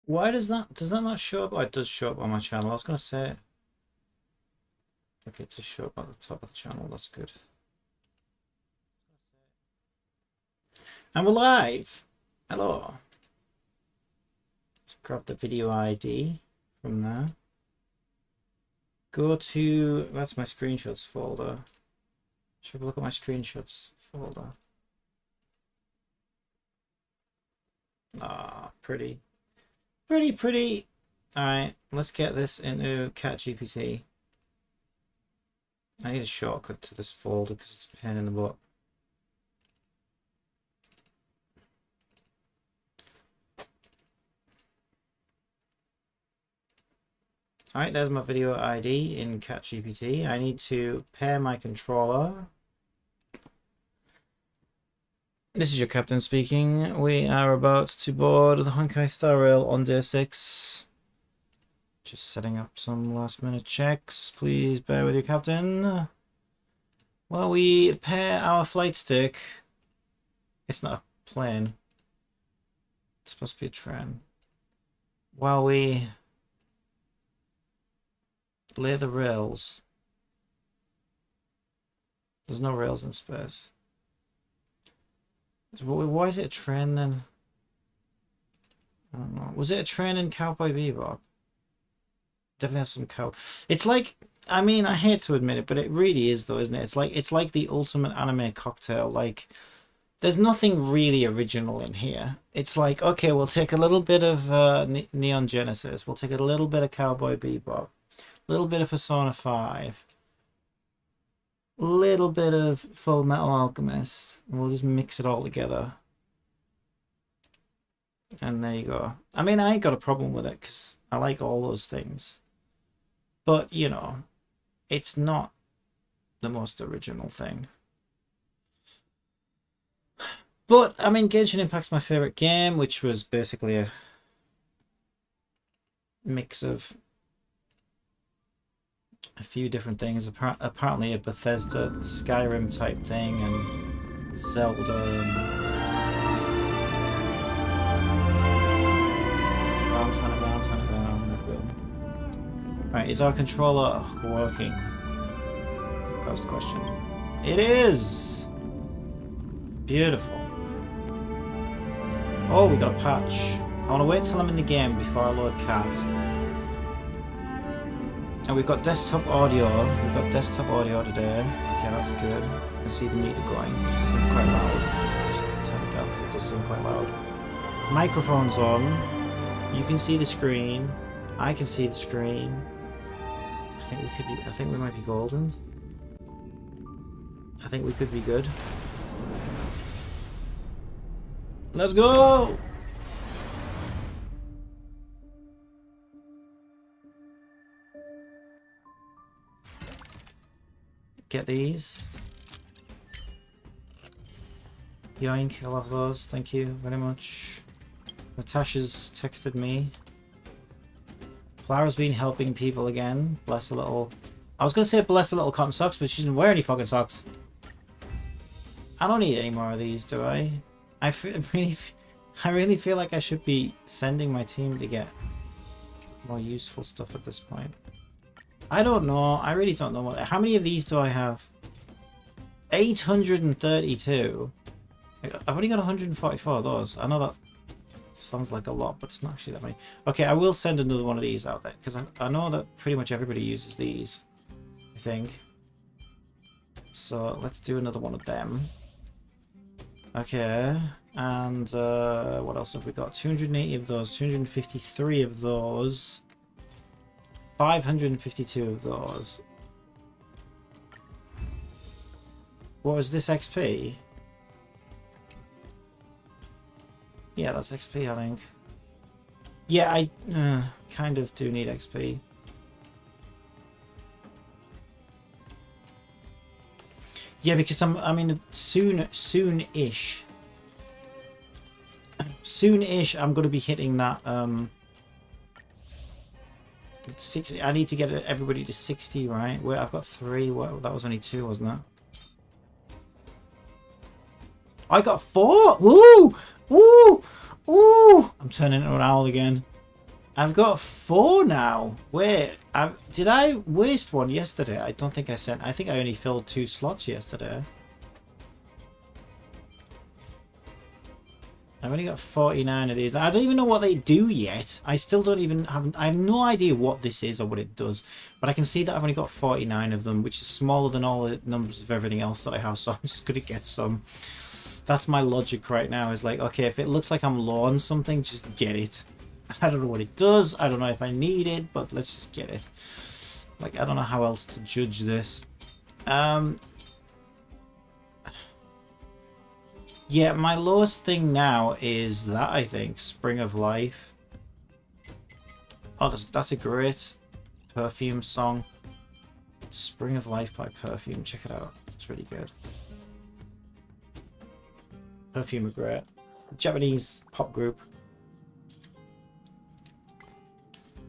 Why does that not show up? Oh, it does show up on my channel. I was gonna say, okay, it does show up at the top of the channel. That's good. And we're live. Hello. Let's grab the video ID from there. Go to, that's my screenshots folder. Should have a look at my screenshots folder. Ah, pretty. Pretty. Alright, let's get this into ChatGPT. I need a shortcut to this folder because it's a pain in the butt. Alright, there's my video ID in ChatGPT. I need to pair my controller. This is your captain speaking. We are about to board the Honkai Star Rail on day 6. Just setting up some last minute checks. Please bear with your captain. While we pair our flight stick. It's not a plane. It's supposed to be a train. While we lay the rails. There's no rails in space. Why is it a train then? I don't know. Was it a train in Cowboy Bebop? Definitely has some cow. It's like, I mean, I hate to admit it, but it really is though, isn't it? It's like the ultimate anime cocktail. Like, there's nothing really original in here. It's like, okay, we'll take a little bit of Neon Genesis. We'll take a little bit of Cowboy Bebop. A little bit of Persona 5. Little bit of Full Metal Alchemist, and we'll just mix it all together. And there you go. I mean, I ain't got a problem with it because I like all those things. But, you know, it's not the most original thing. But, I mean, Genshin Impact's my favorite game, which was basically a mix of a few different things. Apparently a Bethesda Skyrim type thing, and Zelda, and turn it down. Right, is our controller working? First question. It is! Beautiful. Oh, we got a patch. I want to wait till I'm in the game before I load cards. And we've got desktop audio. We've got desktop audio today. Okay, that's good. I can see the meter going. It seems quite loud. Just turn it down because it does seem quite loud. Microphone's on. You can see the screen. I can see the screen. I think we might be golden. I think we could be good. Let's go! Get these. Yoink, I love those. Thank you very much. Natasha's texted me. Clara's been helping people again. Bless a little... I was going to say bless a little cotton socks, but she doesn't wear any fucking socks. I don't need any more of these, do I? I really feel like I should be sending my team to get more useful stuff at this point. I don't know. I really don't know. How many of these do I have? 832. I've only got 144 of those. I know that sounds like a lot, but it's not actually that many. Okay, I will send another one of these out there, because I know that pretty much everybody uses these, I think. So let's do another one of them. Okay, and what else have we got? 280 of those, 253 of those. 552 of those. What was this XP? Yeah, that's XP, I think. Yeah, I kind of do need XP. Yeah, because I mean, soon-ish. Soon-ish, I'm going to be hitting that, 60. I need to get everybody to 60, right? Wait, I've got 3. What, that was only 2, wasn't it? I got 4! Woo! Woo! Ooh! I'm turning into an owl again. I've got 4 now. Wait, did I waste one yesterday? I don't think I sent. I think I only filled 2 slots yesterday. I've only got 49 of these. I don't even know what they do yet. I still don't even have... I have no idea what this is or what it does. But I can see that I've only got 49 of them, which is smaller than all the numbers of everything else that I have. So I'm just going to get some. That's my logic right now. Is like, okay, if it looks like I'm low on something, just get it. I don't know what it does. I don't know if I need it, but let's just get it. Like, I don't know how else to judge this. Yeah, my lowest thing now is that, I think. Spring of Life. Oh, that's a great Perfume song. Spring of Life by Perfume. Check it out. It's really good. Perfume are great. Japanese pop group.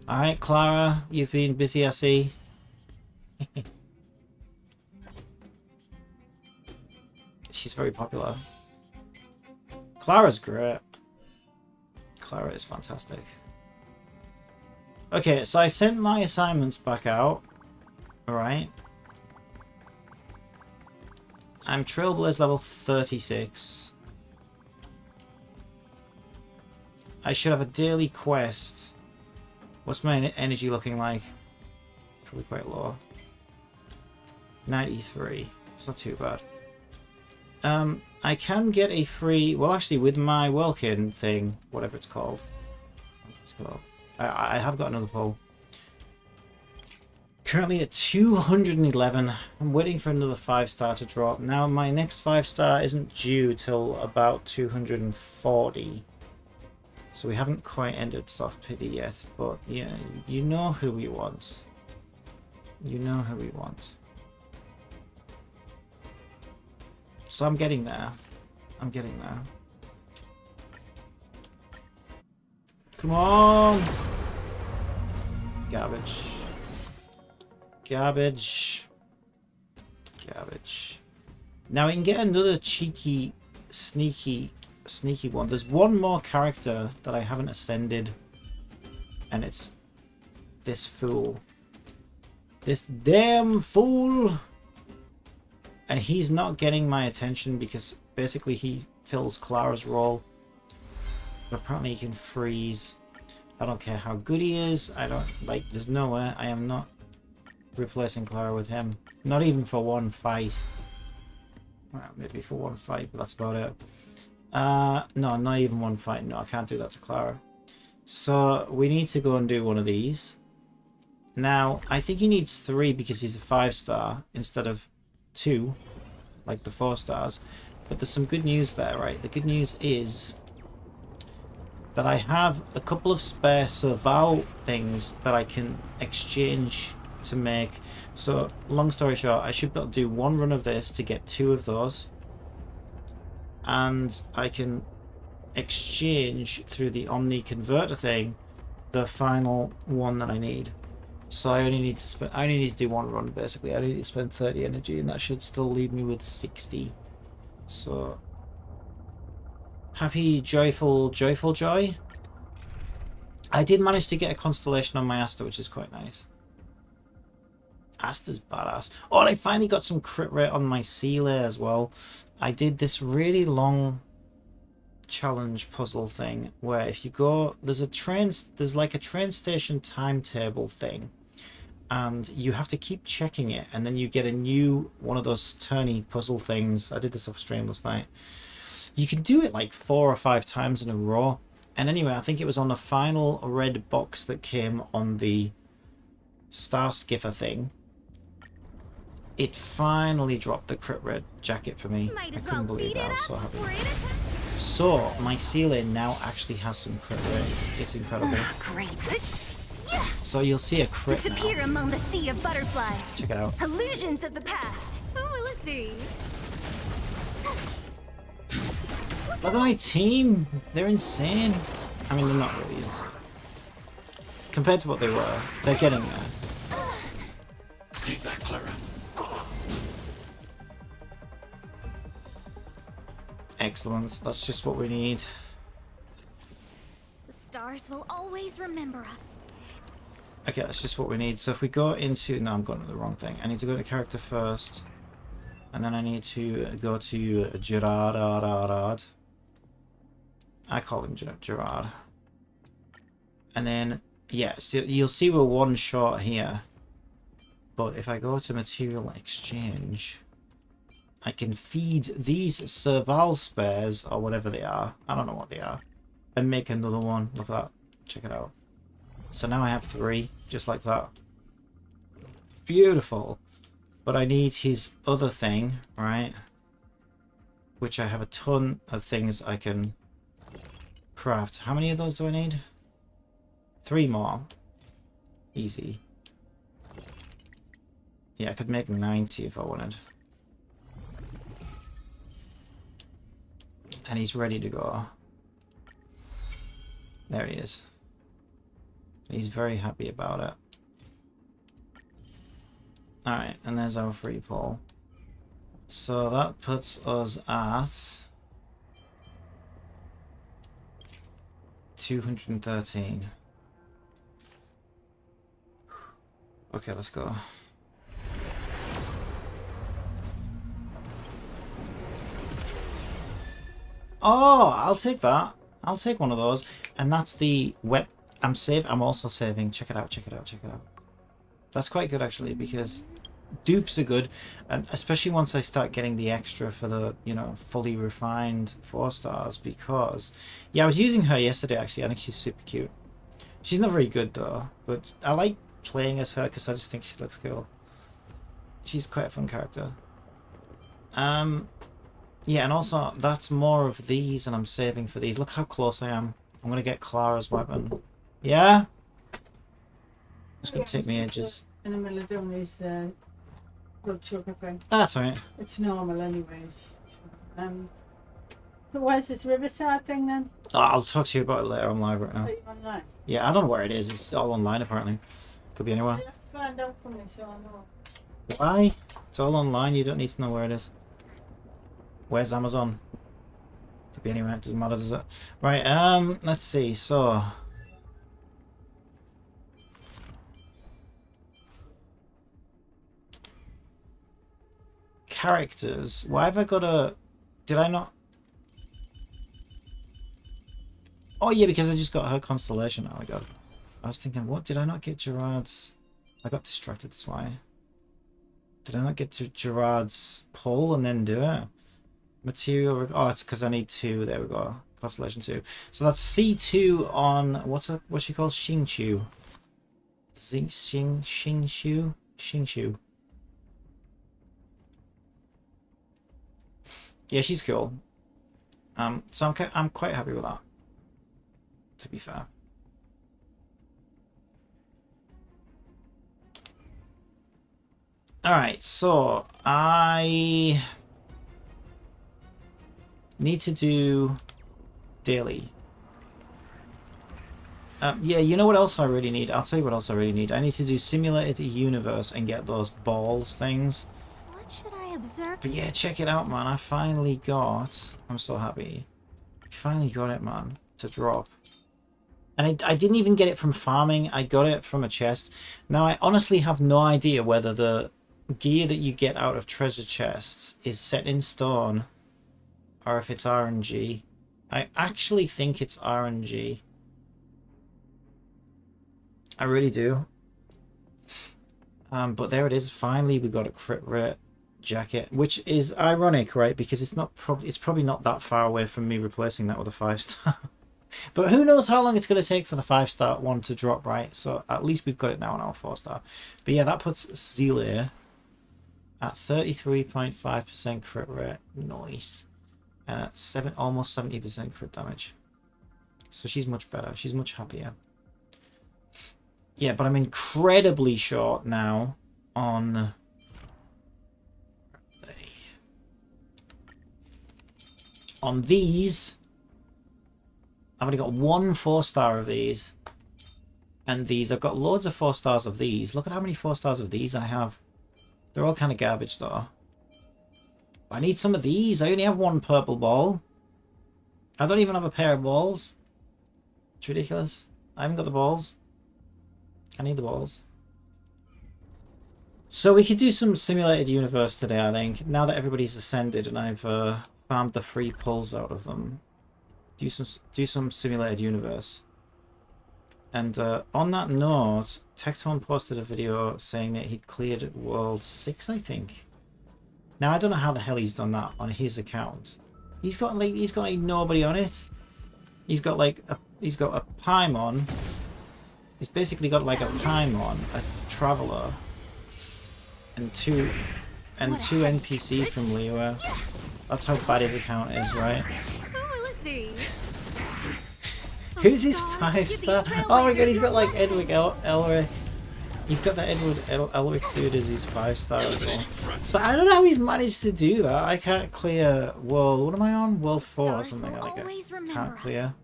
Alright, Clara. You've been busy, I see. She's very popular. Clara's great. Clara is fantastic. Okay, so I sent my assignments back out. Alright. I'm Trailblaze level 36. I should have a daily quest. What's my energy looking like? Probably quite low. 93. It's not too bad. I can get a free... Well, actually, with my Welkin thing, whatever it's called. I have got another poll. Currently at 211. I'm waiting for another 5-star to drop. Now, my next 5-star isn't due till about 240. So we haven't quite ended Soft Pity yet. But, yeah, you know who we want. You know who we want. So I'm getting there. I'm getting there. Come on! Garbage. Garbage. Garbage. Now we can get another cheeky, sneaky one. There's one more character that I haven't ascended. And it's this fool. This damn fool! And he's not getting my attention because basically he fills Clara's role. But apparently he can freeze. I don't care how good he is. I don't like. There's no way. I am not replacing Clara with him. Not even for one fight. Well, maybe for one fight, but that's about it. No, not even one fight. No, I can't do that to Clara. So we need to go and do one of these. Now, I think he needs 3 because he's a 5-star instead of 2, like the 4 stars. But there's some good news there, right? The good news is that I have a couple of spare Serval things that I can exchange to make. So, long story short, I should be able to do 1 run of this to get 2 of those. And I can exchange through the Omni Converter thing the final one that I need. So I only need to do 1 run basically. I only need to spend 30 energy, and that should still leave me with 60. So happy, joyful joy. I did manage to get a constellation on my Asta, which is quite nice. Asta's badass. Oh, and I finally got some crit rate on my Seele as well. I did this really long challenge puzzle thing where if you go, there's like a train station timetable thing, and you have to keep checking it, and then you get a new one of those turny puzzle things. I did this off stream last night. You can do it like 4 or 5 times in a row. And anyway, I think it was on the final red box that came on the Star Skiffer thing. It finally dropped the crit red jacket for me. I couldn't believe it. I was so happy. So my Seele now actually has some crit rate. It's incredible. Great. So you'll see a crit Disappear now. among the sea of butterflies. Check it out. Illusions of the past. Who will it be? Look at my team. They're insane. I mean, they're not really insane. Compared to what they were, they're getting there. Stay back, Clara. Excellent. That's just what we need. The stars gods will always remember us. Okay, that's just what we need. So if we go into... No, I'm going to the wrong thing. I need to go to character first. And then I need to go to Gerard. I call him Gerard. And then, yeah, so you'll see we're one short here. But if I go to material exchange, I can feed these Serval spares, or whatever they are. I don't know what they are. And make another one. Look at that. Check it out. So now I have 3, just like that. Beautiful. But I need his other thing, right? Which I have a ton of things I can craft. How many of those do I need? 3 more. Easy. Yeah, I could make 90 if I wanted. And he's ready to go. There he is. He's very happy about it. Alright, and there's our free pull. So that puts us at 213. Okay, let's go. Oh, I'll take that. I'll take one of those. And that's the web. I'm also saving. Check it out, check it out, check it out. That's quite good actually, because dupes are good, and especially once I start getting the extra for the, you know, fully refined 4 stars, because yeah, I was using her yesterday actually. I think she's super cute. She's not very good though, but I like playing as her because I just think she looks cool. She's quite a fun character. Yeah, and also that's more of these, and I'm saving for these. Look how close I am. I'm gonna get Clara's weapon. Yeah? It's gonna take me ages. In the middle of doing these blood sugar thing. That's alright. It's normal anyways. So where's this Riverside thing then? Oh, I'll talk to you about it later. I'm live right now. Are you online? Yeah, I don't know where it is. It's all online apparently. Could be anywhere. You have to find out for me so I know. Why? It's all online. You don't need to know where it is. Where's Amazon? Could be anywhere. It doesn't matter, does it? Right. Let's see. So. Characters. Why have I got a... Did I not... Oh yeah, because I just got her constellation. Oh my god. I was thinking, what? Did I not get Gerard's... I got distracted, that's why. Did I not get to Gerard's pull and then do it? Material... Oh, it's because I need 2. There we go. Constellation 2. So that's C2 on... What's she called? Xingqiu. Xingqiu? Xingqiu. Yeah, she's cool. So I'm quite happy with that, to be fair. Alright, so I need to do daily. Yeah, you know what else I really need? I'll tell you what else I really need. I need to do simulated universe and get those balls things. What should I observe? But yeah, check it out, man. I finally got... I'm so happy. I finally got it, man, to drop. And I didn't even get it from farming. I got it from a chest. Now, I honestly have no idea whether the gear that you get out of treasure chests is set in stone or if it's RNG. I actually think it's RNG. I really do. But there it is. Finally, we got a crit rate jacket, which is ironic, right? Because it's probably not that far away from me replacing that with a 5-star. But who knows how long it's going to take for the 5-star one to drop, right? So at least we've got it now on our 4-star. But yeah, that puts Zelia at 33.5% crit rate. Nice. And at almost 70% crit damage. So she's much better. She's much happier. Yeah, but I'm incredibly short now on... On these. I've only got 1 4-star of these. And these. I've got loads of 4 stars of these. Look at how many 4 stars of these I have. They're all kind of garbage though. I need some of these. I only have 1 purple ball. I don't even have a pair of balls. It's ridiculous. I haven't got the balls. I need the balls. So we could do some simulated universe today, I think. Now that everybody's ascended and I've farmed the free pulls out of them. Do some simulated universe. And on that note, Tecton posted a video saying that he'd cleared World 6, I think. Now I don't know how the hell he's done that on his account. He's got like nobody on it. He's got a Paimon. He's basically got like a Paimon, a Traveler, and two NPCs from Liyue. That's how bad his account is, right? Who's his 5-star? Oh my god, he's got like Edwig Elric. He's got that Edward Elric dude as his 5-star as well. So I don't know how he's managed to do that. I can't clear world. What am I on? World 4 or something like that. Can't clear.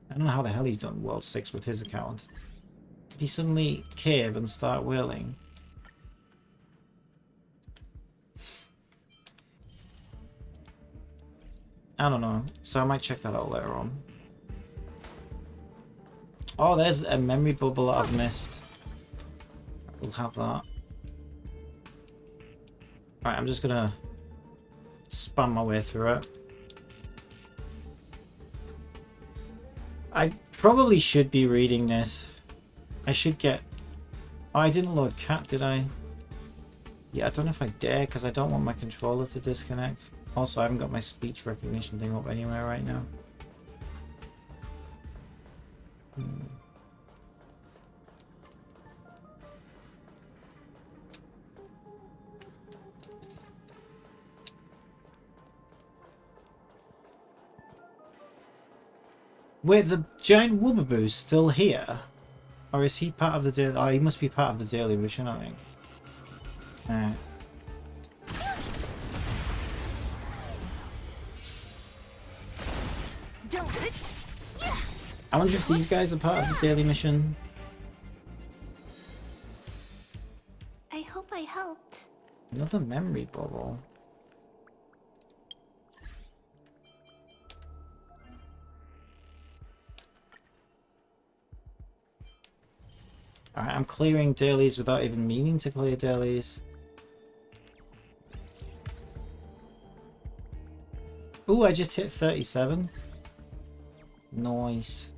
I don't know how the hell he's done World 6 with his account. Did he suddenly cave and start whaling? I don't know. So I might check that out later on. Oh, there's a memory bubble that I've missed. We'll have that. Right, I'm just gonna spam my way through it. I probably should be reading this. I should get... Oh, I didn't load cat, did I? Yeah, I don't know if I dare, because I don't want my controller to disconnect. Also, I haven't got my speech recognition thing up anywhere right now. Wait, the giant Woobaboo's still here? Or is he part of the daily... Oh, he must be part of the daily mission, I think. I wonder if these guys are part of the daily mission. I hope I helped. Another memory bubble. Alright, I'm clearing dailies without even meaning to clear dailies. Ooh, I just hit 37. Nice.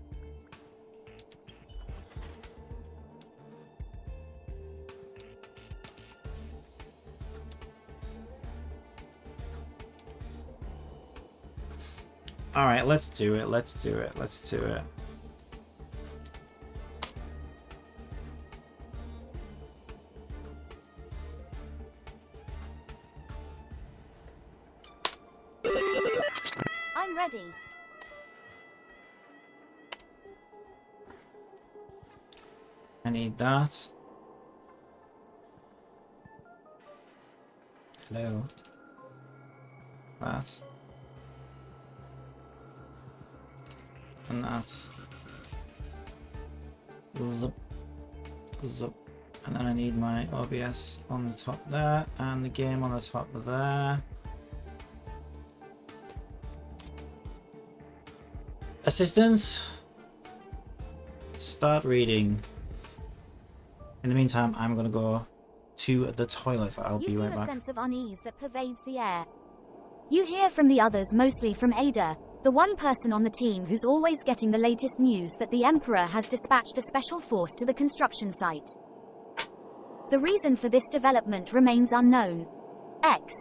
Alright, let's do it, let's do it, let's do it. I'm ready. I need that. Hello. That. And that. Zip. Zip. And then I need my OBS on the top there, and the game on the top there. Assistance. Start reading. In the meantime, I'm gonna go to the toilet. I'll be right back. You feel a sense of unease that pervades the air. You hear from the others, mostly from Ada, the one person on the team who's always getting the latest news, that the Emperor has dispatched a special force to the construction site. The reason for this development remains unknown. X.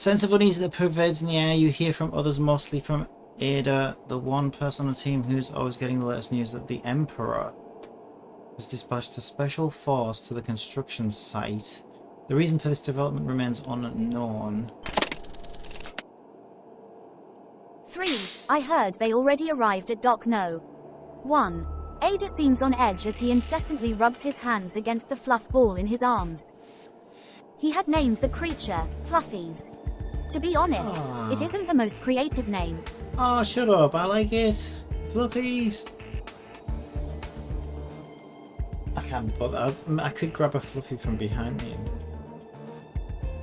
Sense of unease that pervades in the air. You hear from others, mostly from Ada, the one person on the team who's always getting the latest news that the Emperor has dispatched a special force to the construction site. The reason for this development remains unknown. 3. I heard they already arrived at Dock No. 1. Ada seems on edge as he incessantly rubs his hands against the fluff ball in his arms. He had named the creature Fluffies. To be honest, it isn't the most creative name. Oh, shut up. I like it. Fluffies. I can't bother. I could grab a Fluffy from behind me and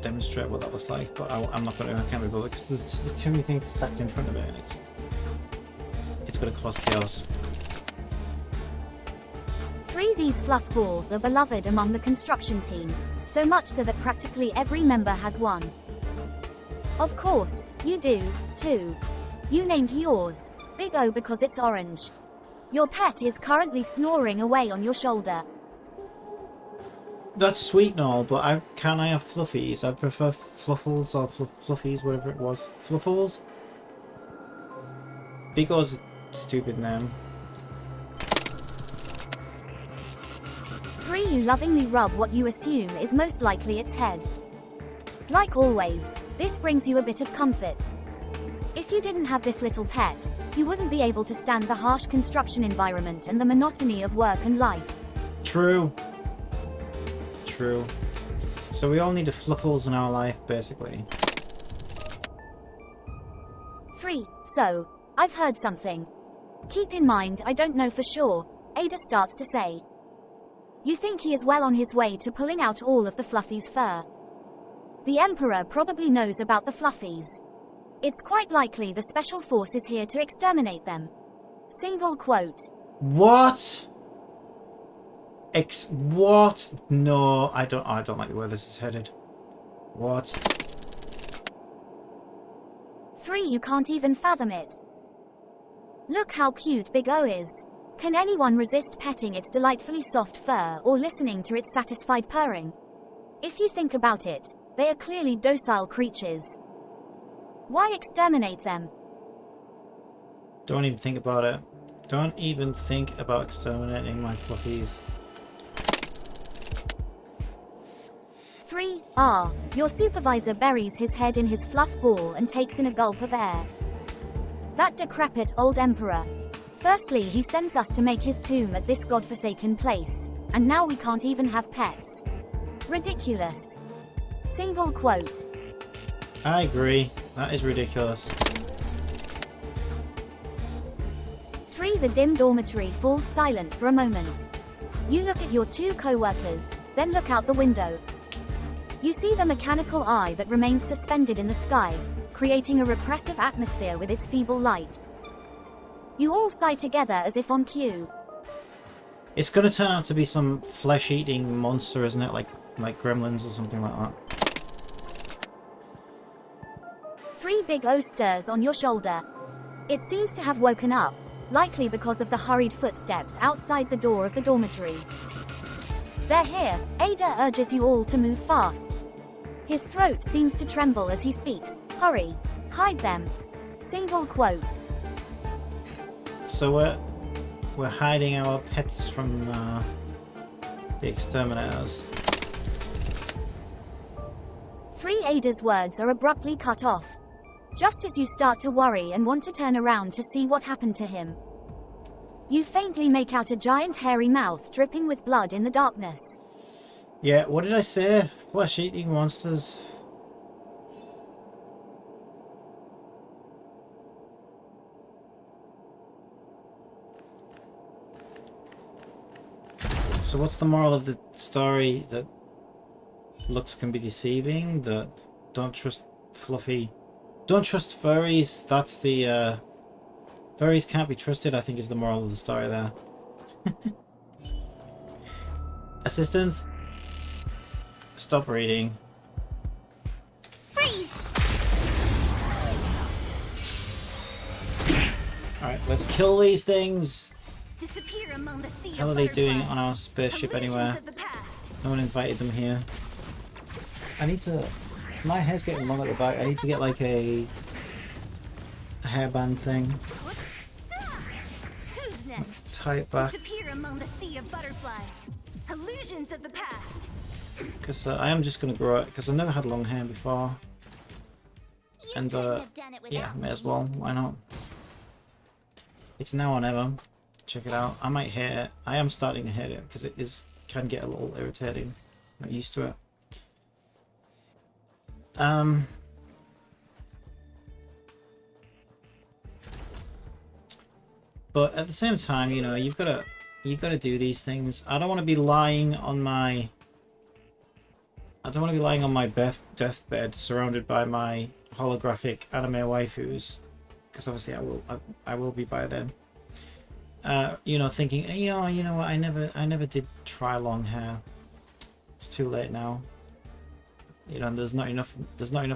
demonstrate what that looks like, but I'm not going to. I can't be bothered because there's too many things stacked in front of it and it's going to cause chaos. 3. These fluff balls are beloved among the construction team, so much so that practically every member has one. Of course, you do, too. You named yours Big O because it's orange. Your pet is currently snoring away on your shoulder. That's sweet and all, but can't I have Fluffies? I'd prefer Fluffles or Fluffies, whatever it was. Fluffles? Big O's a stupid name. 3. You lovingly rub what you assume is most likely its head. Like always, this brings you a bit of comfort. If you didn't have this little pet, you wouldn't be able to stand the harsh construction environment and the monotony of work and life. True. True. So we all need a Fluffles in our life, basically. 3. So, I've heard something. Keep in mind, I don't know for sure, Ada starts to say. You think he is well on his way to pulling out all of the Fluffy's fur. The Emperor probably knows about the Fluffies. It's quite likely the Special Force is here to exterminate them. Single quote. What? What? No, I don't like where this is headed. What? 3. You can't even fathom it. Look how cute Big O is. Can anyone resist petting its delightfully soft fur or listening to its satisfied purring? If you think about it, they are clearly docile creatures. Why exterminate them? Don't even think about it. Don't even think about exterminating my Fluffies. 3. Your supervisor buries his head in his fluff ball and takes in a gulp of air. That decrepit old Emperor. Firstly, he sends us to make his tomb at this godforsaken place, and now we can't even have pets. Ridiculous. Single quote. I agree. That is ridiculous. 3. The dim dormitory falls silent for a moment. You look at your 2 co-workers, then look out the window. You see the mechanical eye that remains suspended in the sky, creating a repressive atmosphere with its feeble light. You all sigh together as if on cue. It's going to turn out to be some flesh-eating monster, isn't it? Like gremlins or something like that. 3. Big O stirs on your shoulder. It seems to have woken up, likely because of the hurried footsteps outside the door of the dormitory. They're here. Ada urges you all to move fast. His throat seems to tremble as he speaks. Hurry. Hide them. Single quote. So we're hiding our pets from the exterminators. 3. Ada's words are abruptly cut off. Just as you start to worry and want to turn around to see what happened to him. You faintly make out a giant hairy mouth dripping with blood in the darkness. Yeah, what did I say? Flesh-eating monsters. So what's the moral of the story? That looks can be deceiving? That don't trust fluffy... Don't trust furries. That's the... Furries can't be trusted, I think, is the moral of the story there. Assistants? Stop reading. Freeze! Alright, let's kill these things. Disappear among the sea What the hell are of they doing butterflies. on our spaceship Illusions anywhere? of the past. No one invited them here. I need to My hair's getting long at the back. I need to get like a hairband thing. Who's next? Tie it back. Disappear among the sea of butterflies. Illusions of the past. Because I am just going to grow it. Because I've never had long hair before. And yeah, may as well. Why not? It's now or never. Check it out. I might hate it. I am starting to hate it because it can get a little irritating. Not used to it. But at the same time, you know, you've got to do these things. I don't want to be lying on my deathbed surrounded by my holographic anime waifus, because obviously I will be by then. You know, thinking, you know what, I never did try long hair. It's too late now. You know, there's not enough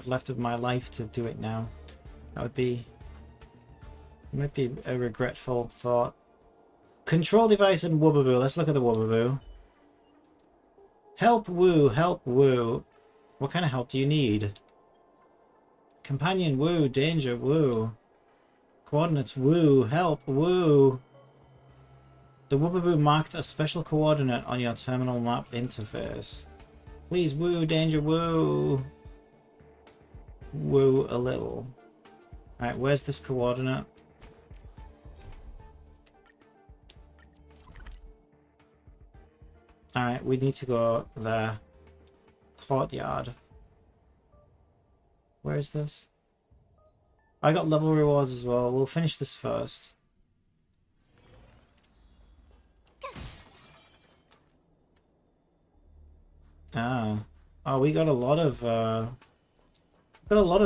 left of my life to do it now. Might be a regretful thought. Control device and Woobaboo. Let's look at the Woobaboo. Help woo, help woo. What kind of help do you need? Companion woo, danger woo. Coordinates woo, help woo. The Woobaboo marked a special coordinate on your terminal map interface. Please woo, danger woo. Woo a little. Alright, where's this coordinate? Alright, we need to go there. Courtyard. Where is this? I got level rewards as well. We'll finish this first. Oh, we got a lot of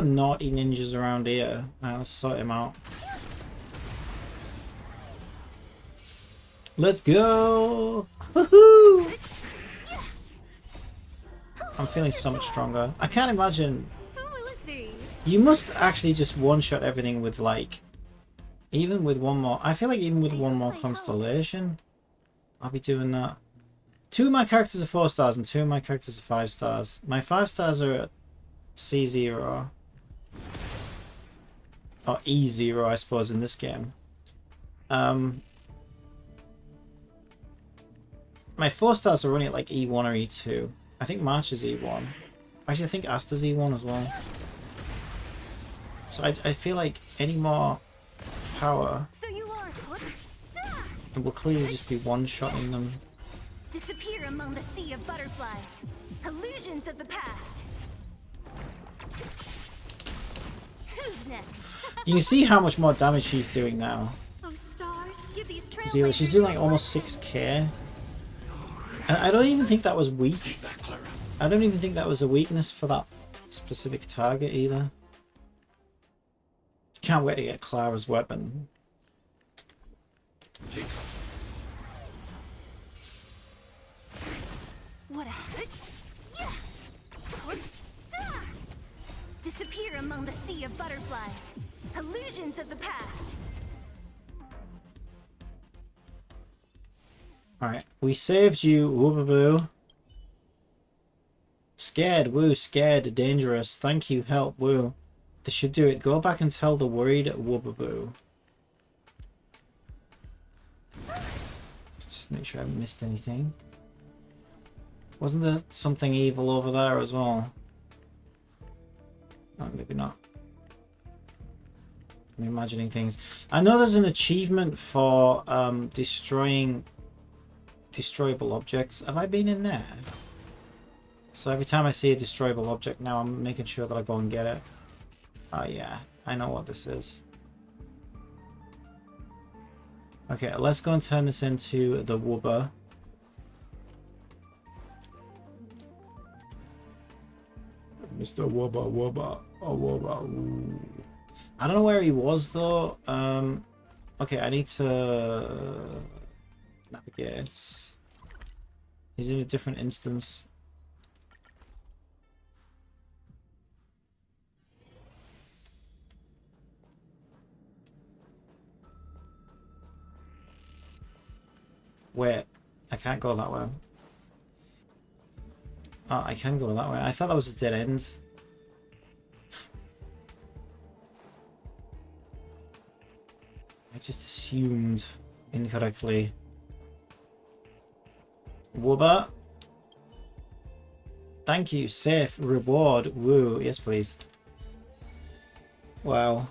naughty ninjas around here. Alright, let's sort him out. Let's go! Woohoo! I'm feeling so much stronger. I can't imagine. Who will it be? You must actually just one-shot everything with like, even with one more. I feel like even with one more constellation, I'll be doing that. 2 of my characters are 4 stars and 2 of my characters are 5 stars. My 5 stars are at C0. Or E0, I suppose, in this game. My 4 stars are running at like E1 or E2. I think March is E1. Actually, I think Asta's E1 as well. So I feel like any more power, So you are. it will clearly just be one-shotting them. Disappear among the sea of butterflies. Illusions of the past. Who's next? You can see how much more damage she's doing now. Oh, stars, give these Zila, she's doing like almost 6k. And I don't even think that was weak. Take that, Clara. I don't even think that was a weakness for that specific target either. Can't wait to get Clara's weapon. Take What a disappear among the sea of butterflies. Illusions of the past. Alright, we saved you, Woobaboo. Scared, woo, scared, dangerous. Thank you, help, woo. This should do it. Go back and tell the worried Woobaboo. Just make sure I haven't missed anything. Wasn't there something evil over there as well? Oh, maybe not. I'm imagining things. I know there's an achievement for destroying destroyable objects. Have I been in there? So every time I see a destroyable object now, I'm making sure that I go and get it. Oh yeah, I know what this is. Okay, let's go and turn this into the Wooba. Mr. Wooba, Wooba, oh Wooba. Ooh. I don't know where he was though. Okay, I need to navigate. He's in a different instance. Wait, I can't go that way. Oh, I can go that way. I thought that was a dead end. assumed incorrectly. Wooba. Thank you. Safe. Reward. Woo. Yes, please. Wow.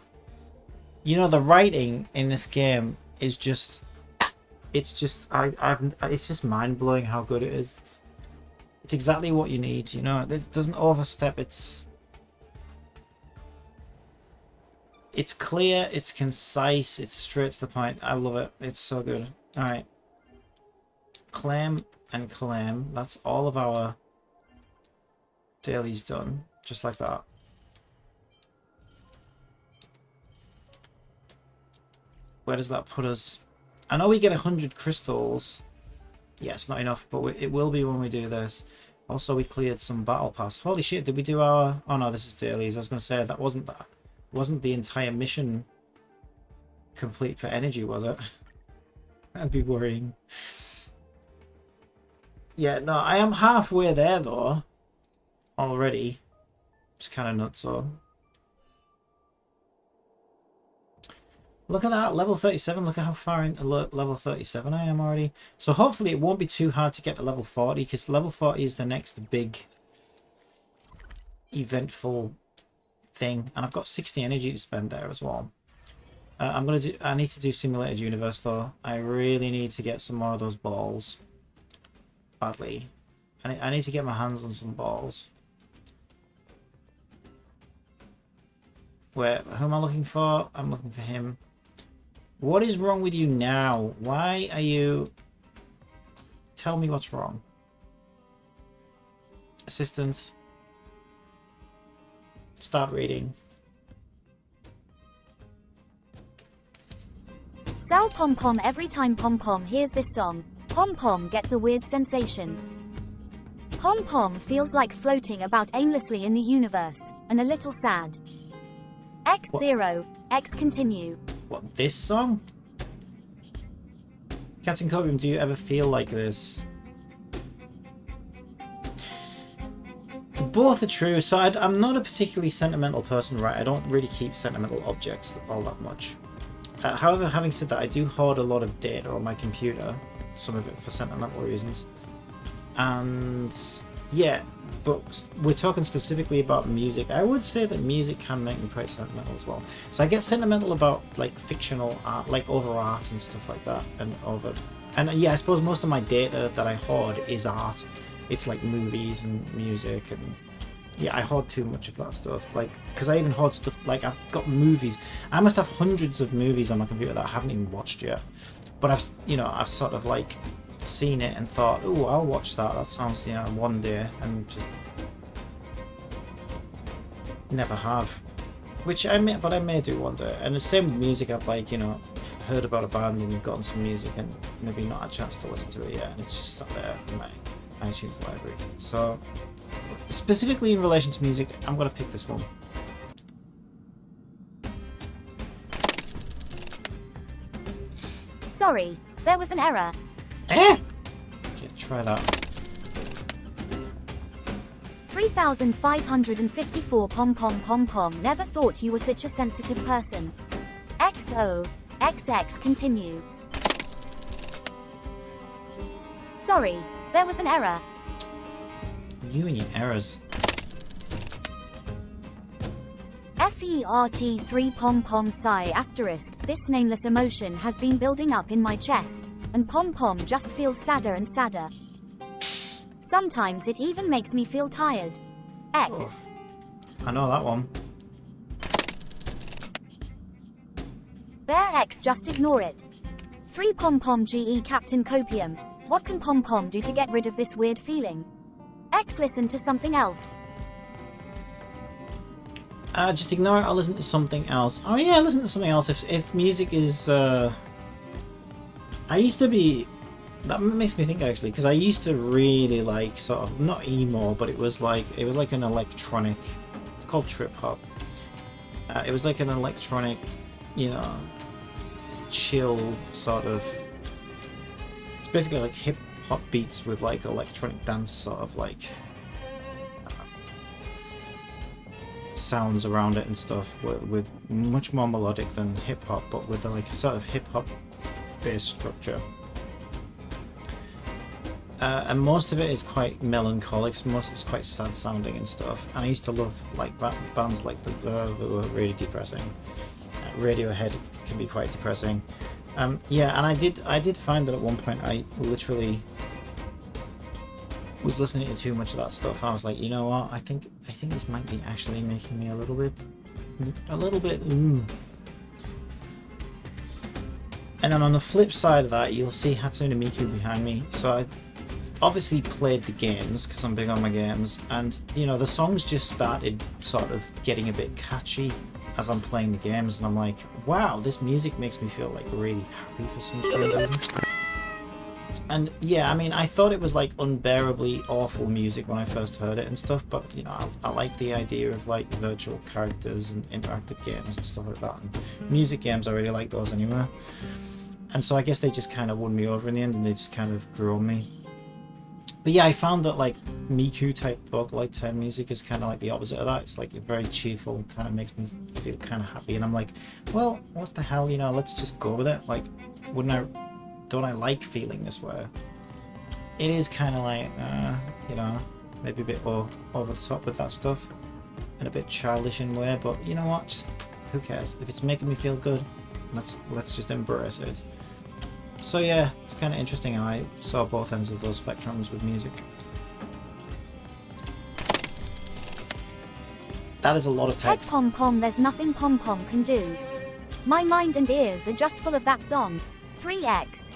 You know, the writing in this game is just... It's just... it's just mind-blowing how good it is. It's exactly what you need, you know? It doesn't overstep its... It's clear, it's concise, it's straight to the point. I love it. It's so good. Alright. Claim and claim. That's all of our dailies done. Just like that. Where does that put us? I know we get 100 crystals. Yeah, it's not enough, but it will be when we do this. Also, we cleared some battle pass. Holy shit, did we do our... Oh no, this is dailies. I was going to say, that wasn't the entire mission complete for energy, was it? That'd be worrying. Yeah, no, I am halfway there, though. Already. It's kind of nuts, so... Look at that, level 37. Look at how far into level 37 I am already. So hopefully it won't be too hard to get to level 40, because level 40 is the next big eventful thing. And I've got 60 energy to spend there as well. I need to do Simulated Universe though. I really need to get some more of those balls. Badly. I need to get my hands on some balls. Who am I looking for? I'm looking for him. What is wrong with you now? Why are you... Tell me what's wrong. Assistant. Start reading. Sell Pom Pom. Every time Pom Pom hears this song, Pom Pom gets a weird sensation. Pom Pom feels like floating about aimlessly in the universe, and a little sad. X0, X continue. What, this song? Captain Cobium, do you ever feel like this? Both are true. So I'm not a particularly sentimental person, right? I don't really keep sentimental objects all that much. However, having said that, I do hoard a lot of data on my computer. Some of it for sentimental reasons. And yeah, but we're talking specifically about music. I would say that music can make me quite sentimental as well. So I get sentimental about like fictional art, like over art and stuff like that, and yeah, I suppose most of my data that I hoard is art. It's like movies and music, and yeah, I hoard too much of that stuff. Like, because I even hoard stuff like I've got movies. I must have hundreds of movies on my computer that I haven't even watched yet. But I've sort of like seen it and thought, oh, I'll watch that. That sounds, one day, and just never have. Which I may do one day. And the same with music. I've heard about a band and gotten some music and maybe not had a chance to listen to it yet, and it's just sat there in my iTunes library. So specifically in relation to music, I'm gonna pick this one. Sorry, there was an error. Okay, try that. 3,554 Pom Pom Pom Pom. Never thought you were such a sensitive person. XO, XX continue. Sorry, there was an error. You and your errors. FERT3 Pom Pom Sigh asterisk. This nameless emotion has been building up in my chest, and Pom Pom just feels sadder and sadder. Sometimes it even makes me feel tired. X. Oh, I know that one. There X, just ignore it. 3 Pom Pom GE Captain Copium. What can Pom Pom do to get rid of this weird feeling? X, listen to something else. Just ignore it. I'll listen to something else. Oh yeah, listen to something else. If music is, I used to be. That makes me think actually, because I used to really like sort of not emo, but it was like an electronic. It's called trip hop. It was like an electronic, chill sort of. It's basically like hip hop beats with like electronic dance sort of like sounds around it and stuff, with much more melodic than hip hop, but with like a sort of hip hop bass structure. And most of it is quite melancholic, so most of it's quite sad sounding and stuff. And I used to love like bands like The Verve, who were really depressing. Radiohead can be quite depressing. Yeah, and I did find that at one point I literally was listening to too much of that stuff. I was like, you know what? I think this might be actually making me a little bit. And then on the flip side of that, you'll see Hatsune Miku behind me. So I obviously played the games because I'm big on my games, and you know the songs just started sort of getting a bit catchy as I'm playing the games, and I'm like, wow, this music makes me feel like really happy for some strange reason. And yeah, I mean, I thought it was like unbearably awful music when I first heard it and stuff, but you know, I like the idea of like virtual characters and interactive games and stuff like that. And music games, I really like those anyway. And so I guess they just kind of won me over in the end, and they just kind of grew on me. But yeah, I found that like Miku type Vocaloid type music is kind of like the opposite of that. It's like very cheerful, kind of makes me feel kind of happy, and I'm like, well, what the hell, you know, let's just go with it. Like, don't I like feeling this way? It is kind of like, you know, maybe a bit over the top with that stuff, and a bit childish in a way, but you know what, just who cares? If it's making me feel good, let's just embrace it. So yeah, it's kind of interesting how I saw both ends of those spectrums with music. That is a lot of text. Head pom pom, there's nothing pom pom can do. My mind and ears are just full of that song. 3x.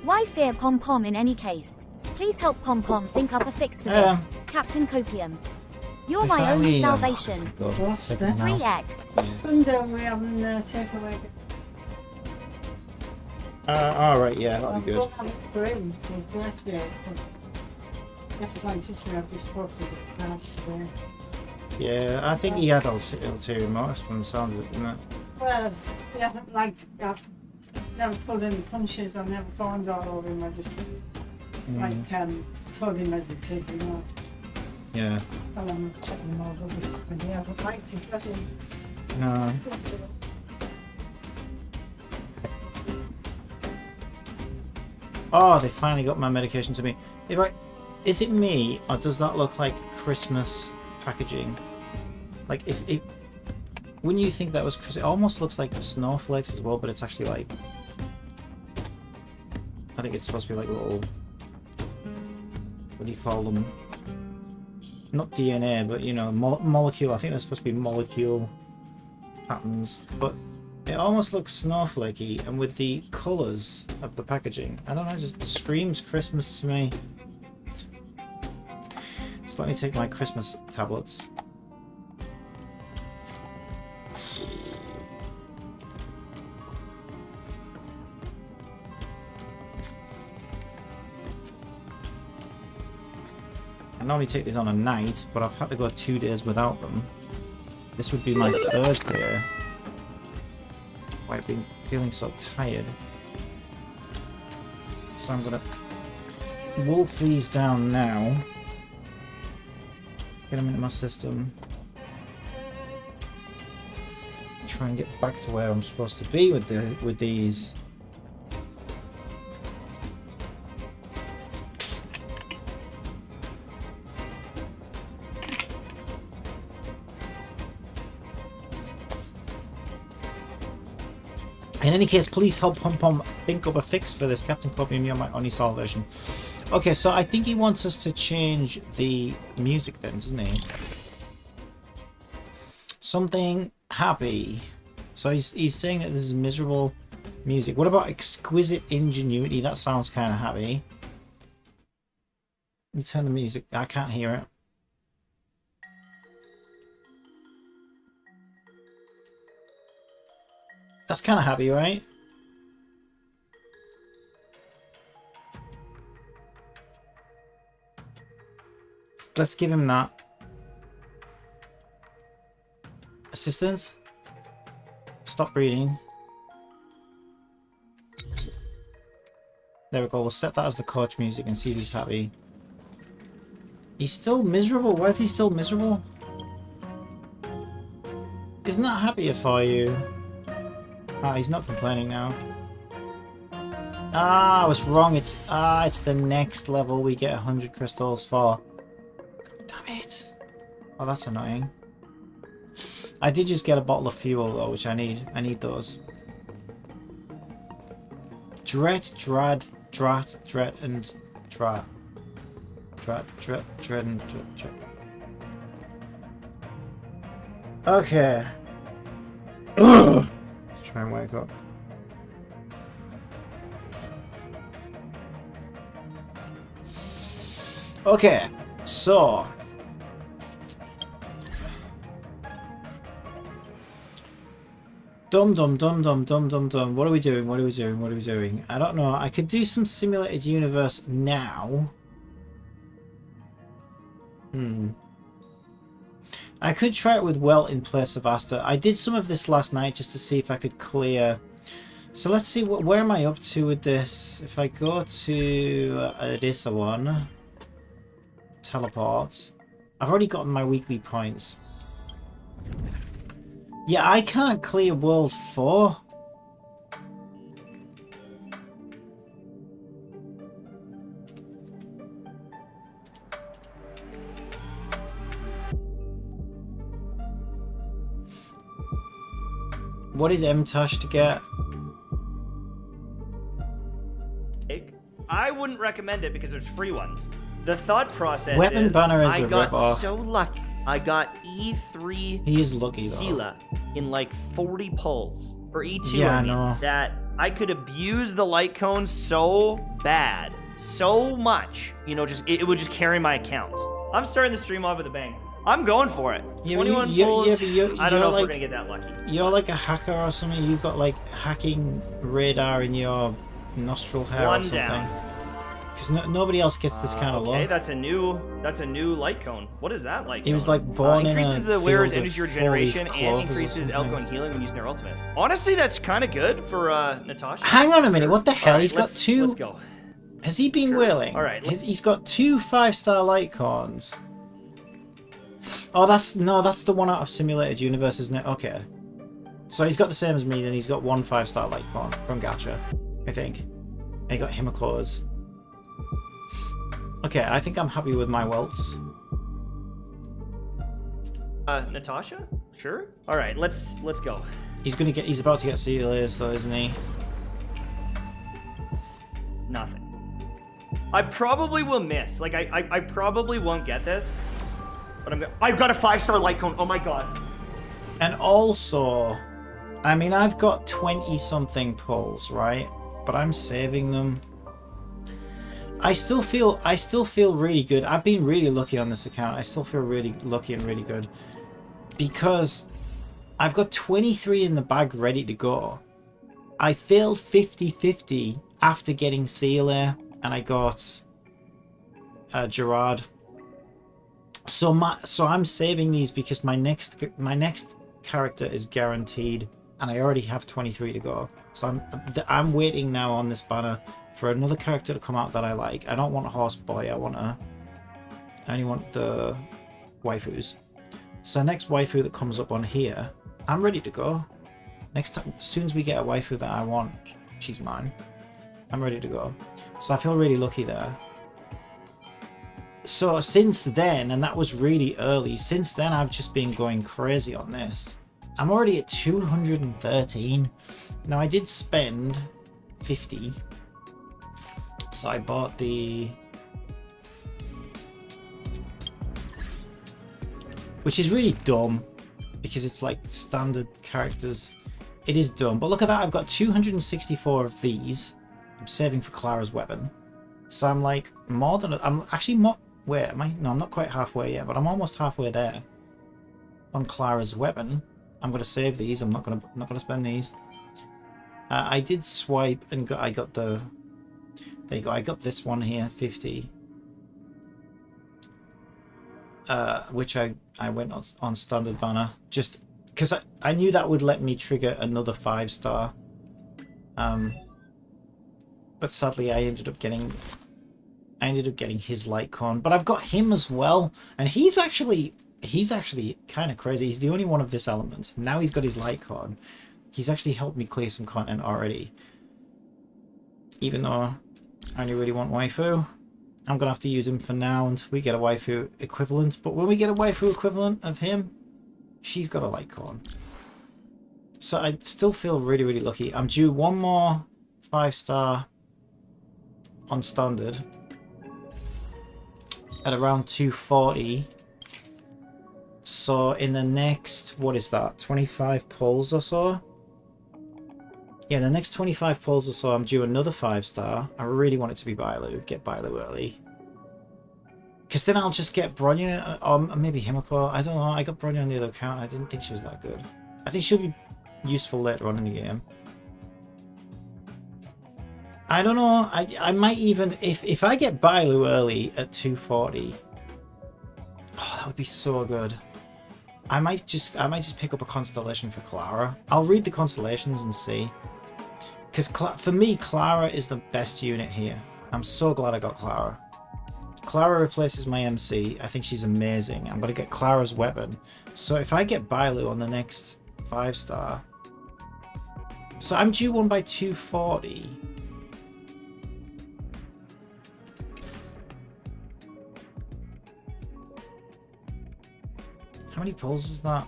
Why fear pom pom in any case? Please help pom pom think up a fix for this. Captain Copium. You're my only salvation. What's that? 3x. Sunday we having takeaway. Alright, yeah, that'll be good. That's like teaching me how to sports to the Yeah, I think he had ulterior motives from the sound of it, didn't it? Well, he hasn't like, I've never pulled any punches, I've never found all over him, I just like told him as a kid, you know. Yeah. Well, I'm checking him all over, and he hasn't liked it, has he? No. Oh, they finally got my medication to me. Is it me, or does that look like Christmas packaging? Like, if when you think that was Christmas, it almost looks like snowflakes as well, but it's actually like, I think it's supposed to be like little, what do you call them? Not DNA, but you know, molecule. I think they're supposed to be molecule patterns, but it almost looks snowflakey, and with the colours of the packaging, I don't know, it just screams Christmas to me. So let me take my Christmas tablets. I normally take these on a night, but I've had to go 2 days without them. This would be my 3rd day. Why I've been feeling so tired. So I'm gonna wolf these down now. Get them into my system. Try and get back to where I'm supposed to be with these. In any case, please help Pom Pom think up a fix for this. Captain Copium, you're my only salvation. Okay, so I think he wants us to change the music then, doesn't he? Something happy. So he's saying that this is miserable music. What about exquisite ingenuity? That sounds kind of happy. Let me turn the music. I can't hear it. That's kind of happy, right? Let's give him that. Assistance? Stop reading. There we go. We'll set that as the coach music and see if he's happy. He's still miserable. Why is he still miserable? Isn't that happier for you? Ah, he's not complaining now. Ah, I was wrong. It's the next level we get 100 crystals for. Damn it. Oh, that's annoying. I did just get a bottle of fuel though, which I need. I need those. Dret, Drad, Drat, Dret, and Drat. Drat, Dret, and Dret. Okay. Ugh. Let's try and wake up. Okay, so dum. What are we doing? What are we doing? What are we doing? I don't know. I could do some simulated universe now. I could try it with Welt in place of Asta. I did some of this last night just to see if I could clear. So let's see where am I up to with this. If I go to this one. Teleport. I've already gotten my weekly points. Yeah, I can't clear World 4. What did M-Tosh to get? I wouldn't recommend it because there's free ones. The thought process Weapon is banner is I a got rip-off. so lucky. I got E3 He is lucky though. Sela in like 40 pulls. Or E2 Yeah, I mean, no. that I could abuse the light cone so bad. So much. You know, just it would just carry my account. I'm starting the stream off with a bang. I'm going for it. Yeah, 21 but pulls. you're I don't know if like, we're gonna get that lucky. You're like a hacker or something. You've got like hacking radar in your nostril hair One or something. down. Because nobody else gets this kind of Okay, luck. that's a new light cone. What is that light cone? He was like born in a increases the field wearer's of energy four-leaf regeneration and clovers or increases something. outgoing healing when using their ultimate. Honestly, that's kind of good for Natasha. Hang on a minute. What the hell? Alright, He's got let's two. go. Has he been wheeling? All right, He's got 2 5-star light cones. Oh, that's the one out of Simulated Universe, isn't it? Okay. So he's got the same as me. Then he's got 1 5-star light cone from Gacha, I think. And he got Himiko's. Okay, I think I'm happy with my welts. Natasha? Sure. All right, let's go. He's about to get Sealiers though, isn't he? Nothing. I probably will miss. Like I probably won't get this. But I've got a 5-star light cone. Oh my god. And also, I mean, I've got 20 something pulls, right? But I'm saving them. I still feel really good. I've been really lucky on this account. I still feel really lucky and really good because I've got 23 in the bag ready to go. I failed 50-50 after getting Sealer, and I got Gerard. So I'm saving these because my next character is guaranteed, and I already have 23 to go. So I'm waiting now on this banner for another character to come out that I like. I don't want a horse boy. I only want the waifus. So next waifu that comes up on here, I'm ready to go. Next time, as soon as we get a waifu that I want, she's mine. I'm ready to go. So I feel really lucky there. So since then, and that was really early, since then I've just been going crazy on this. I'm already at 213. Now I did spend 50. So I bought the... Which is really dumb, because it's like standard characters. It is dumb, but look at that, I've got 264 of these. I'm saving for Clara's weapon. So I'm like, more than... I'm actually more... Where am I? No, I'm not quite halfway yet, but I'm almost halfway there. On Clara's weapon. I'm going to save these, I'm not going to spend these. I did swipe and I got the... There you go, I got this one here, 50. Which I went on standard banner. Just because I knew that would let me trigger another 5-star. But sadly I ended up getting his light cone. But I've got him as well. And he's he's actually kind of crazy. He's the only one of this element. Now he's got his light card. He's actually helped me clear some content already. Even though I only really want waifu. I'm going to have to use him for now until we get a waifu equivalent. But when we get a waifu equivalent of him, she's got a light card. So I still feel really, really lucky. I'm due one more 5-star on standard at around 240. So in the next, what is that, 25 pulls or so? Yeah, the next 25 pulls or so, I'm due another 5-star. I really want it to be Bailu. Get Bailu early. Because then I'll just get Bronya, or maybe Himiko. I don't know. I got Bronya on the other account. I didn't think she was that good. I think she'll be useful later on in the game. I don't know. I might even, if I get Bailu early at 240, oh, that would be so good. I might just pick up a constellation for Clara. I'll read the constellations and see. Because for me, Clara is the best unit here. I'm so glad I got Clara. Clara replaces my MC. I think she's amazing. I'm going to get Clara's weapon. So if I get Bailu on the next 5-star... So I'm due one by 240. How many pulls is that?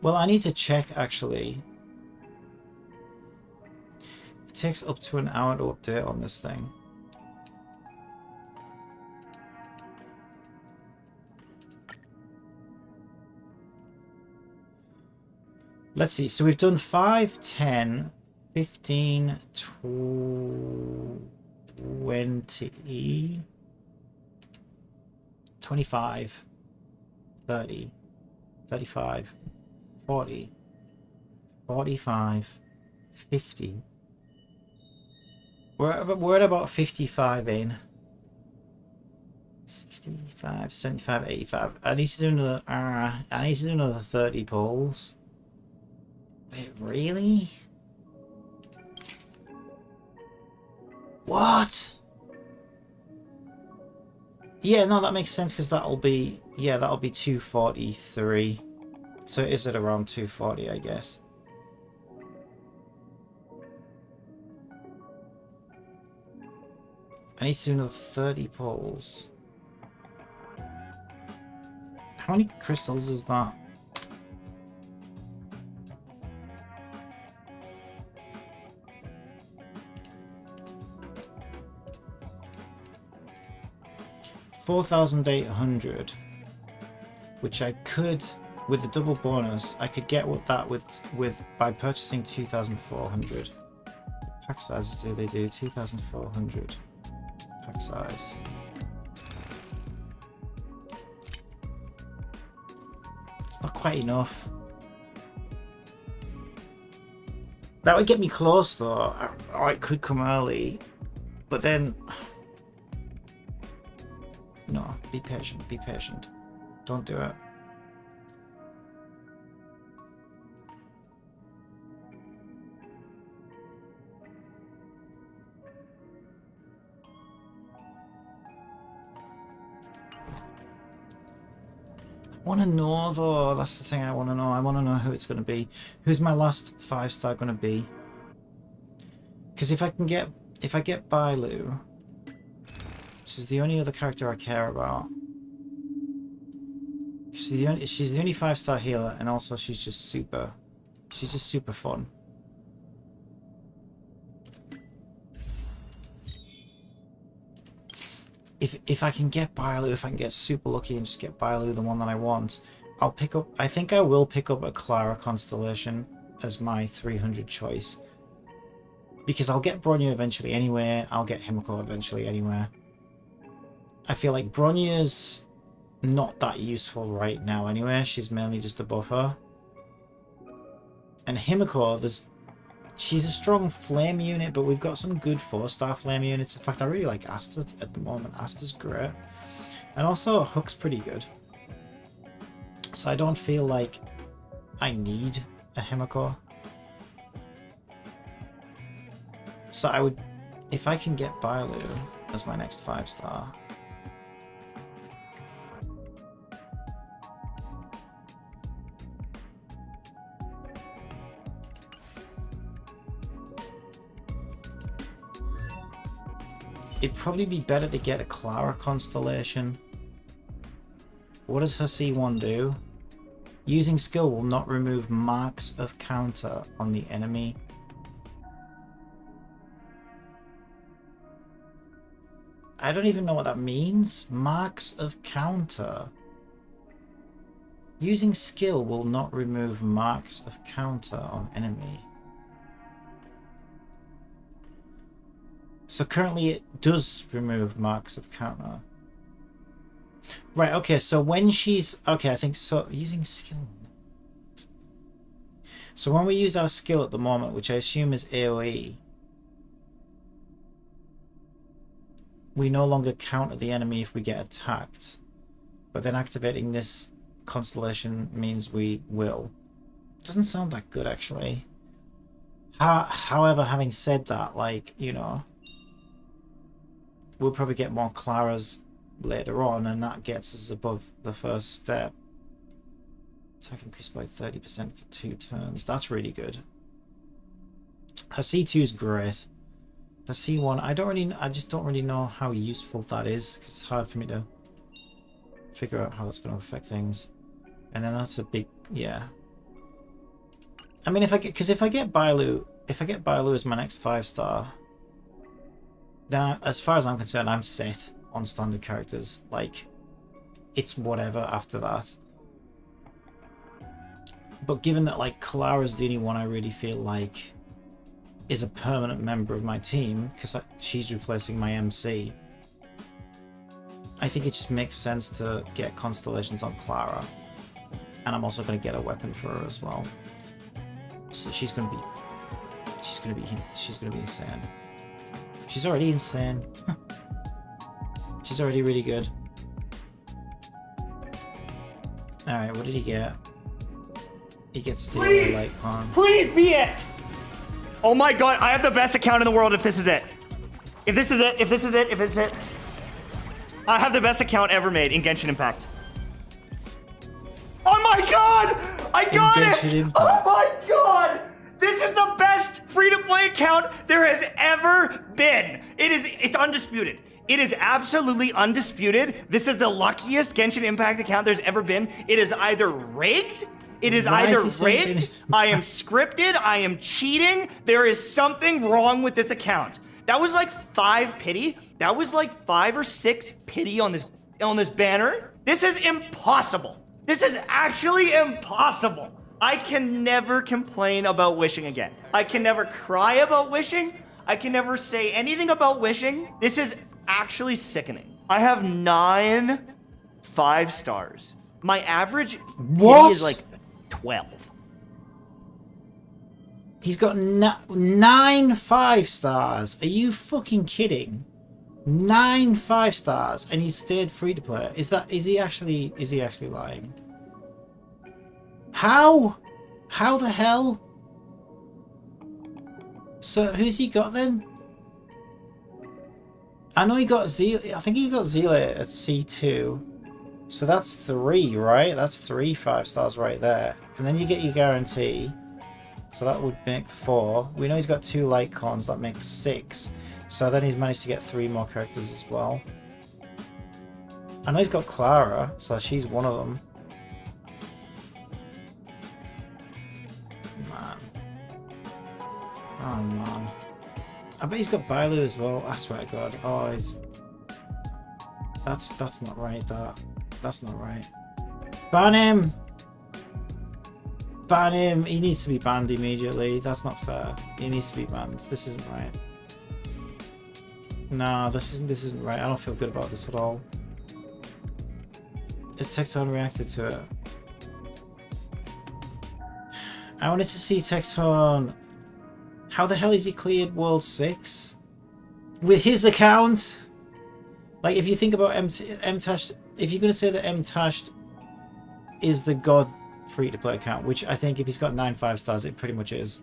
Well, I need to check actually. It takes up to an hour to update on this thing. Let's see. So we've done 5, 10, 15, 20, 25, 30, 35, 40, 45, 50. We're at about 55 in. 65, 75, 85. I need to do another 30 pulls. Wait, really? What? Yeah, no, that makes sense because that'll be 243. So is it around 240, I guess? I need to do another 30 pulls. How many crystals is that? $4,800, which I could, with the double bonus, I could get that with by purchasing 2,400. Pack sizes do they do 2,400 pack size. It's not quite enough. That would get me close though, or it could come early, but then. No, be patient, be patient. Don't do it. I want to know though, that's the thing I want to know. I want to know who it's going to be. Who's my last 5-star going to be? Because if I get Bailu, which is the only other character I care about. She's the only 5-star healer, and also she's just super fun. If I can get Bailu, if I can get super lucky and just get Bailu, the one that I want, I'll pick up. I think I will pick up a Clara constellation as my 300 choice, because I'll get Bronya eventually anyway. I'll get Himiko eventually anyway. I feel like Bronya's not that useful right now anyway. She's mainly just a buffer. And Himiko, she's a strong flame unit, but we've got some good 4-star flame units. In fact, I really like Asta at the moment. Asta's great. And also Hook's pretty good. So I don't feel like I need a Himiko. So I would, if I can get Bailu, as my next 5-star. It'd probably be better to get a Clara constellation. What does her C1 do? Using skill will not remove marks of counter on the enemy. I don't even know what that means. Marks of counter. Using skill will not remove marks of counter on enemy. So currently it does remove marks of counter. Right, okay, so when she's... Okay, I think so. Using skill. So when we use our skill at the moment, which I assume is AoE, we no longer counter the enemy if we get attacked. But then activating this constellation means we will. Doesn't sound that good, actually. However, having said that, like, you know, we'll probably get more Claras later on, and that gets us above the first step. Attack increased by 30% for 2 turns. That's really good. Her C2 is great. Her C1, I just don't really know how useful that is, because it's hard for me to figure out how that's going to affect things. And then that's a big, yeah. I mean, if I get Bailu as my next 5-star, then as far as I'm concerned, I'm set on standard characters. Like, it's whatever after that. But given that, like, Clara's the only one I really feel like is a permanent member of my team, because she's replacing my MC, I think it just makes sense to get constellations on Clara. And I'm also going to get a weapon for her as well. So she's going to be insane. She's already insane. She's already really good. Alright, what did he get? He gets zero light con. Please be it! Oh my god, I have the best account in the world if this is it. If this is it, if this is it, if it's it. I have the best account ever made in Genshin Impact. Oh my god! I got it! Oh my god! This is the best free-to-play account there has ever been. It's undisputed. It is absolutely undisputed. This is the luckiest Genshin Impact account there's ever been. It is either rigged. It is either rigged. I am scripted. I am cheating. There is something wrong with this account. That was like 5 pity. That was like 5 or 6 pity on this banner. This is impossible. This is actually impossible. I can never complain about wishing again. I can never cry about wishing. I can never say anything about wishing. This is actually sickening. I have 9 5-stars. My average pity is like 12. He's got 9 5-stars. Are you fucking kidding? 9 5-stars, and he's stayed free to play. Is he actually lying? How the hell? So who's he got then? I know he got Zealot. I think he got Zealot at C2. So that's 3, right? That's 3 5-stars right there. And then you get your guarantee. So that would make 4. We know he's got 2 light cons. That makes 6. So then he's managed to get 3 more characters as well. I know he's got Clara, so she's one of them. Man. Oh man. I bet he's got Bailu as well. I swear to God. Oh, that's not right. That's not right. Ban him! Ban him! He needs to be banned immediately. That's not fair. He needs to be banned. This isn't right. No, this isn't right. I don't feel good about this at all. Has Tecton reacted to it? I wanted to see Tecton. How the hell is he cleared World 6? With his account? Like, if you think about MTash, if you're going to say that MTash is the god free-to-play account, which I think if he's got 9 5-stars, it pretty much is.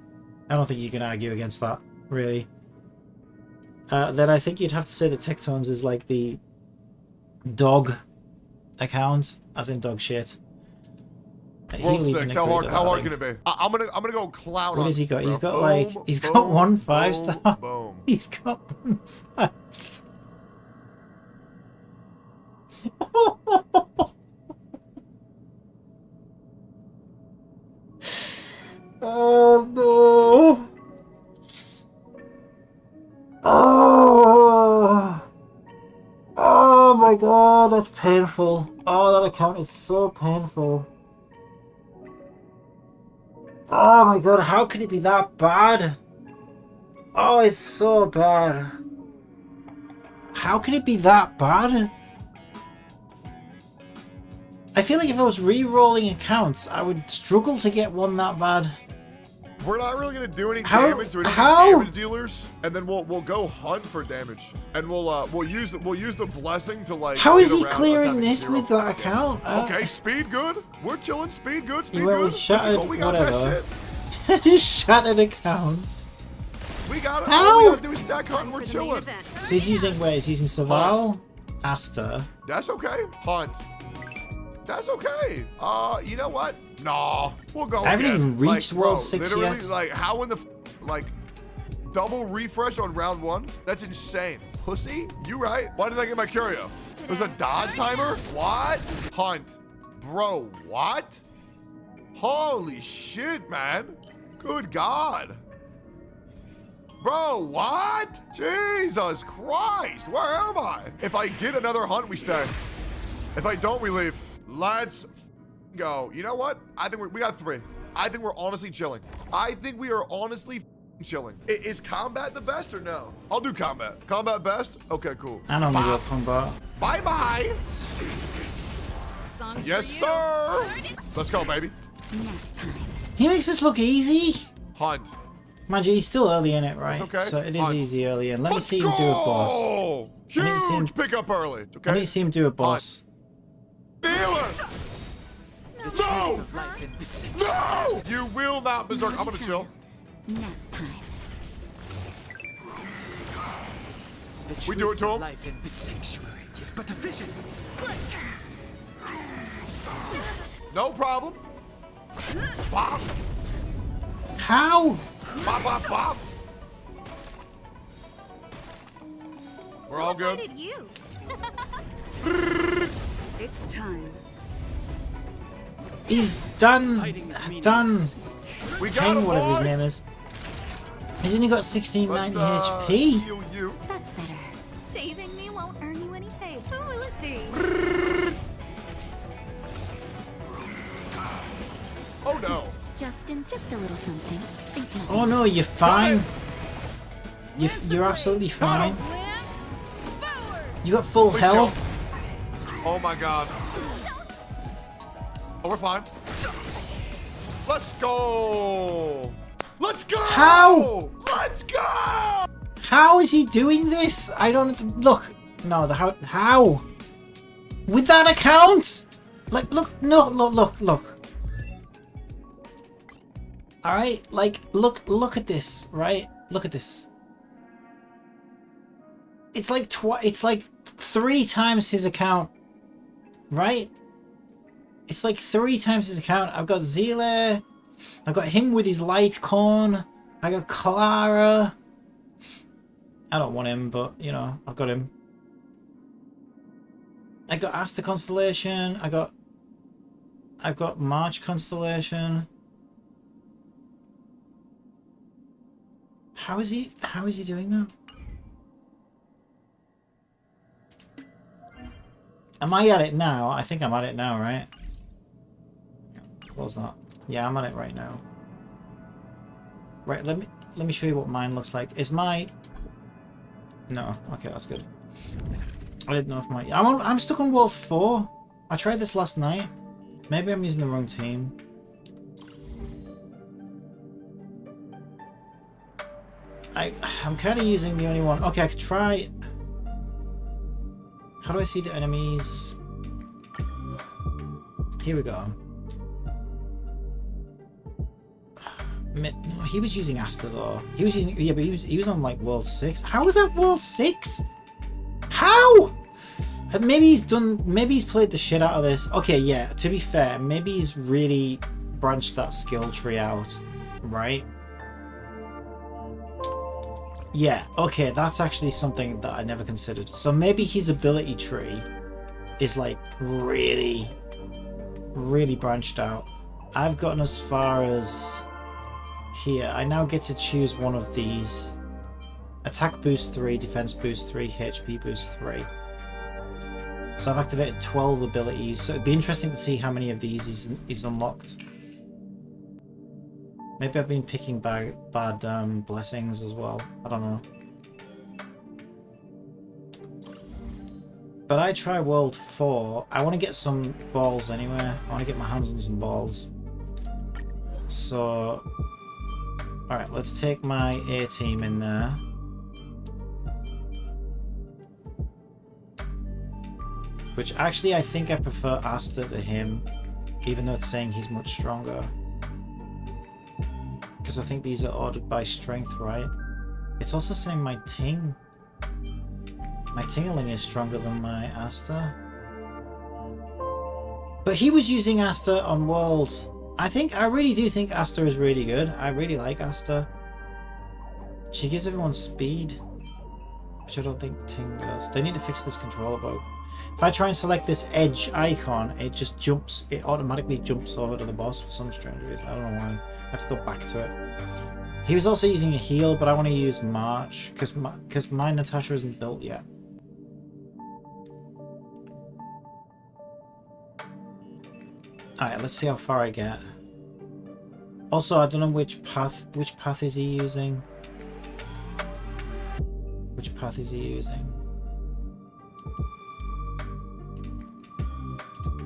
I don't think you can argue against that, really. then I think you'd have to say that Tectones is like the dog account, as in dog shit. World He'll even 6. How agree hard? to How that, I hard think. can it be? I'm gonna go clown. What on has he you, got? bro. He's got Boom, like he's got boom, one boom, 5-star. Boom. He's got one 5-star. Oh no! Oh! Oh my god, that's painful. Oh, that account is so painful. Oh my god, how could it be that bad? Oh, it's so bad. How could it be that bad? I feel like if I was re-rolling accounts, I would struggle to get one that bad. We're not really gonna do any How- damage. We don't how? need damage dealers, and then we'll go hunt for damage, and we'll use the blessing to like. How is get he around us clearing having this 0 with that damage. account? Okay, speed good. We're chilling. Speed good. Speed You went good. with shattered, Oh, we got that whatever. shit. Shattered accounts. We got it. How? All we gotta do is stack hunt. We're For the main chilling. event. So he's using, wait, he's using Survival, Asta. That's okay. Hunt. That's okay. You know what? Nah, we'll go. I haven't again. even reached like, World bro, 6 literally, yet. Like, how in the like double refresh on round 1? That's insane. Pussy, you right? Why did I get my curio? There's a dodge timer. What? Hunt, bro. What? Holy shit, man. Good God. Bro, what? Jesus Christ, where am I? If I get another hunt, we stay. If I don't, we leave. Let's go. You know what? I think we got 3. I think we're honestly chilling. I think we are honestly chilling. Is combat the best or no? I'll do combat. Combat best? Okay, cool. I don't need a combat. Bye-bye. Songs Yes, for you. sir. Let's go, baby. He makes this look easy. Hunt. Mind you, he's still early in it, right? That's okay. So it is Hunt. easy early in. Let me Let's see him do a boss. go. I need to see him- Huge pickup early. I need Okay. to see him do a boss. Dealer. No. No. You will not berserk. I'm gonna chill. Nap time. We do it to him. Life in this sanctuary is but a vision. No problem. Bop. How? Bop, bop, bop. We're all good. Who you? It's time. He's done. Done. We got King, him, whatever his boys. name is. He's only got Let's 1690 HP. heal you. That's better. Saving me won't earn you any favor. Ooh, let's see. Oh no. Justin, just a little something. Think nothing. Oh no, you're fine. You're absolutely fine. You got full We health. Oh my god. Oh, we're fine. Let's go. Let's go. How? Let's go. How is he doing this? I don't look. No, the how? With that account? Like, look, no, look. All right, like, look at this, right? Look at this. It's like it's like 3 times his account, right? It's like 3 times his account. I've got Zila. I got him with his light corn. I got Clara. I don't want him, but you know, I've got him. I got Asta Constellation. I've got March Constellation. How is he doing that? Am I at it now? I think I'm at it now, right? Close that. Yeah, I'm at it right now. Right, let me show you what mine looks like. Is my... No, okay, that's good. I didn't know if my... I'm stuck on World 4. I tried this last night. Maybe I'm using the wrong team. I'm kind of using the only one. Okay, I could try... How do I see the enemies? Here we go. No, he was using Asta though. He was using, yeah, but he was on like World 6. How was that World 6? How? Maybe he's played the shit out of this. Okay, yeah, to be fair, maybe he's really branched that skill tree out, right? Yeah, okay, that's actually something that I never considered. So maybe his ability tree is like really, really branched out. I've gotten as far as here. I now get to choose one of these. Attack boost 3, defense boost 3, HP boost 3. So I've activated 12 abilities, so it'd be interesting to see how many of these is unlocked. Maybe I've been picking bad blessings as well. I don't know. But I try World 4. I want to get some balls anyway. I want to get my hands on some balls. So... Alright, let's take my A team in there. Which actually I think I prefer Asta to him, even though it's saying he's much stronger. Because I think these are ordered by strength, right? It's also saying my Ting. My Tingaling is stronger than my Asta. But he was using Asta on World. I really do think Asta is really good. I really like Asta. She gives everyone speed, which I don't think Ting does. They need to fix this controller bug. If I try and select this edge icon, it just jumps. It automatically jumps over to the boss for some strange reason. I don't know why. I have to go back to it. He was also using a heal, but I want to use March because my Natasha isn't built yet. Alright, let's see how far I get. Also, I don't know which path is he using? Which path is he using?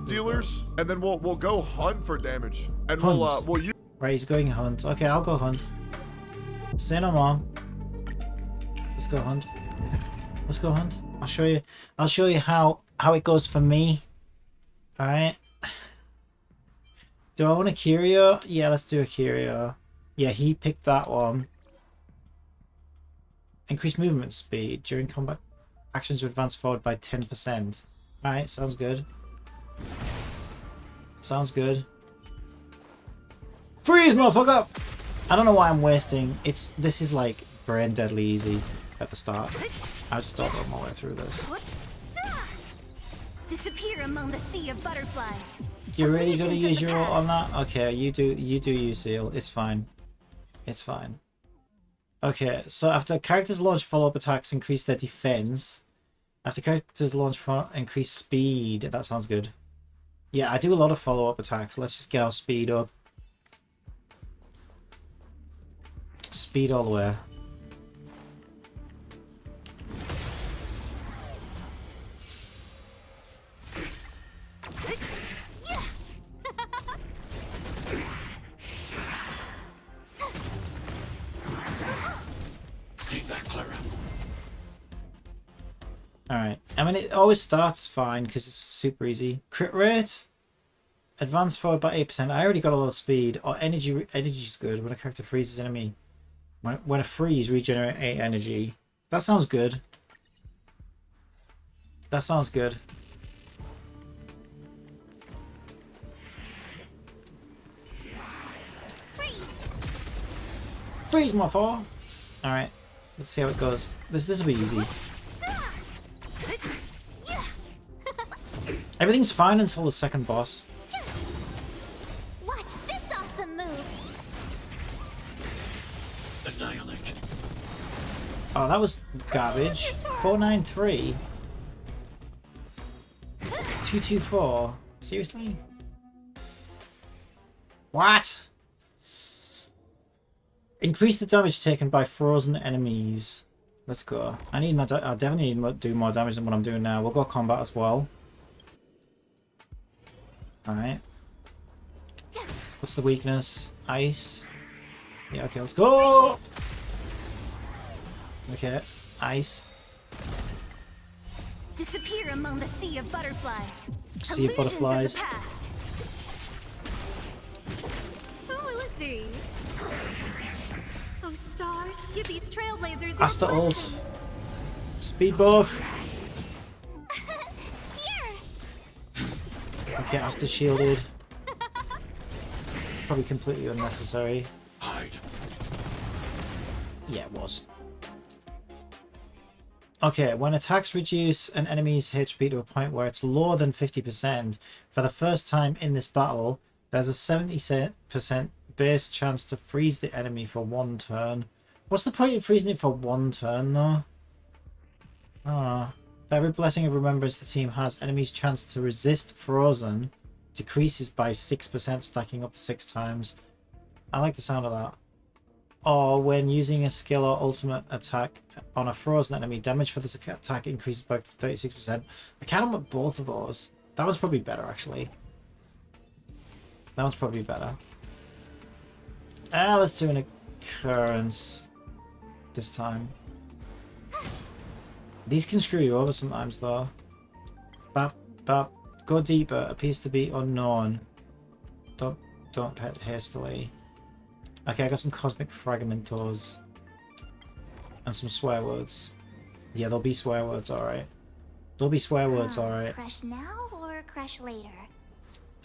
Dealers, and then we'll go hunt for damage, and Hunt. we'll use. Right, he's going hunt. Okay, I'll go hunt. Say no more. Let's go hunt. Let's go hunt. I'll show you how it goes for me. Alright. Do I want a curio? Yeah, let's do a curio. Yeah, he picked that one. Increase movement speed during combat. Actions to advance forward by 10%. Alright, sounds good. Sounds good. Freeze, motherfucker! I don't know why I'm wasting. This is like brain deadly easy at the start. I just don't go my way through this. Disappear among the sea of butterflies. You're really gonna use your ult on that? Okay, you do Seal. It's fine. It's fine. Okay, so after characters launch follow-up attacks, increase their defense. After characters launch increase speed. That sounds good. Yeah, I do a lot of follow-up attacks. Let's just get our speed up. Speed all the way. Stay back, Clara. Alright. I mean, it always starts fine because it's super easy. Crit rate. Advance forward by 8%. I already got a lot of speed. Or energy. Energy's good. When a character freezes enemy. When a freeze, regenerate 8 energy. That sounds good. That sounds good. Freeze, my fall. Alright. Let's see how it goes. This will be easy. Everything's fine until the second boss. Watch this awesome move. Annihilate. Oh, that was garbage. 493. 224. Seriously? What? Increase the damage taken by frozen enemies. Let's go. I definitely need to do more damage than what I'm doing now. We'll go combat as well. Alright. What's the weakness? Ice. Yeah, okay, let's go! Okay, ice. Disappear among the sea of butterflies. Sea of butterflies. Illusions of the past. Who will it be? stars, give these trailblazers your Asta ult. blessing. Speed buff. Here. Okay, Asta shielded. Probably completely unnecessary. Hide. Yeah, it was. Okay, when attacks reduce an enemy's HP to a point where it's lower than 50%, for the first time in this battle, there's a 70% base chance to freeze the enemy for 1 turn. What's the point in freezing it for 1 turn, though? Ah, for every blessing of remembrance the team has, enemy's chance to resist frozen decreases by 6%, stacking up to 6 times. I like the sound of that. Or when using a skill or ultimate attack on a frozen enemy, damage for this attack increases by 36%. I kind of want both of those. That one's probably better, actually. That one's probably better. Let's do an occurrence this time. These can screw you over sometimes, though. Bap, bap. Go deeper. Appears to be unknown. Don't pet hastily. Okay, I got some cosmic fragmentos. And some swear words. Yeah, there'll be swear words, alright. There'll be swear words, alright. Crush now or crush later?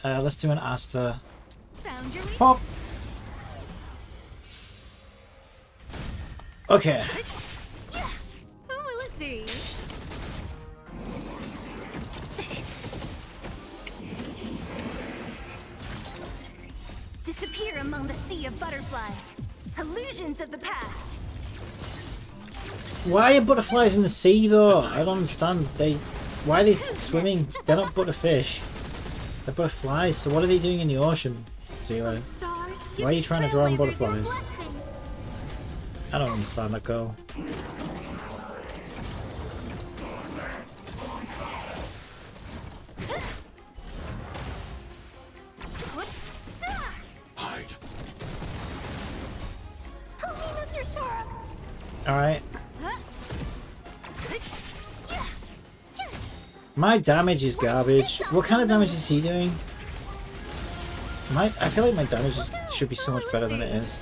Let's do an Asta. Found your way. Pop! Okay. Who will it be? Disappear among the sea of butterflies. Illusions of the past. Why are butterflies in the sea, though? I don't understand. Why are they swimming? They're not butterfish. They're butterflies, so what are they doing in the ocean, Zero? Stars, Why are you trying to draw on trailblazers your butterflies? blessing. I don't understand that girl. Hide. Alright. My damage is garbage. What kind of damage is he doing? I feel like my damage should be so much better than it is.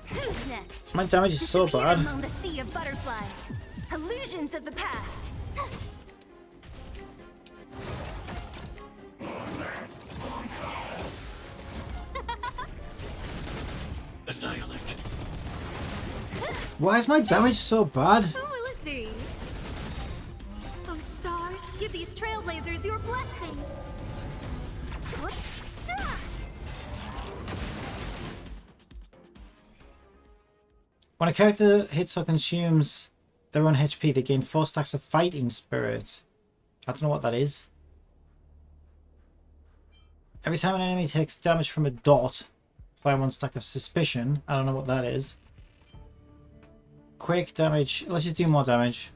Who's next? My damage is so Disappear bad. among the sea of butterflies. Illusions of the past. Annihilate. Why is my damage so bad? Who will it be? Oh, stars, give these trailblazers your blessing. When a character hits or consumes their own HP, they gain 4 stacks of fighting spirit. I don't know what that is. Every time an enemy takes damage from a dot, apply 1 stack of suspicion. I don't know what that is. Quake damage. Let's just do more damage.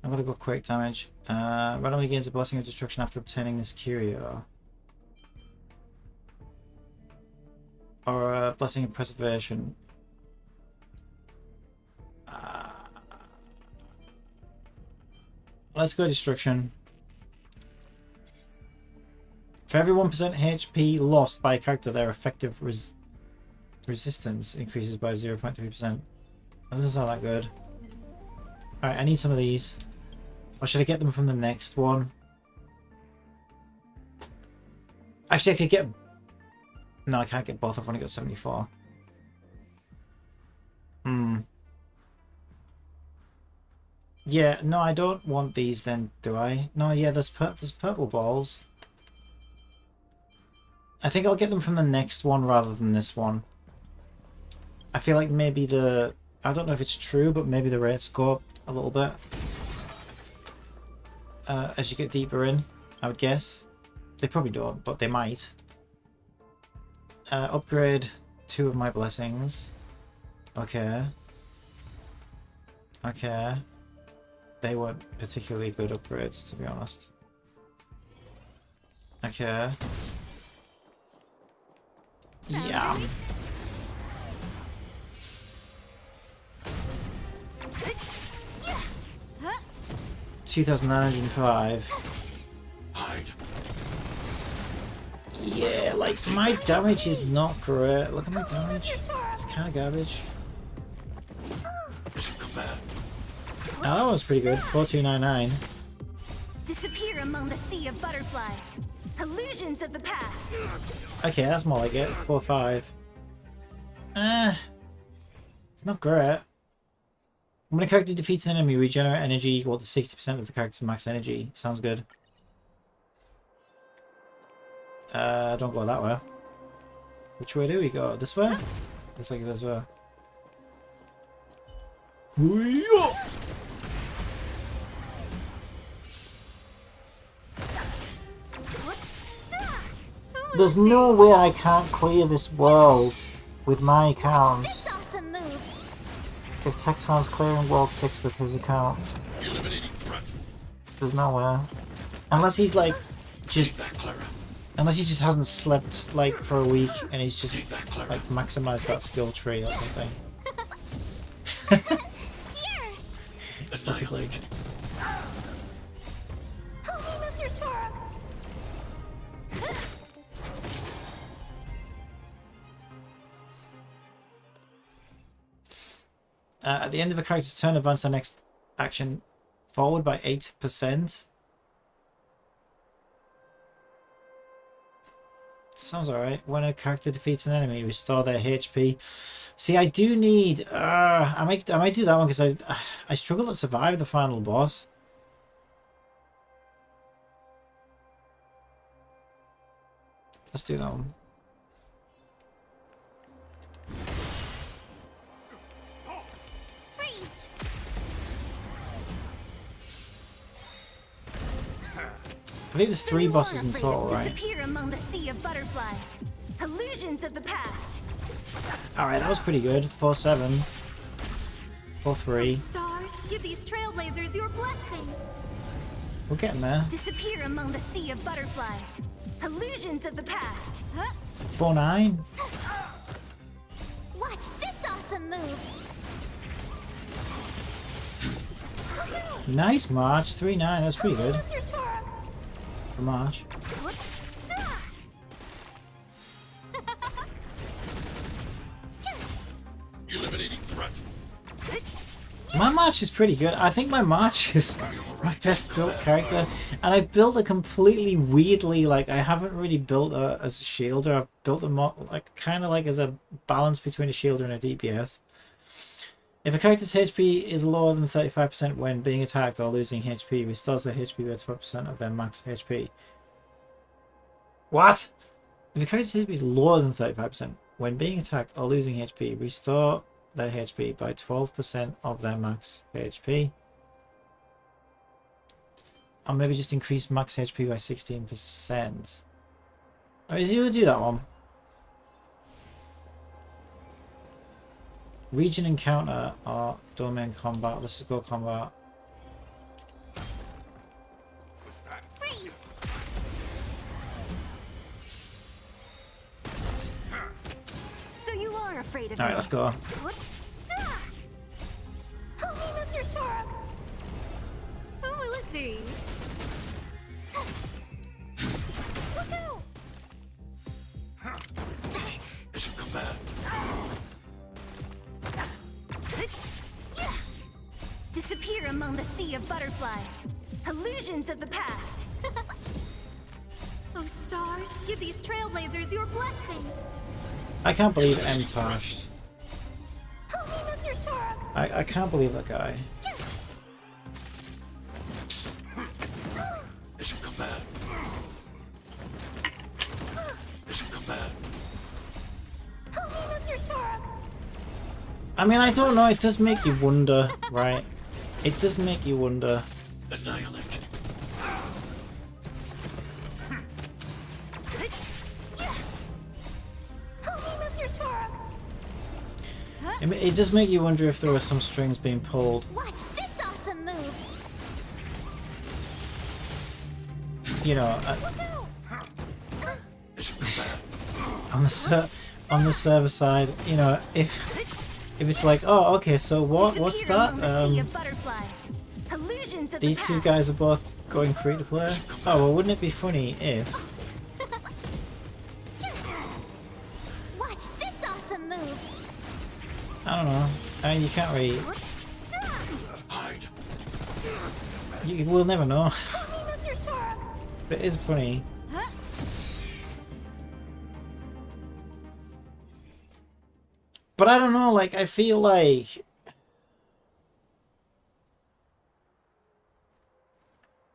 I'm gonna go quake damage. Randomly gains a blessing of destruction after obtaining this curio. Or a blessing of preservation. Let's go destruction. For every 1% HP lost by a character, their effective resistance increases by 0.3%. That doesn't sound that good. Alright, I need some of these. Or should I get them from the next one? Actually, I could get... No, I can't get both. I've only got 74. Yeah, no, I don't want these then, do I? No, yeah, there's purple balls. I think I'll get them from the next one rather than this one. I feel like maybe the... I don't know if it's true, but maybe the rates go up a little bit. As you get deeper in, I would guess. They probably don't, but they might. Upgrade 2 of my blessings. Okay. Okay. They weren't particularly good upgrades, to be honest. Okay. Yeah. $2,905. Hide. Yeah, like, my damage is not great. Look at my damage. It's kind of garbage. Mission command. Oh, that one's pretty good. 4299. Disappear among the sea of butterflies. Illusions of the past. Okay, that's more like it. 45. It's not great. When a character defeats an enemy, regenerate energy equal to 60% of the character's max energy. Sounds good. Don't go that way. Which way do we go? This way? Looks like this way. Hoo-yah! There's no way I can't clear this world with my account. This awesome move. If Tecton's clearing World 6 with his account. Eliminating threat. There's no way. Unless he's like, just... Take that, Clara. Unless he just hasn't slept like for a week and he's just Take that, Clara. like maximized that skill tree or something. Here. Basically. Oh, he moves your Tora. At the end of a character's turn, advance the next action forward by 8%. Sounds alright. When a character defeats an enemy, restore their HP. See, I do need... I might do that one because I struggle to survive the final boss. Let's do that one. Freeze. I think there's 3 You bosses are in afraid total, to right? Disappear among the sea of butterflies. Illusions of the past. Alright, that was pretty good. 4-7. 4-3. Stars, give these trailblazers your blessing. We're getting there. Disappear among the sea of butterflies. Illusions of the past. 4-9. Watch this awesome move. Nice March. 3-9. That's pretty good Moves your Tora. for March. Eliminating threat. My March is pretty good. I think my March is my best built character. And I've built a completely weirdly, like, I haven't really built a as a shielder. I've built a like kind of like as a balance between a shielder and a DPS. If a character's HP is lower than 35% when being attacked or losing HP, restores their HP by 12% of their max HP. What? If a character's HP is lower than 35% when being attacked or losing HP, restore their HP by 12% of their max HP. Or maybe just increase max HP by 16%. Or is you do that one? Region encounter or domain combat. Let's just go combat. What's that? Freeze. So you are afraid of Alright, me. let's go. Oh, he moves your Tora. Who will it be? Look out! Mission command. Disappear among the sea of butterflies. Illusions of the past. Oh, stars, give these trailblazers your blessing. I can't believe M Tashed. Oh, he moves your Tora. I can't believe that guy. Mission command. Mission command. Oh, he moves your Tora. I mean, I don't know. It does make you wonder, right? It does make you wonder. Annihilate. Oh, he moves your Tora. It does make you wonder if there were some strings being pulled. Watch this awesome move. You know, Mission command. on the server side. You know, if it's like, oh, okay, so what's Disappear that? among the sea of butterflies. Illusions of These the two past. guys are both going free to play. Oh well, wouldn't it be funny if I don't know. I mean, you can't really. Hide. You will never know. But it is funny. But I don't know, like, I feel like...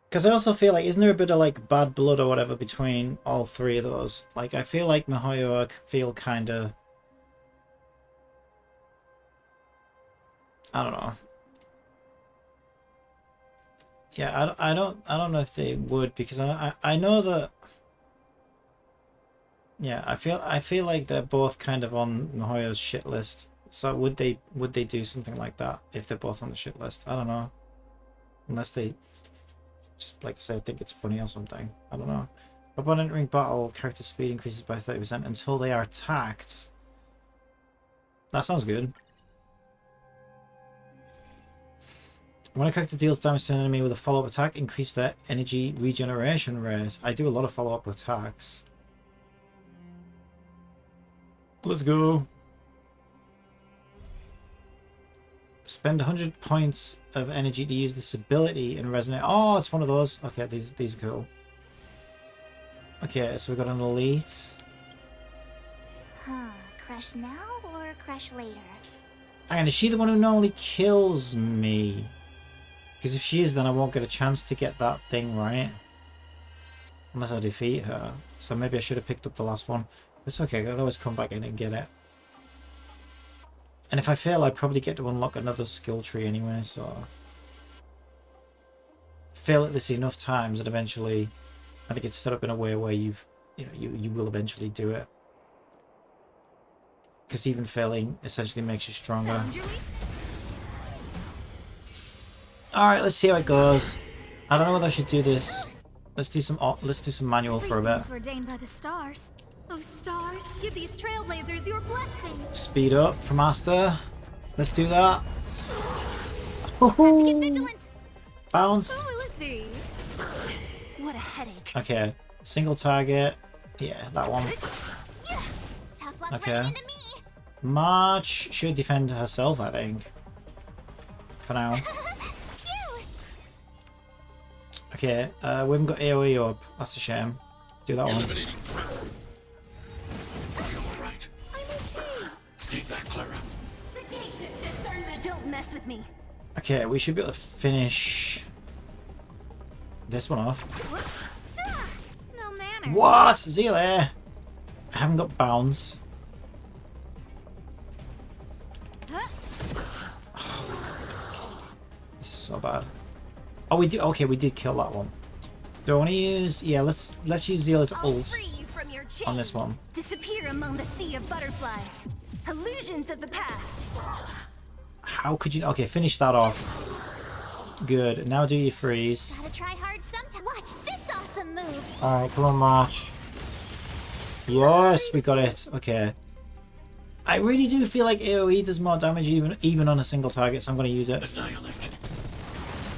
Because I also feel like, isn't there a bit of, like, bad blood or whatever between all three of those? Like, I feel like Mihoyo feel kind of... I don't know. Yeah, I don't know if they would, because I know that... Yeah, I feel like they're both kind of on Mihoyo's shit list. So would they do something like that if they're both on the shit list? I don't know. Unless they just like say think it's funny or something. I don't know. Upon entering battle, character speed increases by 30% until they are attacked. That sounds good. When a character deals damage to an enemy with a follow-up attack, increase their energy regeneration rate. I do a lot of follow-up attacks. Let's go. Spend 100 points of energy to use this ability and resonate. Oh, it's one of those. Okay, these are cool. Okay, so we've got an elite. Huh. Crush now or crush later? And is she the one who normally kills me? Because if she is, then I won't get a chance to get that thing right. Unless I defeat her. So maybe I should have picked up the last one. It's okay, I can always come back in and get it. And if I fail, I probably get to unlock another skill tree anyway, so... Fail at this enough times and eventually... I think it's set up in a way where you will eventually do it. Because even failing essentially makes you stronger. Alright, let's see how it goes. I don't know whether I should do this. Let's do some manual for a bit. Ordained by the stars. Oh stars, give these trailblazers your blessing. Speed up for master. Let's do that. Get vigilant. Bounce. Oh, let's see. What a headache. Okay, single target. Yeah, that one. Tough luck Okay. running into me. March should defend herself, I think. For now. Phew. Okay, we haven't got AoE up. That's a shame. Do that one. Eliminating threat. Are you alright? Stay back, Clara. Sagacious discernment. Don't mess with me. Okay, we should be able to finish this one off. No manners. What? Zealy! I haven't got bounce. This is so bad. Oh, we did. Okay, we did kill that one. Do I want to use? Yeah, let's use Zealy's I'll ult free you from your chains. on this one. Disappear among the sea of butterflies. Illusions of the past. How could you? Okay, finish that off. Good. Now do your freeze. Gotta try hard sometime. Watch this awesome move. All right, come on, March. Yes, we got it. Okay. I really do feel like AoE does more damage even on a single target, so I'm going to use it. Annihilate.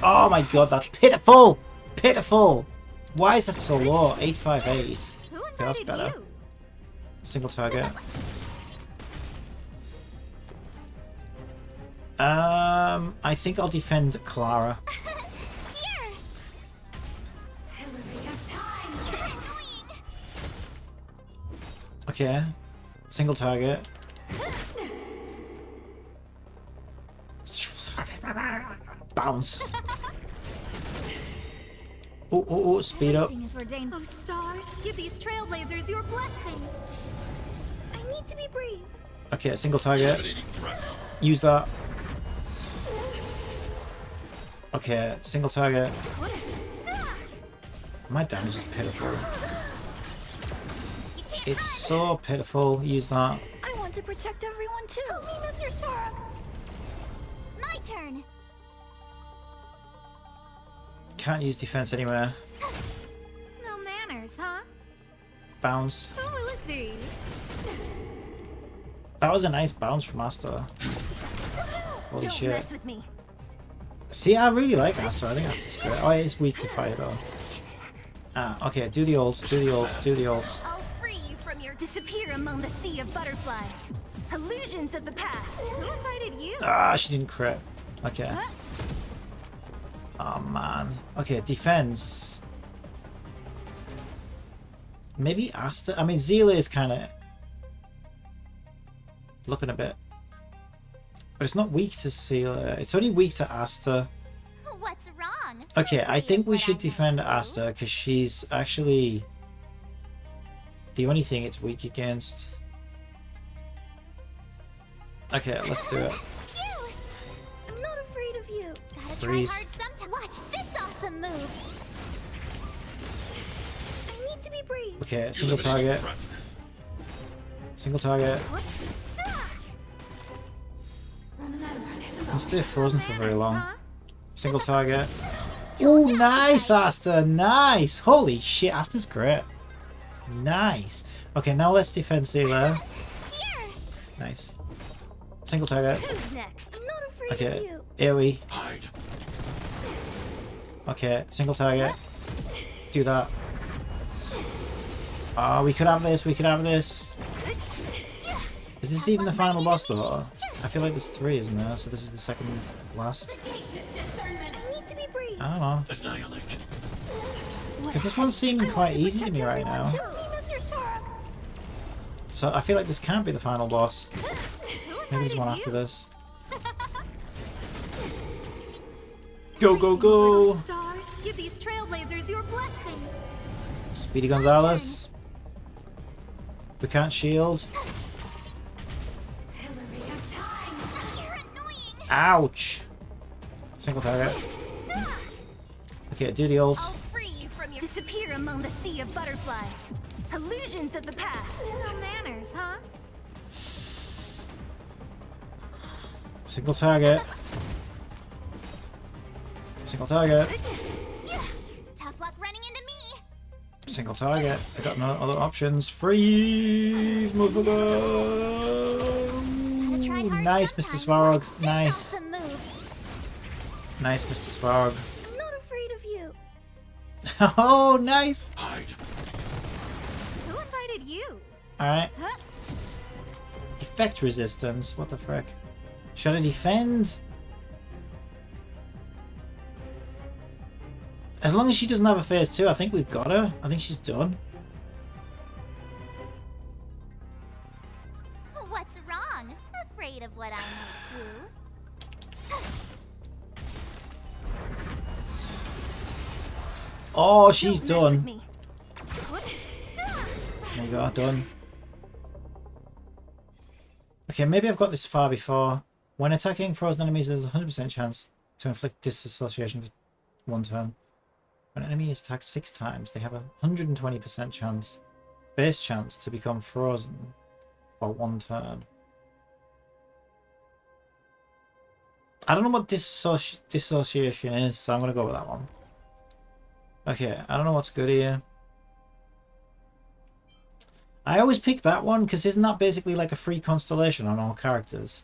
Oh my god, that's pitiful! Pitiful! Why is that so low? 858. Who Okay, that's invited better. you? Single target. I think I'll defend Clara. Here. Okay. Single target. Bounce. Oh, speed up. Everything is ordained. Oh stars, give these trailblazers your blessing. I need to be brave. Okay, single target. Eliminating threat. Use that. Okay, single target. My damage is pitiful. It's so pitiful. Use that. I want to protect everyone too. My turn. Can't use defense anywhere. No manners, huh? Bounce. Who will it be? That was a nice bounce from Asta. Holy Don't shit. mess with me. See, I really like Asta. I think Asta's great. Oh, it is weak to fire though. Ah, okay. Do the ults. Do the ults. Do the ults. I'll free you from your disappear among the sea of butterflies. Illusions of the past. Who invited you? Ah, she didn't crit. Okay. Oh man. Okay, defense. Maybe Asta. I mean, Zelia is kind of looking a bit, but it's not weak to Zelia. It's only weak to Asta. What's wrong? Okay, I think we should defend Asta because she's actually the only thing it's weak against. Okay, let's do it. Phew! I'm not afraid of you. Gotta Freeze. try hard sometime. Watch this awesome move. I need to be brave. Okay, single target. Single target. I'll stay frozen for very long. Single target. Oh, nice, Asta. Nice. Holy shit, Asta's great. Nice. Okay, now let's defend Zelia. Here. Nice. Single target. Who's next? I'm not afraid of Okay, you. AoE. Hide. Okay, single target. Do that. Oh, we could have this. We could have this. Is this even the final boss though? I feel like there's 3, isn't there? So this is the second last. I need to be brave. I don't know. Annihilate. Because this one's seeming quite easy to me right now. So I feel like this can't be the final boss. Maybe there's one after this. Go, go, go! Stars, give these trailblazers your blessing. Speedy Gonzalez. We can't shield. You're annoying. Ouch! Single target. Okay, do the ult. I'll free you from your disappear among the sea of butterflies. Illusions of the past. No manners, huh? Single target. Single target. Tough luck running into me. Single target. I got no other options. Freeze! Motherfucker! Try hard Nice, Mr. sometimes. Svarog. Watch this Nice. awesome move. Nice, Mr. Svarog. I'm not afraid of you. Oh, nice! Hide. Who invited you? Alright. Huh? Effect resistance. What the frick? Should I defend? As long as she doesn't have a phase 2, I think we've got her. I think she's done. What's wrong? Afraid of what I might do? Oh, she's Don't mess with done. me. There you go, done. Okay, maybe I've got this far before. When attacking frozen enemies, there's a 100% chance to inflict disassociation for 1 turn. When an enemy is attacked 6 times, they have a 120% chance, base chance, to become frozen for 1 turn. I don't know what dissociation is, so I'm going to go with that one. Okay, I don't know what's good here. I always pick that one, because isn't that basically like a free constellation on all characters?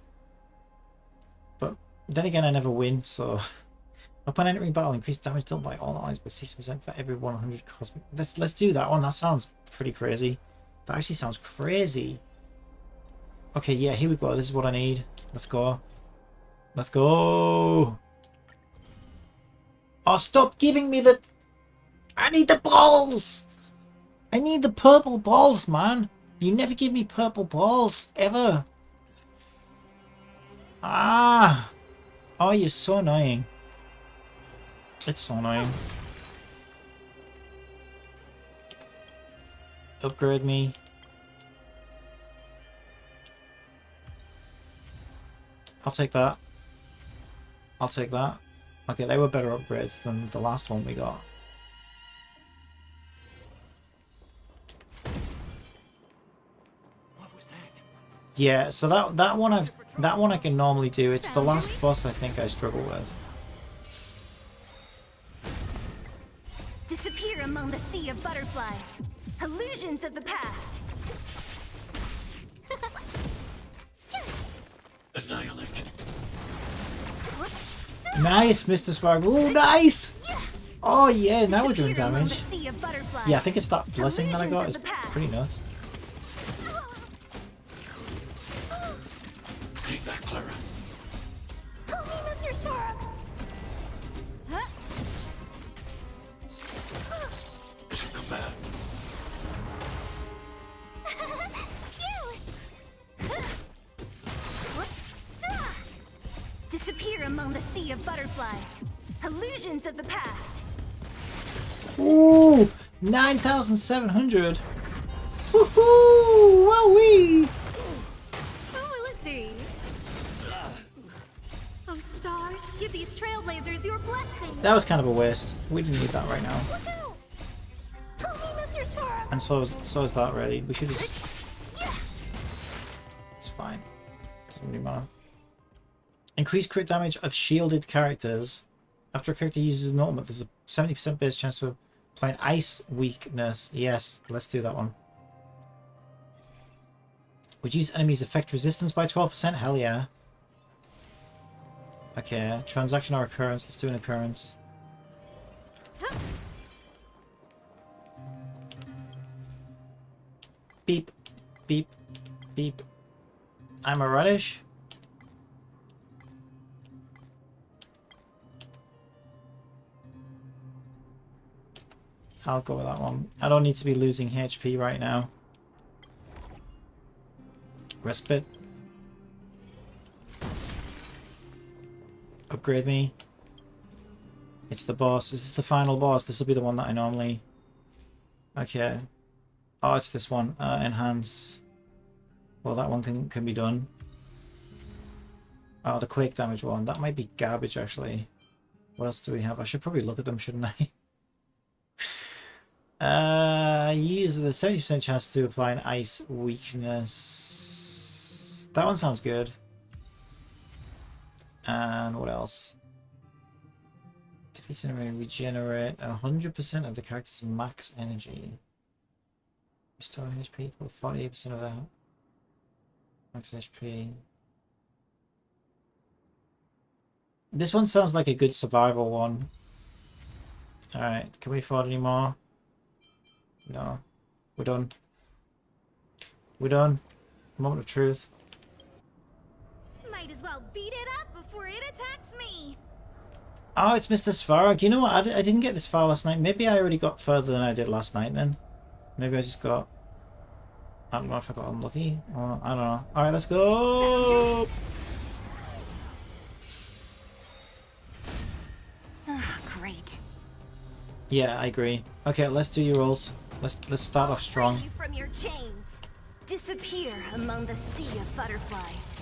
But then again, I never win, so... Upon entering battle, increase damage dealt by all allies by 60% for every 100 cosmic... Let's do that one. That sounds pretty crazy. That actually sounds crazy. Okay, yeah, here we go. This is what I need. Let's go. Let's go. Oh, stop giving me the... I need the balls! I need the purple balls, man. You never give me purple balls, ever. Ah! Oh, you're so annoying. It's so annoying. Upgrade me. I'll take that. I'll take that. Okay, they were better upgrades than the last one we got. What was that? Yeah, so that one I can normally do. It's the last boss I think I struggle with. Disappear among the sea of butterflies. Illusions of the past. Annihilate. Nice, Mr. Spark. Ooh, nice! Oh yeah, now we're doing Disappear among the damage. sea of butterflies. Yeah, I think it's that blessing that I got. Illusions It's of the past. pretty nuts. among the sea of butterflies. Illusions of the past. Ooh, 9,700. Woohoo! Wowee! Who will it be? Oh, stars, give these trailblazers your blessing. That was kind of a waste. We didn't need that right now. Look out! Help me, Mr. Storm! And so is that really. We should have just... It's fine. Doesn't really matter. Increased crit damage of shielded characters. After a character uses an ultimate, there's a 70% base chance of applying ice weakness. Yes, let's do that one. Reduce enemies' effect resistance by 12%. Hell yeah. Okay, transaction or occurrence. Let's do an occurrence. Beep, beep, beep. I'm a radish. I'll go with that one. I don't need to be losing HP right now. Respite. Upgrade me. It's the boss. Is this the final boss? This will be the one that I normally... Okay. Oh, it's this one. Enhance. Well, that one can be done. Oh, the quake damage one. That might be garbage, actually. What else do we have? I should probably look at them, shouldn't I? Use the 70% chance to apply an ice weakness. That one sounds good. And what else? Defeat enemy, regenerate 100% of the character's max energy. Restore HP equal 48% of that. Max HP. This one sounds like a good survival one. Alright, can we afford any more? No. We're done. We're done. Moment of truth. Might as well beat it up before it attacks me. Oh, it's Mr. Svarog. You know what? I didn't get this far last night. Maybe I already got further than I did last night then. Maybe I just got... I don't know if I got unlucky. Or, I don't know. Alright, let's go! Great. Yeah, I agree. Okay, let's do your ult. Let's start off strong. Free you from your chains. Disappear among the sea of butterflies.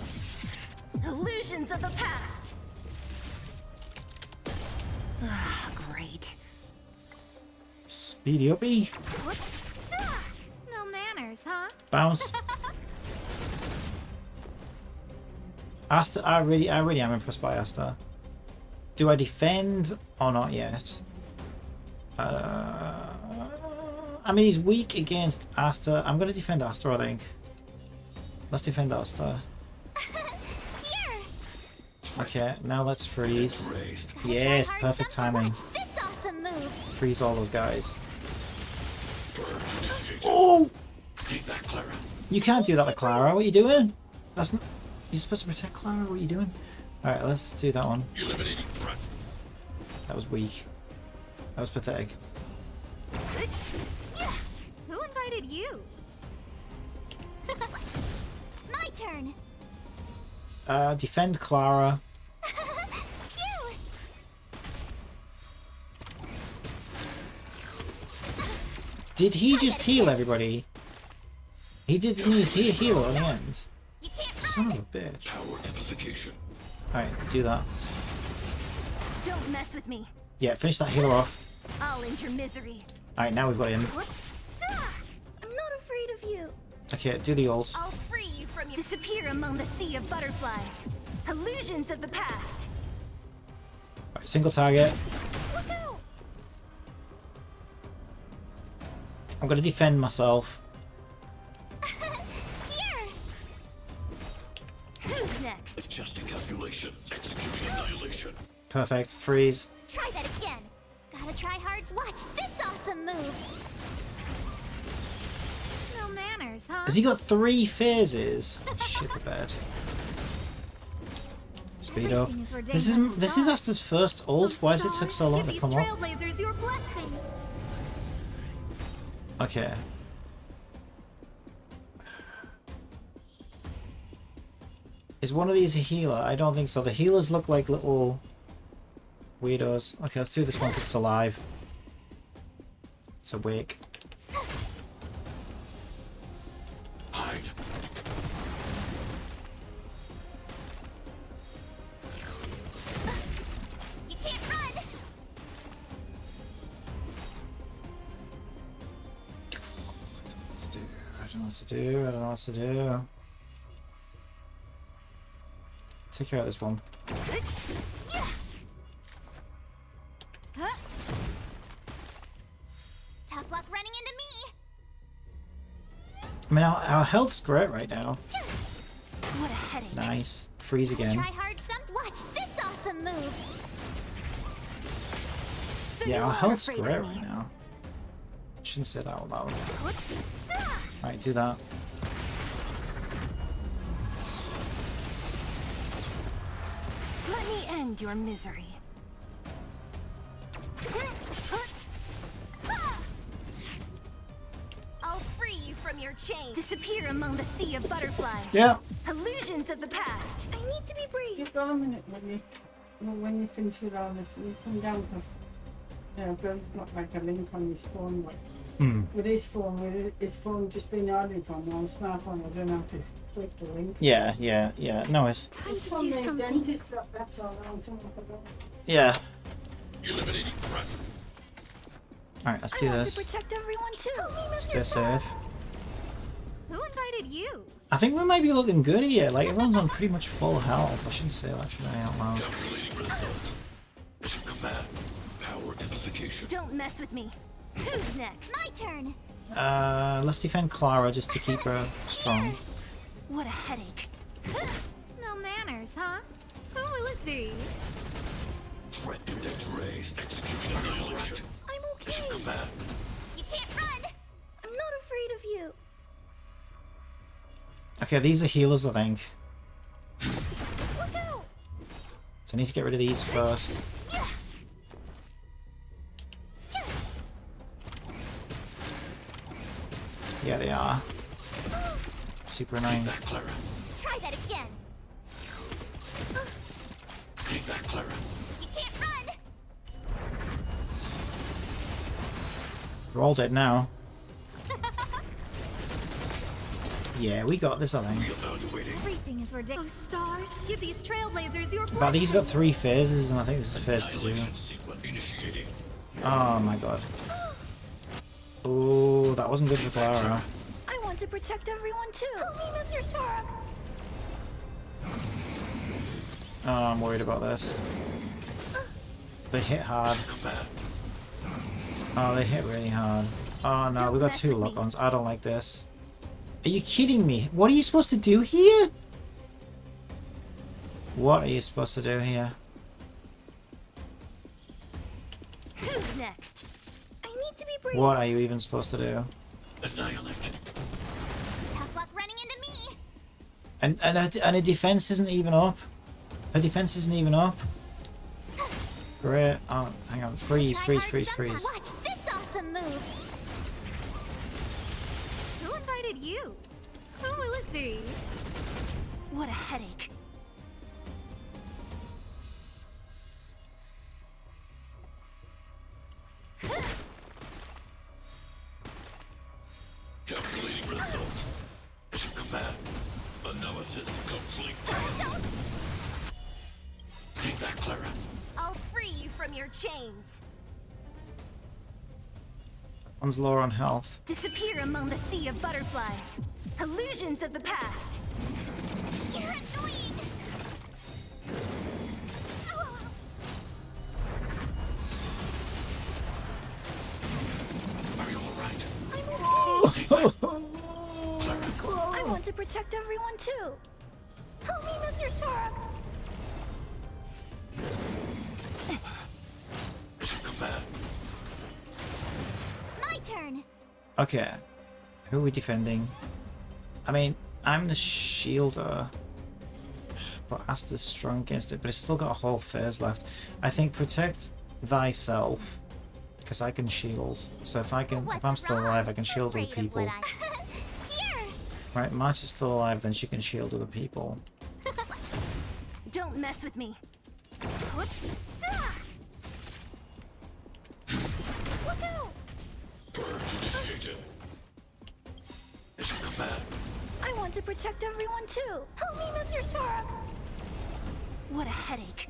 Illusions of the past. Great. Speedy uppy. No manners, huh? Bounce. Asta, I really am impressed by Asta. Do I defend or not yet? I mean, he's weak against Asta. I'm going to defend Asta, I think. Let's defend Asta. Here. Okay, now let's freeze. Yes, perfect timing. This awesome move. Freeze all those guys. Purge initiated. Oh! Escape back, Clara. You can't do that to Clara. What are you doing? That's not... You're supposed to protect Clara. What are you doing? Alright, let's do that one. Eliminating threat. That was weak. That was pathetic. Who invited you? My turn. Defend Clara. Phew. Did he just heal everybody? He did, didn't he? Heal at the end. You can't Son of a bitch. Power amplification. Alright, do that. Don't mess with me. Yeah, finish that healer off. I'll end your misery. Alright, now we've got him. I'm not afraid of you. Okay, do the ults. I'll free you from your... Disappear among the sea of butterflies. Illusions of the past. Alright, single target. Look out! I'm gonna defend myself. Here! Who's next? Adjusting calculations. Executing annihilation. Perfect. Freeze. Try that again. Gotta try hard. Watch this awesome move. No manners, huh? Has he got 3 phases? Shit the bed. Speed up. This is Asta's first ult. Why does it take so long to come up? Trailblazers your blessing. Okay. Is one of these a healer? I don't think so. The healers look like little weirdos. Okay, let's do this one because it's alive. It's awake. Hide. You can't run. I don't know what to do. I don't know what to do. Take care of this one. Tough luck running into me. I mean, our health's great right now. What a headache. Nice. Freeze again. Try hard some. Watch this awesome move. So Yeah, you our are health's afraid great of me. right now. Shouldn't say that out loud. Ah! Right, do that. Let me end your misery. I'll free you from your chains. Disappear among the sea of butterflies. Yeah. Illusions of the past. I need to be brave. You've got a minute when you finish with all this, you come down because Bill's got like a link on his phone. Like, with his phone just being audio phone on smartphone, I don't have to click the link. Yeah. No, it's... Time It's to from do the something. dentist, that's all. I don't know. Yeah. Eliminating threat. Alright, let's I do want this. to protect everyone too. Stay safe. Who invited you? I think we might be looking good here. Like, everyone's on pretty much full health. I shouldn't say that, should I, out loud? Calculating result. Mission command. Power amplification. Don't mess with me. Who's next? My turn. Let's defend Clara just to keep her strong. What a headache. No manners, huh? Who will it be? Threat index raised. Executing annihilation. I'm okay. Mission command. You can't run. I'm not afraid of you. Okay, these are healers, I think. Look out. So I need to get rid of these first. Yeah, they are. Super Stay annoying. back, Clara. Try that again. Stay back, Clara. You can't run. We're all dead now. Yeah, we got this, I think. Reevaluating. Everything is ridiculous. Oh, stars, give these trailblazers your But these got 3 phases, and I think this is phase 2. Annihilation sequence initiating. Oh my god. Oh, that wasn't good for Clara. I want to protect everyone too. Help me, Mr. Sora. Oh, I'm worried about this. They hit hard. Mission command. Oh, they hit really hard. Oh no, we got 2 lock-ons. I don't like this. Are you kidding me? What are you supposed to do here? What are you supposed to do here? Who's next? I need to be brave. What are you even supposed to do? Annihilate. Tough luck running into me. And her defense isn't even up. Her defense isn't even up. Great. Oh, hang on. Freeze, Try freeze, hard freeze, sometime. freeze. Watch this awesome move. Who invited you? Who will it be? What a headache. Calculating result. Mission command. Analysis complete. Stay back, Clara. I'll free you from your chains. One's lower on health. Disappear among the sea of butterflies. Illusions of the past. You're annoying. Oh. Are you alright? I'm okay. Clara. I want to protect everyone too. Help me, Mr. Sora. Mission command. My turn. Okay. Who are we defending? I mean, I'm the shielder. But Asta's strong against it, but it's still got a whole phase left. I think protect thyself. Because I can shield. So if I'm still alive, I can shield other people. Here. Right, March is still alive, then she can shield other people. Don't mess with me. Look out! Purge initiated. It's your command. I want to protect everyone too. Help me, Mr. Sora. What a headache.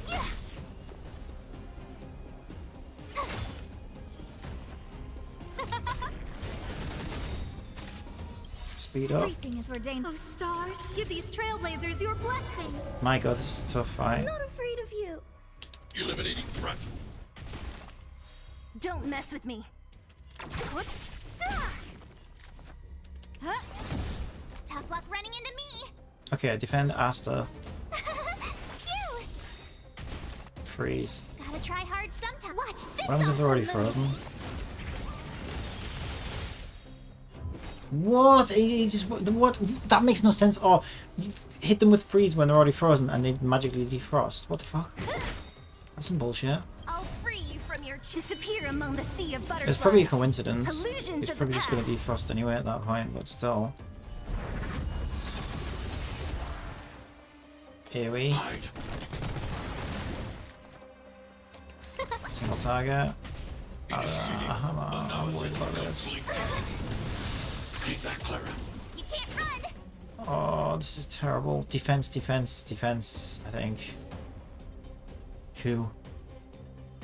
Yeah. Speed up. Everything is ordained. Oh, stars, give these trailblazers your blessing. My god, this is a tough I'm fight. not afraid of you. Eliminating threat. Don't mess with me. Tough luck running into me. Okay, defend Asta. Phew. Freeze. Gotta try hard sometime. Watch this. What happens if they're already awesome move. frozen? What? He just what? That makes no sense. Oh, you hit them with freeze when they're already frozen, and they magically defrost. What the fuck? That's some bullshit. I'll free you from your disappear among the sea of butterflies. It's probably a coincidence. Illusions He's of probably the just going to past. defrost anyway at that point, but still. AoE. Hide. Single target. I'm worried about this. Escape back, Clara. You can't run. Oh, this is terrible. Defense, defense, defense, I think. Who?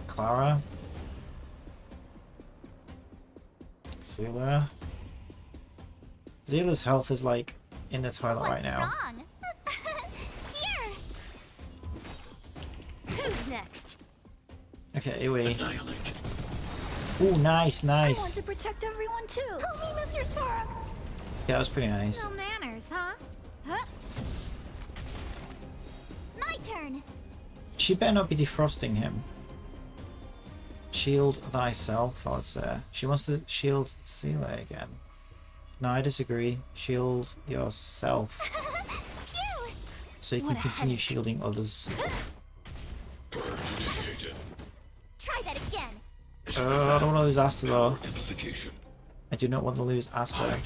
Clara? Zila? Zila's health is like in the toilet right now. Wrong? Here. Who's next? Okay, AoE. Annihilate. Ooh, nice, I want nice. to protect everyone too. Help me, Mr. Sora. Yeah, that was pretty nice. No manners, huh? Huh? My turn. She better not be defrosting him. Shield thyself, I would say. She wants to shield Seele again. No, I disagree. Shield yourself. Phew. So you can What a continue headache. shielding others. Purge initiated. Try that again. I don't want to lose Asta though. Amplification. I do not want to lose Asta. Hide.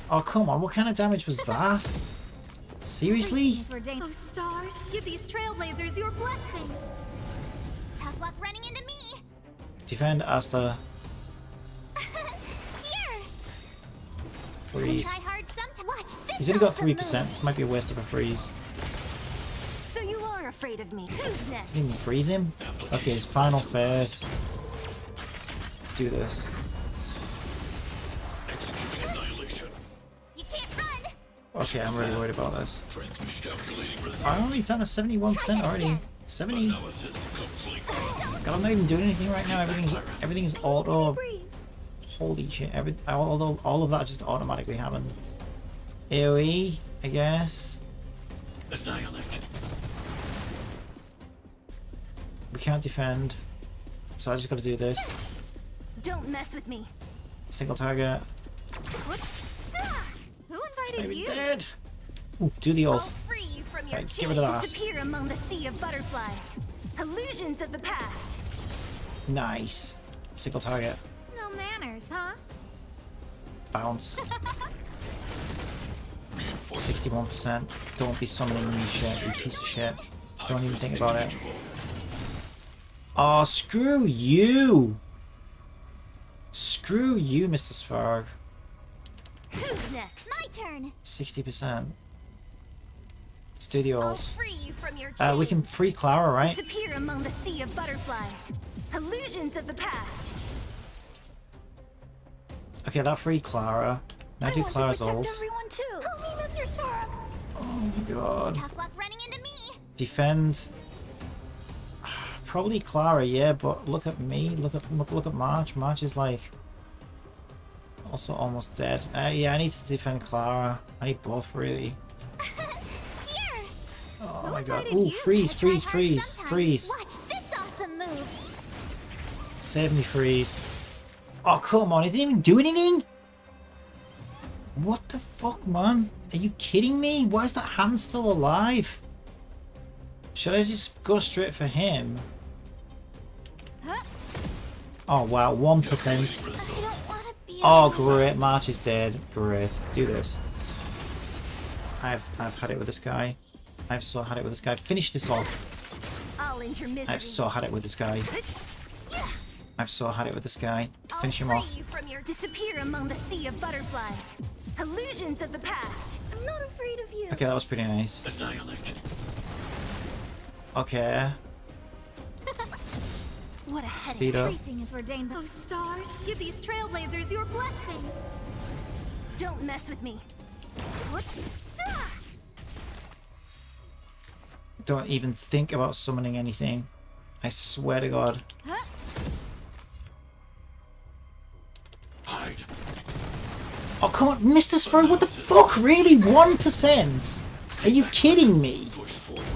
Oh, come on. What kind of damage was that? Seriously? Everything is ordained. Oh, stars, give these trailblazers your blessing. Tough luck running into me. Defend Asta. Here. Freeze. Try hard sometime. Watch this. He's only got awesome 3%. move. This might be a waste of a freeze. So you are afraid of me. Who's next? Didn't even freeze him? Okay, his final phase. Do this. Executing annihilation. You can't run. Okay, I'm really worried about this. Transmission calculating result. Oh, he's down to 71% already. 70. Analysis complete. God, I'm not even doing anything right now. Everything's auto. Breathe. Holy shit! Although all of that just automatically happened. AOE, I guess. Annihilate. We can't defend, so I just got to do this. Don't mess with me. Single target. Who invited Maybe you? dead. Ooh, do the I'll ult. free you from your Right, chain. give it to that. Disappear among the sea of butterflies. Illusions of the past. Nice. Single target. No manners, huh? Bounce. Reinforcement. 61%. Don't be summoning new shit, you piece of shit. Don't even think about it. Oh, screw you! Screw you, Mr. Svarg. Who's next? My turn. 60%. Let's do the I'll ult. free you from your chain. We can free Clara, right? Disappear among the sea of butterflies. Illusions of the past. Okay, that freed Clara. Now do Clara's I want ult. to protect everyone too. Help me, Mr. Sora. Oh my god. Tough luck running into me. Defend. Probably Clara, yeah, but look at me. Look at March. March is like also almost dead. Yeah, I need to defend Clara. I need both really. Here. Oh Who my god. invited Ooh, you? freeze, I try freeze, hard freeze, sometimes. freeze. Watch this awesome move. Save me, freeze. Oh, come on. It didn't even do anything? What the fuck, man? Are you kidding me? Why is that hand still alive? Should I just go straight for him? Huh? Oh, wow. 1%. I don't want to be. Oh, great. March is dead. Great. Do this. I've had it with this guy. I've so had it with this guy. Finish this off. I'll end your misery. I've so had it with this guy. I've so had it with this guy. Finish him off. I'll free you from your disappear among the sea of butterflies. Illusions of the past. I'm not afraid of you. Okay, that was pretty nice. Annihilate. Okay. What a headache. Speed up. Everything is ordained. Oh, stars, give these trailblazers your blessing. Don't mess with me. What? Ah! Don't even think about summoning anything. I swear to God. Huh? Hide. Oh, come on. Mr. Spro, what the fuck? Really? 1%? Are you kidding me? Push forward.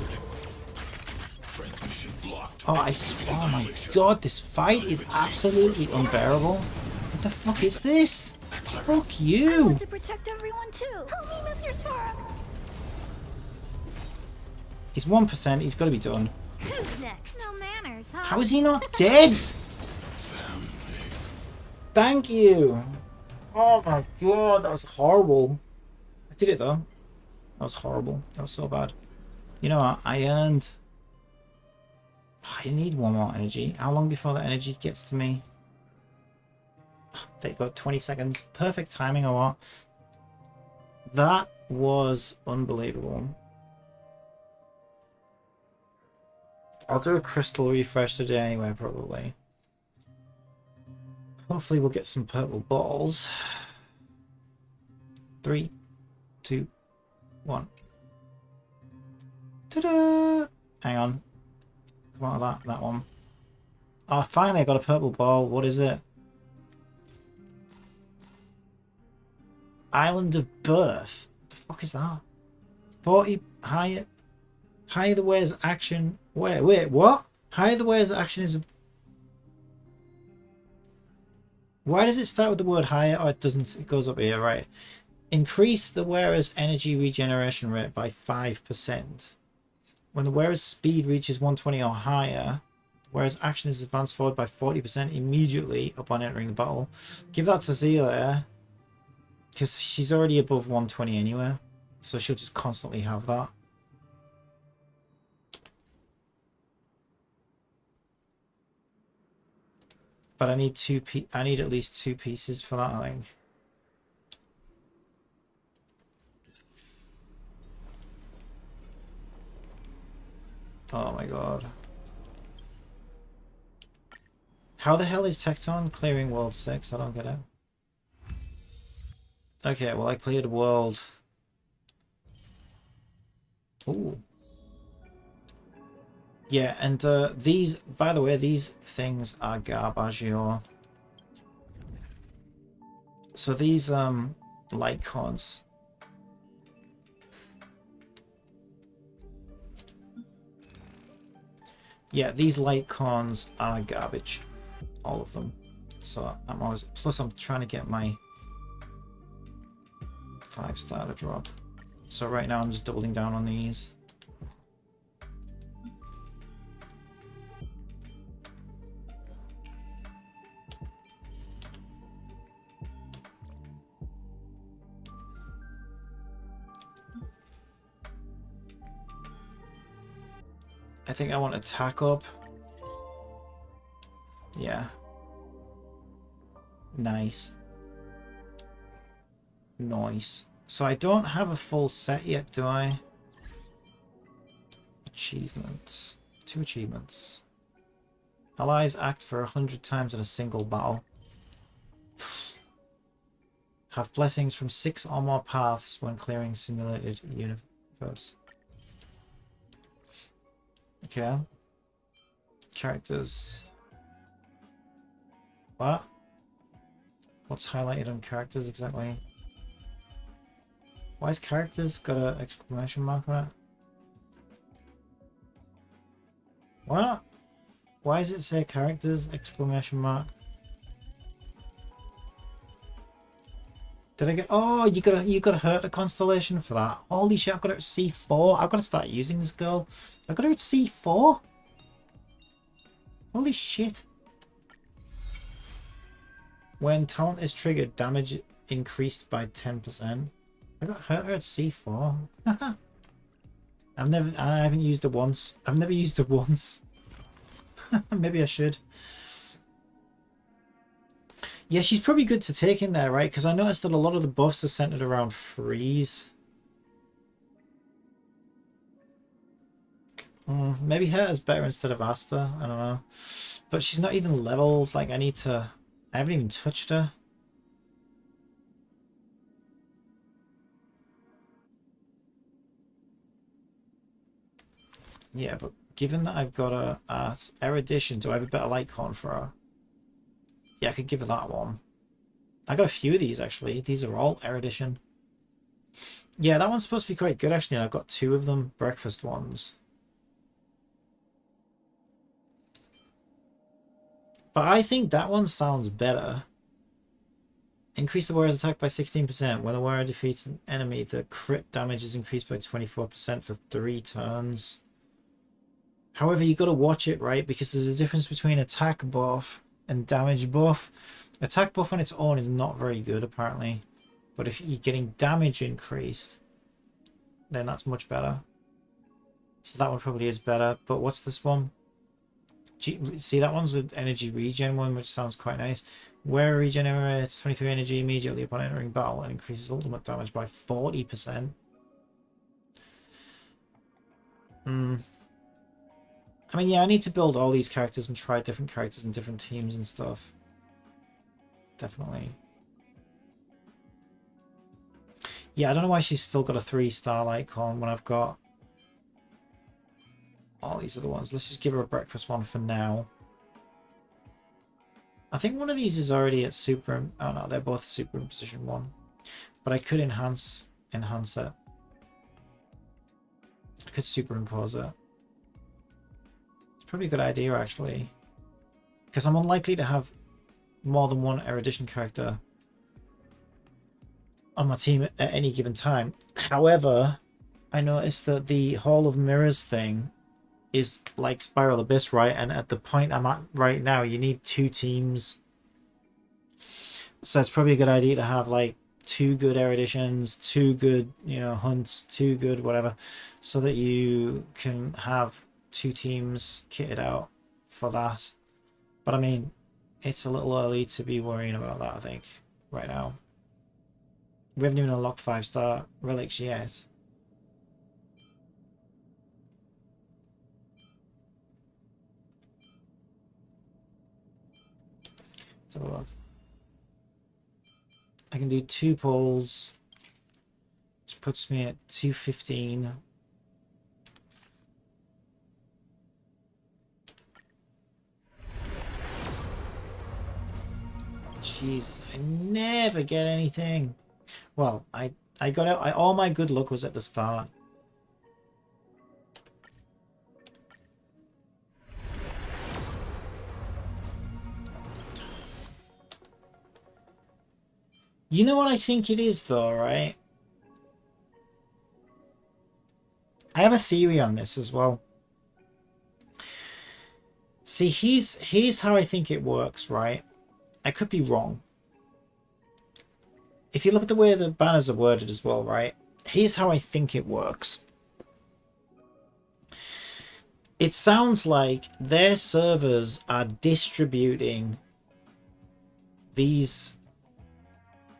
Transmission blocked. Oh, oh my God. This fight is absolutely unbearable. What the fuck is this? Fuck I you. want to protect everyone too. Help me, Mr. Spora. He's 1%. He's got to be done. Who's next? No manners, huh? How is he not dead? Thank you. Oh my God, that was horrible. I did it though. That was horrible. That was so bad. You know what? I earned... I need one more energy. How long before that energy gets to me? There you go, 20 seconds. Perfect timing or what? That was unbelievable. I'll do a crystal refresh today anyway, probably. Hopefully we'll get some purple balls. 3, 2, 1. Ta-da! Hang on. Come out of that one. Oh, finally I got a purple ball. What is it? Island of Birth. What the fuck is that? 40 higher the wares action. Wait, what? Higher the wares action is. Why does it start with the word higher? Oh, it doesn't. It goes up here, right? Increase the wearer's energy regeneration rate by 5%. When the wearer's speed reaches 120 or higher, the wearer's action is advanced forward by 40% immediately upon entering the battle. Give that to Zelia, because she's already above 120 anyway, so she'll just constantly have that. But I need I need at least 2 pieces for that, I think. Oh my God. How the hell is Tecton clearing World 6? I don't get it. Okay, well I cleared World. Ooh. Yeah, and these, by the way, these things are garbage. So these light codes. Yeah, these light cons are garbage. All of them. So I'm always... Plus I'm trying to get my 5-star to drop. So right now I'm just doubling down on these. I think I want attack up. Yeah. Nice. Nice. So I don't have a full set yet, do I? Achievements. 2 achievements. Allies act for 100 times in a single battle. Have blessings from 6 or more paths when clearing simulated universe. Okay. Characters. What? What's highlighted on characters exactly? Why is characters got an exclamation mark on it? What? Why does it say characters exclamation mark? Did I get? Oh, you gotta hurt a constellation for that. Holy shit! I've got it at C4. I've got to start using this girl. I've got her at C4. Holy shit! When talent is triggered, damage increased by 10%. I got hurt at C4. I haven't used it once. I've never used it once. Maybe I should. Yeah, she's probably good to take in there, right? Because I noticed that a lot of the buffs are centered around freeze. Maybe her is better instead of Asta. I don't know. But she's not even leveled. Like, I haven't even touched her. Yeah, but given that I've got her at Erudition, do I have a better Lightcorn for her? Yeah, I could give her that one. I got a few of these, actually. These are all Erudition. Yeah, that one's supposed to be quite good, actually, and I've got 2 of them. Breakfast ones. But I think that one sounds better. Increase the warrior's attack by 16%. When the warrior defeats an enemy, the crit damage is increased by 24% for 3 turns. However, you got to watch it, right? Because there's a difference between attack buff and damage buff. Attack buff on its own is not very good, apparently. But if you're getting damage increased, then that's much better. So that one probably is better. But what's this one? See, that one's an energy regen one, which sounds quite nice. Where regenerates 23 energy immediately upon entering battle and increases ultimate damage by 40%. I mean, yeah, I need to build all these characters and try different characters and different teams and stuff. Definitely. Yeah, I don't know why she's still got a 3-star Lightcorn when I've got all these other ones. Let's just give her a breakfast one for now. I think one of these is already at super... Oh no, they're both super imposition 1. But I could enhance it. I could superimpose it. It's probably a good idea, actually. Because I'm unlikely to have more than one Erudition character on my team at any given time. However, I noticed that the Hall of Mirrors thing is like Spiral Abyss, right? And at the point I'm at right now, you need 2 teams. So it's probably a good idea to have like 2 good Eruditions, 2 good, you know, hunts, 2 good whatever, so that you can have 2 teams kitted out for that. But I mean, it's a little early to be worrying about that, I think, right now. We haven't even unlocked 5-star relics yet. Let's have a look. I can do 2 pulls, which puts me at 215. Jeez, I never get anything. Well, I got out. All my good luck was at the start. You know what I think it is, though, right? I have a theory on this as well. See, here's how I think it works, right? I could be wrong. If you look at the way the banners are worded as well, right? Here's how I think it works. It sounds like their servers are distributing these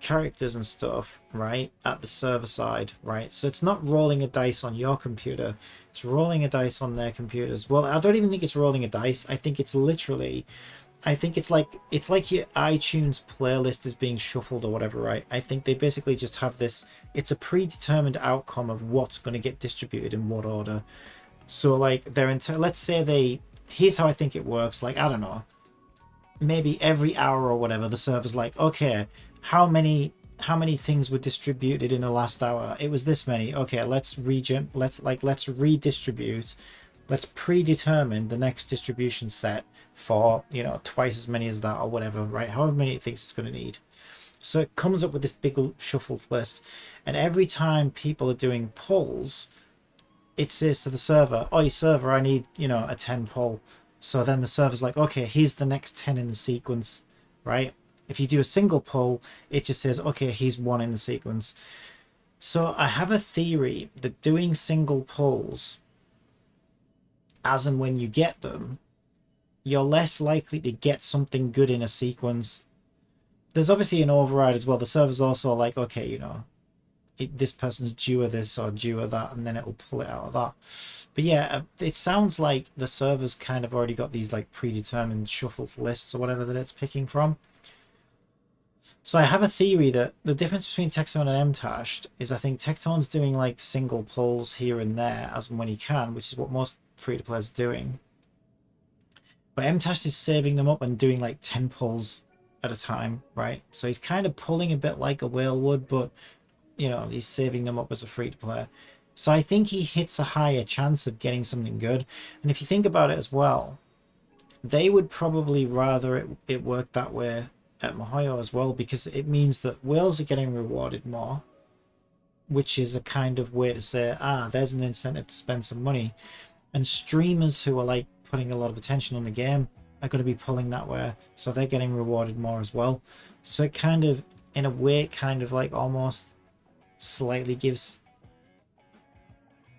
characters and stuff, right, at the server side, right? So it's not rolling a dice on your computer, it's rolling a dice on their computers. Well, I don't even think it's rolling a dice. I think it's literally, I think it's like your iTunes playlist is being shuffled or whatever, right? I think they basically just have this, it's a predetermined outcome of what's going to get distributed in what order. So like let's say here's how I think it works. Like, I don't know, maybe every hour or whatever, the server's like, okay, how many things were distributed in the last hour? It was this many. Okay, let's redistribute. Let's predetermine the next distribution set for, you know, twice as many as that or whatever, right? However many it thinks it's going to need. So it comes up with this big shuffled list, and every time people are doing polls, it says to the server, "Oh, server, I need, you know, a 10 poll." So then the server's like, okay, here's the next 10 in the sequence, right? If you do a single poll, it just says, okay, here's 1 in the sequence. So I have a theory that doing single pulls, as and when you get them, you're less likely to get something good in a sequence. There's obviously an override as well. The server's also like, okay, you know, this person's due of this or due of that, and then it'll pull it out of that. But yeah, it sounds like the server's kind of already got these like predetermined shuffled lists or whatever that it's picking from. So I have a theory that the difference between Tecton and MTashed is I think Tecton's doing like single pulls here and there as and when he can, which is what most free-to-players are doing. But MTashed is saving them up and doing like 10 pulls at a time, right? So he's kind of pulling a bit like a whale would, but you know, he's saving them up as a free-to-player. So I think he hits a higher chance of getting something good. And if you think about it as well, they would probably rather it work that way at Mahoyo as well, because it means that whales are getting rewarded more, which is a kind of way to say, there's an incentive to spend some money. And streamers who are like putting a lot of attention on the game are going to be pulling that way, so they're getting rewarded more as well. So it kind of, in a way, it kind of like almost slightly gives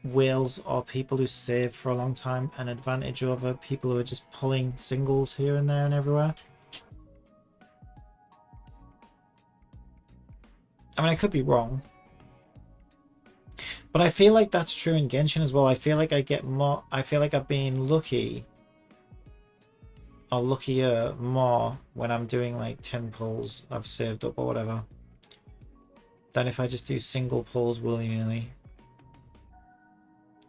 whales or people who save for a long time an advantage over people who are just pulling singles here and there and everywhere. I mean, I could be wrong, but I feel like that's true in Genshin as well. I feel like I get more, I feel like I've been lucky or luckier more when I'm doing like 10 pulls I've saved up or whatever than if I just do single pulls willy-nilly.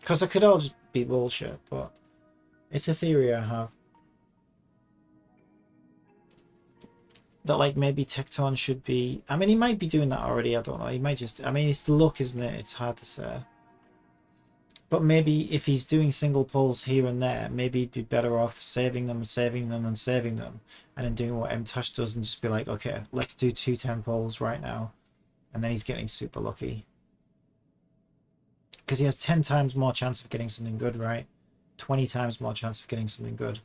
Because it could all just be bullshit, but it's a theory I have. That like maybe Tecton should be, I mean, he might be doing that already, I don't know. He might just, I mean, it's luck, isn't it? It's hard to say. But maybe if he's doing single pulls here and there, maybe he'd be better off saving them, and then doing what MTash does and just be like, okay, let's do 2 10 pulls right now. And then he's getting super lucky. Because he has 10 times more chance of getting something good, right? 20 times more chance of getting something good.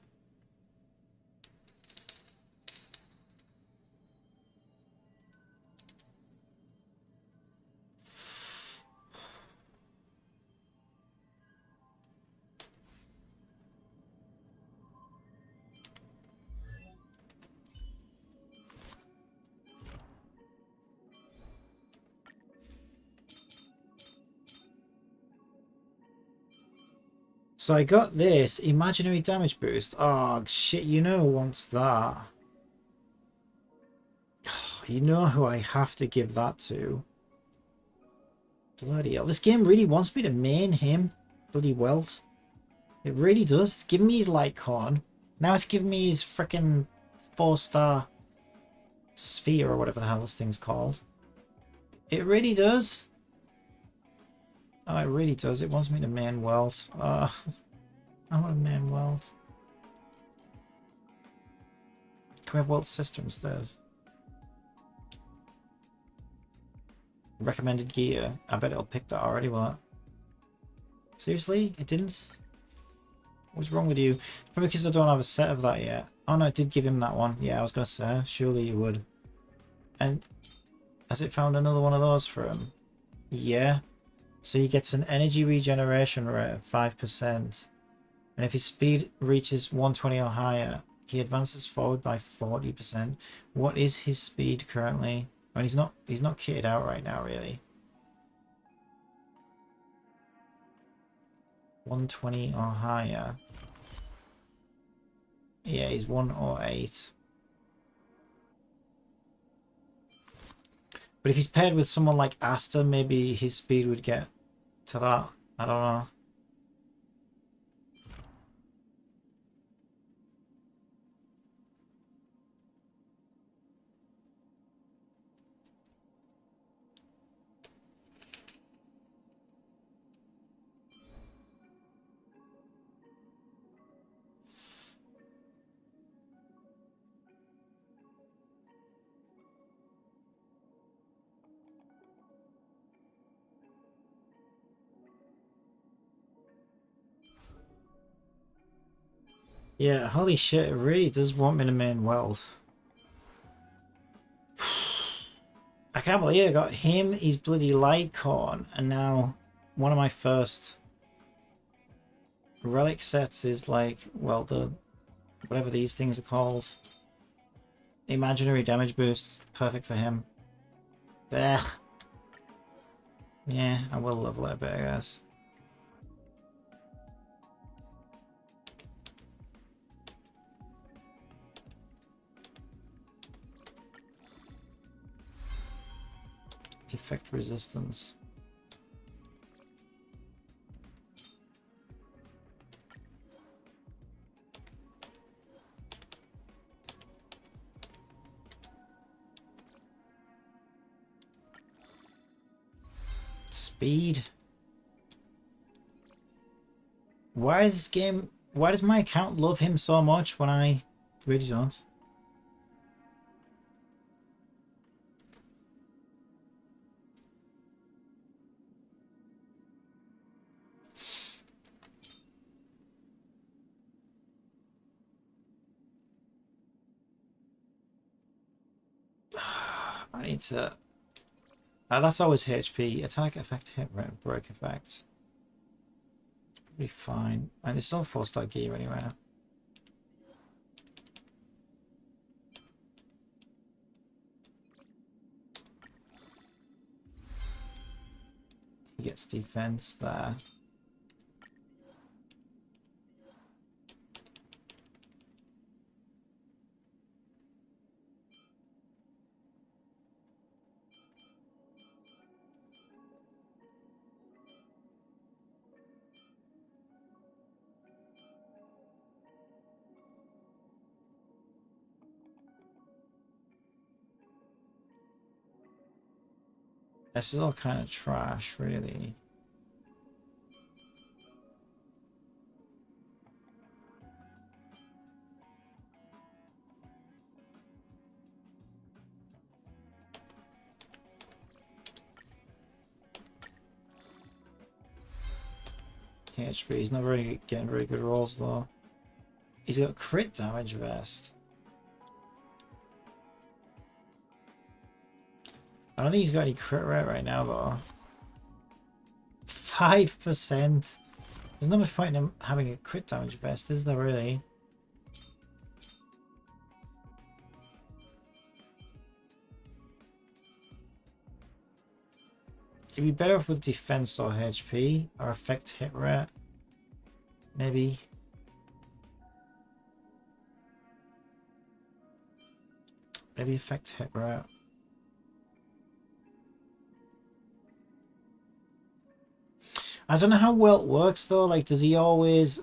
So I got this imaginary damage boost. Oh shit, you know who wants that? You know who I have to give that to? Bloody hell. This game really wants me to main him. Bloody Welt. It really does. It's giving me his light corn. Now it's giving me his freaking 4-star sphere or whatever the hell this thing's called. It really does. Oh, it really does. It wants me to main Welt. I want to main Welt. Can we have Welt's sister instead? Recommended gear. I bet it'll pick that already, will it? Seriously? It didn't? What's wrong with you? Probably because I don't have a set of that yet. Oh no, I did give him that one. Yeah, I was going to say, surely you would. And has it found another one of those for him? Yeah. So he gets an energy regeneration rate of 5%. And if his speed reaches 120 or higher, he advances forward by 40%. What is his speed currently? I mean, he's not kitted out right now, really. 120 or higher. Yeah, he's 108. But if he's paired with someone like Asta, maybe his speed would get to that. I don't know. Yeah, holy shit, it really does want me to main Weld. I can't believe I got him, his bloody Lightcorn, and now one of my first relic sets is like, well, the whatever these things are called. Imaginary damage boost. Perfect for him. Ugh. Yeah, I will level it a bit, I guess. Effect resistance. Speed. Why is this game... Why does my account love him so much when I really don't? I need to... that's always HP. Attack effect, hit rate, break effect. It's probably fine. And it's still 4-star gear anyway. He gets defense there. This is all kind of trash, really. HP, he's not getting very good rolls though. He's got crit damage vest. I don't think he's got any crit rate right now though. 5%. There's not much point in him having a crit damage vest, is there really? It'd be better off with defense or HP or effect hit rate. Maybe. Maybe effect hit rate. I don't know how well it works though. Like, does he always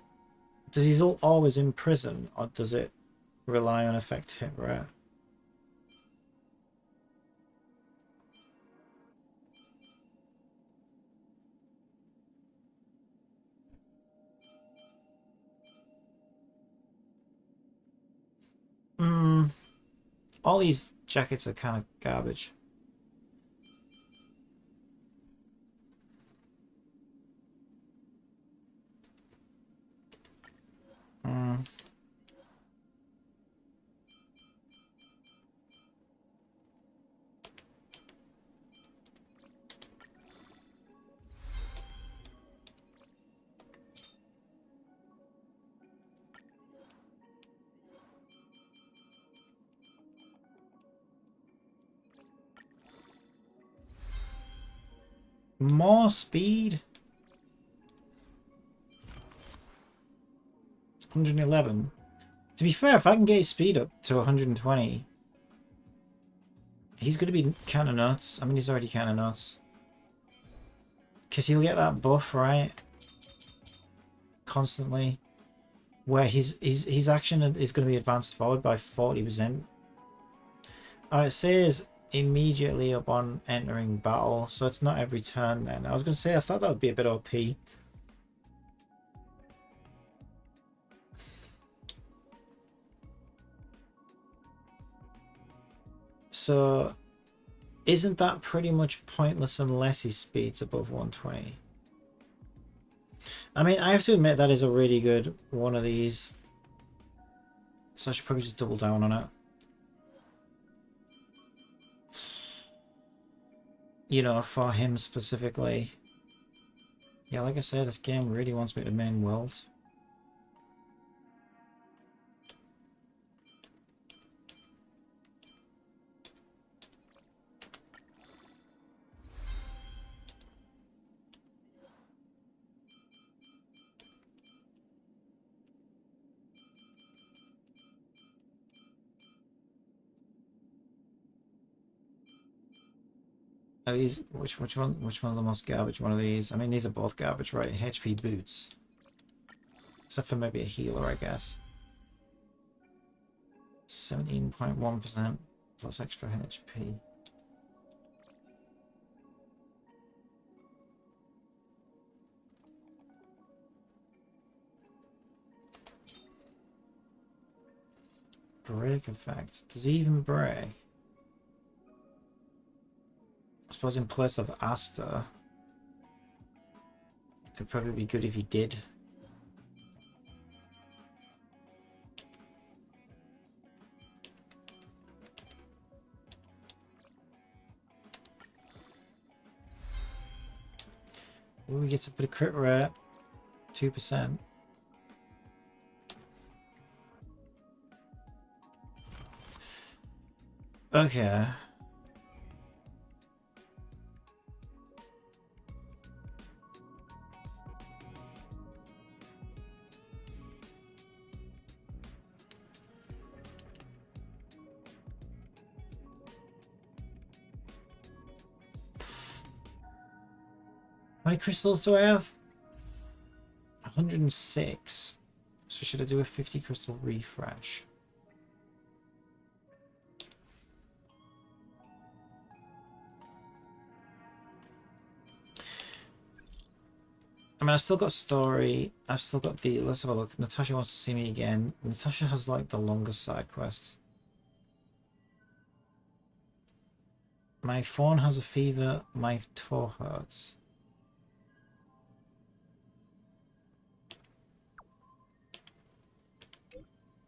imprison, or does it rely on effect hit rate? All these jackets are kind of garbage. More speed. 111. To be fair, if I can get his speed up to 120, he's going to be kind of nuts. I mean, he's already kind of nuts. Because he'll get that buff, right? Constantly. Where his action is going to be advanced forward by 40%. It says immediately upon entering battle, so it's not every turn then. I was going to say, I thought that would be a bit OP. So, isn't that pretty much pointless unless his speed's above 120? I mean, I have to admit that is a really good one of these. So I should probably just double down on it. you know, for him specifically. Yeah, like I say, this game really wants me to main world. Are these which one's the most garbage one of these? I mean, these are both garbage, right? HP boots. Except for maybe a healer, I guess. 17.1% plus extra HP. Break effect. Does he even break? I suppose in place of Asta, it'd probably be good if he did. Ooh, we get a bit of crit rate. 2%. Okay. How many crystals do I have? 106. So should I do a 50 crystal refresh? I mean, I've still got story. I've still got the... Let's have a look. Natasha wants to see me again. Natasha has, like, the longest side quest. My phone has a fever. My toe hurts.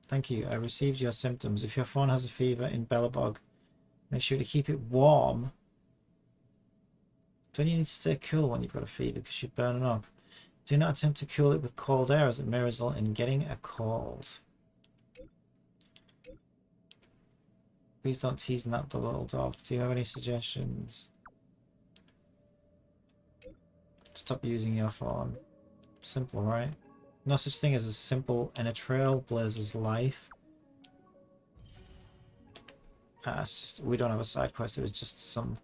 Thank you. I received your symptoms. If your phone has a fever in Bellabog, make sure to keep it warm. Don't you need to stay cool when you've got a fever because you're burning up? Do not attempt to cool it with cold air as it may result in getting a cold. Please don't tease that the little dog. Do you have any suggestions? Stop using your phone. Simple, right? No such thing as simple in a trailblazer's life. It's just, we don't have a side quest, it was just some...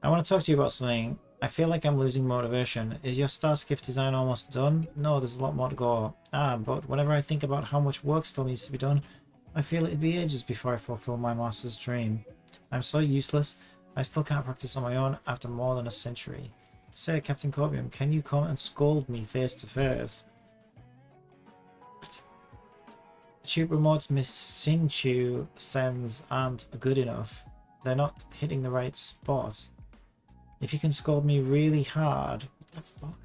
I want to talk to you about something. I feel like I'm losing motivation. Is your star skiff design almost done? No, there's a lot more to go. But whenever I think about how much work still needs to be done, I feel it'd be ages before I fulfill my master's dream. I'm so useless. I still can't practice on my own after more than a century. Say, Captain Corbium, can you come and scold me face to face? What? The tube remotes Miss Sinchu sends aren't good enough. They're not hitting the right spot. If you can scold me really hard, what the fuck?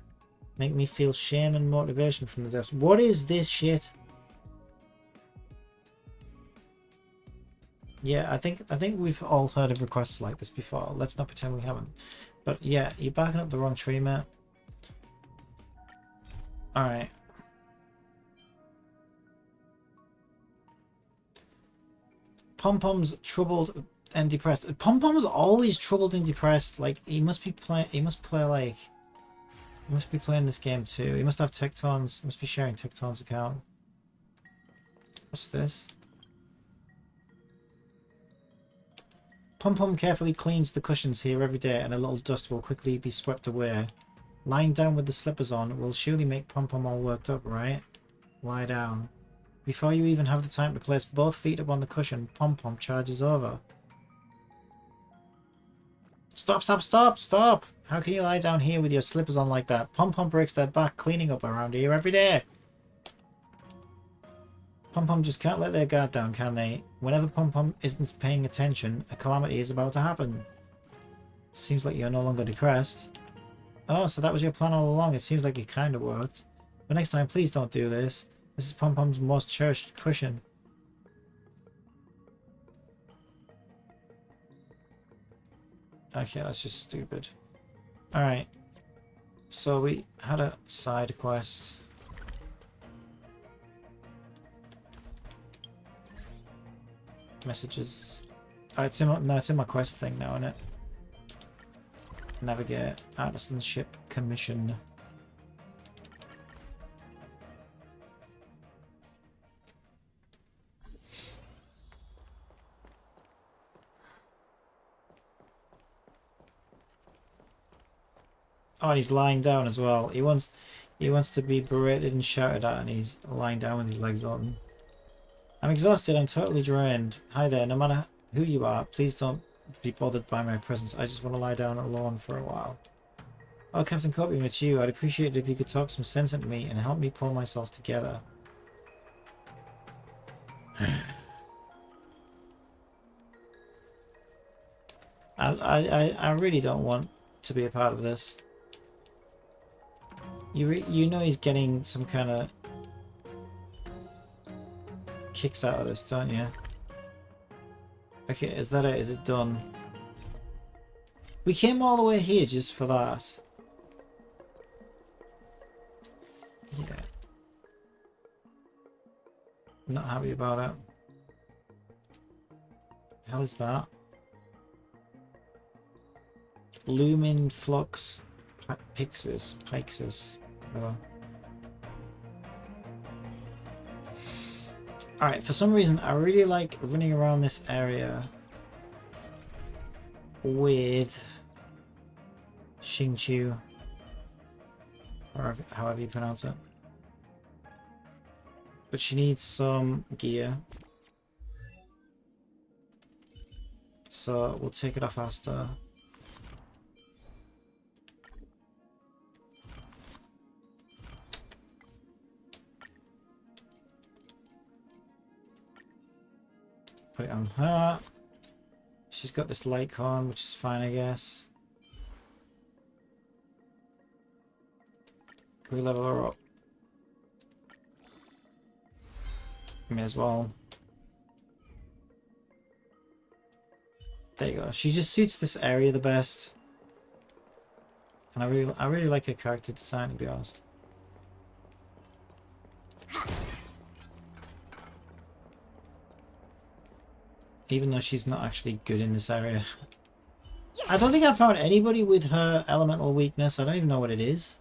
Make me feel shame and motivation from the depths. What is this shit? Yeah, I think we've all heard of requests like this before. Let's not pretend we haven't. But yeah, you're backing up the wrong tree, mate. Alright. Pom-Pom's troubled and depressed. Pom-Pom's always troubled and depressed. Like, he must be playing this game too. He must have Tecton's, he must be sharing Tecton's account. What's this? Pom-Pom carefully cleans the cushions here every day and a little dust will quickly be swept away. Lying down with the slippers on will surely make Pom-Pom all worked up, right? Lie down. Before you even have the time to place both feet up on the cushion, Pom-Pom charges over. Stop, stop, stop, stop! How can you lie down here with your slippers on like that? Pom-Pom breaks their back cleaning up around here every day. Pom-Pom just can't let their guard down, can they? Whenever Pom-Pom isn't paying attention, a calamity is about to happen. Seems like you're no longer depressed. Oh, so that was your plan all along. It seems like it kind of worked. But next time, please don't do this. This is Pom Pom's most cherished cushion. Okay, that's just stupid. Alright. So we had a side quest. Messages. Oh, it's in my, no, it's in my quest thing now, isn't it? Navigate Artisanship Commission. Oh, and he's lying down as well. He wants to be berated and shouted at, and he's lying down with his legs open. I'm exhausted. I'm totally drained. Hi there. No matter who you are, please don't be bothered by my presence. I just want to lie down alone for a while. Oh, Captain Copium, it's you. I'd appreciate it if you could talk some sense into me and help me pull myself together. I really don't want to be a part of this. You know he's getting some kind of kicks out of this, don't you? Okay, is that it? Is it done? We came all the way here just for that. Yeah. Not happy about it. The hell is that? Lumin Flux Pixis. Oh. Alright, for some reason I really like running around this area with Xingqiu, or however you pronounce it. But she needs some gear. So we'll take it off Asta. Put it on her. She's got this light on, which is fine, I guess. Can we level her up? May as well. There you go. She just suits this area the best. And I really like her character design, to be honest. Even though she's not actually good in this area. I don't think I've found anybody with her elemental weakness. I don't even know what it is.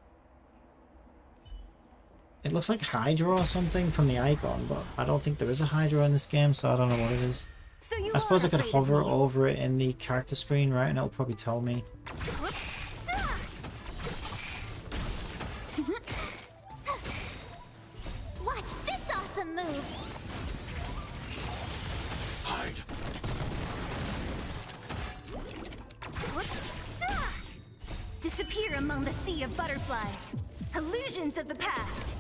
It looks like Hydra or something from the icon, but I don't think there is a Hydra in this game, so I don't know what it is. So you I suppose I are could afraid of hover me. over it in the character screen, right? And it'll probably tell me. Watch this awesome move. Hide. Disappear among the sea of butterflies. Illusions of the past.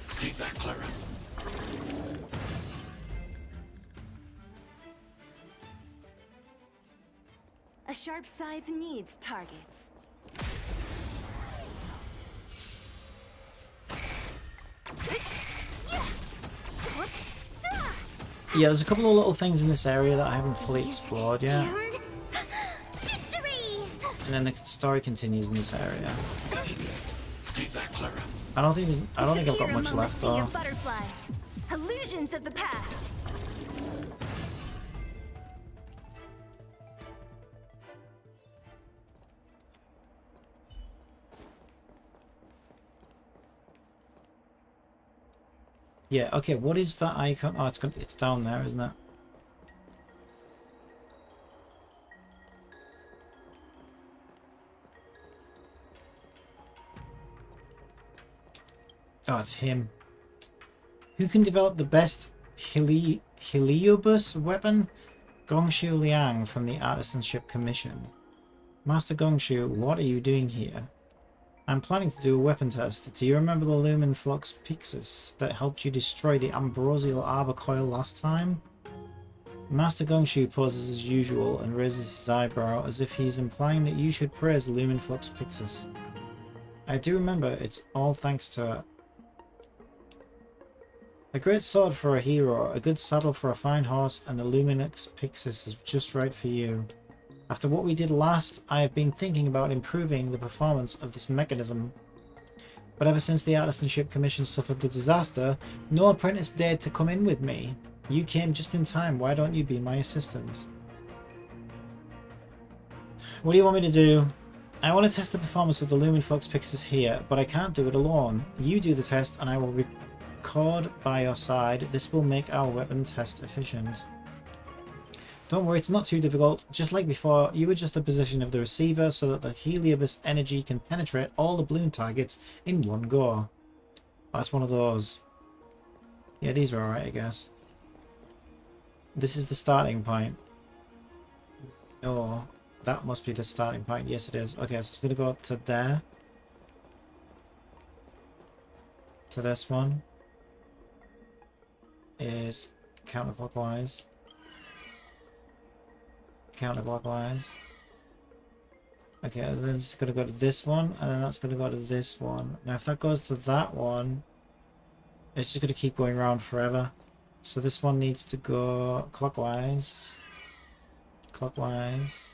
Stay back, Clara. A sharp scythe needs targets. Yeah, there's a couple of little things in this area that I haven't fully explored yet. And victory! And then the story continues in this area. Stay back, Clara. I don't think I've got much Disappear left among though. the sea of butterflies. Illusions of the past. Yeah, okay, what is that icon? Oh, it's down there, isn't it? Oh, it's him. Who can develop the best Heliobus weapon? Gongshu Liang from the Artisanship Commission. Master Gongshu, what are you doing here? I'm planning to do a weapon test. Do you remember the Lumin Flux Pixis that helped you destroy the Ambrosial Arbor Coil last time? Master Gungshu pauses as usual and raises his eyebrow as if he's implying that you should praise Lumenflux Pixis. I do remember, it's all thanks to her. A great sword for a hero, a good saddle for a fine horse, and the Luminous Pixis is just right for you. After what we did last, I have been thinking about improving the performance of this mechanism. But ever since the Artisanship Commission suffered the disaster, no apprentice dared to come in with me. You came just in time, why don't you be my assistant? What do you want me to do? I want to test the performance of the Lumenflux Pixis here, but I can't do it alone. You do the test and I will record by your side. This will make our weapon test efficient. Don't worry, it's not too difficult. Just like before, you adjust the position of the receiver so that the Heliobus energy can penetrate all the balloon targets in one go. Oh, that's one of those. Yeah, these are alright, I guess. This is the starting point. Oh, that must be the starting point. Yes, it is. Okay, so it's going to go up to there. To this one. Is counterclockwise. Counterclockwise. Okay, then it's going to go to this one, and then that's going to go to this one. Now, if that goes to that one, it's just going to keep going around forever. So this one needs to go clockwise, clockwise,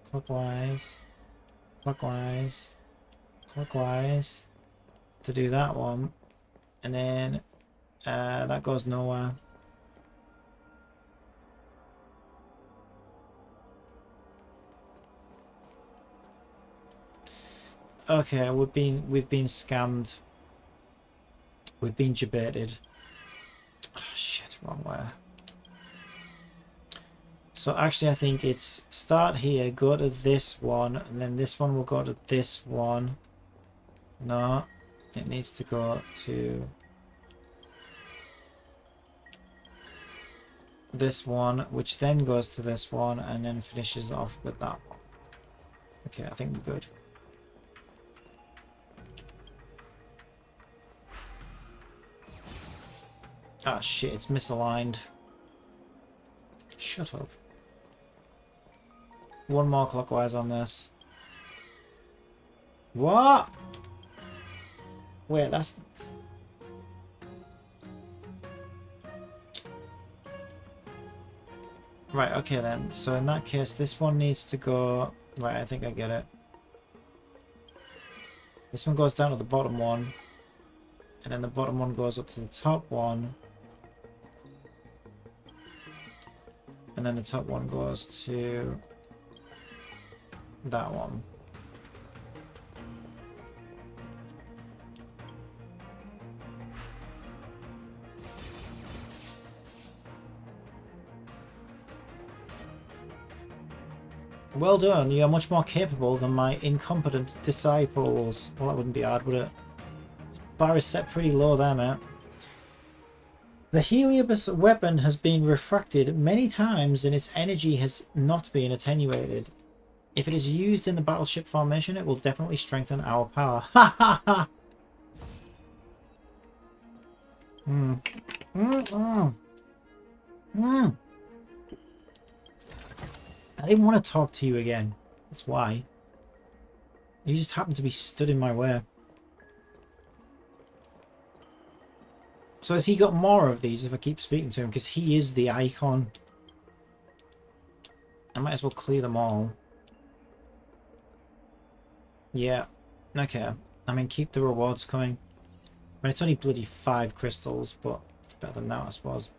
clockwise, clockwise, clockwise to do that one, and then that goes nowhere. Okay, we've been scammed. We've been debated. Oh, shit, wrong way. So actually I think it's start here, go to this one, and then this one will go to this one. No, it needs to go to this one, which then goes to this one, and then finishes off with that one. Okay, I think we're good. Ah, shit, it's misaligned. Shut up. One more clockwise on this. What? Wait, that's... Right, okay then. So in that case, this one needs to go... Right, I think I get it. This one goes down to the bottom one. And then the bottom one goes up to the top one. And then the top one goes to that one. Well done, you are much more capable than my incompetent disciples. Well, that wouldn't be hard, would it? Bar is set pretty low there, mate. The Heliobus weapon has been refracted many times and its energy has not been attenuated. If it is used in the battleship formation, it will definitely strengthen our power. Ha ha ha! I didn't want to talk to you again. That's why. You just happened to be stood in my way. So has he got more of these if I keep speaking to him? Because he is the icon. I might as well clear them all. Yeah. Okay. I mean, keep the rewards coming. I mean, it's only bloody 5 crystals, but it's better than that, I suppose.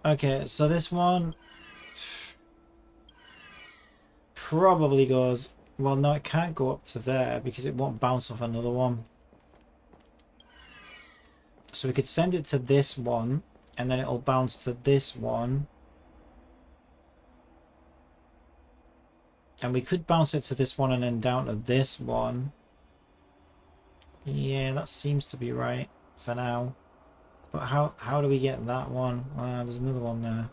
Okay, so this one probably goes... Well, no, it can't go up to there because it won't bounce off another one. So we could send it to this one, and then it'll bounce to this one. And we could bounce it to this one and then down to this one. Yeah, that seems to be right for now. But how do we get that one? There's another one there.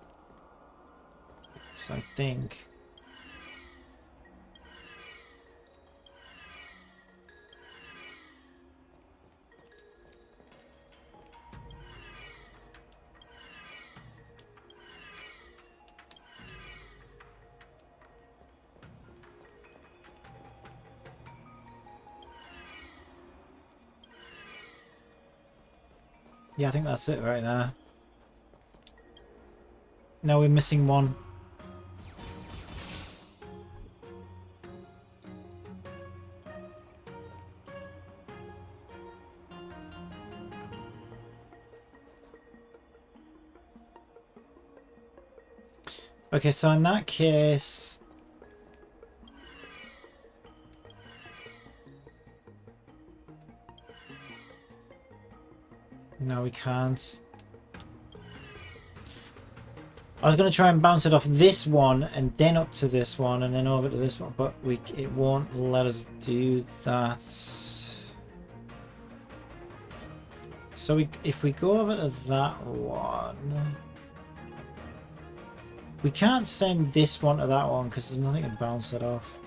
So I think... Yeah, I think that's it right there. No, we're missing one. Okay, so in that case... No, we can't. I was going to try and bounce it off this one and then up to this one and then over to this one, but it won't let us do that. So if we go over to that one... We can't send this one to that one because there's nothing to bounce it off.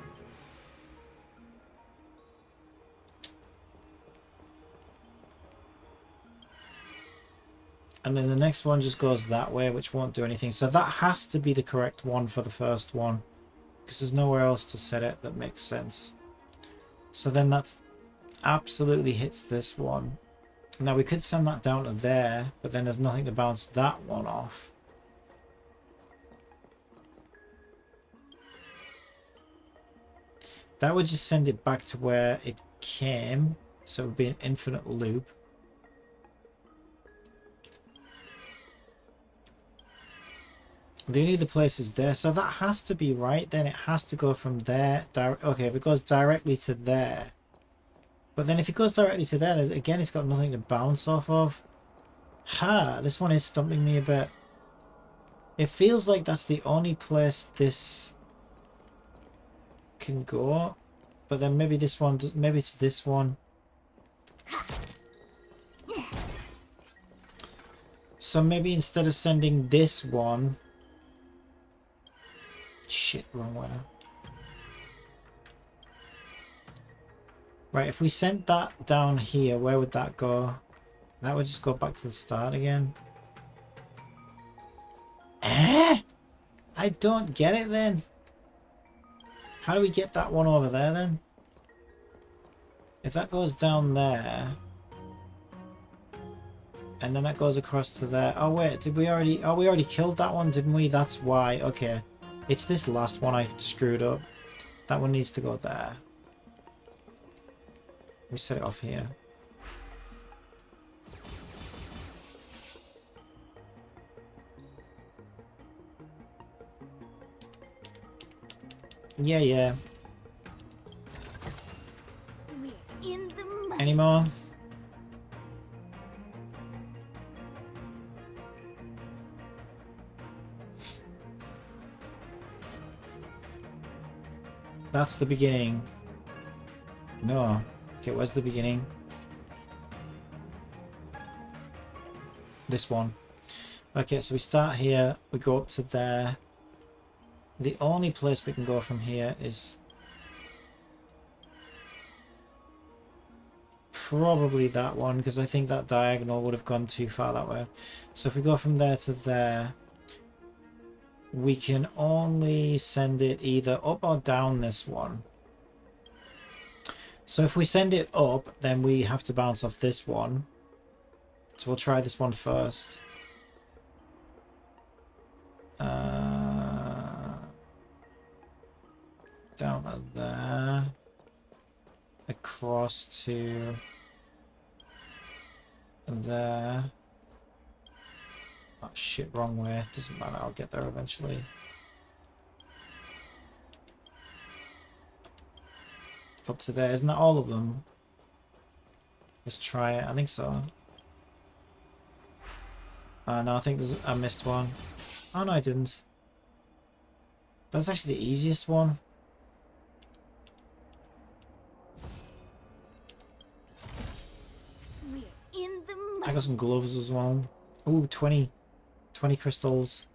And then the next one just goes that way, which won't do anything. So that has to be the correct one for the first one, because there's nowhere else to set it that makes sense. So then that's absolutely hits this one. Now we could send that down to there, but then there's nothing to bounce that one off. That would just send it back to where it came, so it would be an infinite loop. The only other place is there, so that has to be right. Then it has to go from there. Okay, if it goes directly to there. But then if it goes directly to there, again, it's got nothing to bounce off of. Ha! This one is stumping me a bit. It feels like that's the only place this can go. But then maybe this one, maybe it's this one. So maybe instead of sending this one... Shit, wrong way. Right, if we sent that down here, where would that go? That would just go back to the start again. Eh? I don't get it then. How do we get that one over there then? If that goes down there, and then that goes across to there. Oh wait, did we already... Oh, we already killed that one, didn't we? That's why. Okay. It's this last one I screwed up. That one needs to go there. We set it off here. Yeah, yeah. We're in the mud. Any more? That's the beginning. No. Okay, where's the beginning? This one. Okay, so we start here, we go up to there. The only place we can go from here is probably that one, because I think that diagonal would have gone too far that way. So if we go from there to there, we can only send it either up or down this one. So if we send it up, then we have to bounce off this one. So we'll try this one first. Down to there. Across to there. Oh shit, wrong way. Doesn't matter, I'll get there eventually. Up to there. Isn't that all of them? Let's try it. I think so. No, I think I missed one. Oh no, I didn't. That's actually the easiest one. We're in the mud. I got some gloves as well. Ooh, 20 crystals.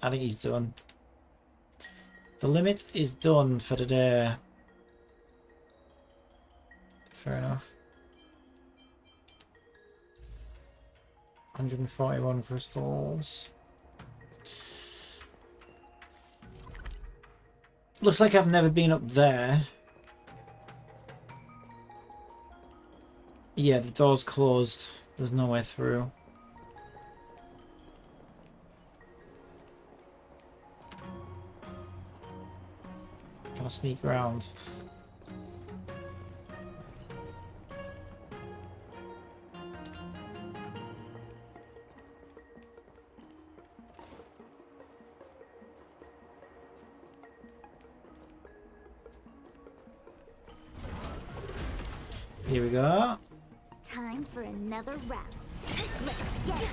I think he's done. The limit is done for today. Fair enough. 141 crystals. Looks like I've never been up there. Yeah, the door's closed. There's no way through. Can I sneak around? Here we go. Time for another round. Let's get it.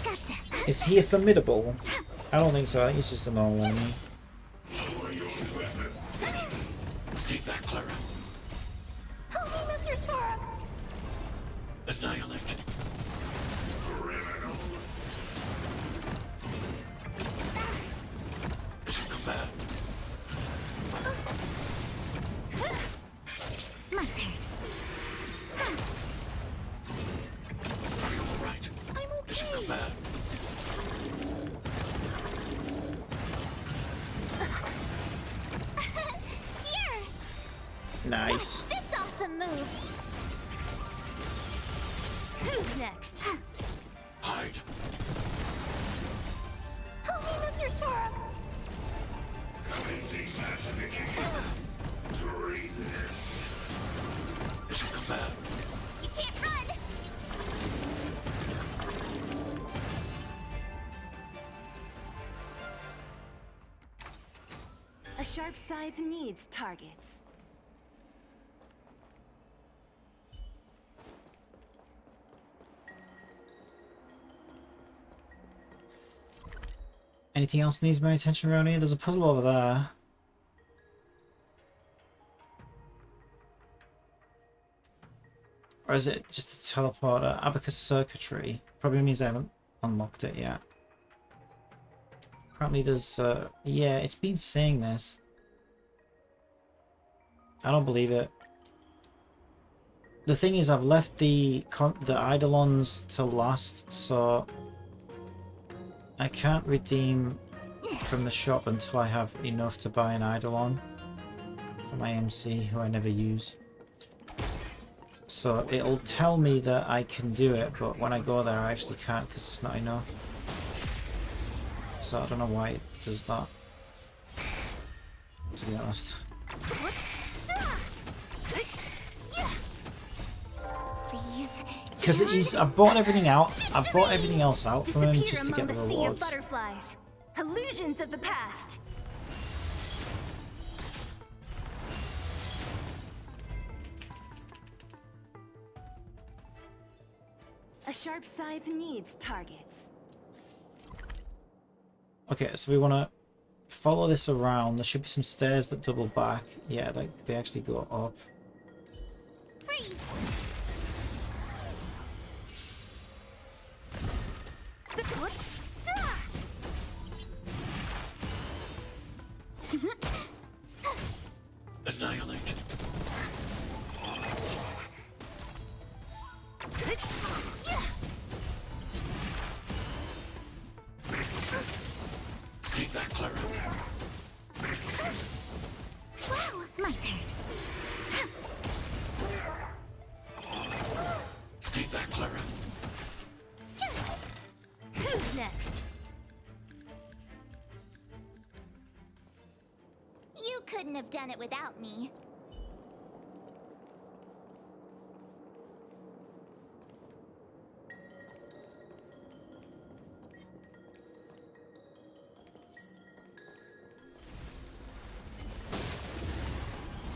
Gotcha. Is he a formidable? I don't think so. I think he's just a normal enemy. Stay back, Clara. Holy Mr. Sora! Annihilate. Mission command. My turn. Are you alright? I'm Mission okay. command. Here! Nice. This awesome move! Who's next? Hide. Holy Mr. Sora! Mission command. You can't run! A sharp scythe needs targets. Anything else needs my attention around here? There's a puzzle over there. Or is it just a teleporter? Abacus circuitry. Probably means I haven't unlocked it yet. Apparently there's, yeah, it's been saying this. I don't believe it. The thing is, I've left the Eidolons to last, so I can't redeem from the shop until I have enough to buy an Eidolon for my MC, who I never use. So it'll tell me that I can do it, but when I go there I actually can't because it's not enough. So I don't know why it does that, to be honest. Because I bought everything out. I bought everything else out from him just to get the rewards. Butterflies. Illusions of the past. A sharp scythe needs targets. Okay, so we want to follow this around. There should be some stairs that double back. Yeah, they actually go up. Freeze! Annihilate. Stay back, Clara. Wow, my turn. Stay back, Clara. Who's next? You couldn't have done it without me.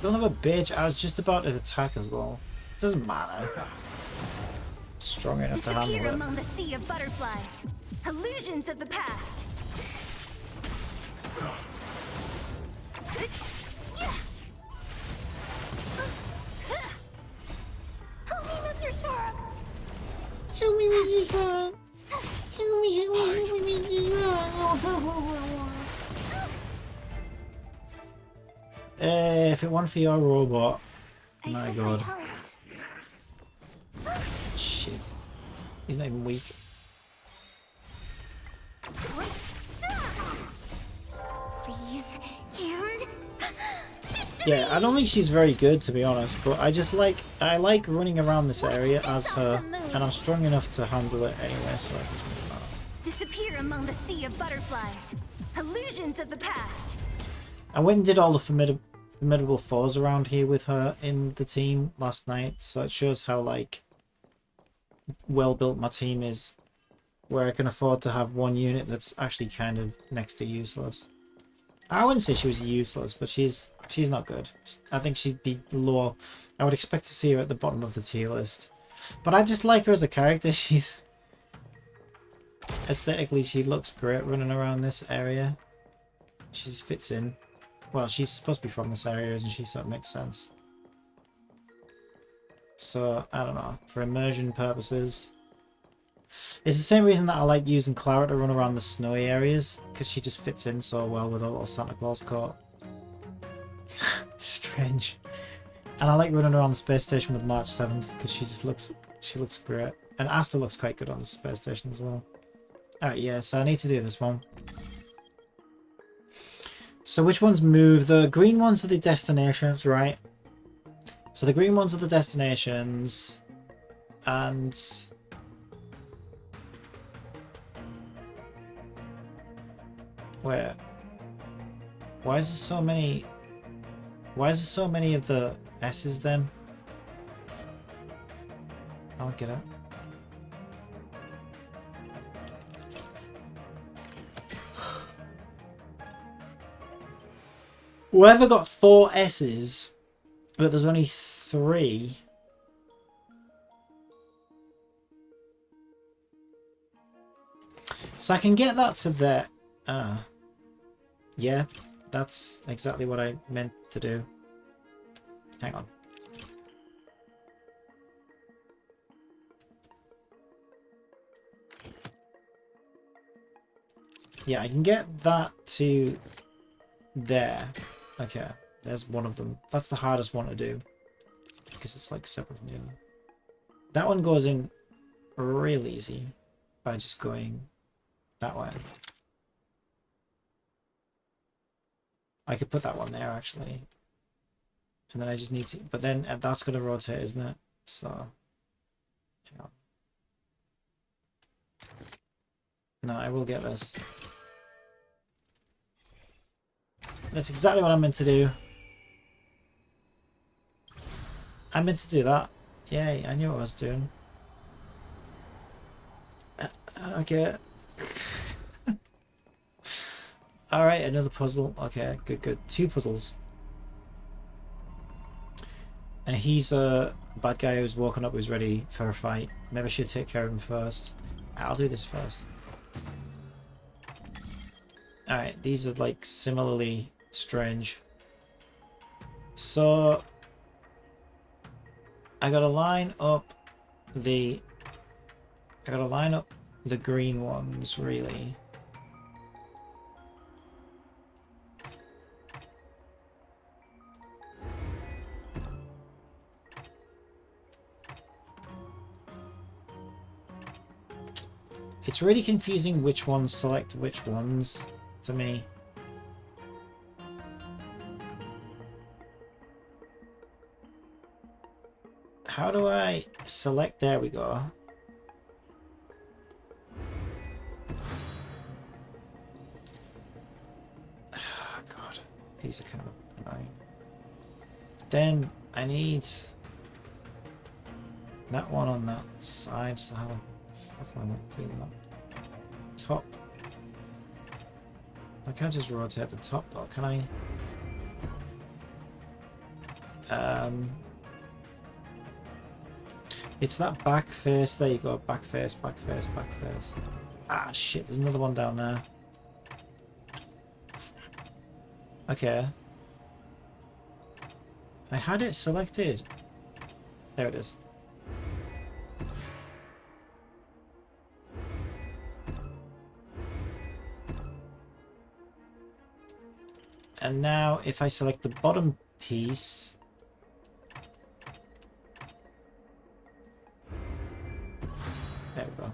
Don't have a bitch. I was just about to attack as well. Doesn't matter. Strong enough to handle Disappear it. among the sea of butterflies. Illusions of the past. Help me, Mr. Sora. Help me, Mr. Sora. Help me, Mr. Sora. If it weren't for your robot, my god. Shit. He's not even weak. Freeze and Yeah, I don't think she's very good, to be honest, but I like running around this area as her, and I'm strong enough to handle it anyway, so it doesn't really matter. Disappear among the sea of butterflies. Illusions of the past. I went and did all the formidable foes around here with her in the team last night, so it shows how, like, well built my team is, where I can afford to have one unit that's actually kind of next to useless. I wouldn't say she was useless, but she's not good. I think she'd be low. I would expect to see her at the bottom of the tier list. But I just like her as a character. She's aesthetically, she looks great running around this area. She just fits in. Well, she's supposed to be from this area, isn't she? So it makes sense. So I don't know. For immersion purposes, it's the same reason that I like using Clara to run around the snowy areas, because she just fits in so well with a little Santa Claus coat. Strange. And I like running around the space station with March 7th, because she looks great. And Asta looks quite good on the space station as well. Alright, yeah, so I need to do this one. So which ones move? The green ones are the destinations, right? So the green ones are the destinations, and where? Why is there so many? Why is there so many of the S's then? I don't get it. Whoever got 4 S's, but there's only 3. So I can get that to there. Yeah, that's exactly what I meant to do. Hang on. Yeah, I can get that to there. Okay, there's one of them. That's the hardest one to do, because it's like separate from the other. That one goes in real easy by just going that way. I could put that one there actually, and then I just need to, but then that's going to rotate, isn't it? So hang on. No, I will get this. That's exactly what I meant to do. I meant to do that. Yay, I knew what I was doing. Okay. Alright, another puzzle. Okay, good, good. 2 puzzles. And he's a bad guy who's woken up, who's ready for a fight. Maybe I should take care of him first. I'll do this first. Alright, these are like similarly strange. So I gotta line up the green ones, really. It's really confusing which ones select which ones to me. How do I select? There we go. Oh, God, these are kind of annoying. Then I need that one on that side. So how the fuck am I going to do that? Top. I can't just rotate the top though, can I? It's that back face. There you go. Back face, back face, back face. Ah, shit. There's another one down there. Okay. I had it selected. There it is. And now if I select the bottom piece, there we go.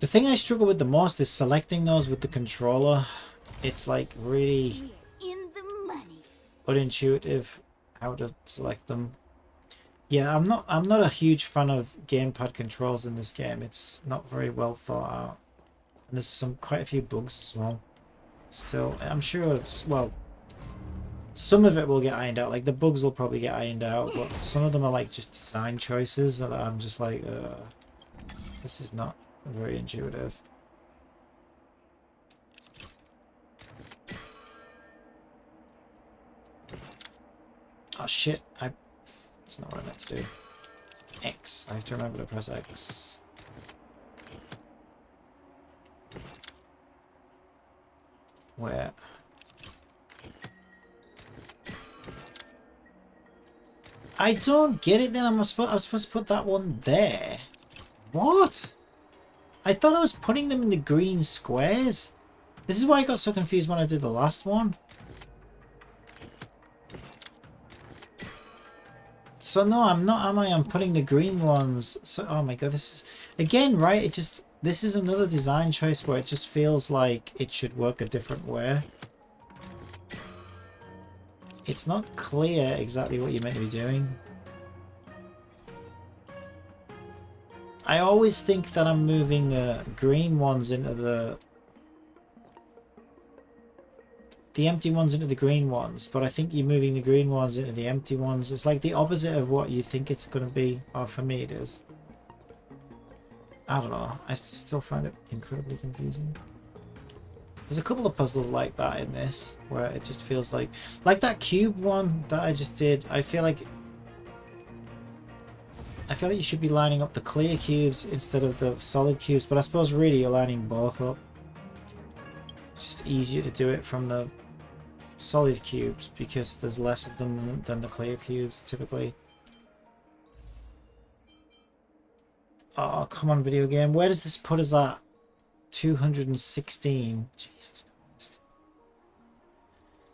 The thing I struggle with the most is selecting those with the controller. It's like really unintuitive how to select them. Yeah, I'm not a huge fan of gamepad controls in this game. It's not very well thought out. And there's quite a few bugs as well. Still, I'm sure well, some of it will get ironed out. Like the bugs will probably get ironed out, but some of them are like just design choices that I'm just like, this is not very intuitive. Oh shit, it's not what I meant to do. X. I have to remember to press X. Where? I don't get it then. I was supposed to put that one there. What? I thought I was putting them in the green squares. This is why I got so confused when I did the last one. So no, I'm not, am I? I'm putting the green ones. So, oh my god, this is... Again, right? It just... This is another design choice where it just feels like it should work a different way. It's not clear exactly what you're meant to be doing. I always think that I'm moving green ones into the empty ones into the green ones, but I think you're moving the green ones into the empty ones. It's like the opposite of what you think it's going to be, or for me it is. I don't know, I still find it incredibly confusing. There's a couple of puzzles like that in this, where it just feels like that cube one that I just did. I feel like you should be lining up the clear cubes instead of the solid cubes, but I suppose really you're lining both up. It's just easier to do it from the solid cubes because there's less of them than the clear cubes typically. Oh, come on, video game. Where does this put us at? 216. Jesus Christ.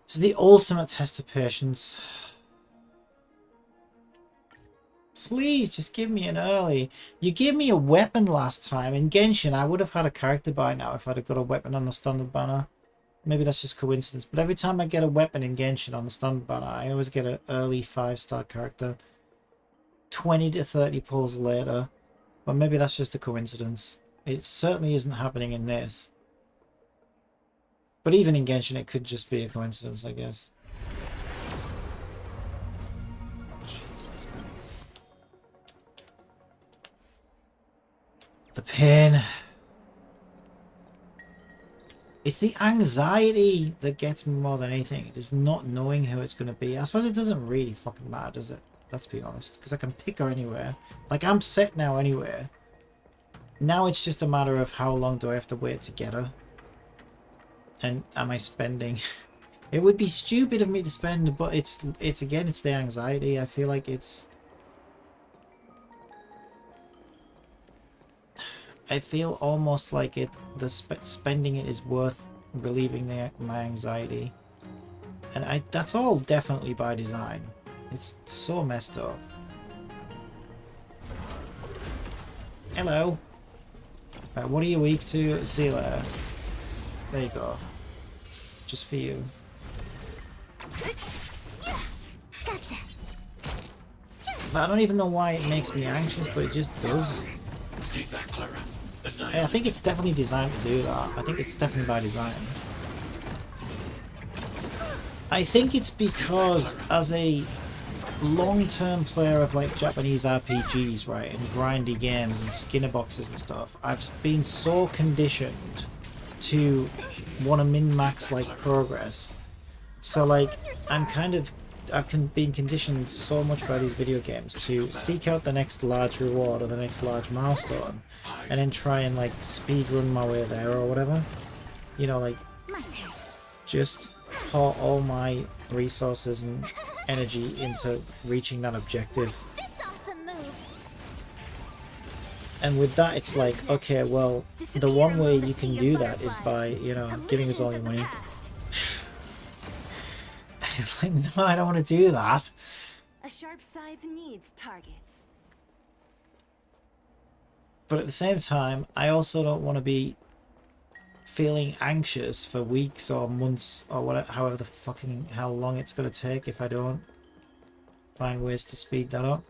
This is the ultimate test of patience. Please, just give me an early. You gave me a weapon last time. In Genshin, I would have had a character by now if I'd have got a weapon on the standard banner. Maybe that's just coincidence. But every time I get a weapon in Genshin on the standard banner, I always get an early 5-star character. 20 to 30 pulls later. But maybe that's just a coincidence. It certainly isn't happening in this. But even in Genshin, it could just be a coincidence, I guess. The pain. It's the anxiety that gets me more than anything. It is not knowing who it's going to be. I suppose it doesn't really fucking matter, does it? Let's be honest. Because I can pick her anywhere. Like, I'm set now anywhere. Now it's just a matter of how long do I have to wait to get her. And am I spending... It would be stupid of me to spend, but it's again, it's the anxiety. I feel like it's... I feel almost like spending it is worth relieving my anxiety, and that's all definitely by design. It's so messed up. Hello. Right, what are you weak to? See you later. There you go. Just for you. Gotcha. But I don't even know why it makes me anxious, but it just does. Stay back, Clara. I think it's definitely designed to do that. I think it's definitely by design. I think it's because as a long-term player of like Japanese RPGs, right, and grindy games and Skinner boxes and stuff, I've been so conditioned to want to min-max like progress. So like I've been conditioned so much by these video games to seek out the next large reward or the next large milestone and then try and like speed run my way there or whatever. You know, like just pour all my resources and energy into reaching that objective. And with that it's like, okay, well, the one way you can do that is by, you know, giving us all your money. It's like, no, I don't want to do that. A sharp scythe needs targets. But at the same time, I also don't want to be feeling anxious for weeks or months or whatever, however the fucking hell long it's going to take if I don't find ways to speed that up.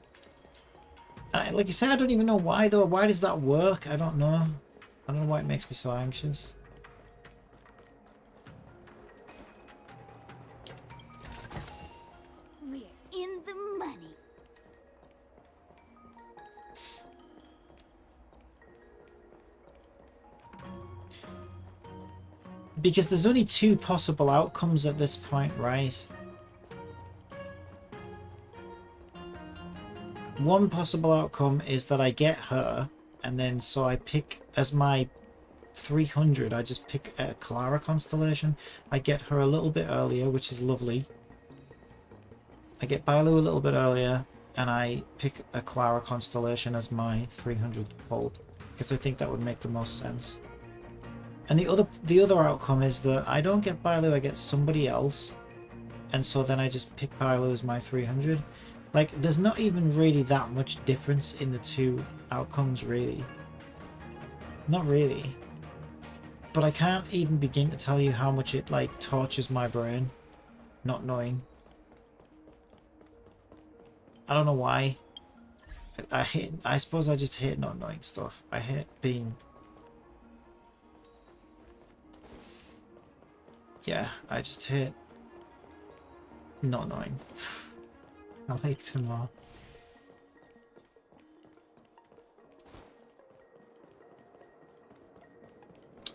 And like you said, I don't even know why though. Why does that work? I don't know. I don't know why it makes me so anxious. We're in the money. Because there's only two possible outcomes at this point, right? One possible outcome is that I get her, and then so I pick as my 300, I just pick a Clara constellation. I get her a little bit earlier, which is lovely. I get Bailu a little bit earlier, and I pick a Clara constellation as my 300th pull, because I think that would make the most sense. And the other outcome is that I don't get Bailu, I get somebody else, and so then I just pick Bailu as my 300. Like, there's not even really that much difference in the two outcomes, really. Not really. But I can't even begin to tell you how much it, like, tortures my brain, not knowing. I don't know why. I suppose I just hate not knowing stuff. I hate being... Yeah, I just hate not knowing. I like to know.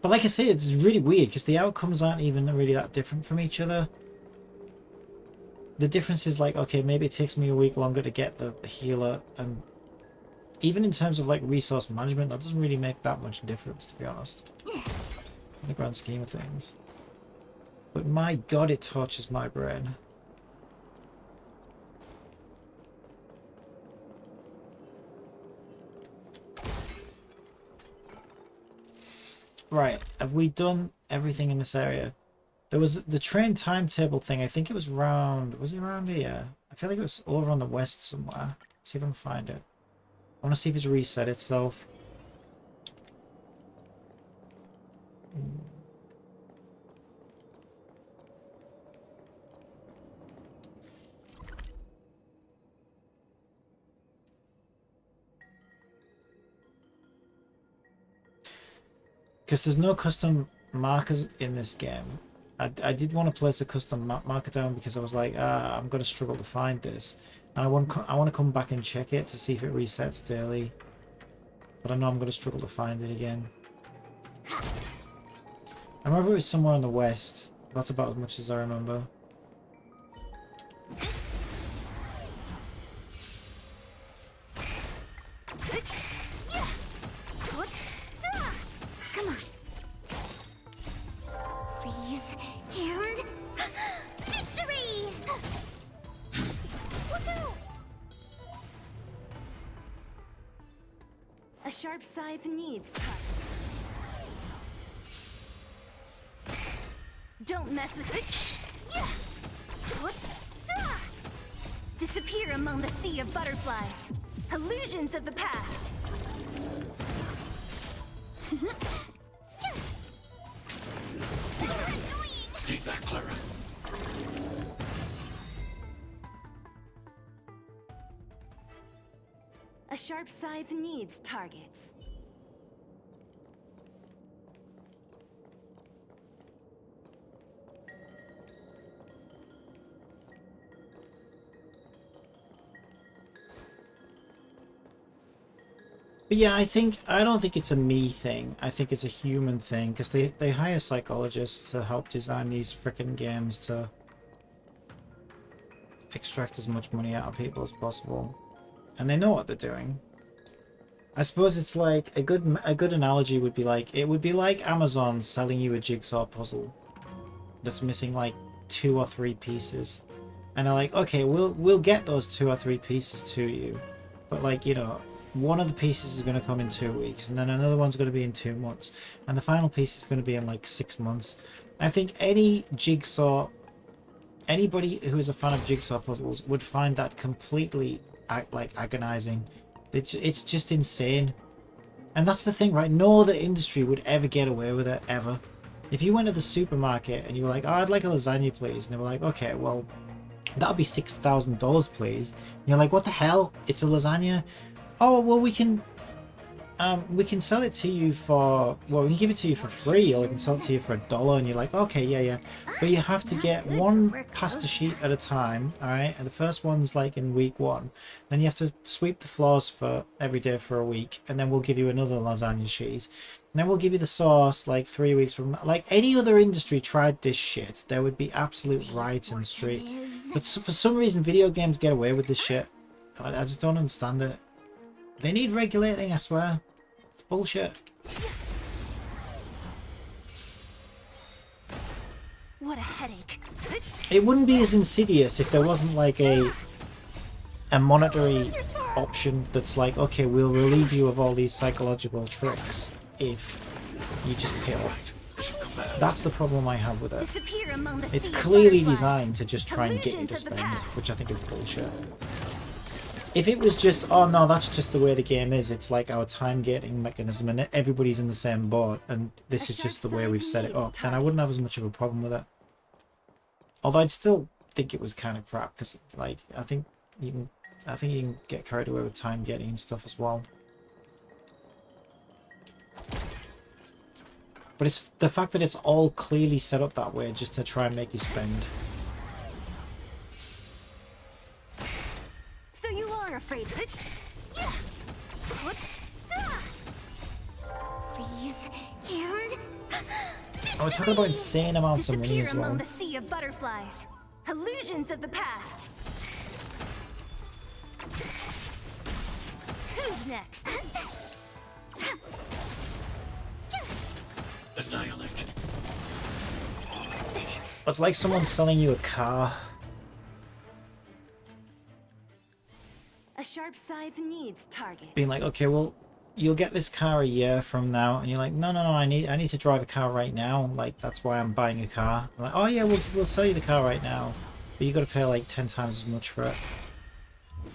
But like I say, it's really weird because the outcomes aren't even really that different from each other. The difference is like, okay, maybe it takes me a week longer to get the healer, and even in terms of like resource management, that doesn't really make that much difference, to be honest, in the grand scheme of things. But my god, it tortures my brain. Right, have we done everything in this area? There was the train timetable thing. I think it was around... Was it around here? I feel like it was over on the west somewhere. See if I can find it. I want to see if it's reset itself. Because there's no custom markers in this game. I did want to place a custom marker down because I was like, I'm going to struggle to find this. And I want to come back and check it to see if it resets daily. But I know I'm going to struggle to find it again. I remember it was somewhere in the west. That's about as much as I remember. Come on. Please. And... victory! Look out! A sharp scythe needs touch. Don't mess with it. Disappear among the sea of butterflies. Illusions of the past. Stay back, Clara. A sharp scythe needs targets. But yeah, I don't think it's a me thing. I think it's a human thing, because they hire psychologists to help design these frickin' games to extract as much money out of people as possible. And they know what they're doing. I suppose it's like a good analogy would be like, it would be like Amazon selling you a jigsaw puzzle that's missing like 2 or 3 pieces. And they're like, okay, we'll get those 2 or 3 pieces to you. But like, you know, one of the pieces is going to come in 2 weeks, and then another one's going to be in 2 months, and the final piece is going to be in like 6 months. I think any jigsaw, anybody who is a fan of jigsaw puzzles would find that completely like agonizing. It's just insane. And that's the thing, right? No other industry would ever get away with it, ever. If you went to the supermarket and you were like, oh, I'd like a lasagna, please. And they were like, okay, well, that'll be $6,000, please. And you're like, what the hell? It's a lasagna? Oh, well, we can sell it to you for, well, we can give it to you for free, or we can sell it to you for $1. And you're like, okay, yeah. But you have to get one pasta sheet at a time, all right? And the first one's like in week 1. Then you have to sweep the floors for every day for a week, and then we'll give you another lasagna sheet. And then we'll give you the sauce like 3 weeks from, like any other industry tried this shit, there would be absolute riots in the street. But for some reason, video games get away with this shit. I just don't understand it. They need regulating, I swear. It's bullshit. What a headache. It wouldn't be as insidious if there wasn't like a monetary option that's like, okay, we'll relieve you of all these psychological tricks if you just pay off. That's the problem I have with it. Disappear among the It's sea of clearly butterflies. designed to just try and get you to Illusions of the spend, past. which I think is bullshit. If it was just, oh no, that's just the way the game is, it's like our time gating mechanism and everybody's in the same boat and this is just the way we've set it up, then I wouldn't have as much of a problem with it. Although I'd still think it was kind of crap, because like I think you can get carried away with time gating and stuff as well. But it's the fact that it's all clearly set up that way just to try and make you spend. So you are afraid of it? Yeah. Please, and Oh, we're talking about insane amounts of money disappear as well. among the sea of butterflies. Illusions of the past. Who's next? Annihilate. It's like someone selling you a car. A sharp scythe needs target. Being like, okay, well, you'll get this car a year from now, and you're like, no, I need to drive a car right now. Like, that's why I'm buying a car. I'm like, oh yeah, we'll sell you the car right now, but you got to pay like 10 times as much for it.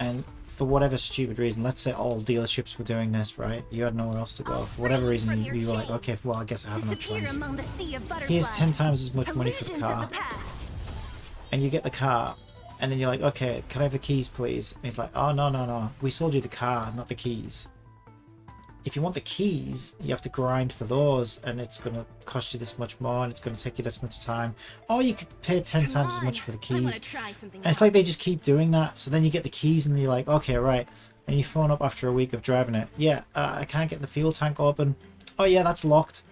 And for whatever stupid reason, let's say all dealerships were doing this, right? You had nowhere else to go. For whatever reason, you were like, okay, well, I guess I have no Disappear choice. among the sea of butterflies. Here's 10 times as much money for the Illusions car. of the past. And you get the car, and then you're like, okay, can I have the keys, please? And he's like, oh, no. We sold you the car, not the keys. If you want the keys, you have to grind for those, and it's going to cost you this much more, and it's going to take you this much time. Or you could pay 10 times as much for the keys. And it's like they just keep doing that. So then you get the keys, and you're like, okay, right. And you phone up after a week of driving it. Yeah, I can't get the fuel tank open. Oh, yeah, that's locked.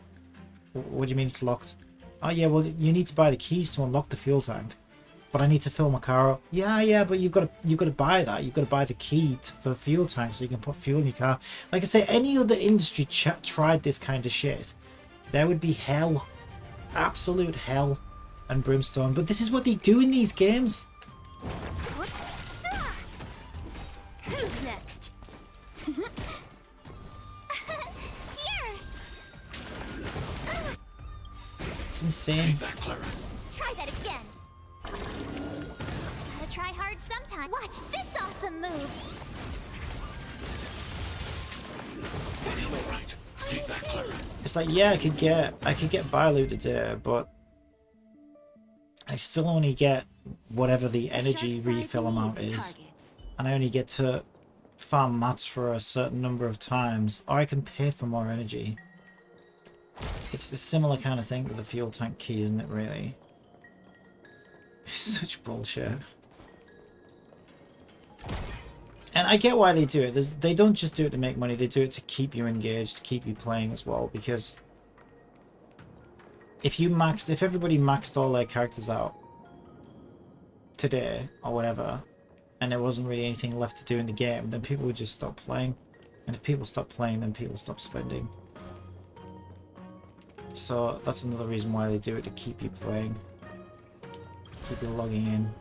What do you mean it's locked? Oh, yeah, well, you need to buy the keys to unlock the fuel tank. But I need to fill my car up. Yeah, but you've got to buy that. You've got to buy the key for the fuel tank so you can put fuel in your car. Like I say, any other industry tried this kind of shit, there would be hell, absolute hell, and brimstone. But this is what they do in these games. Who's next? Here. It's insane. Back, Clara. Try that again. Gotta try hard sometime. Watch this awesome move. Are you alright? Stay back, Clara. It's like, yeah, I could get buy loot today, but I still only get whatever the energy refill amount is, and I only get to farm mats for a certain number of times, or I can pay for more energy. It's a similar kind of thing to the fuel tank key, isn't it, really? It's such bullshit. And I get why they do it. They don't just do it to make money, they do it to keep you engaged, to keep you playing as well, because if everybody maxed all their characters out today, or whatever, and there wasn't really anything left to do in the game, then people would just stop playing. And if people stop playing, then people stop spending. So that's another reason why they do it, to keep you playing. Keep you logging in.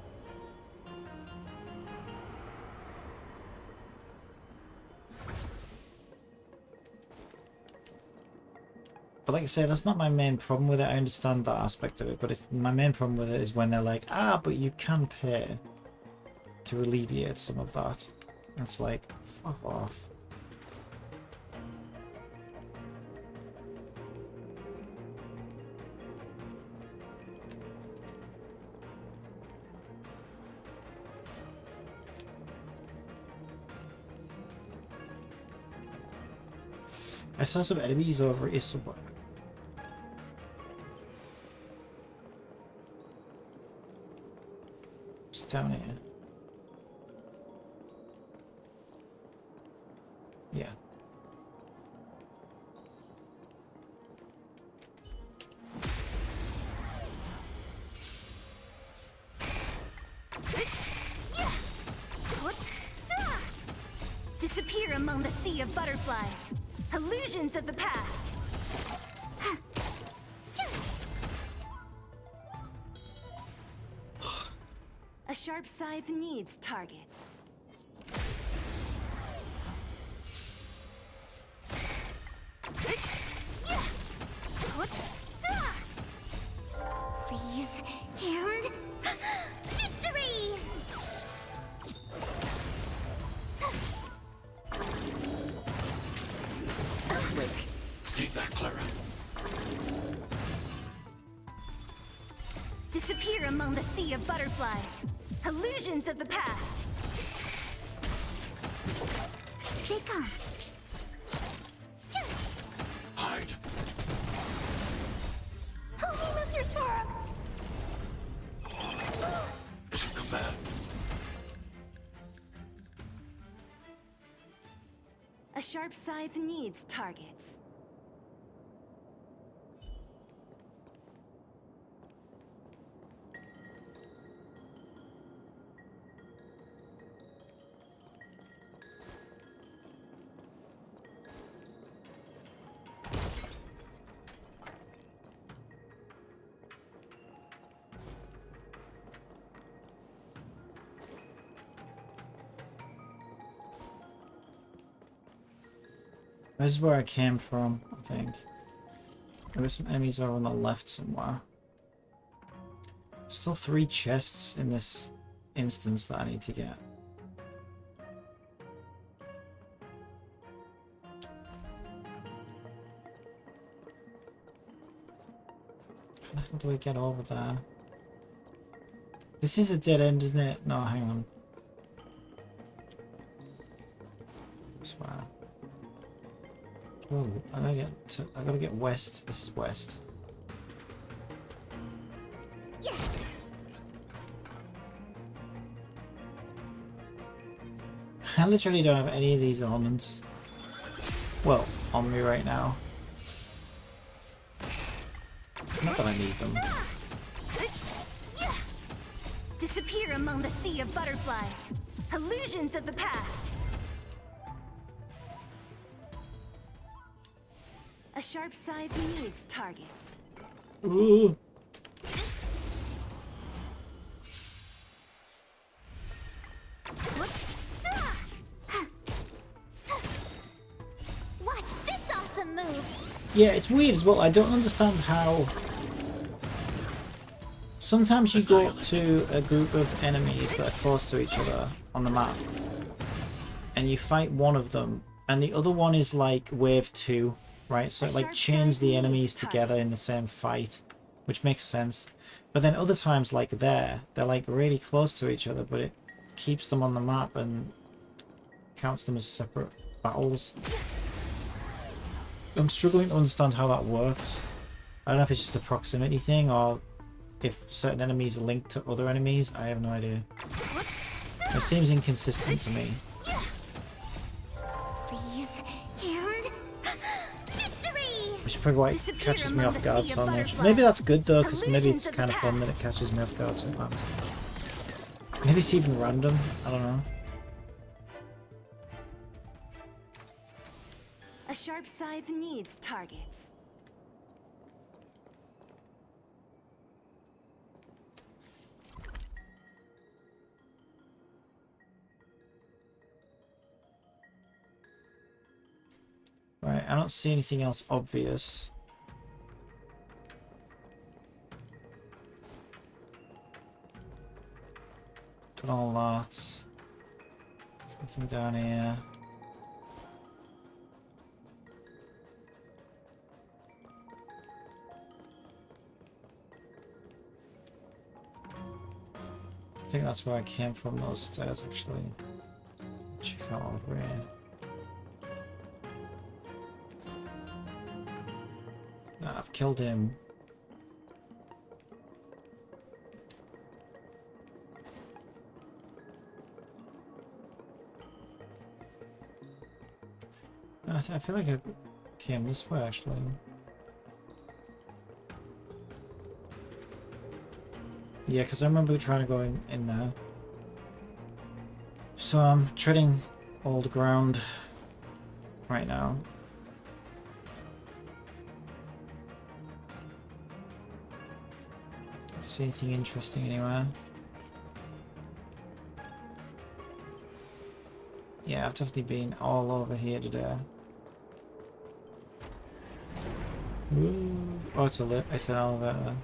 But like I say, that's not my main problem with it. I understand that aspect of it, but my main problem with it is when they're like, but you can pay to alleviate some of that. And it's like, fuck off. I saw some enemies over here somewhere. It's down here. Yeah. Disappear among the sea of butterflies. Illusions of the past. A sharp scythe needs targets. Freeze and victory! Skate back, Clara. Disappear among the sea of butterflies. Illusions of the past. They come. Hide. Help me, Mr. Storm! Mission command. A sharp scythe needs targets. This is where I came from, I think. There were some enemies over on the left somewhere. Still 3 chests in this instance that I need to get. How the hell do I get over there? This is a dead end, isn't it? No, hang on. I swear. Oh, I gotta get west. This is west. Yeah. I literally don't have any of these elements. Well, on me right now. Not that I need them. Disappear among the sea of butterflies. Illusions of the past. A sharp scythe needs targets. Ooh. Watch this awesome move. Yeah, it's weird as well. I don't understand how. Sometimes you go up to a group of enemies that are close to each other on the map, and you fight one of them, and the other one is like wave 2. Right, so it like chains the enemies together in the same fight, which makes sense. But then other times, like they're like really close to each other, but it keeps them on the map and counts them as separate battles. I'm struggling to understand how that works. I don't know if it's just a proximity thing or if certain enemies are linked to other enemies. I have no idea. It seems inconsistent to me. Which is probably why it catches me off guard so much. Maybe that's good though, because maybe it's kind of fun that it catches me off guard sometimes. Maybe it's even random, I don't know. A sharp scythe needs targets. Right, I don't see anything else obvious. Got all that. Something down here. I think that's where I came from, those stairs actually. Check out over here. killed him. I feel like I came this way actually. Yeah, because I remember trying to go in there. So I'm treading old ground right now. See anything interesting anywhere? Yeah, I've definitely been all over here today. Ooh. Oh, it's an elevator.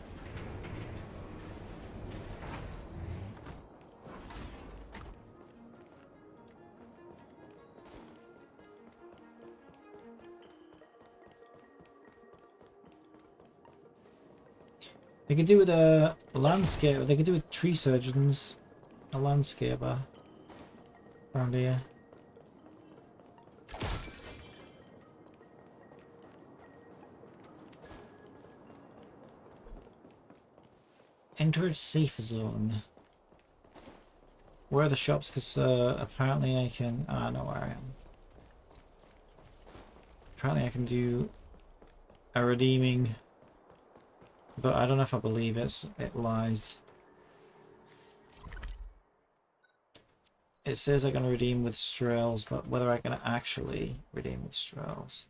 They could do with a landscape. They could do with tree surgeons, a landscaper around here. Enter a safe zone. Where are the shops? Because apparently I can. I know where I am. Apparently I can do a redeeming. But I don't know if I believe it lies. It says I can redeem with Strails, but whether I can actually redeem with Strails.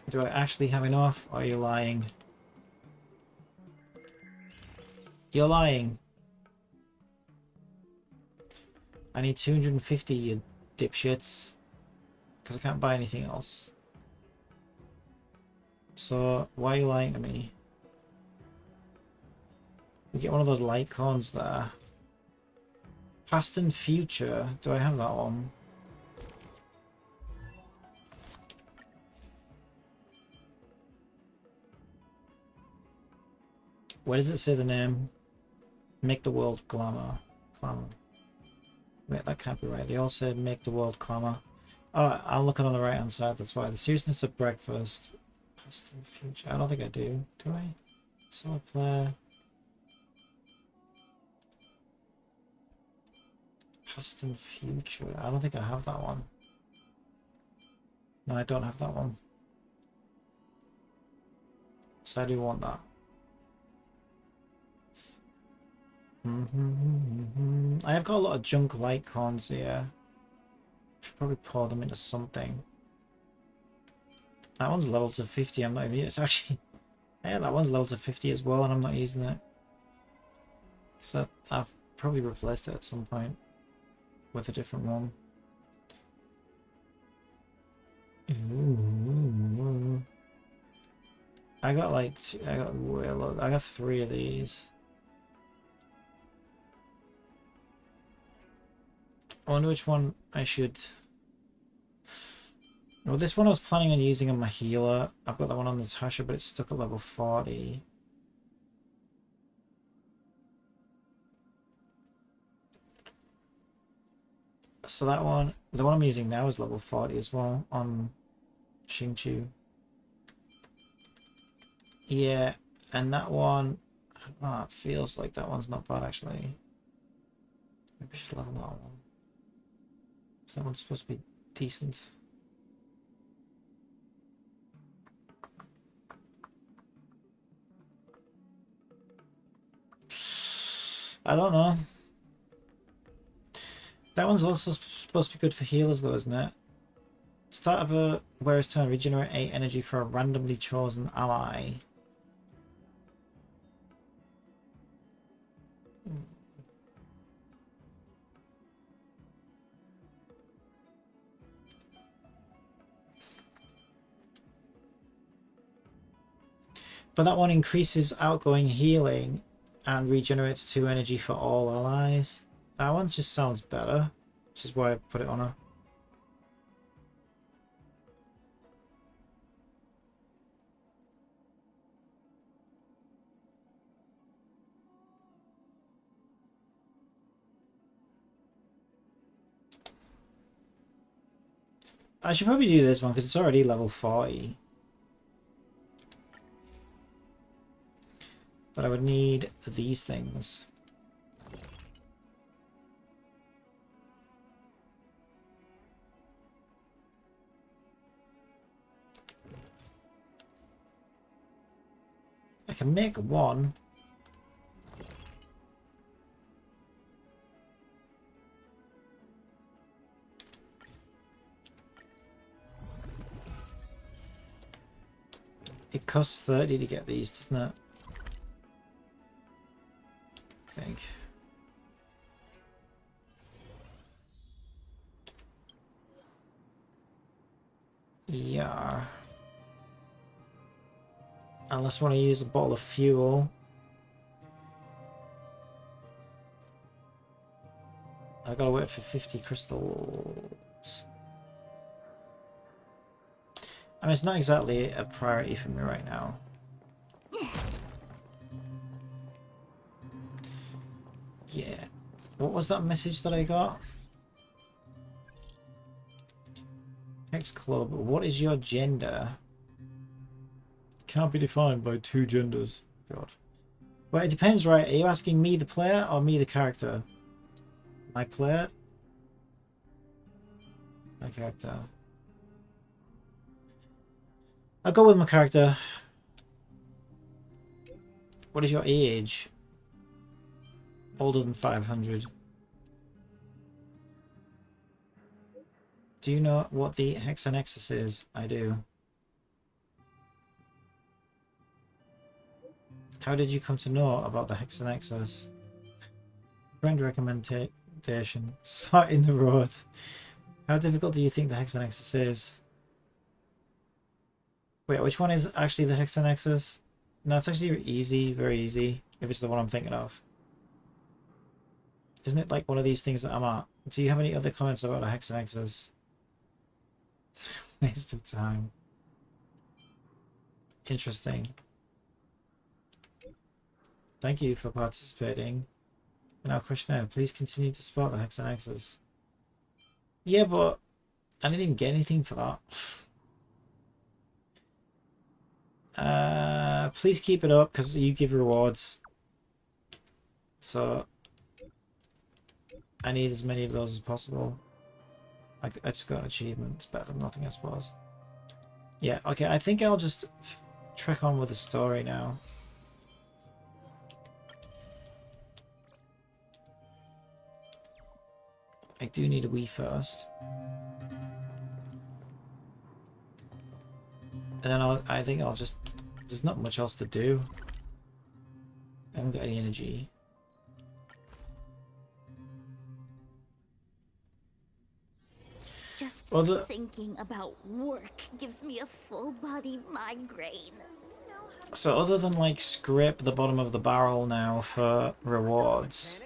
Do I actually have enough? Or are you lying? You're lying. I need 250, you dipshits. Because I can't buy anything else. So, why are you lying to me? We get one of those light cones there. Past and future. Do I have that one? Where does it say the name? Make the world glamour. Glamour. Wait, that can't be right. They all said make the world glamour. Oh, I'm looking on the right hand side, that's why. The seriousness of breakfast. Past and future. I don't think I do. Do I? Solid player. Past and future. I don't think I have that one. No, I don't have that one. So I do want that. I have got a lot of junk light cons here. Should probably pour them into something. That one's level to 50. I'm not even. It's actually. Yeah, that one's level to 50 as well, and I'm not using it. So I've probably replaced it at some point with a different one. Ooh. I got like I got 3 of these. I wonder which one I should. Well, this one I was planning on using on my healer. I've got that one on Natasha, but it's stuck at level 40. So that one, the one I'm using now is level 40 as well on Xingqiu. Yeah, and that one, I don't know, it feels like that one's not bad actually. Maybe I should level that one. So that one's supposed to be decent. I don't know. That one's also supposed to be good for healers though, isn't it? Start of a wearer's turn, regenerate 8 energy for a randomly chosen ally. But that one increases outgoing healing and regenerates 2 energy for all allies. That one just sounds better, which is why I put it on her. I should probably do this one because it's already level 40. But I would need these things. I can make one. It costs 30 to get these, doesn't it? I think. Yeah. Unless I want to use a bottle of fuel. I gotta wait for 50 crystals. I mean, it's not exactly a priority for me right now. Yeah. What was that message that I got? Hex Club, what is your gender? Can't be defined by two genders. God. Well, it depends, right? Are you asking me the player or me the character? My player? My character. I'll go with my character. What is your age? Older than 500. Do you know what the Hexanexus is? I do. How did you come to know about the Hexanexus? Friend recommendation. Saw it in the road. How difficult do you think the Hexanexus is? Wait, which one is actually the Hexanexus? No, it's actually easy, very easy, if it's the one I'm thinking of. Isn't it like one of these things that I'm at? Do you have any other comments about the Hexanexus? Waste of time. Interesting. Thank you for participating in our questionnaire. Please continue to support the Hexanexus. Yeah, but I didn't even get anything for that. Please keep it up because you give rewards. So I need as many of those as possible. I just got an achievement. It's better than nothing, I suppose. Yeah, okay, I think I'll just trek on with the story now. I do need a wee first. And then I think I'll just... There's not much else to do. I haven't got any energy. Just Other... thinking about work gives me a full body migraine. So other than like scrape the bottom of the barrel now for rewards,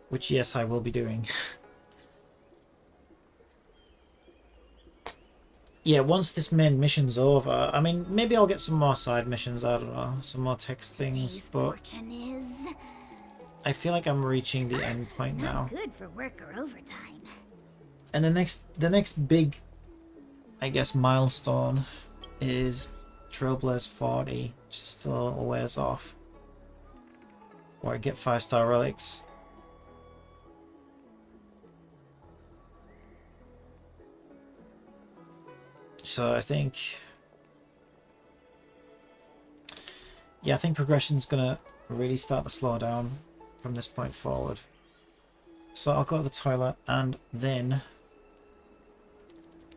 which yes I will be doing. Yeah, once this main mission's over, I mean maybe I'll get some more side missions, I don't know, some more text things, but I feel like I'm reaching the end point now. Good for work or overtime. And the next big, I guess, milestone is Trailblaze 40, which is still a little ways off. Where I get 5-star relics. So I think... Yeah, I think progression's gonna really start to slow down from this point forward. So I'll go to the toilet and then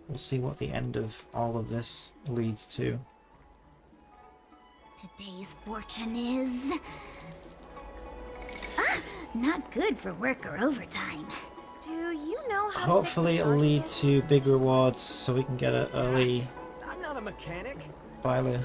we'll see what the end of all of this leads to. Today's fortune is... not good for work or overtime. Do you know how Hopefully it'll lead to big rewards so we can get an early I'm not a mechanic. Bailu.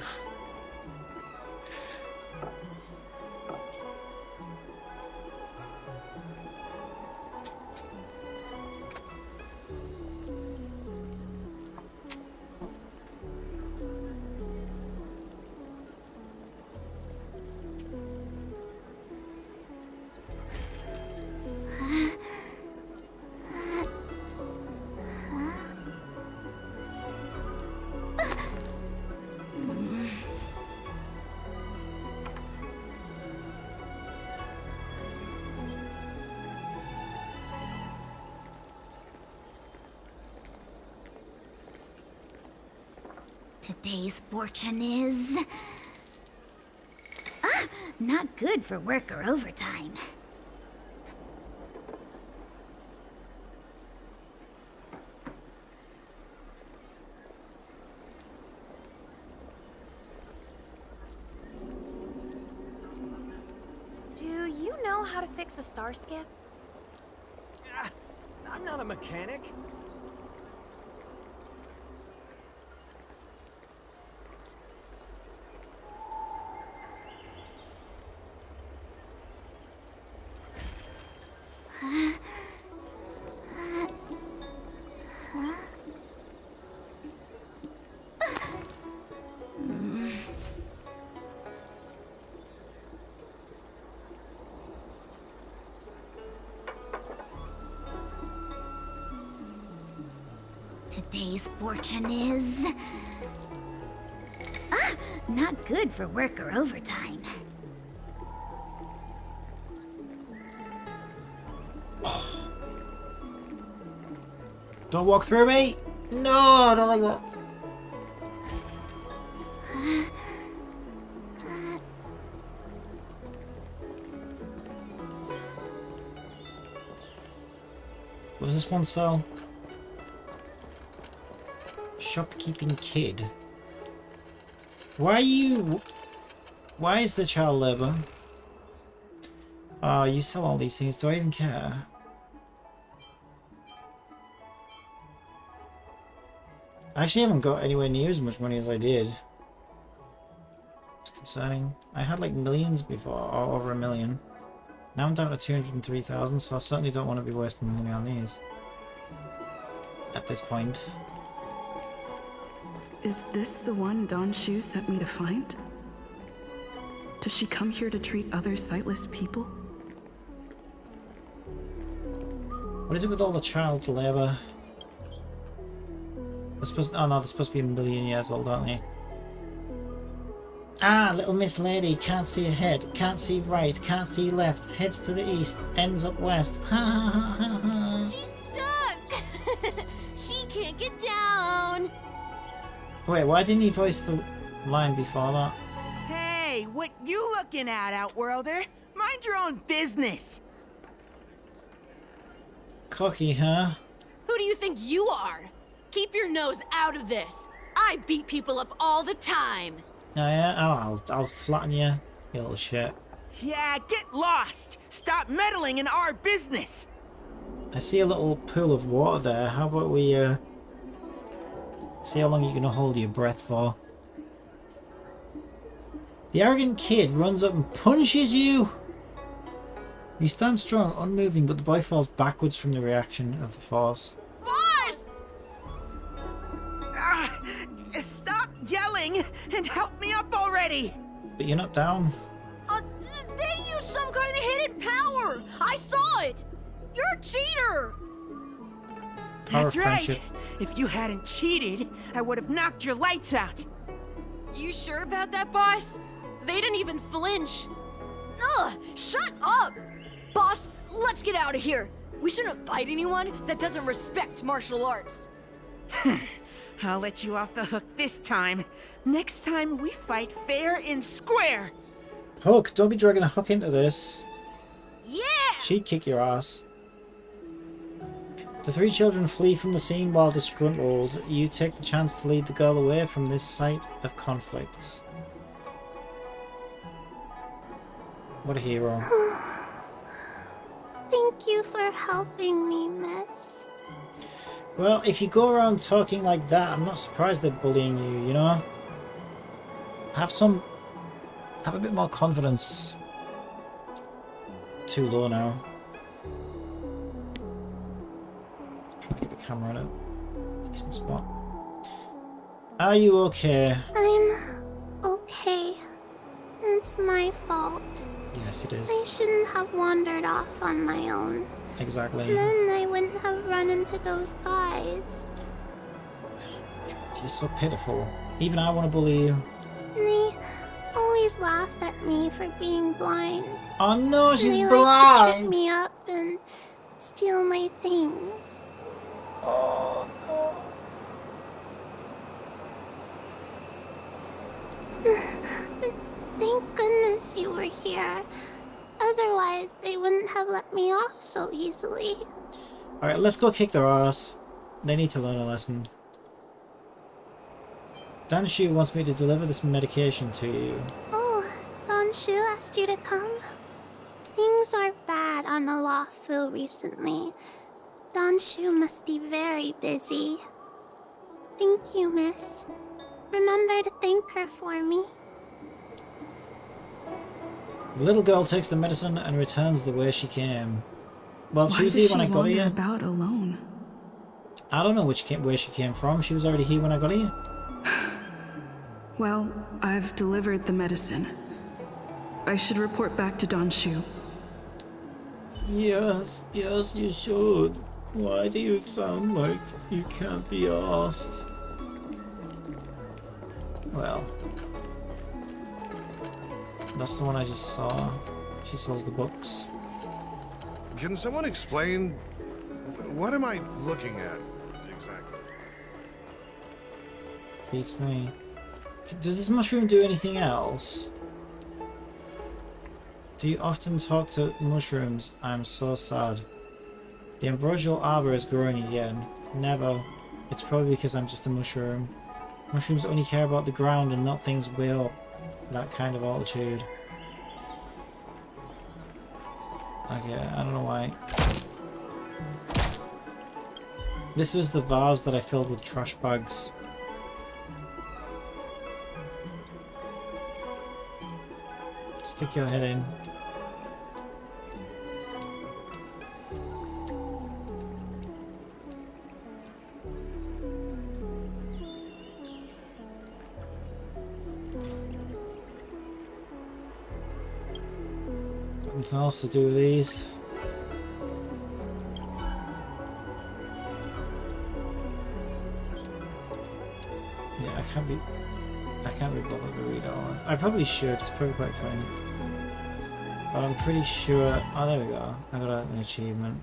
Today's fortune is... not good for work or overtime. Do you know how to fix a star skiff? I'm not a mechanic. Today's fortune is... not good for work or overtime. Don't walk through me! No, I don't like that. What does this one sell? Shopkeeping kid. Why are you... Why is the child labor? Oh, you sell all these things. Do I even care? I actually haven't got anywhere near as much money as I did. It's concerning. I had like millions before, or over 1 million. Now I'm down to 203,000, so I certainly don't want to be wasting money on these. At this point. Is this the one Don Shu sent me to find? Does she come here to treat other sightless people? What is it with all the child labor? They're supposed, oh no, they're supposed to be 1 million years old, aren't they? Ah, little Miss Lady, can't see ahead, can't see right, can't see left, heads to the east, ends up west. Ha ha ha ha ha. She's stuck! She can't get down! Wait, why didn't he voice the line before that? Hey, what you looking at, Outworlder? Mind your own business. Cocky, huh? Who do you think you are? Keep your nose out of this. I beat people up all the time. Oh yeah? Oh, I'll flatten you, you little shit. Yeah, get lost. Stop meddling in our business. I see a little pool of water there. How about we, see how long you're gonna hold your breath for. The arrogant kid runs up and punches you! You stand strong, unmoving, but the boy falls backwards from the reaction of the force. Boss! Stop yelling and help me up already. But you're not down. They used some kind of hidden power! I saw it! You're a cheater! Power That's of friendship. right. If you hadn't cheated, I would have knocked your lights out. You sure about that, boss? They didn't even flinch. Ugh! Shut up! Boss, let's get out of here. We shouldn't fight anyone that doesn't respect martial arts. I'll let you off the hook this time. Next time we fight fair and square. Hook, don't be dragging a Hook into this. Yeah! She'd kick your ass. The three children flee from the scene while disgruntled. You take the chance to lead the girl away from this site of conflict. What a hero. Thank you for helping me, miss. Well, if you go around talking like that, I'm not surprised they're bullying you, you know? Have a bit more confidence. Too low now. Trying to get the camera in a decent spot. Are you okay? I'm okay. It's my fault. Yes, it is. I shouldn't have wandered off on my own. Exactly. Then I wouldn't have run into those guys. You're so pitiful. Even I want to bully you. They always laugh at me for being blind. Oh no, she's they blind! like to trip me up and steal my things. Oh no. Thank goodness you were here. Otherwise, they wouldn't have let me off so easily. Alright, let's go kick their ass. They need to learn a lesson. Danshu wants me to deliver this medication to you. Oh, Danshu asked you to come? Things are bad on the Lawfu recently. Danshu must be very busy. Thank you, miss. Remember to thank her for me. The little girl takes the medicine and returns the way she came. Well, she Why was does here when she I got wander here. about alone? I don't know where she came from. She was already here when I got here. Well, I've delivered the medicine. I should report back to Danshu. Yes, you should. Why do you sound like you can't be asked? Well, that's the one I just saw. She sells the books. Can someone explain? What am I looking at exactly? Beats me. Does this mushroom do anything else? Do you often talk to mushrooms? I'm so sad. The ambrosial arbor is growing again. Never. It's probably because I'm just a mushroom. Mushrooms only care about the ground and not things way up that kind of altitude. Okay, I don't know why. This was the vase that I filled with trash bags. Stick your head in. Anything else to do with these? Yeah, I can't be bothered to read all this. I probably should, it's probably quite funny. But I'm pretty sure... Oh, there we go. I got an achievement.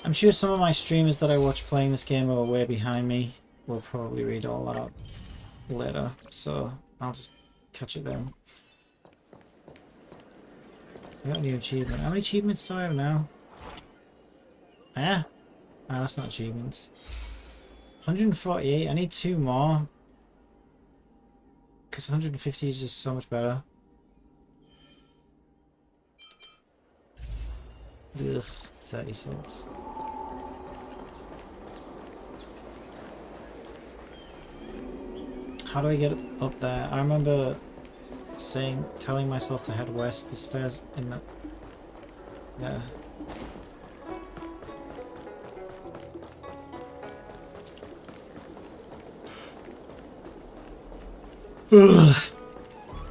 I'm sure some of my streamers that I watch playing this game are way behind me. Will probably read all that up later, so I'll just catch it then. I got a new achievement. How many achievements do I have now? Ah, that's not achievements. 148. I need 2 more. Because 150 is just so much better. Ugh, 36. How do I get up there? I remember telling myself to head west. The stairs in the... Yeah.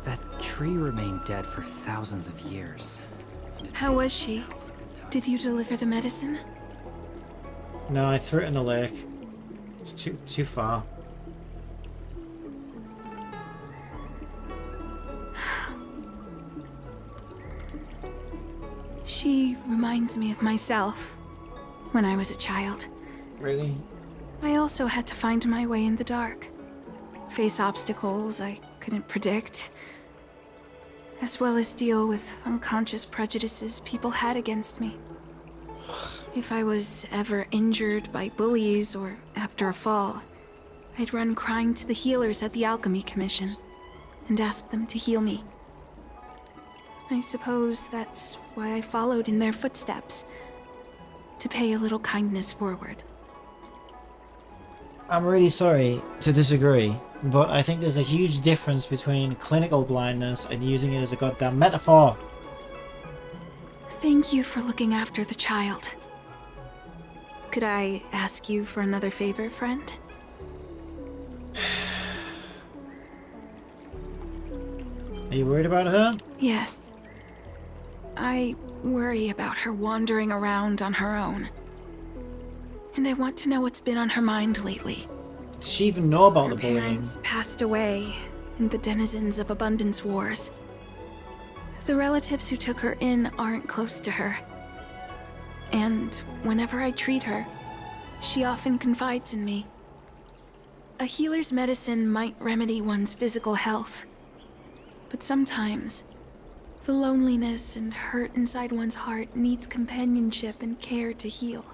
That tree remained dead for thousands of years. How was she? Did you deliver the medicine? No, I threw it in the lake. It's too far. She reminds me of myself when I was a child. Really? I also had to find my way in the dark, face obstacles I couldn't predict, as well as deal with unconscious prejudices people had against me. If I was ever injured by bullies or after a fall, I'd run crying to the healers at the Alchemy Commission and ask them to heal me. I suppose that's why I followed in their footsteps, to pay a little kindness forward. I'm really sorry to disagree, but I think there's a huge difference between clinical blindness and using it as a goddamn metaphor. Thank you for looking after the child. Could I ask you for another favor, friend? Are you worried about her? Yes. I worry about her wandering around on her own. And I want to know what's been on her mind lately. Does she even know about the Her bullying? parents passed away in the denizens of Abundance Wars. The relatives who took her in aren't close to her. And whenever I treat her, she often confides in me. A healer's medicine might remedy one's physical health, but sometimes the loneliness and hurt inside one's heart needs companionship and care to heal.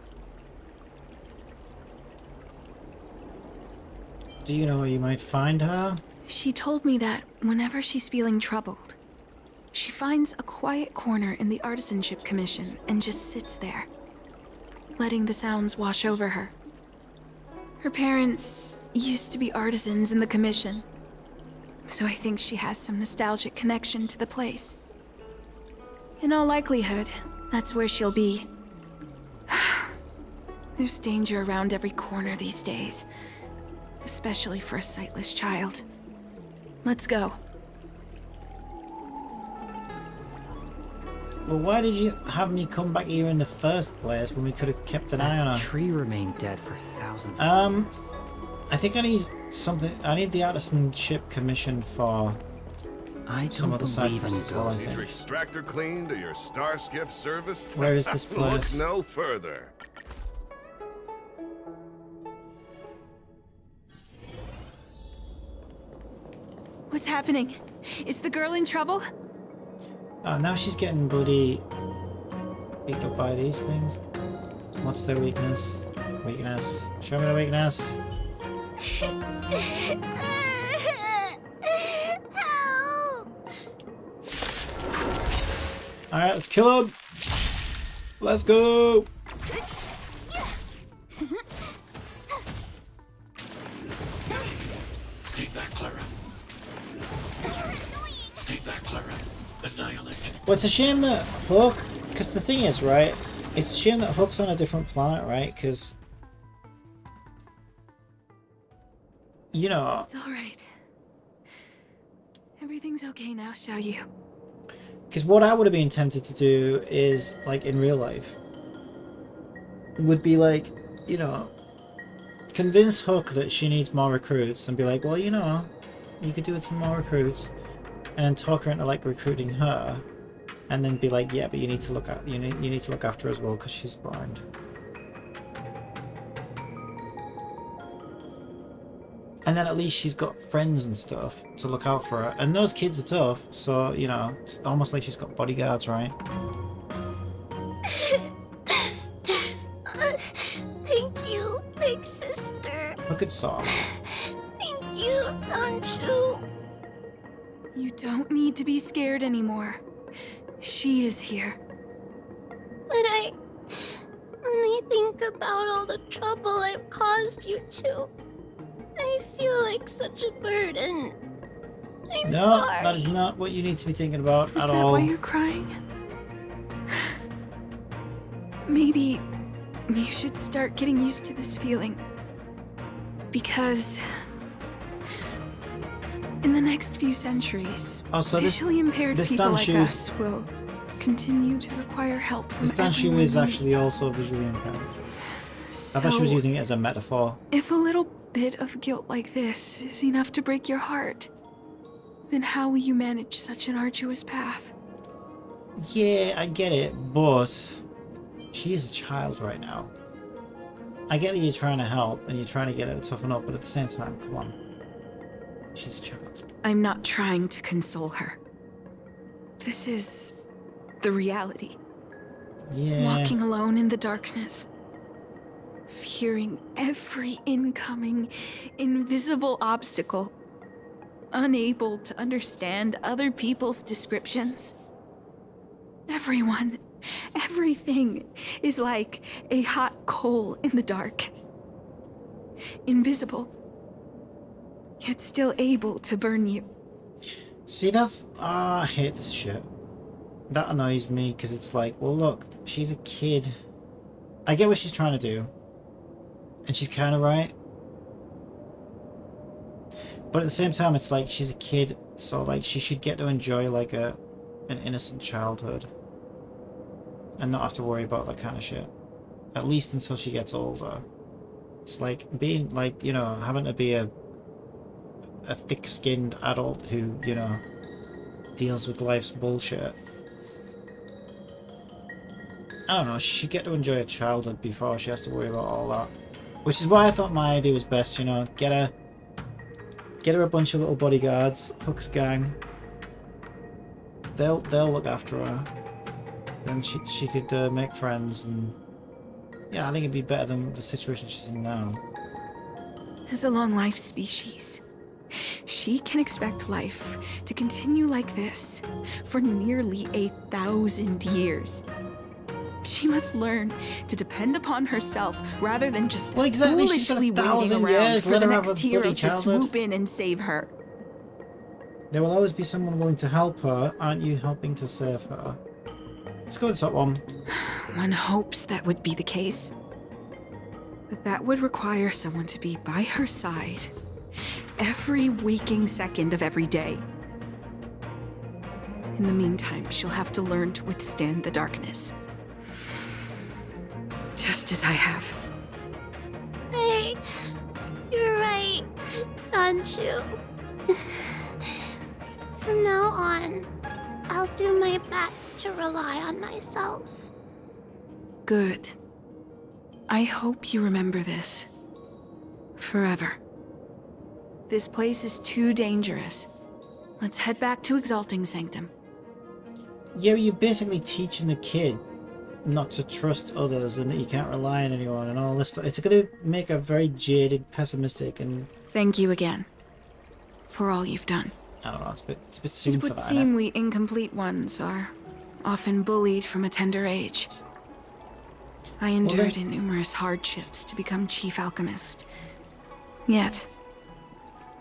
Do you know where you might find her? She told me that whenever she's feeling troubled, she finds a quiet corner in the Artisanship Commission and just sits there, letting the sounds wash over her. Her parents used to be artisans in the Commission, so I think she has some nostalgic connection to the place. In all likelihood, that's where she'll be. There's danger around every corner these days, especially for a sightless child. Let's go. Well, why did you have me come back here in the first place when we could have kept an eye on her? The tree remained dead for thousands of years. I think I need something. I need the Artisanship Commission for some other side quests as well, I Is your think. extractor cleaned or your star skiff serviced? Where is this place? Look no further. What's happening? Is the girl in trouble? Now she's getting bloody picked up by these things. What's their weakness? Weakness. Show me the weakness. Alright, let's kill him. Let's go. Stay back, Clara. Stay back, Clara. Annihilate. Well, it's a shame that Hook, because the thing is, right, it's a shame that Hook's on a different planet, right, because, you know, It's all right. Everything's okay now, Xiaoyu. because what I would have been tempted to do is, like, in real life, would be like, you know, convince Hook that she needs more recruits and be like, well, you know, you could do with some more recruits, and then talk her into, like, recruiting her, and then be like, yeah, but you need to look at, you need to look after her as well because she's blind. And then at least she's got friends and stuff to look out for her. And those kids are tough, so, you know, it's almost like she's got bodyguards, right? Thank you, big sister. A good song. Thank you, Anshu. You don't need to be scared anymore. She is here. But when I think about all the trouble I've caused you two, I feel like such a burden. I'm No, sorry. that is not what you need to be thinking about Is at that all. why you're crying? Maybe you should start getting used to this feeling. Because in the next few centuries, Oh, so this- visually impaired this people like Danshu's- us will continue to require help from This Danshu everyone is we actually meet. also visually impaired. I thought she was So, using it as a metaphor. if a little bit of guilt like this is enough to break your heart, then how will you manage such an arduous path? Yeah, I get it, but she is a child right now. I get that you're trying to help and you're trying to get her to toughen up, but at the same time, come on. She's a child. I'm not trying to console her. This is the reality. Yeah. Walking alone in the darkness. Fearing every incoming, invisible obstacle. Unable to understand other people's descriptions. Everyone, everything is like a hot coal in the dark. Invisible, yet still able to burn you. See, that's... I hate this shit. That annoys me, because it's like, well, look, she's a kid. I get what she's trying to do. And she's kind of right. But at the same time, it's like, she's a kid, so, like, she should get to enjoy, like, an innocent childhood. And not have to worry about that kind of shit. At least until she gets older. It's like, being, like, you know, having to be a thick-skinned adult who, you know, deals with life's bullshit. I don't know, she should get to enjoy her childhood before she has to worry about all that. Which is why I thought my idea was best, you know, get her Get her a bunch of little bodyguards, Hook's gang. They'll look after her. Then she could make friends, and yeah, I think it'd be better than the situation she's in now. As a long-life species, she can expect life to continue like this for nearly 1,000 years. She must learn to depend upon herself rather than just exactly. She's got foolishly waiting 1,000 around years. for Let the her have next a hero bloody to childhood. swoop in and save her. There will always be someone willing to help her. Aren't you helping to save her? Let's go to top one. One hopes that would be the case. But that would require someone to be by her side every waking second of every day. In the meantime, she'll have to learn to withstand the darkness. Just as I have. Hey, you're right, Danshu. From now on, I'll do my best to rely on myself. Good. I hope you remember this. Forever. This place is too dangerous. Let's head back to Exalting Sanctum. Yeah, you're basically teaching the kid not to trust others and that you can't rely on anyone and all this stuff. It's going to make her very jaded, pessimistic, and... Thank you again. For all you've done. I don't know, it's a bit soon It for would that. seem we incomplete ones are often bullied from a tender age. I endured numerous hardships to become chief alchemist. Yet,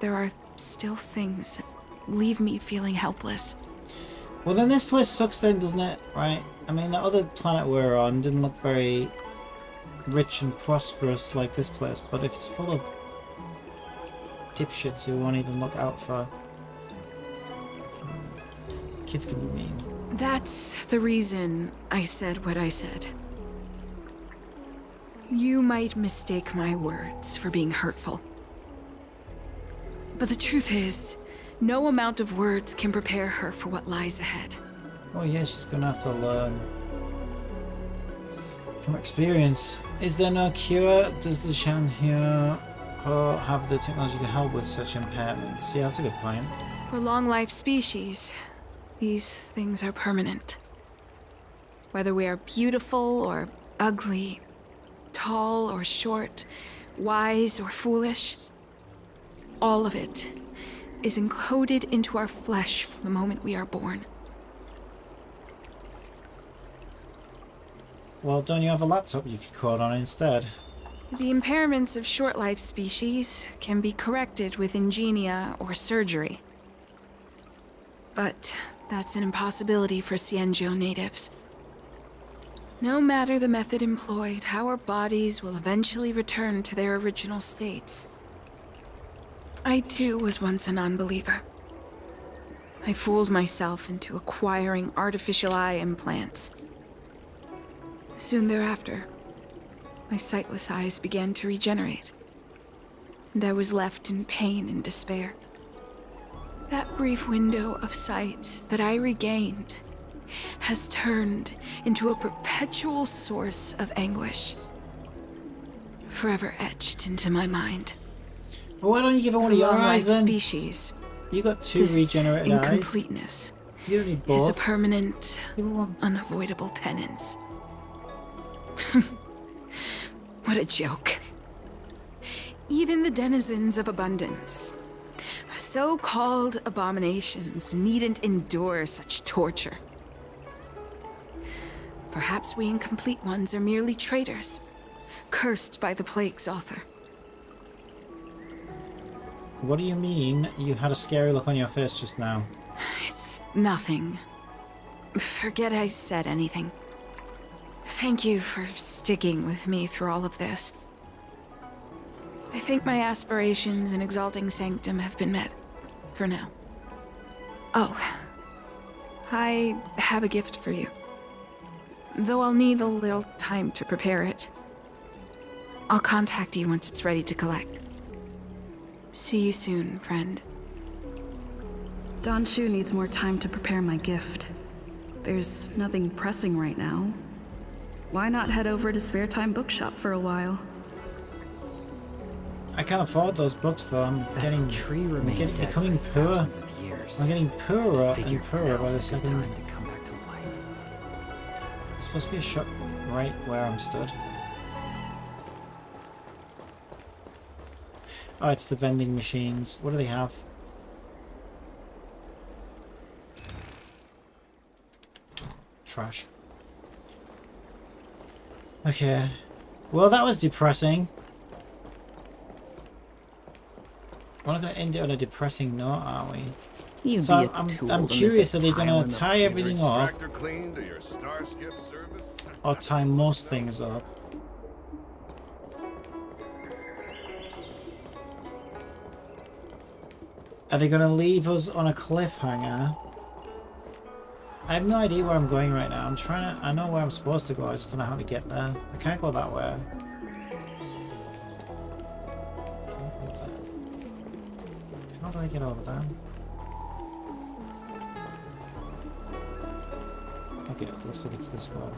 there are still things that leave me feeling helpless. Well, then this place sucks then, doesn't it? Right? I mean, the other planet we're on didn't look very rich and prosperous like this place, but if it's full of dipshits who won't even look out for... Kids can be mean. That's the reason I said what I said. You might mistake my words for being hurtful. But the truth is, no amount of words can prepare her for what lies ahead. Oh yeah, she's gonna have to learn from experience. Is there no cure? Does the Shan here have the technology to help with such impairments? Yeah, that's a good point. For long-life species, these things are permanent. Whether we are beautiful or ugly, tall or short, wise or foolish, all of it is encoded into our flesh from the moment we are born. Well, don't you have a laptop you could code on instead? The impairments of short-life species can be corrected with ingenia or surgery. But that's an impossibility for Xianzhou natives. No matter the method employed, our bodies will eventually return to their original states. I too was once a non-believer. I fooled myself into acquiring artificial eye implants. Soon thereafter, my sightless eyes began to regenerate, and I was left in pain and despair. That brief window of sight that I regained has turned into a perpetual source of anguish, forever etched into my mind. Well, why don't you give her one of your eyes then? Species. You got two This regenerated eyes. incompleteness You don't need is both. a permanent, unavoidable tenance. What a joke. Even the denizens of abundance, so-called abominations, needn't endure such torture. Perhaps we incomplete ones are merely traitors, cursed by the plague's author. What do you mean? You had a scary look on your face just now. It's nothing. Forget I said anything. Thank you for sticking with me through all of this. I think my aspirations in Exalting Sanctum have been met. For now. Oh. I have a gift for you. Though I'll need a little time to prepare it. I'll contact you once it's ready to collect. See you soon, friend. Danshu needs more time to prepare my gift. There's nothing pressing right now. Why not head over to Spare Time Bookshop for a while? I can't afford those books though. I'm That getting tree remained dead becoming for poor. thousands of years. I'm getting poorer and Figured poorer now by the was a good second. time to come back to life. It's supposed to be a shop right where I'm stood. Oh, it's the vending machines. What do they have? Trash. Okay. Well, that was depressing. We're not going to end it on a depressing note, are we? You'd So be a I'm tool to curious, miss a are they going pile to in the- tie everything up Extractor cleaned or your star skiff service? or tie most things up? Are they going to leave us on a cliffhanger? I have no idea where I'm going right now. I'm trying to... I know where I'm supposed to go. I just don't know how to get there. I can't go that way. Can't go there. How do I get over there? Okay, looks like it's this way.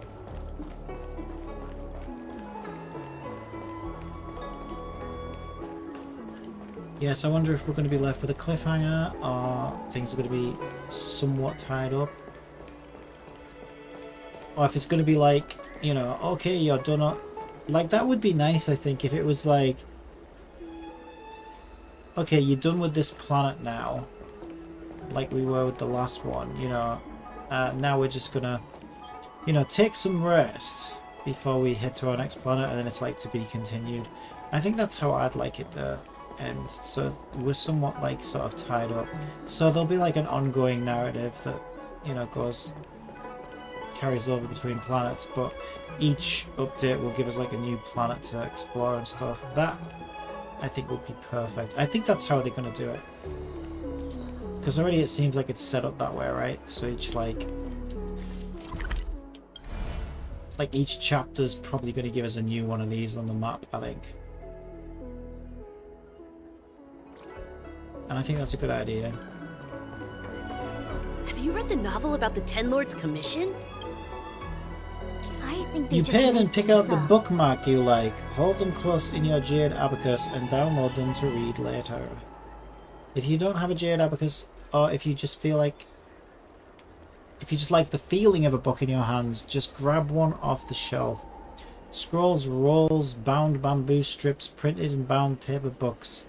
Yes, I wonder if we're going to be left with a cliffhanger or things are going to be somewhat tied up. Or if it's going to be like, you know, okay, you're done. Like, that would be nice, I think, if it was like, okay, you're done with this planet now. Like we were with the last one, you know. Now we're just going to, you know, take some rest before we head to our next planet, and then it's like to be continued. I think that's how I'd like it to end. So we're somewhat like sort of tied up. So there'll be like an ongoing narrative that, you know, carries over between planets, but each update will give us like a new planet to explore and stuff. That I think would be perfect. I think that's how they're going to do it. Because already it seems like it's set up that way, right? So each like each chapter's probably going to give us a new one of these on the map, I think. And I think that's a good idea. Have you read the novel about the Ten Lords Commission? I think they You just pay, then make pick out these the up. bookmark you like, hold them close in your Jade Abacus, and download them to read later. If you don't have a Jade Abacus, or if you just feel like... If you just like the feeling of a book in your hands, just grab one off the shelf. Scrolls, rolls, bound bamboo strips, printed and bound paper books.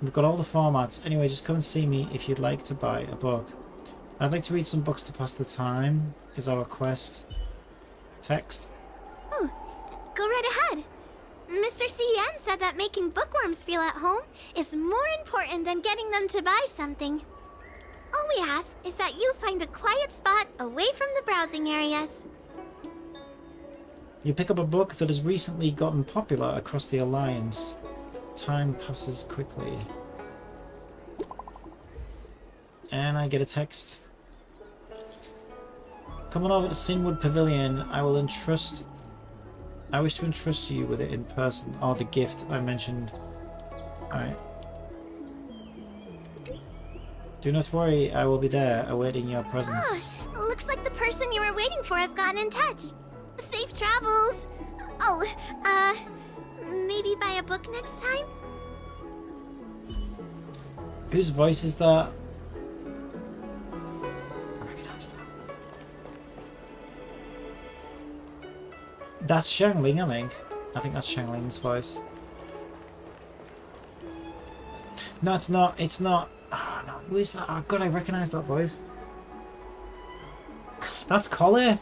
We've got all the formats. Anyway, just come and see me if you'd like to buy a book. I'd like to read some books to pass the time, is our quest. Text. Oh, go right ahead. Mr. CN said that making bookworms feel at home is more important than getting them to buy something. All we ask is that you find a quiet spot away from the browsing areas. You pick up a book that has recently gotten popular across the Alliance. Time passes quickly. And I get a text. Come on over to Sinwood Pavilion. I wish to entrust you with it in person. Oh, the gift I mentioned. Alright. Do not worry, I will be there, awaiting your presence. Oh, looks like the person you were waiting for has gotten in touch. Safe travels. Oh, maybe buy a book next time? Whose voice is that? I recognize that. That's Shangling, I think. I think that's Shangling's voice. No, it's not. It's not. Oh, no. Who is that? Oh, God, I recognize that voice. That's Collie.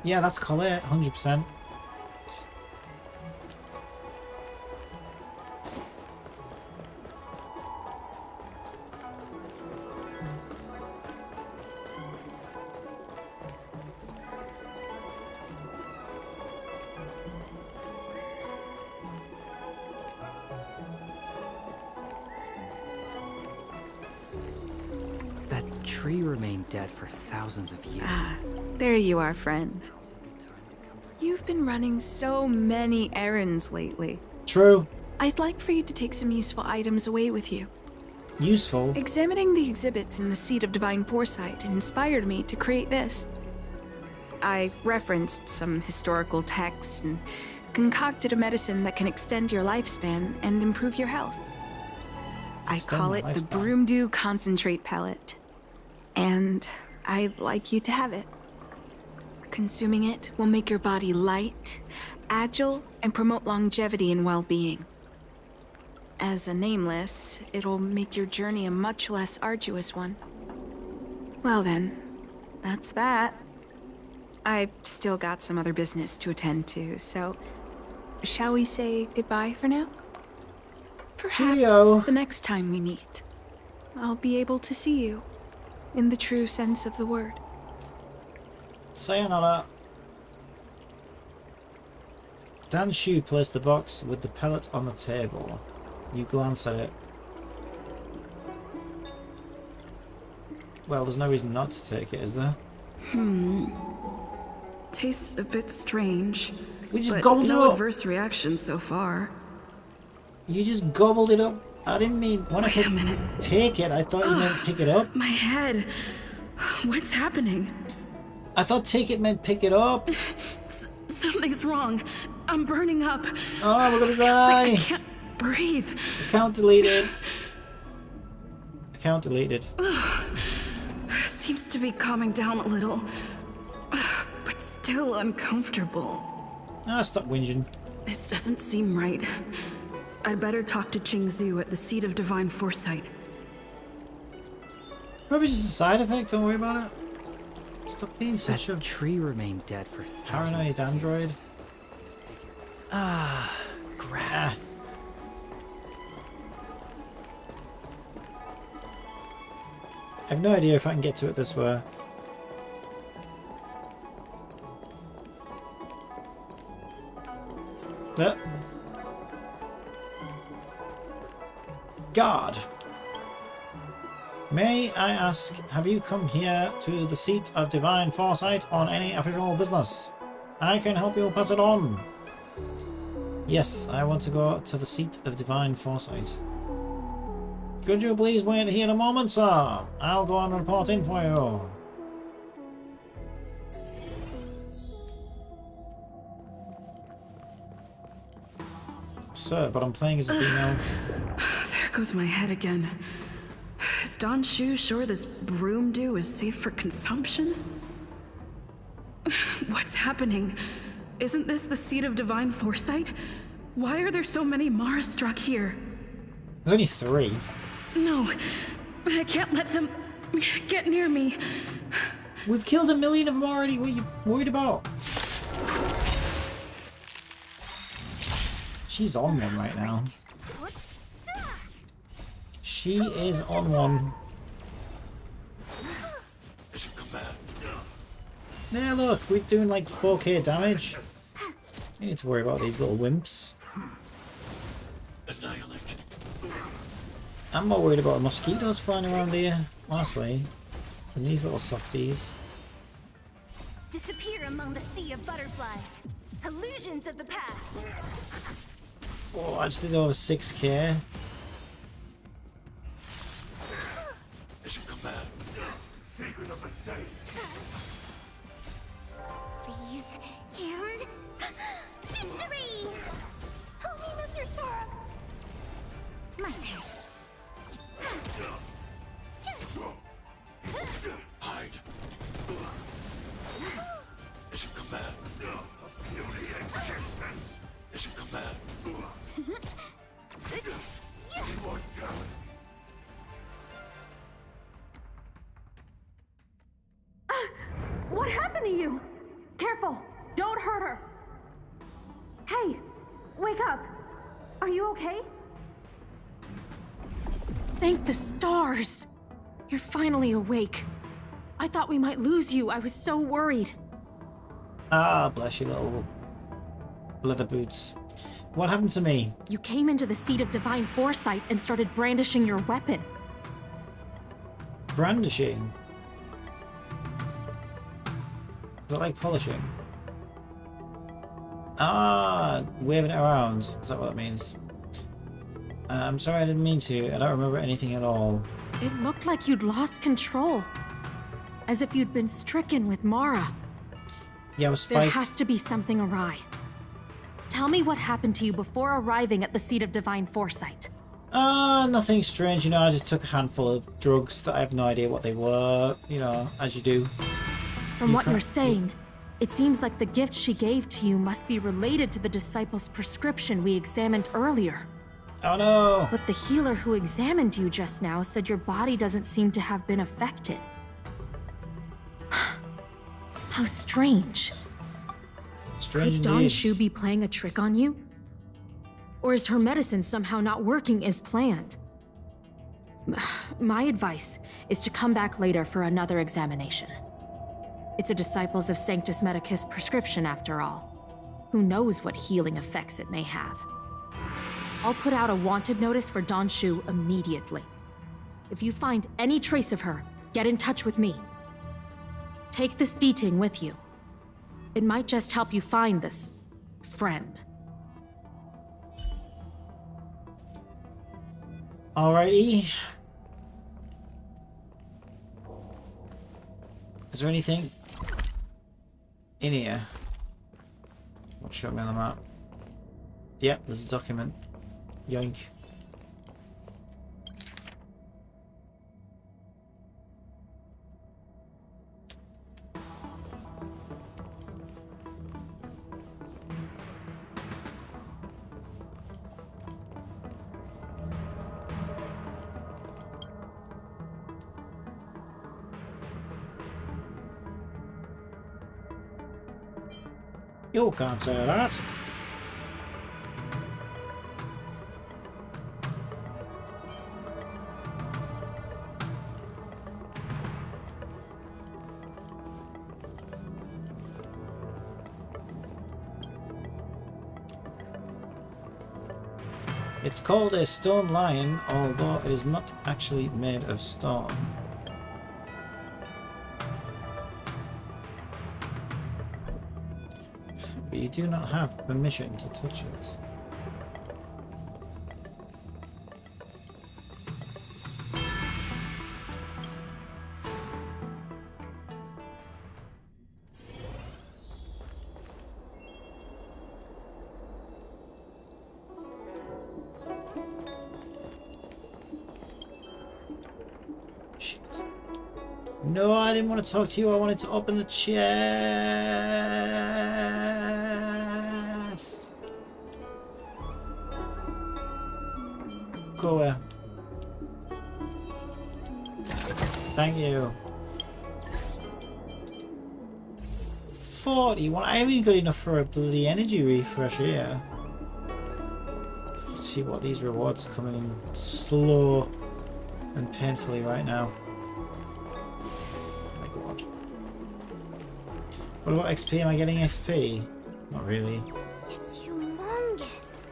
Yeah, that's Collie, 100%. That tree remained dead for thousands of years. Ah, there you are, friend. You've been running so many errands lately. True. I'd like for you to take some useful items away with you. Useful? Examining the exhibits in the Seat of Divine Foresight inspired me to create this. I referenced some historical texts and concocted a medicine that can extend your lifespan and improve your health. I Still call my it the lifespan. Broom Dew Concentrate Pellet. And I'd like you to have it. Consuming it will make your body light, agile, and promote longevity and well-being. As a nameless, it'll make your journey a much less arduous one. Well then, that's that. I've still got some other business to attend to, so shall we say goodbye for now? Perhaps Cheerio. the next time we meet, I'll be able to see you in the true sense of the word. Sayonara. Dan Shu placed the box with the pellet on the table. You glance at it. Well, there's no reason not to take it, is there? Tastes a bit strange. We just but gobbled it no up. adverse reaction so far. You just gobbled it up. I didn't mean when I Wait said a minute. take it. I thought you meant pick it up. My head. What's happening? I thought take it meant pick it up. Something's wrong. I'm burning up. Oh, we're gonna Feels like I die. can't breathe. Account deleted. Account deleted. Seems to be calming down a little, but still uncomfortable. Ah, stop whinging. This doesn't seem right. I'd better talk to Qingzu at the Seat of Divine Foresight. Probably just a side effect. Don't worry about it. Stop being such a tree remained dead for thousands. paranoid android. Ah, grass. I have no idea if I can get to it this way. God. May I ask, have you come here to the Seat of Divine Foresight on any official business? I can help you pass it on. Yes, I want to go to the Seat of Divine Foresight. Could you please wait here a moment, sir? I'll go and report in for you. Sir, but I'm playing as a female. There goes my head again. Is Don Shu sure this broom dew is safe for consumption? What's happening? Isn't this the Seat of Divine Foresight? Why are there so many Mara struck here? There's only 3. No, I can't let them get near me. We've killed 1 million of them already. What are you worried about? She's on one right now. She is on one. Now look, we're doing like 4k damage. You need to worry about these little wimps. Annihilate. I'm more worried about the mosquitoes flying around here, honestly, than these little softies. Disappear among the sea of butterflies. Illusions of the past. Oh, I just did over 6k. As you command. Secret of the safe. Please, and victory! Help me, Mr. Sora. My turn. Hide. As you command. Beauty existence. As you command. What happened to you? Careful! Don't hurt her! Hey! Wake up! Are you okay? Thank the stars! You're finally awake. I thought we might lose you. I was so worried. Ah, bless you little leather boots. What happened to me? You came into the Seat of Divine Foresight and started brandishing your weapon. Brandishing? Is it like polishing? Ah, waving it around. Is that what that means? I'm sorry, I didn't mean to. I don't remember anything at all. It looked like you'd lost control. As if you'd been stricken with Mara. Yeah, I was There spiked. has to be something awry. Tell me what happened to you before arriving at the Seat of Divine Foresight. Nothing strange, you know, I just took a handful of drugs that I have no idea what they were, you know, as you do. From what you're saying, it seems like the gift she gave to you must be related to the disciple's prescription we examined earlier. Oh no! But the healer who examined you just now said your body doesn't seem to have been affected. How strange. Strange Could indeed. Donshu be playing a trick on you? Or is her medicine somehow not working as planned? My advice is to come back later for another examination. It's a Disciples of Sanctus Medicus prescription after all. Who knows what healing effects it may have? I'll put out a wanted notice for Donshu immediately. If you find any trace of her, get in touch with me. Take this D-Ting with you. It might just help you find this friend. Alrighty. Is there anything in here? What show me on the map? Yep, there's a document. Yoink. You can't say that. It's called a stone lion, although it is not actually made of stone. But you do not have permission to touch it. No, I didn't want to talk to you. I wanted to open the chest. Go away. Thank you. 41. I haven't even got enough for a bloody energy refresh here. Let's see what these rewards are coming in slow and painfully right now. What about XP? Am I getting XP? Not really. It's humongous.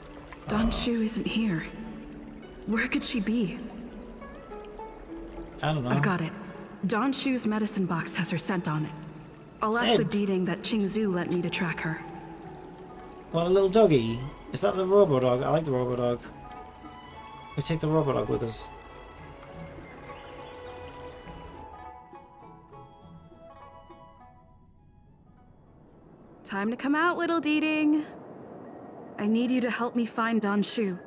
Donshu isn't here. Where could she be? I don't know. I've got it. Donshu's medicine box has her scent on it. I'll ask the D-Ting that Qingzhu lent me to track her. Well, the little doggy. Is that the robo-dog? I like the robo-dog. We take the robo-dog with us. Time to come out, little D-Ting. I need you to help me find Donshu.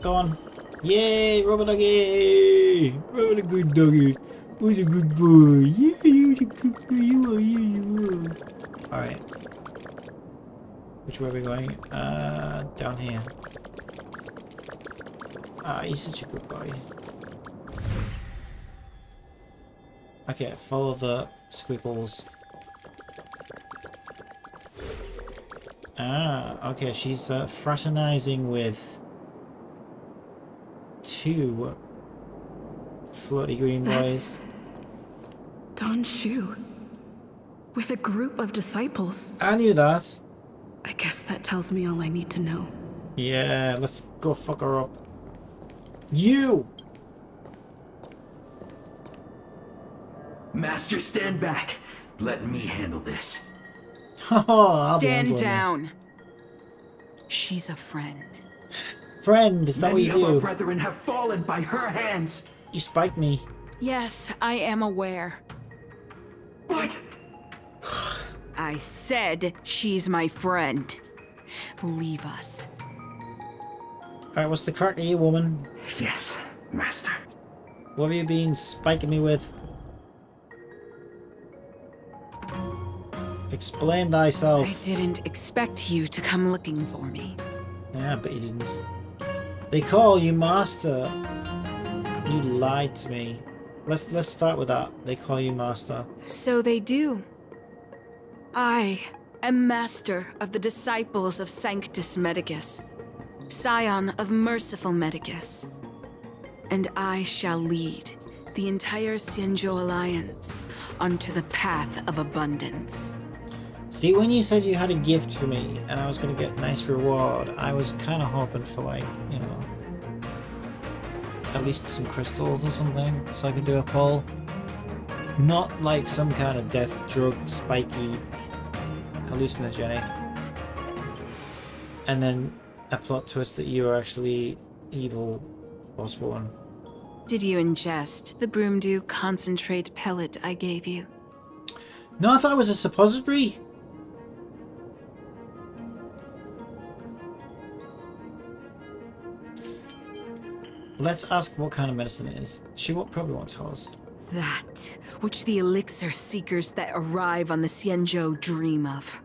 Go on. Yay, robo-doggy! Robo-dog doggy. Who's a good boy? Yeah, you're a good boy. You are, you are. Alright. Which way are we going? Down here. Ah, he's such a good boy. Okay, follow the squiggles. Ah, okay, she's fraternizing with two floaty green boys. Donshu. With a group of disciples. I knew that. I guess that tells me all I need to know. Yeah, let's go fuck her up. You! Master, stand back. Let me handle this. Stand down. She's a friend. Friend, is that what you Many of our do? brethren have fallen by her hands. You spiked me. Yes, I am aware. But I said she's my friend. Leave us. Alright, what's the crack of you, woman? Yes, Master. What have you been spiking me with? Explain thyself. I didn't expect you to come looking for me. Yeah, but you didn't. They call you Master. You lied to me. Let's start with that. They call you Master. So they do. I am Master of the Disciples of Sanctus Medicus, Scion of Merciful Medicus, and I shall lead the entire Xianzhou Alliance onto the path of abundance. See, when you said you had a gift for me and I was going to get a nice reward, I was kind of hoping for, like, you know, at least some crystals or something so I could do a poll. Not like some kind of death drug, spiky, hallucinogenic. And then a plot twist that you are actually evil boss one. Did you ingest the Broomdew concentrate pellet I gave you? No, I thought it was a suppository. Let's ask what kind of medicine it is. She probably won't tell us. That which the elixir seekers that arrive on the Xianzhou dream of.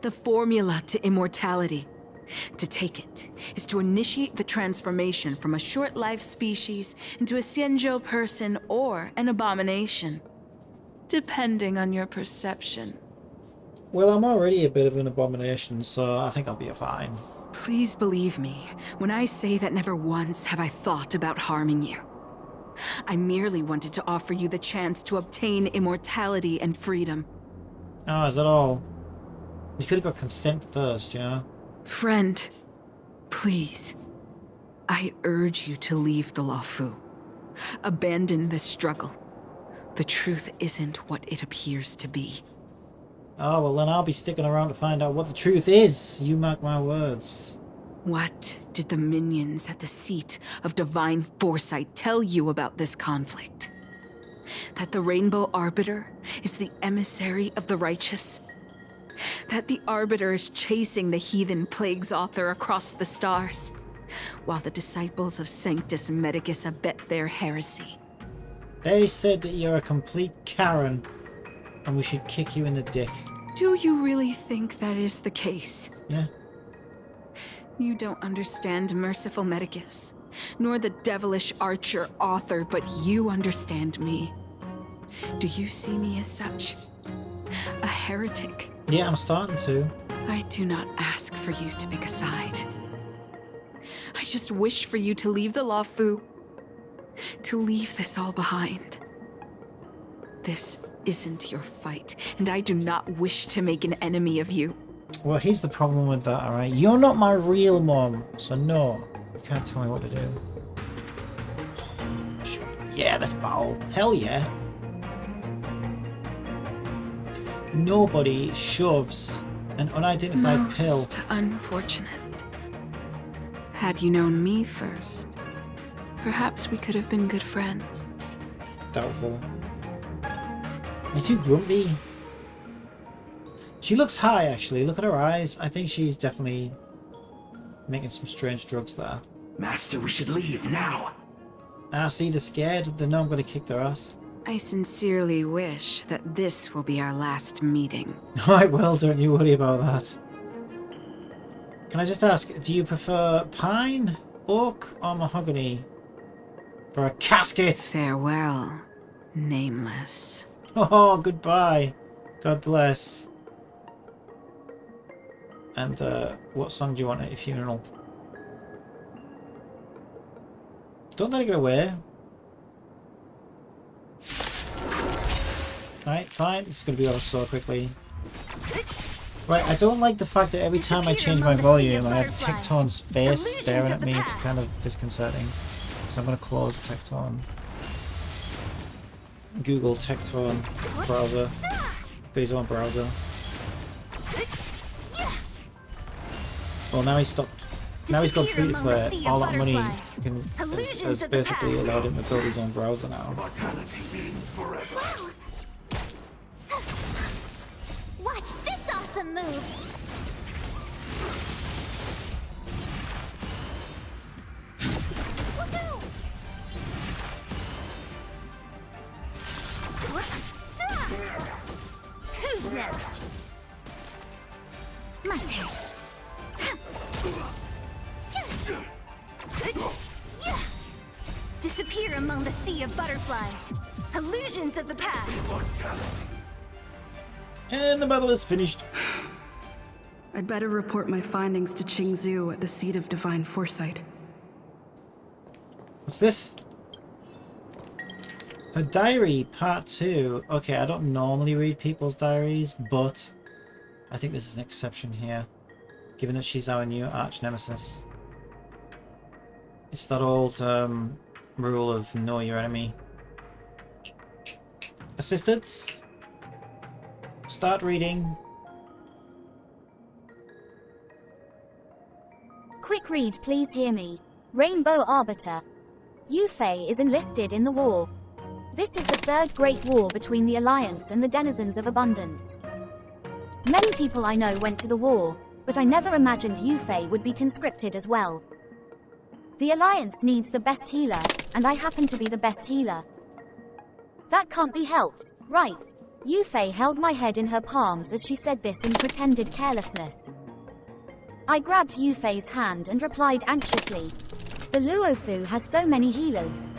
The formula to immortality. To take it is to initiate the transformation from a short-lived species into a Xianzhou person or an abomination. Depending on your perception. Well, I'm already a bit of an abomination, so I think I'll be fine. Please believe me when I say that never once have I thought about harming you. I merely wanted to offer you the chance to obtain immortality and freedom. Oh, is that all? You could have got consent first, you know? Friend, please. I urge you to leave the Luofu. Abandon this struggle. The truth isn't what it appears to be. Oh, well then I'll be sticking around to find out what the truth is. You mark my words. What did the minions at the seat of divine foresight tell you about this conflict? That the Rainbow Arbiter is the emissary of the righteous? That the Arbiter is chasing the heathen plagues author across the stars, while the disciples of Sanctus Medicus abet their heresy? They said that you're a complete Karen, and we should kick you in the dick. Do you really think that is the case? Yeah. You don't understand Merciful Medicus, nor the devilish archer author, but you understand me. Do you see me as such? A heretic? Yeah, I'm starting to. I do not ask for you to pick a side. I just wish for you to leave the Luofu. To leave this all behind. This isn't your fight, and I do not wish to make an enemy of you. Well, here's the problem with that, alright? You're not my real mom, so no. You can't tell me what to do. Yeah, let's battle. Hell yeah. Nobody shoves an unidentified pill. Most unfortunate. Had you known me first, perhaps we could have been good friends. Doubtful. You're too grumpy. She looks high, actually. Look at her eyes. I think she's definitely making some strange drugs there. Master, we should leave now. Ah, see, they're scared. They know I'm going to kick their ass. I sincerely wish that this will be our last meeting. I will, don't you worry about that. Can I just ask, do you prefer pine, oak, or mahogany for a casket? Farewell, nameless. Oh, goodbye. God bless. And what song do you want at your funeral? Don't let it get away. Alright, fine. This is going to be over so quickly. Right, I don't like the fact that every time I change my volume, I have Tecton's face staring at me. It's kind of disconcerting. So I'm going to close Tecton. Google Tecton browser. Got his own browser. Well, now he's stopped. Now he's gone free to play. All that money has basically allowed him to build his own browser now. Watch this awesome move! next? My turn. Disappear among the sea of butterflies. Illusions of the past. And the battle is finished. I'd better report my findings to Qingzhou at the seat of divine foresight. What's this? A diary, part 2. Okay, I don't normally read people's diaries, but I think this is an exception here, given that she's our new arch nemesis. It's that old rule of know your enemy. Assistants, start reading. Quick read, please hear me. Rainbow Arbiter. Yufei is enlisted in the war. This is the third great war between the Alliance and the denizens of Abundance. Many people I know went to the war, but I never imagined Yufei would be conscripted as well. The Alliance needs the best healer, and I happen to be the best healer. That can't be helped, right? Yufei held my head in her palms as she said this in pretended carelessness. I grabbed Yufei's hand and replied anxiously. The Luofu has so many healers.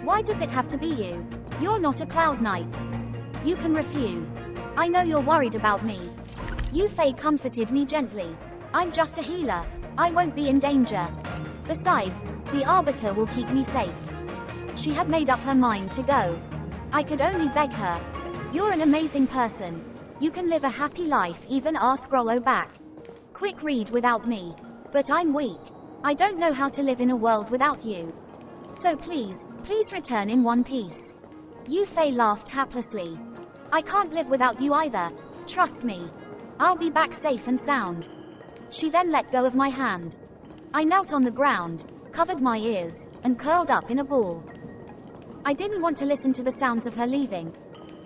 Why does it have to be you? You're not a Cloud Knight. You can refuse. I know you're worried about me. Yufei comforted me gently. I'm just a healer. I won't be in danger. Besides, the Arbiter will keep me safe. She had made up her mind to go. I could only beg her. You're an amazing person. You can live a happy life, even scroll back. Quick read without me. But I'm weak. I don't know how to live in a world without you. So please return in one piece. Yufei laughed haplessly. I can't live without you either. Trust me. I'll be back safe and sound. She then let go of my hand. I knelt on the ground, covered my ears, and curled up in a ball. I didn't want to listen to the sounds of her leaving.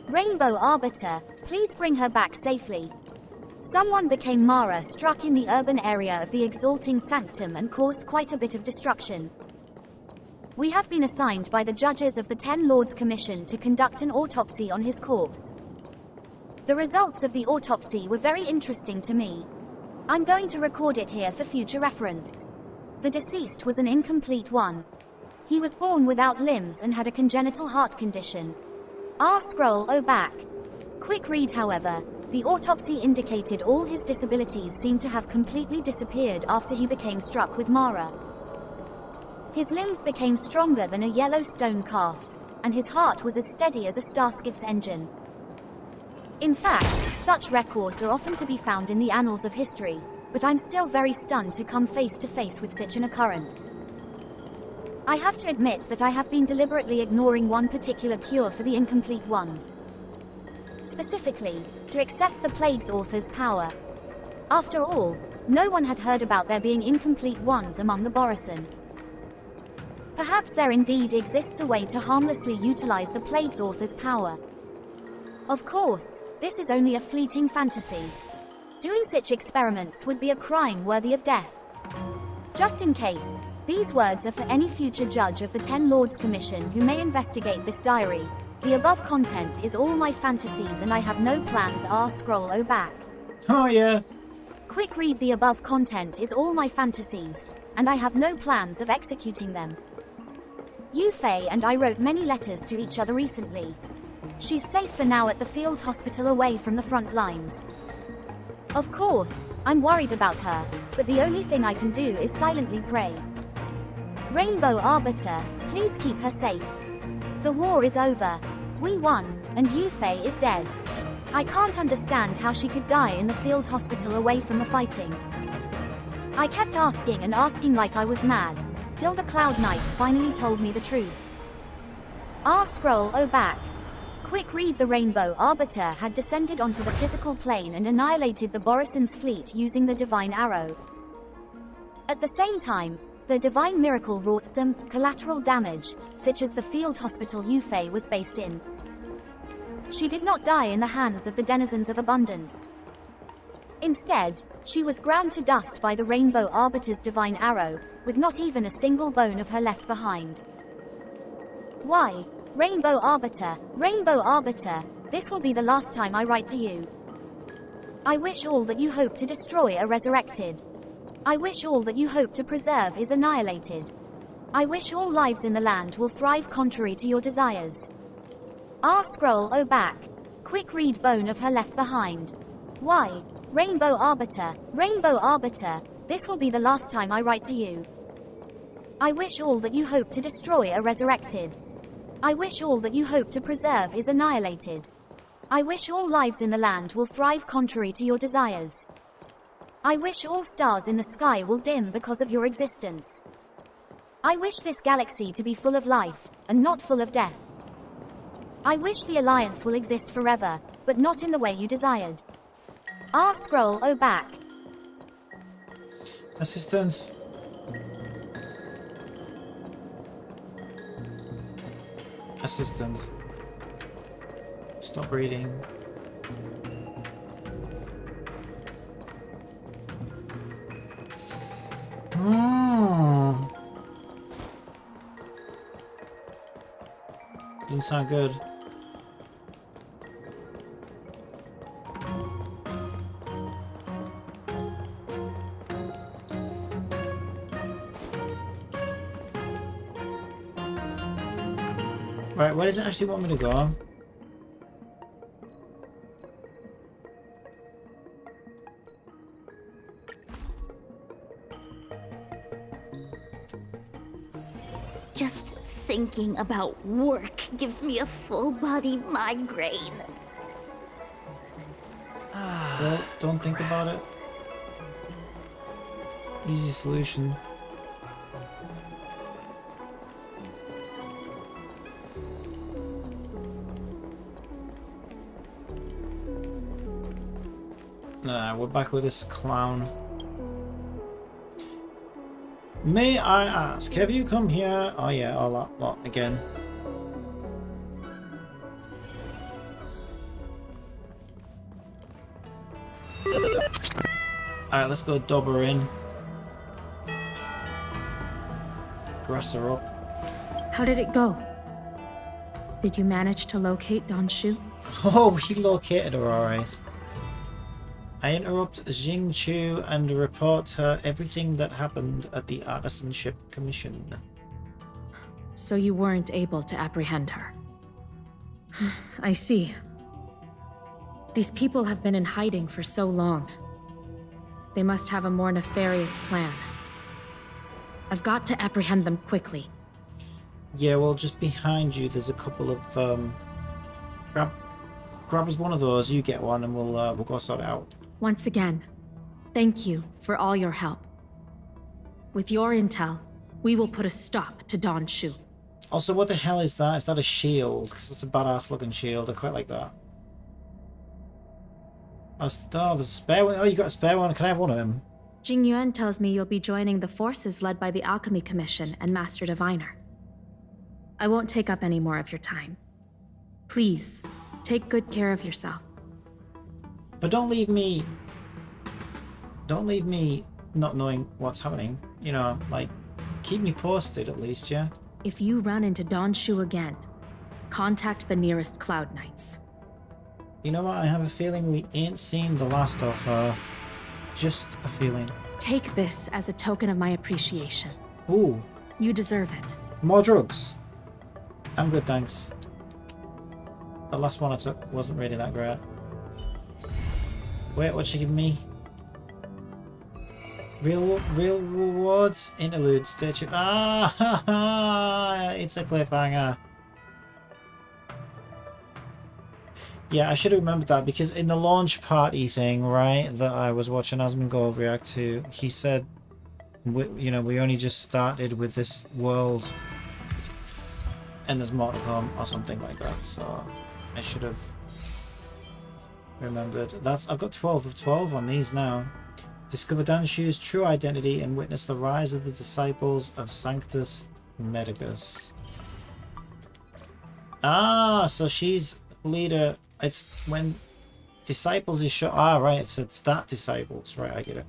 Rainbow Arbiter, please bring her back safely. Someone became Mara struck in the urban area of the Exalting Sanctum and caused quite a bit of destruction. We have been assigned by the judges of the Ten Lords Commission to conduct an autopsy on his corpse. The results of the autopsy were very interesting to me. I'm going to record it here for future reference. The deceased was an incomplete one. He was born without limbs and had a congenital heart condition. Scroll back. Quick read, however. The autopsy indicated all his disabilities seemed to have completely disappeared after he became struck with Mara. His limbs became stronger than a yellow stone calf's, and his heart was as steady as a starship's engine. In fact, such records are often to be found in the annals of history, but I'm still very stunned to come face to face with such an occurrence. I have to admit that I have been deliberately ignoring one particular cure for the incomplete ones. Specifically, to accept the Plague's author's power. After all, no one had heard about there being incomplete ones among the Borisin. Perhaps there indeed exists a way to harmlessly utilize the Plague's author's power. Of course, this is only a fleeting fantasy. Doing such experiments would be a crime worthy of death. Just in case, these words are for any future judge of the Ten Lords Commission who may investigate this diary. The above content is all my fantasies and I have no plans. Scroll back. Oh yeah. Quick read. The above content is all my fantasies, and I have no plans of executing them. Yufei and I wrote many letters to each other recently. She's safe for now at the field hospital away from the front lines. Of course, I'm worried about her, but the only thing I can do is silently pray. Rainbow Arbiter, please keep her safe. The war is over. We won, and Yufei is dead. I can't understand how she could die in the field hospital away from the fighting. I kept asking and asking like I was mad, till the Cloud Knights finally told me the truth. Scroll back. Quick read. The Rainbow Arbiter had descended onto the physical plane and annihilated the Borisin's fleet using the Divine Arrow. At the same time, the Divine Miracle wrought some collateral damage, such as the field hospital Yufei was based in. She did not die in the hands of the denizens of Abundance. Instead, she was ground to dust by the Rainbow Arbiter's Divine Arrow, with not even a single bone of her left behind. Why? Rainbow Arbiter, this will be the last time I write to you. I wish all that you hope to destroy are resurrected. I wish all that you hope to preserve is annihilated. I wish all lives in the land will thrive contrary to your desires. R scroll O back. Quick read bone of her left behind. Why? Rainbow Arbiter, Rainbow Arbiter, this will be the last time I write to you. I wish all that you hope to destroy are resurrected. I wish all that you hope to preserve is annihilated. I wish all lives in the land will thrive contrary to your desires. I wish all stars in the sky will dim because of your existence. I wish this galaxy to be full of life, and not full of death. I wish the Alliance will exist forever, but not in the way you desired. R scroll O back. Assistant. Assistant. Stop reading. Doesn't sound good. Right, where does it actually want me to go? Just thinking about work gives me a full body migraine. Well, don't think about it. Easy solution. Nah, we're back with this clown. May I ask, have you come here? Oh yeah, all that lot again. Alright, let's go dob her in. Grass her up. How did it go? Did you manage to locate Donshu? Oh, we located her alright. I interrupt Jing Chu and report her everything that happened at the Artisanship Commission. So you weren't able to apprehend her. I see. These people have been in hiding for so long. They must have a more nefarious plan. I've got to apprehend them quickly. Yeah, well, just behind you there's a couple of grab us one of those, you get one, and we'll go sort it out. Once again, thank you for all your help. With your intel, we will put a stop to Donshu. Also, what the hell is that? Is that a shield? Because it's a badass looking shield. I quite like that. Oh, there's a spare one. Oh, you got a spare one. Can I have one of them? Jing Yuan tells me you'll be joining the forces led by the Alchemy Commission and Master Diviner. I won't take up any more of your time. Please, take good care of yourself. But don't leave me not knowing what's happening. You know, like, keep me posted at least, yeah? If you run into Donshu again, contact the nearest Cloud Knights. You know what? I have a feeling we ain't seen the last of her. Just a feeling. Take this as a token of my appreciation. Ooh. You deserve it. More drugs. I'm good, thanks. The last one I took wasn't really that great. Wait, what's she giving me? Real rewards? Interlude, stay tuned. Ah, it's a cliffhanger. Yeah, I should have remembered that because in the launch party thing, right, that I was watching Asmongold react to, he said, we only just started with this world and there's more to come or something like that, so I should have remembered. I've got 12 of 12 on these now. Discover Danshu's true identity and witness the rise of the disciples of Sanctus Medicus. Ah, so she's leader. It's when disciples is shot. Ah, right. It's that disciples. Right, I get it.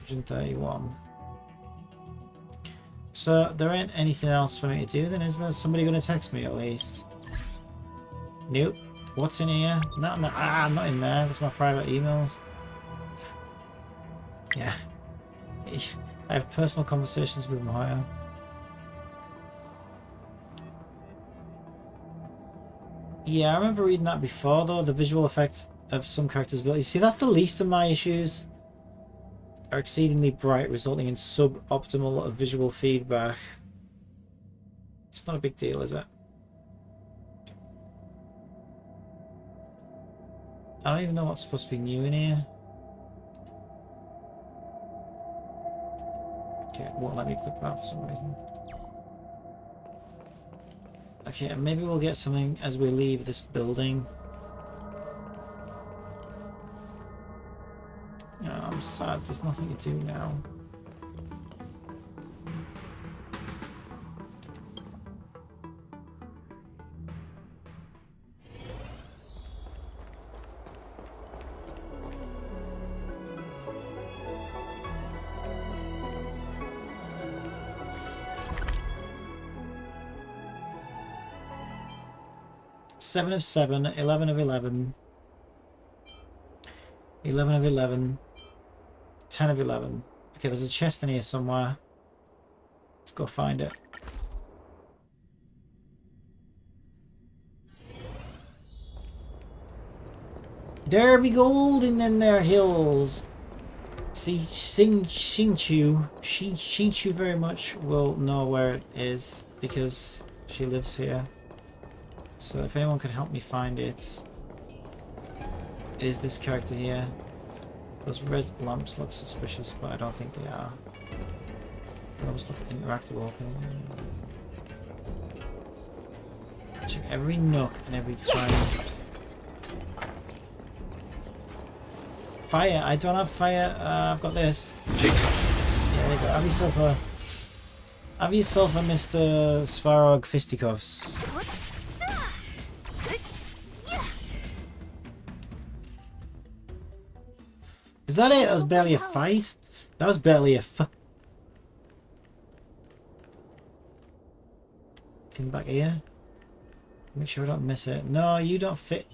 131. So there ain't anything else for me to do then, is there? Somebody gonna text me at least? Nope. What's in here? Not in not in there. That's my private emails. Yeah. I have personal conversations with Maya. Yeah, I remember reading that before though, the visual effect of some characters' abilities. See, that's the least of my issues. Are exceedingly bright, resulting in suboptimal visual feedback. It's not a big deal, is it? I don't even know what's supposed to be new in here. Okay, it won't let me click that for some reason. Okay, maybe we'll get something as we leave this building. Oh, I'm sad there's nothing to do now. Seven of 7, 11 of 11, 11 of 11, 10 of 11. Okay, there's a chest in here somewhere. Let's go find it. There be gold in them there hills. See, Xingqiu very much will know where it is because she lives here. So if anyone could help me find it, it is this character here. Those red lamps look suspicious, but I don't think they are. They almost look interactable. Check every nook and every cranny. Fire! I don't have fire. I've got this. Yeah, there you go. Have yourself a Mr. Svarog Fisticuffs. Is that it? That was barely a fight? That was barely a Thing back here. Make sure I don't miss it. No, you don't fit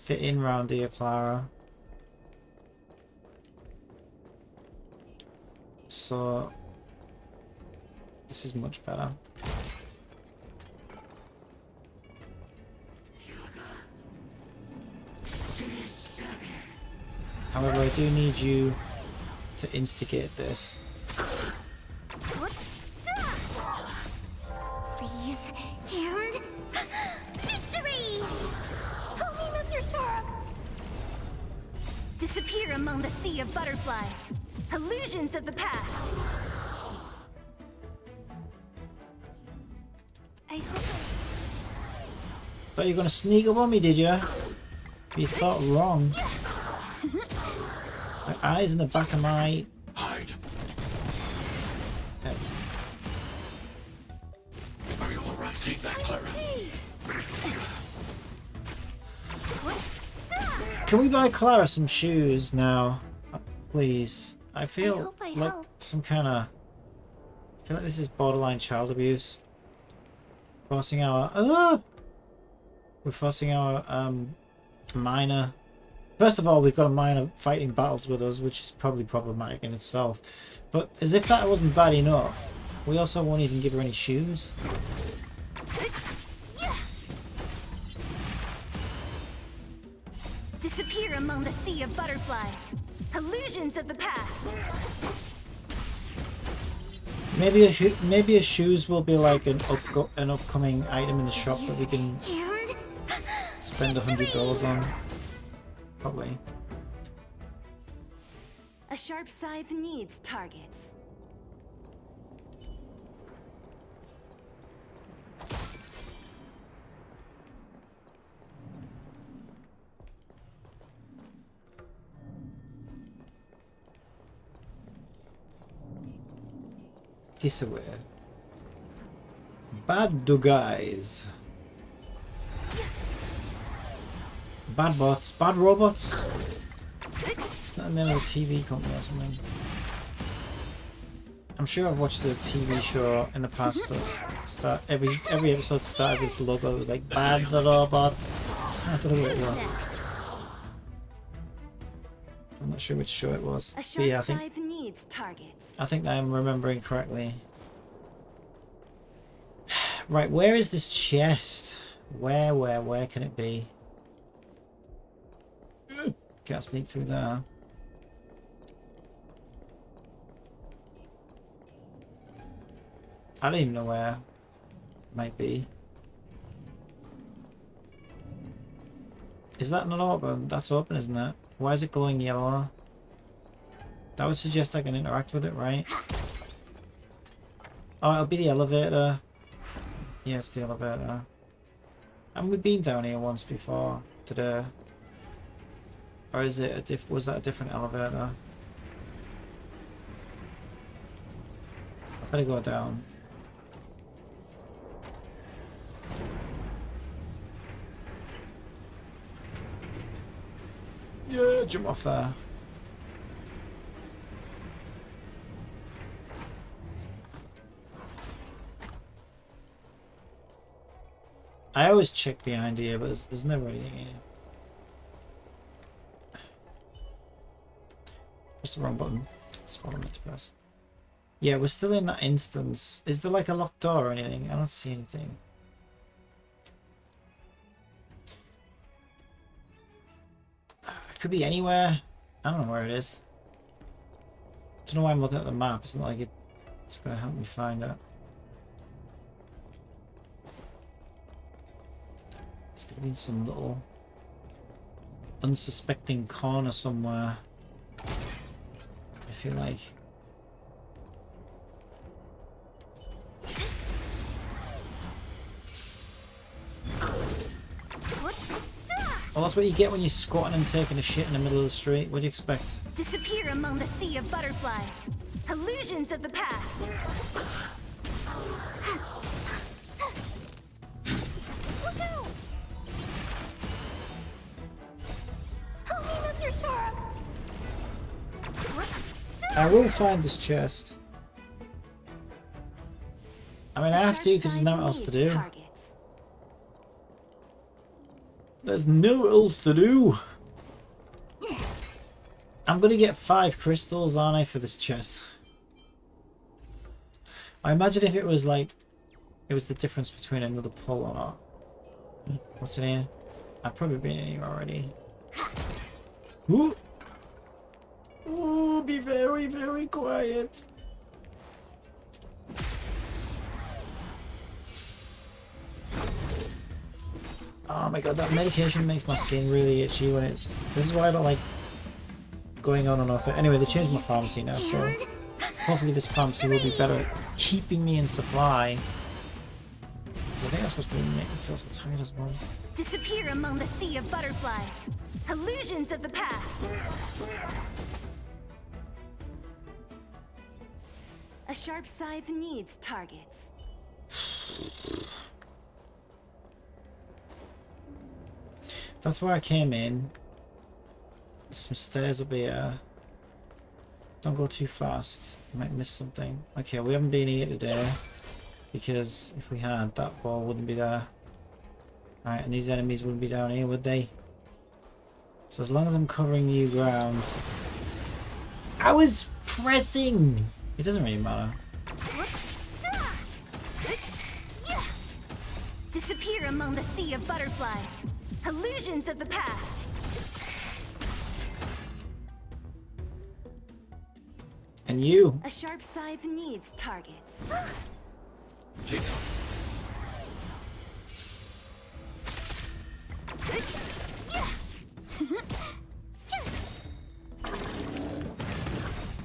in round here, Clara. So this is much better. However, I do need you to instigate this. Please, and victory! Help me, Mr. Storm! Disappear among the sea of butterflies. Illusions of the past. I hope Thought you were gonna sneak up on me, did you? You thought wrong. My eyes in the back of my... Hide. Okay. Are you alright? Stay back, Clara. Can we buy Clara some shoes now? Please. I feel like some kind of... I feel like this is borderline child abuse. Forcing our... We're forcing our minor... First of all, we've got a minor fighting battles with us, which is probably problematic in itself. But as if that wasn't bad enough, we also won't even give her any shoes. disappear among the sea of butterflies. Illusions of the past. Maybe a shoes will be like an upcoming item in the shop that we can spend $100 on. Probably. A sharp scythe needs targets. Disaware. Bad guys. Bad bots. Bad robots. It's not the name of a TV company or something. I'm sure I've watched a TV show in the past that every episode started with this logo. It was like bad the robot. I don't know what it was. I'm not sure which show it was. A But sharp yeah, scythe needs targets. I think I'm remembering correctly. Right, where is this chest? Where can it be? Can't sneak through there. I don't even know where it might be. Is that not open? That's open, isn't it? Why is it glowing yellow? That would suggest I can interact with it, right? Oh, it'll be the elevator. Yeah, it's the elevator. Haven't we been down here once before today? Or is it a was that a different elevator? I better go down. Yeah, jump off there. I always check behind here, but there's never anything here. Press the wrong button. That's what I meant to press. Yeah, we're still in that instance. Is there like a locked door or anything? I don't see anything. It could be anywhere. I don't know where it is. Don't know why I'm looking at the map. It's not like it's going to help me find it. It's going to be in some little unsuspecting corner somewhere. I feel like. Well, that's what you get when you're squatting and taking a shit in the middle of the street. What do you expect? Disappear among the sea of butterflies. Illusions of the past. Look out! Help me, Mr. Sora! I will find this chest. I mean, I have to because there's nothing else to do. There's no else to do. I'm gonna get 5 crystals, aren't I, for this chest? I imagine if it was like, it was the difference between another pull or not. What's in here? I've probably been in here already. Ooh! Ooh, be very, very quiet. Oh my god, that medication makes my skin really itchy when it's... This is why I don't like going on and off it. Anyway, they changed my pharmacy now, so hopefully this pharmacy will be better at keeping me in supply. 'Cause I think that's what's making me feel so tired as well. Disappear among the sea of butterflies. Illusions of the past. A sharp scythe needs targets. That's where I came in. There's some stairs up here. Don't go too fast. You might miss something. Okay, we haven't been here today. Because if we had, that ball wouldn't be there. Alright, and these enemies wouldn't be down here, would they? So as long as I'm covering new ground... I was pressing! It doesn't really matter. Disappear among the sea of butterflies. Illusions of the past. And you? A sharp scythe needs targets. Take out.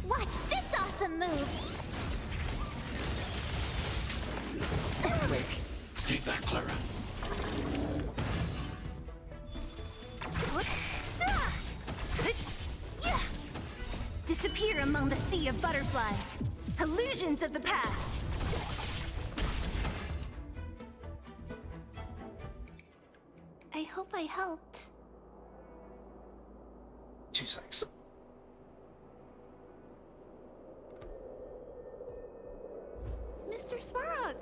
Watch this awesome move. Stay back, Clara. Disappear among the sea of butterflies. Illusions of the past. I hope I helped. 2 seconds. Mr. Svarog.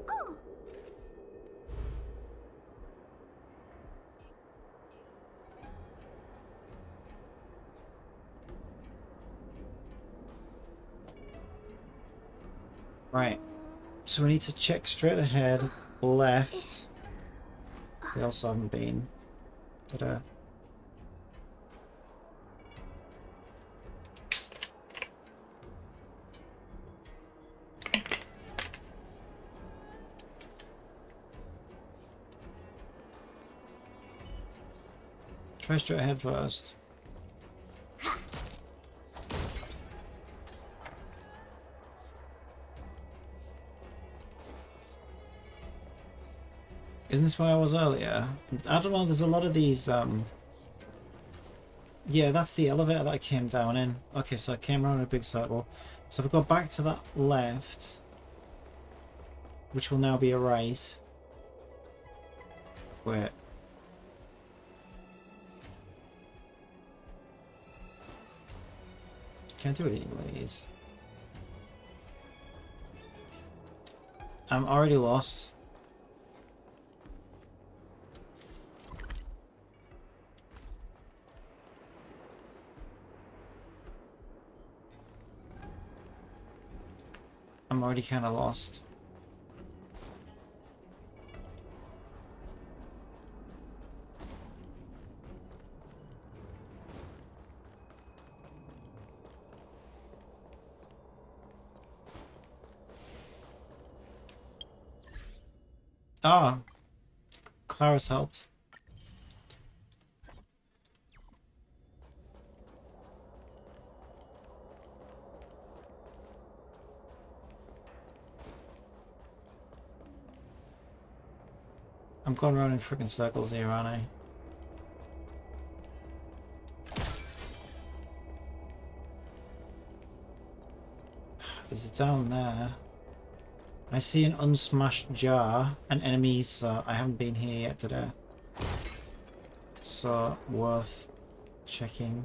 Oh. Right. So we need to check straight ahead, left. We also haven't been. Ta-da. Try straight ahead first. Isn't this where I was earlier? I don't know, there's a lot of these, yeah, that's the elevator that I came down in. Okay, so I came around in a big circle. So if I go back to that left, which will now be a right. Wait. Can't do it anyways. I'm already lost. I'm already kind of lost. Ah, Clara's helped. I'm going around in freaking circles here, aren't I? There's a down there. I see an unsmashed jar and enemies. I haven't been here yet today. So, worth checking.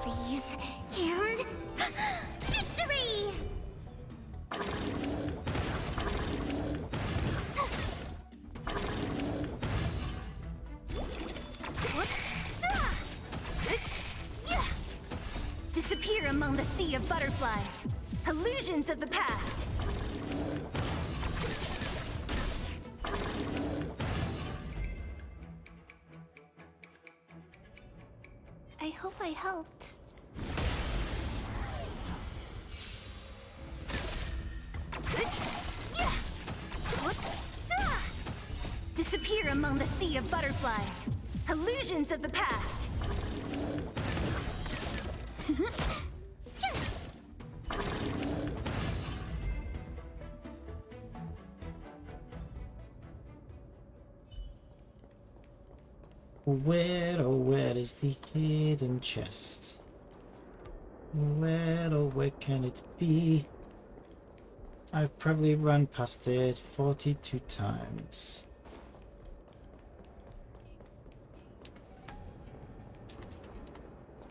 Please, and victory! Disappear among the sea of butterflies. Illusions of the past. I hope I helped. Disappear among the sea of butterflies. Illusions of the past. Where, oh where is the hidden chest? Where, oh where can it be? I've probably run past it 42 times.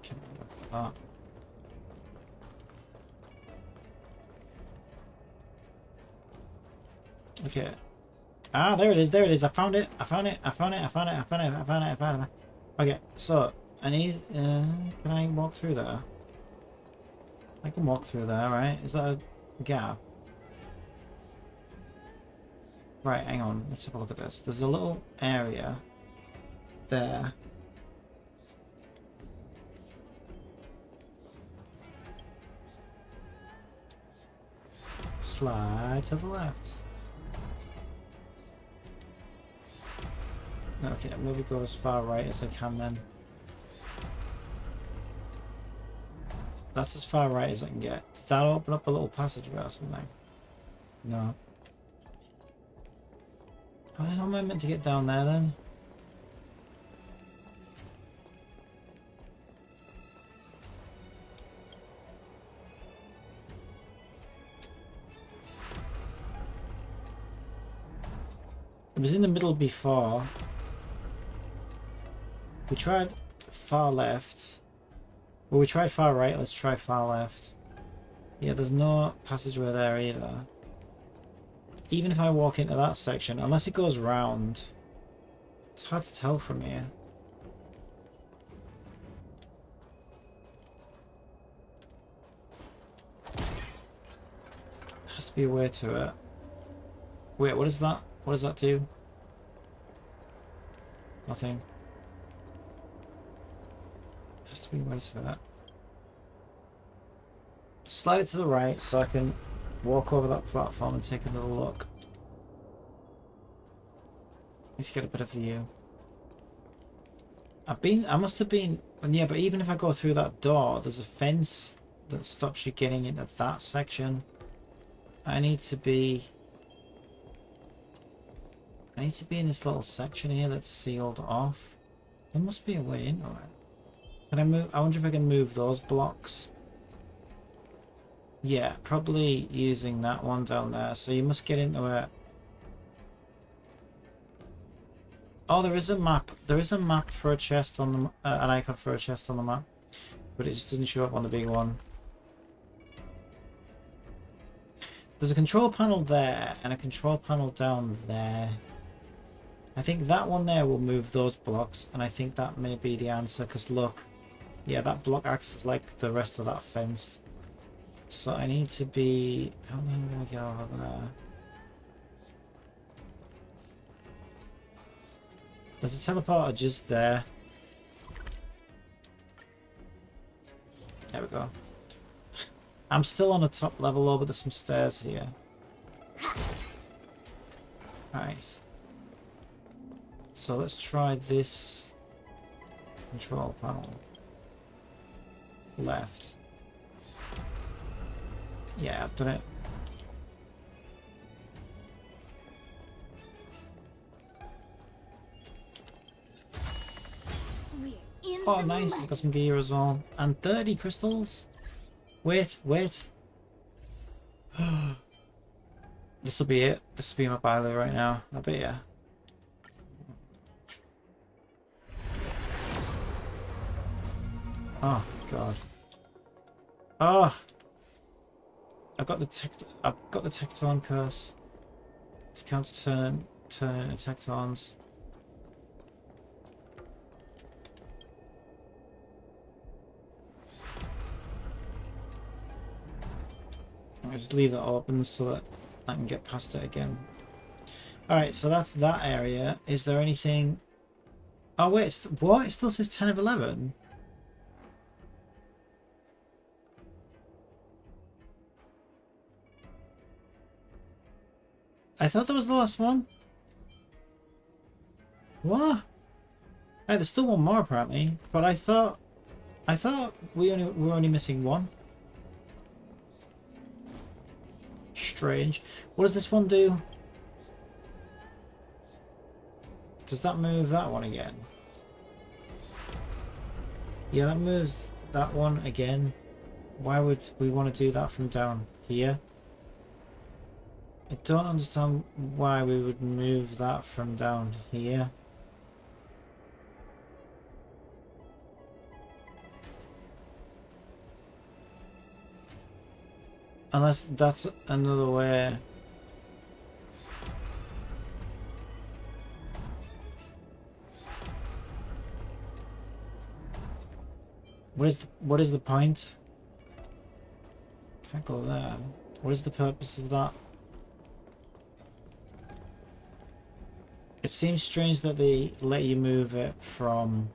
Can I look at that? Okay. Ah, there it is, there it is. I found it. I found it. I found it. I found it. I found it. I found it. I found it. Okay, so I need. Can I walk through there? I can walk through there, right? Is that a gap? Right, hang on. Let's have a look at this. There's a little area there. Slide to the left. Okay, maybe go as far right as I can then. That's as far right as I can get. Did that open up a little passageway or something? No. How the hell am I meant to get down there then? It was in the middle before. We tried far left. Well, we tried far right. Let's try far left. Yeah, there's no passageway there either. even if I walk into that section, unless it goes round, it's hard to tell from here. Has to be a way to it. Wait, what is that? What does that do? Nothing. Has to be a way to it. Slide it to the right so I can walk over that platform and take another look. Let's get a bit of view. I must have been, yeah, but even if I go through that door, there's a fence that stops you getting into that section. I need to be in this little section here that's sealed off. There must be a way into it. Can I move? I wonder if I can move those blocks. Yeah, probably using that one down there. So you must get into it. Oh, there is a map. There is a map for a chest on the an icon for a chest on the map, but it just doesn't show up on the big one. There's a control panel there and a control panel down there. I think that one there will move those blocks, and I think that may be the answer, because look, yeah, that block acts as like the rest of that fence. So I need to be... How the hell do I get over there? There's a teleporter just there. There we go. I'm still on a top level though, but there's some stairs here. Right. So let's try this control panel. Left. Yeah, I've done it. Oh, nice. I got some gear as well. And 30 crystals. Wait, wait. This will be it. This will be my bio right now. I bet yeah. Oh god. Oh. I've got the Tecton curse. This counts turn into Tectons. I'll just leave that open so that I can get past it again. Alright, so that's that area. Is there anything... Oh wait, what? It still says 10 of 11? I thought that was the last one. What? Hey, there's still one more apparently, but I thought we were only missing one. Strange. What does this one do? Does that move that one again? Yeah, that moves that one again. Why would we want to do that from down here? I don't understand why we would move that from down here. Unless that's another way. What is the point? Can't go there. What is the purpose of that? It seems strange that they let you move it from...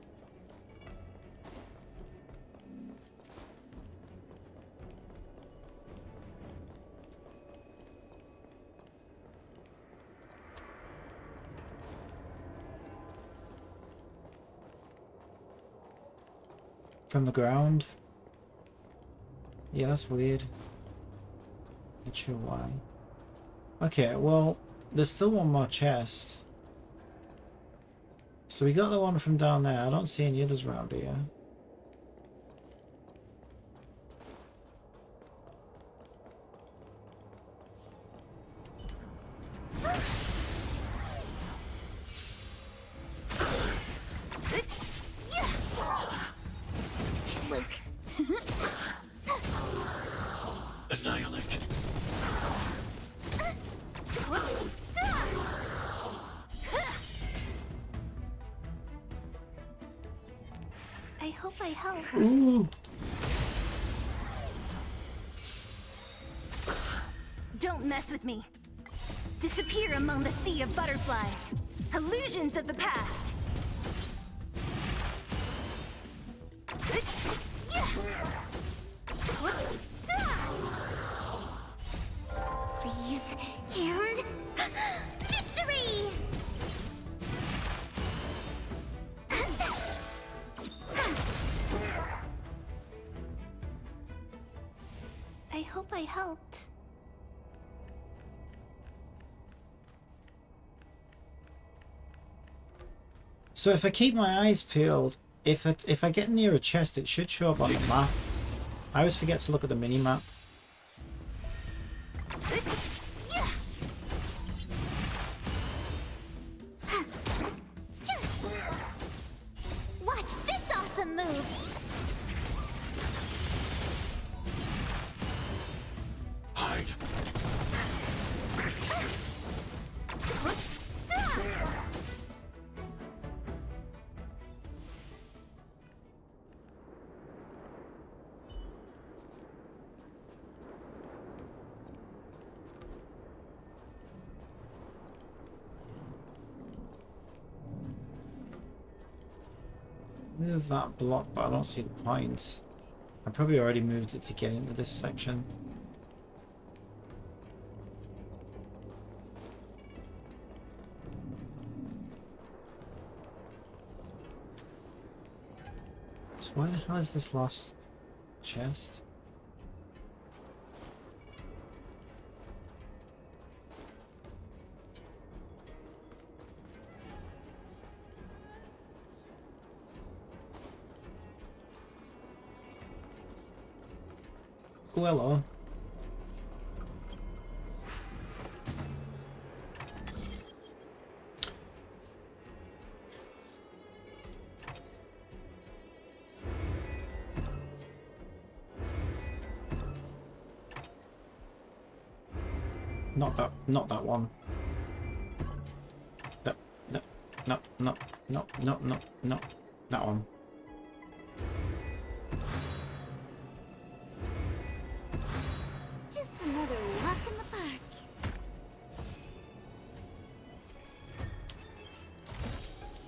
from the ground? Yeah, that's weird. Not sure why. Okay, well, there's still one more chest. So we got the one from down there. I don't see any others around here. Annihilate. hope I help. Ooh. Don't mess with me. Disappear among the sea of butterflies. Illusions of the past. Please, and victory! I hope I helped. So if I keep my eyes peeled, if I get near a chest, it should show up on the map. I always forget to look at the mini map. Watch this awesome move! Hide. Move that block, but I don't see the point. I probably already moved it to get into this section. So where the hell is this lost chest? Oh, hello. Not that one. No, that one. Just another walk in the park.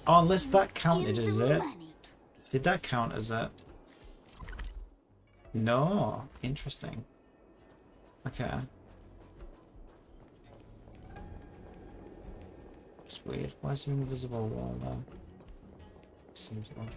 Oh, unless that counted as it. Did that count as it? No. Interesting. Okay. It's weird. Why is there an invisible wall there? Seems odd.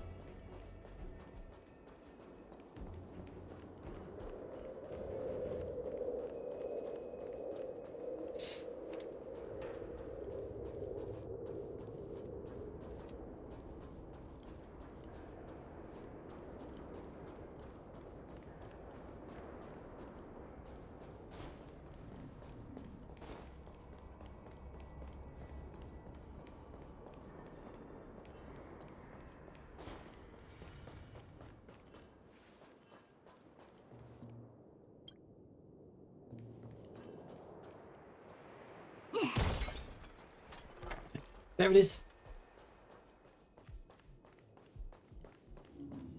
There it is.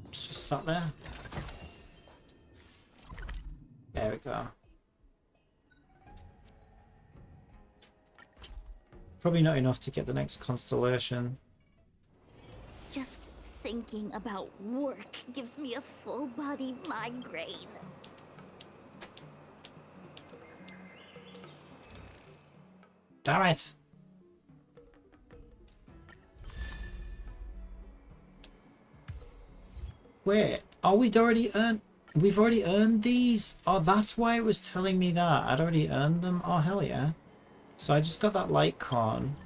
It's just sat there. There we go. Probably not enough to get the next constellation. Just thinking about work gives me a full body migraine. Damn it! Wait, oh, we've already earned these? Oh, that's why it was telling me that. I'd already earned them. Oh, hell yeah. So I just got that light corn.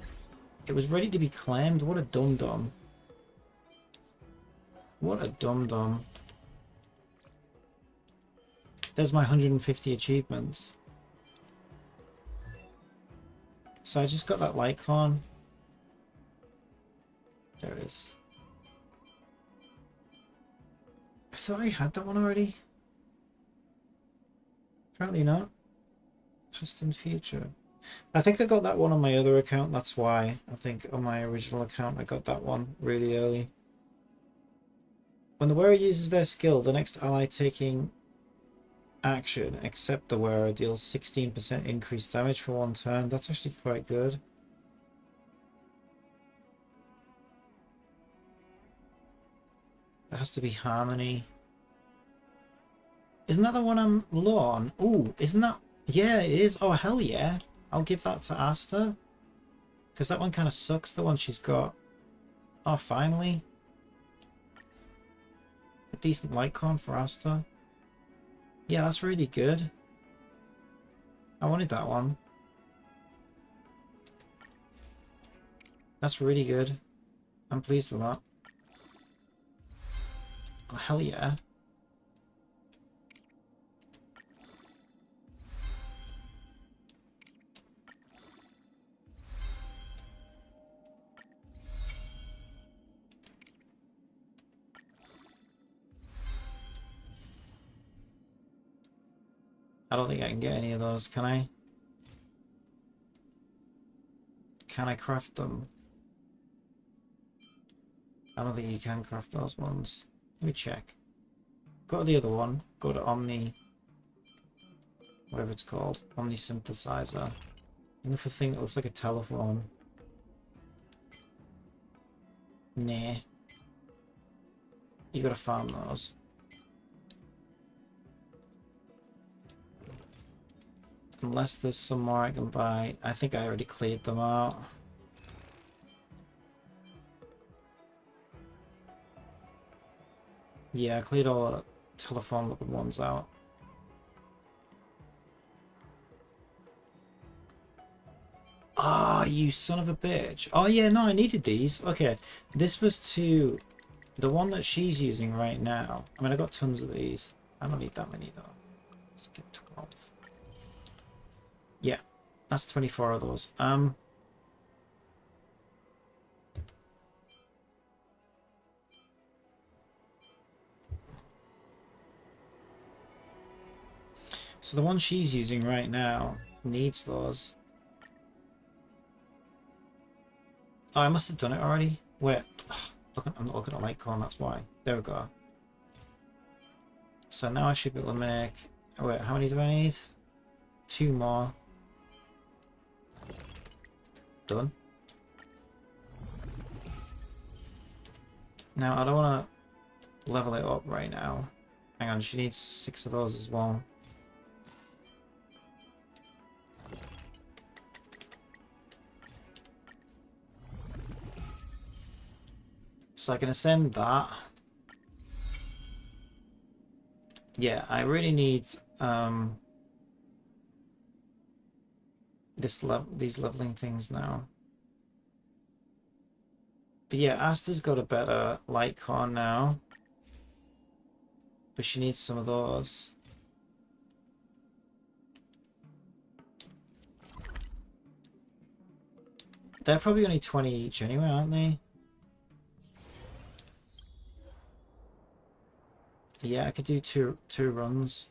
It was ready to be claimed. What a dum-dum. What a dum-dum. There's my 150 achievements. So I just got that light corn. There it is. I thought I had that one already. Apparently not. Past and future. I think I got that one on my other account. That's why. I think on my original account I got that one really early. When the wearer uses their skill, the next ally taking action, except the wearer, deals 16% increased damage for 1 turn. That's actually quite good. It has to be Harmony. Isn't that the one I'm low on? Ooh, isn't that... Yeah, it is. Oh, hell yeah. I'll give that to Asta. Because that one kind of sucks, the one she's got. Oh, finally. A decent light con for Asta. Yeah, that's really good. I wanted that one. That's really good. I'm pleased with that. Oh, hell yeah. I don't think I can get any of those, can I? Can I craft them? I don't think you can craft those ones. Let me check. Go to the other one. Go to Omni... whatever it's called. Omni Synthesizer. Look for a thing that looks like a telephone. Nah. You gotta farm those. Unless there's some more I can buy. I think I already cleared them out. Yeah, I cleared all the telephone looking ones out. Ah, oh, you son of a bitch. Oh yeah, no, I needed these. Okay, this was to the one that she's using right now. I mean, I got tons of these. I don't need that many though. Let's get 12. Yeah, that's 24 of those. So the one she's using right now needs those. Oh, I must have done it already. Wait, I'm not looking at Litecoin, that's why. There we go. So now I should be able to make... Oh, wait, how many do I need? 2 more. Done. Now, I don't want to level it up right now. Hang on, she needs 6 of those as well. So I can ascend that. Yeah, I really need these leveling things now. But yeah, Asta's got a better light con now. But she needs some of those. They're probably only 20 each anyway, aren't they? Yeah, I could do two runs.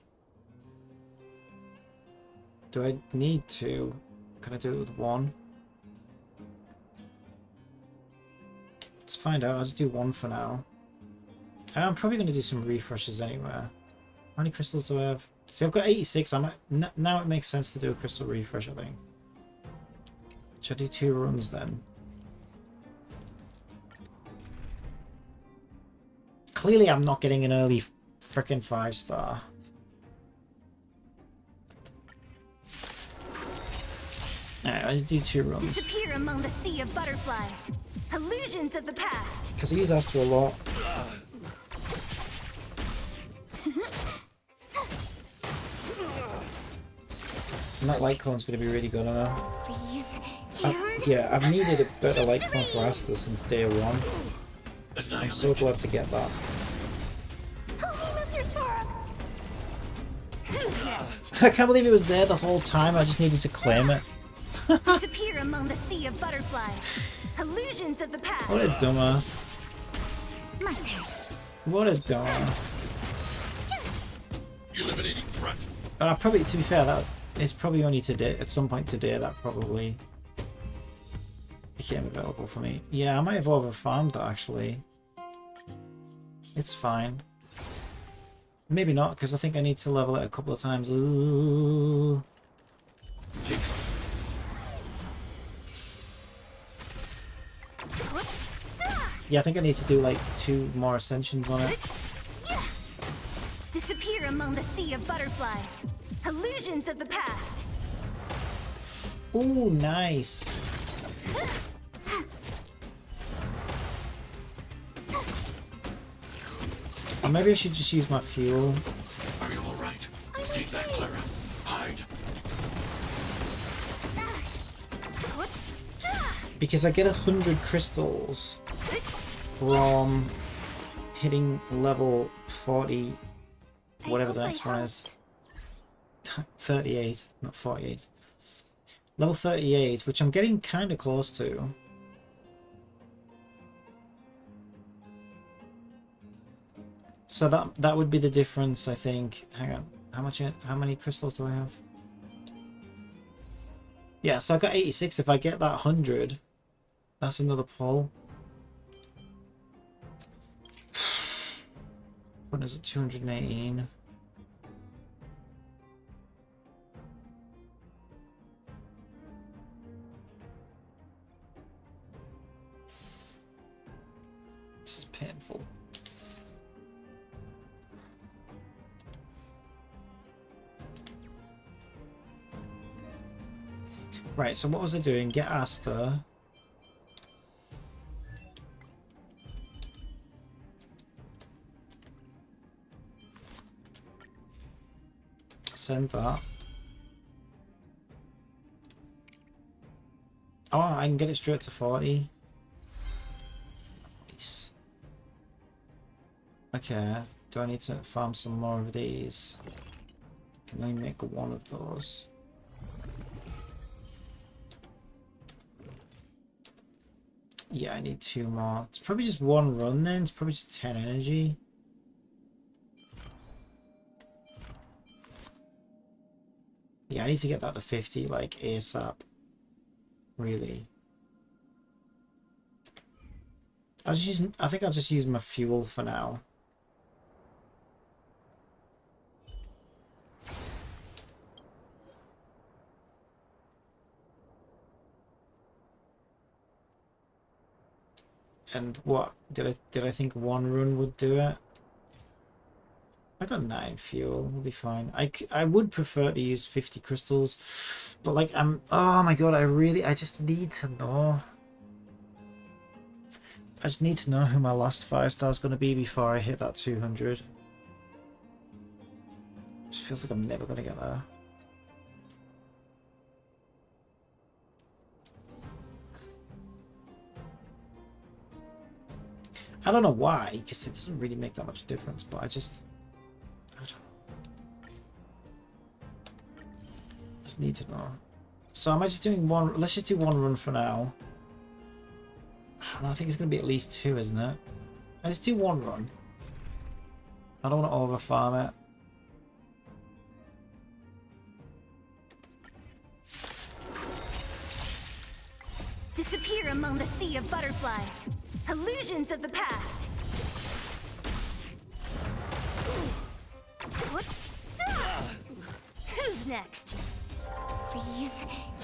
Do I need 2? Can I do it with 1? Let's find out. I'll just do 1 for now. I'm probably going to do some refreshes anyway. How many crystals do I have? See, I've got 86. Now it makes sense to do a crystal refresh, I think. Should I do 2 runs then? Clearly I'm not getting an early frickin' 5-star. Alright, let's do 2 runs. Disappear among the sea of butterflies. Illusions of the past. Because I use Asta a lot. And that light con's going to be really good, I know. Yeah, I've needed a better light con for Asta since day 1. I'm so glad to get that. I can't believe it was there the whole time. I just needed to claim it. Disappear among the sea of butterflies. Illusions of the past. What a dumbass. My turn. What a dumbass. Eliminating threat. Probably, to be fair, that it's probably only today, at some point today, that probably became available for me. Yeah, I might have over farmed that actually. It's fine. Maybe not, because I think I need to level it a couple of times. Ooh. Yeah, I think I need to do like 2 more ascensions on it. Disappear among the sea of butterflies. Illusions of the past. Ooh, nice. Or maybe I should just use my fuel. Are you all right? Stay back, Clara. Hide. Because I get 100 crystals from hitting level 40, whatever the next one is. 38, not 48. Level 38, which I'm getting kind of close to. So that would be the difference, I think. Hang on, how many crystals do I have? Yeah, so I got 86. If I get that 100, that's another pull. What is it? 218. This is painful. Right, so what was I doing? Get Asta. Send that. Oh, I can get it straight to 40. Nice. Okay, do I need to farm some more of these? Can I make one of those? Yeah, I need 2 more. It's probably just 1 run then. It's probably just 10 energy. Yeah, I need to get that to 50 like ASAP. Really. I think I'll just use my fuel for now. And what did I think 1 run would do it? I got 9 fuel, we'll be fine. I would prefer to use 50 crystals, but like oh my god, I just need to know. I just need to know who my last 5-star is going to be before I hit that 200. Just feels like I'm never going to get there. I don't know why, because it doesn't really make that much difference, but I don't know. Just need to know. So am I just doing 1? Let's just do 1 run for now. And I think it's going to be at least 2, isn't it? I just do 1 run. I don't want to over farm it. Disappear among the sea of butterflies. Illusions of the past. Who's next? Please,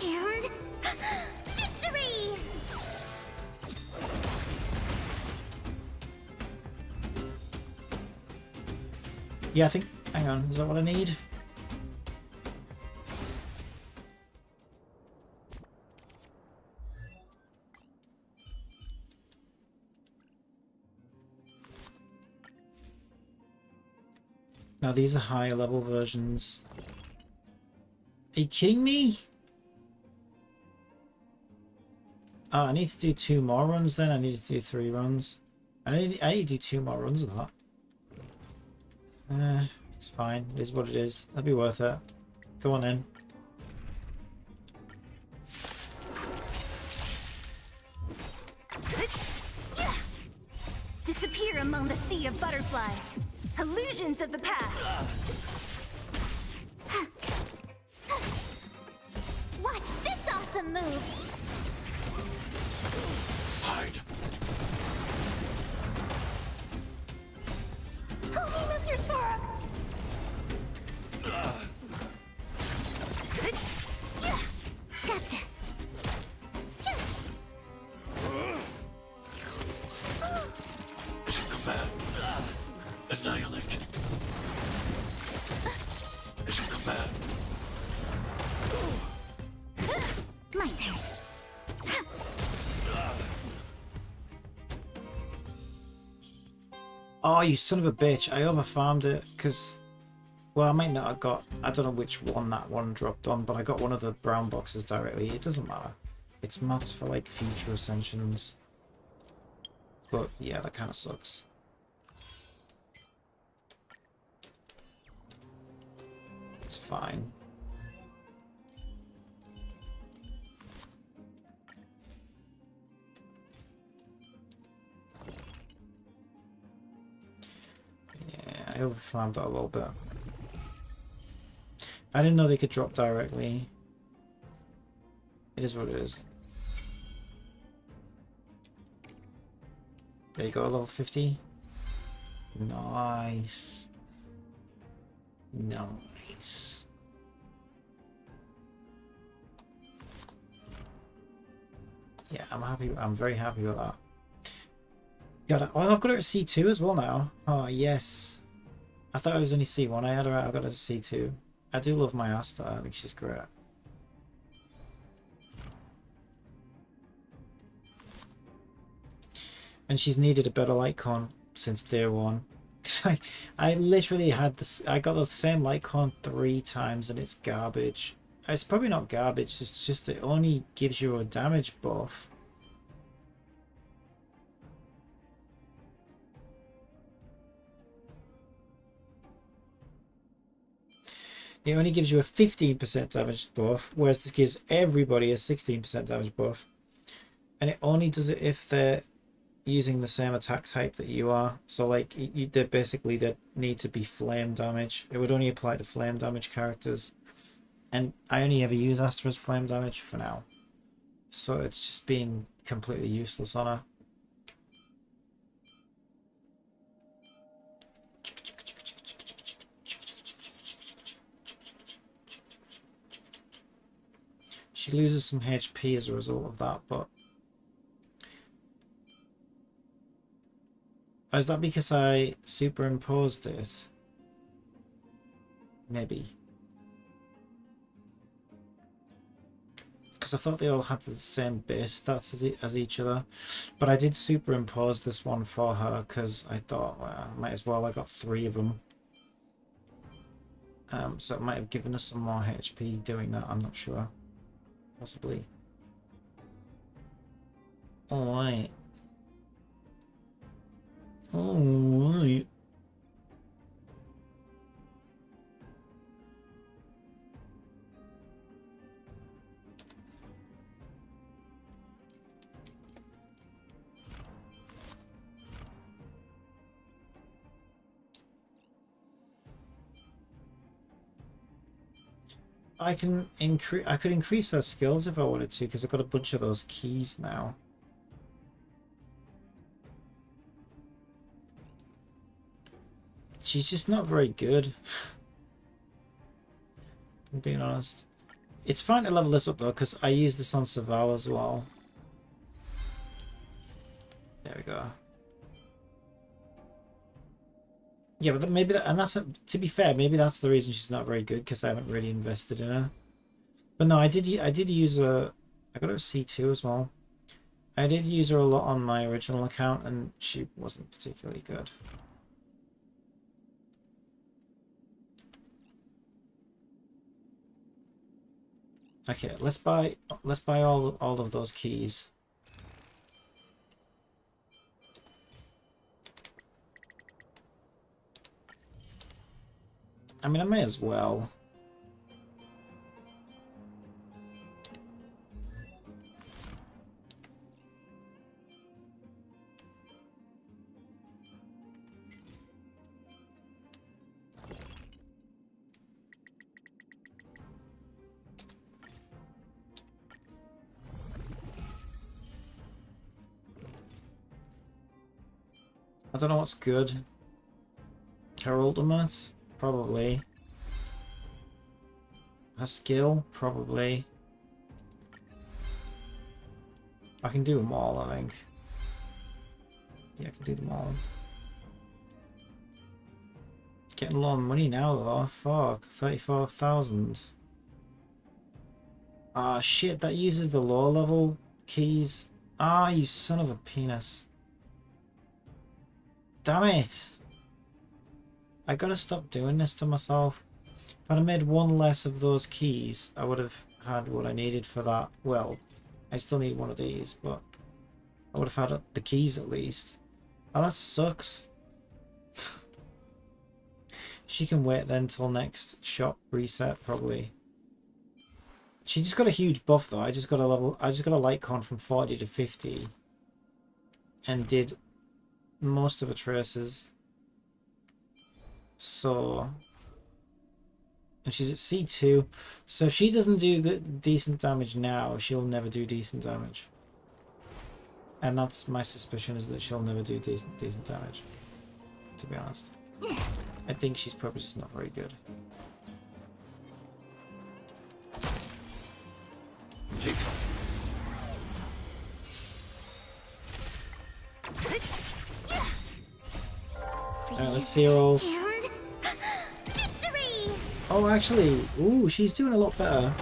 and victory! Yeah, I think... Hang on, is that what I need? Now these are higher level versions. Are you kidding me? Oh, I need to do 2 more runs then. I need to do 3 runs. I need to do 2 more runs of that. It's fine. It is what it is. That'll be worth it. Go on in. Disappear among the sea of butterflies. Illusions of the past. Watch this awesome move! Hide. Oh, you son of a bitch. I overfarmed it because... Well, I might not have got... I don't know which one that one dropped on, but I got one of the brown boxes directly. It doesn't matter. It's mats for, like, future ascensions. But, yeah, that kind of sucks. It's fine. Yeah, I overfarmed that a little bit. I didn't know they could drop directly. It is what it is. There you go, level 50. Nice. Nice. Yeah, I'm happy. I'm very happy with that. Got it. Oh, I've got it at C2 as well now. Oh, yes. I thought it was only C1. I've got it at C2. I do love my Asta. I think she's great. And she's needed a better icon since day one. I literally had this. I got the same icon 3 times and it's garbage. It's probably not garbage. It's just it only gives you a damage buff. It only gives you a 15% damage buff, whereas this gives everybody a 16% damage buff. And it only does it if they're using the same attack type that you are. So like, they basically they need to be flame damage. It would only apply to flame damage characters. And I only ever use Astra's flame damage for now. So it's just being completely useless on her. She loses some HP as a result of that, but... Oh, is that because I superimposed it? Maybe. Because I thought they all had the same base stats as each other. But I did superimpose this one for her because I thought, well, might as well. I got 3 of them. So it might have given us some more HP doing that, I'm not sure. Possibly. Alright. Alright. I could increase her skills if I wanted to, because I've got a bunch of those keys now. She's just not very good. I'm being honest. It's fine to level this up though, because I use this on Saval as well. There we go. Yeah, but maybe that, and that's to be fair, maybe that's the reason she's not very good, because I haven't really invested in her. But no, I did use her. I got her C2 as well. I did use her a lot on my original account, and she wasn't particularly good. Okay, let's buy all of those keys. I mean, I may as well. I don't know what's good. Her ultimates? Probably. Her skill? Probably. I can do them all, I think. Yeah, I can do them all. Getting low on money now, though. Fuck. 34,000. Ah, shit. That uses the low level keys. Ah, you son of a penis. Damn it! I gotta stop doing this to myself. If I'd have made one less of those keys, I would have had what I needed for that. Well, I still need one of these, but I would have had the keys at least. Oh, that sucks. She can wait then till next shop reset, probably. She just got a huge buff though. I just got a light con from 40 to 50. And did most of her traces. So, and she's at C2, so if she doesn't do decent damage now, she'll never do decent damage. And that's my suspicion, is that she'll never do decent damage, to be honest. I think she's probably just not very good. Alright, let's see her rolls. Oh, actually, ooh, she's doing a lot better.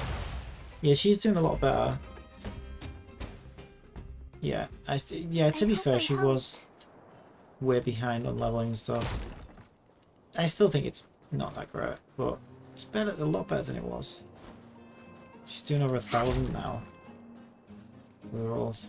Yeah, she's doing a lot better. Yeah, yeah. To be fair, she was way behind on leveling and stuff. I still think it's not that great, but it's better, a lot better than it was. She's doing over 1,000 now. With the rolls.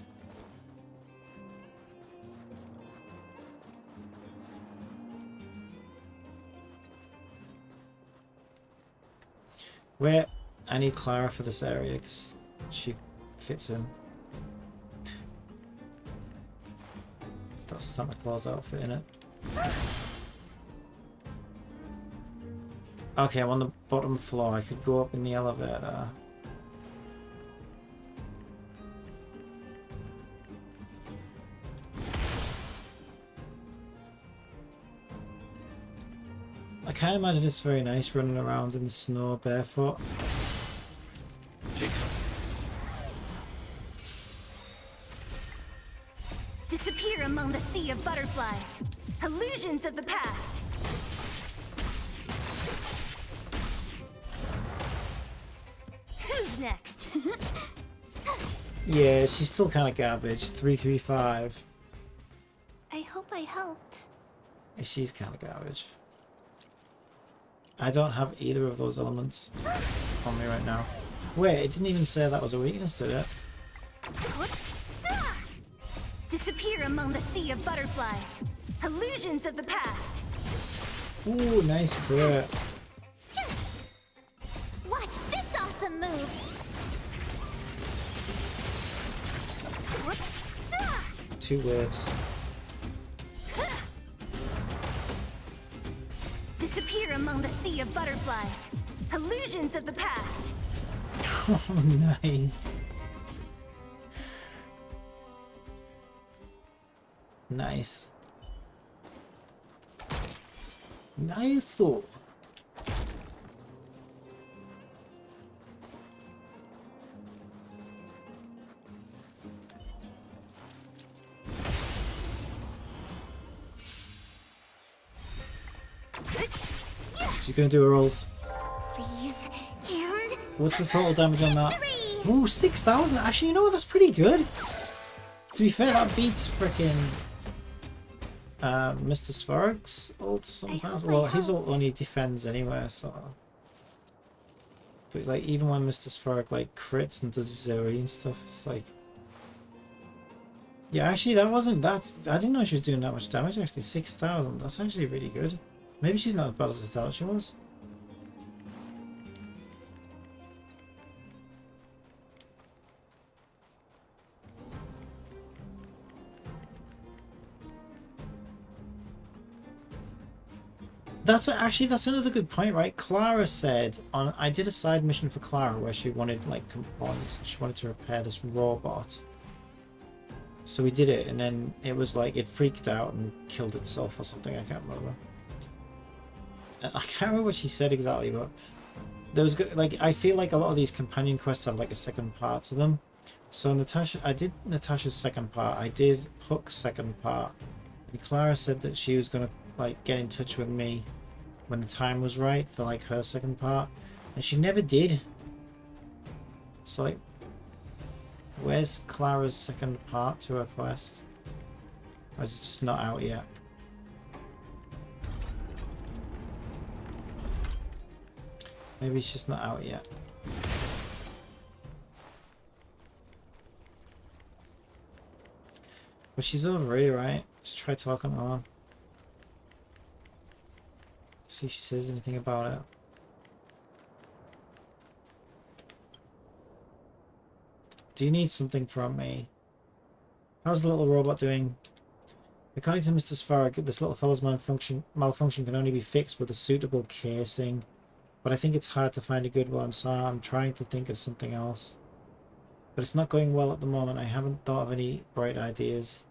Wait, I need Clara for this area because she fits in. It's that Santa Claus outfit in it. Okay, I'm on the bottom floor. I could go up in the elevator. I can't imagine it's very nice running around in the snow barefoot. Disappear among the sea of butterflies. Illusions of the past. Who's next? Yeah, she's still kind of garbage. 335. I hope I helped. She's kind of garbage. I don't have either of those elements on me right now. Wait, it didn't even say that was a weakness, did it? Disappear among the sea of butterflies. Illusions of the past. Ooh, nice crit. Watch this awesome move. Two waves. Disappear among the sea of butterflies. Illusions of the past. Oh, nice. Nice. Nice. She's gonna do her rolls. What's the total damage on that? Ooh, 6,000. Actually, you know what? That's pretty good. To be fair, that beats frickin' Mr. Svarg's ult sometimes. Well, his ult only defends anyway, so. But like, even when Mr. Svarg like crits and does his AoE and stuff, it's like. Yeah, actually, that wasn't that. I didn't know she was doing that much damage. Actually, 6,000. That's actually really good. Maybe she's not as bad as I thought she was. That's another good point, right? Clara said I did a side mission for Clara where she wanted like components. She wanted to repair this robot. So we did it, and then it was like it freaked out and killed itself or something. I can't remember. I can't remember what she said exactly, but there was good. Like I feel like a lot of these companion quests have like a second part to them. So Natasha, I did Natasha's second part. I did Hook's second part, and Clara said that she was gonna like get in touch with me when the time was right for like her second part, and she never did. It's like, where's Clara's second part to her quest? Or is it just not out yet? Maybe it's just not out yet. But she's over here, right? Let's try talking to her. See if she says anything about it. Do you need something from me? How's the little robot doing? According to Mr. Svarag, this little fellow's malfunction can only be fixed with a suitable casing. But I think it's hard to find a good one, so I'm trying to think of something else. But it's not going well at the moment. I haven't thought of any bright ideas.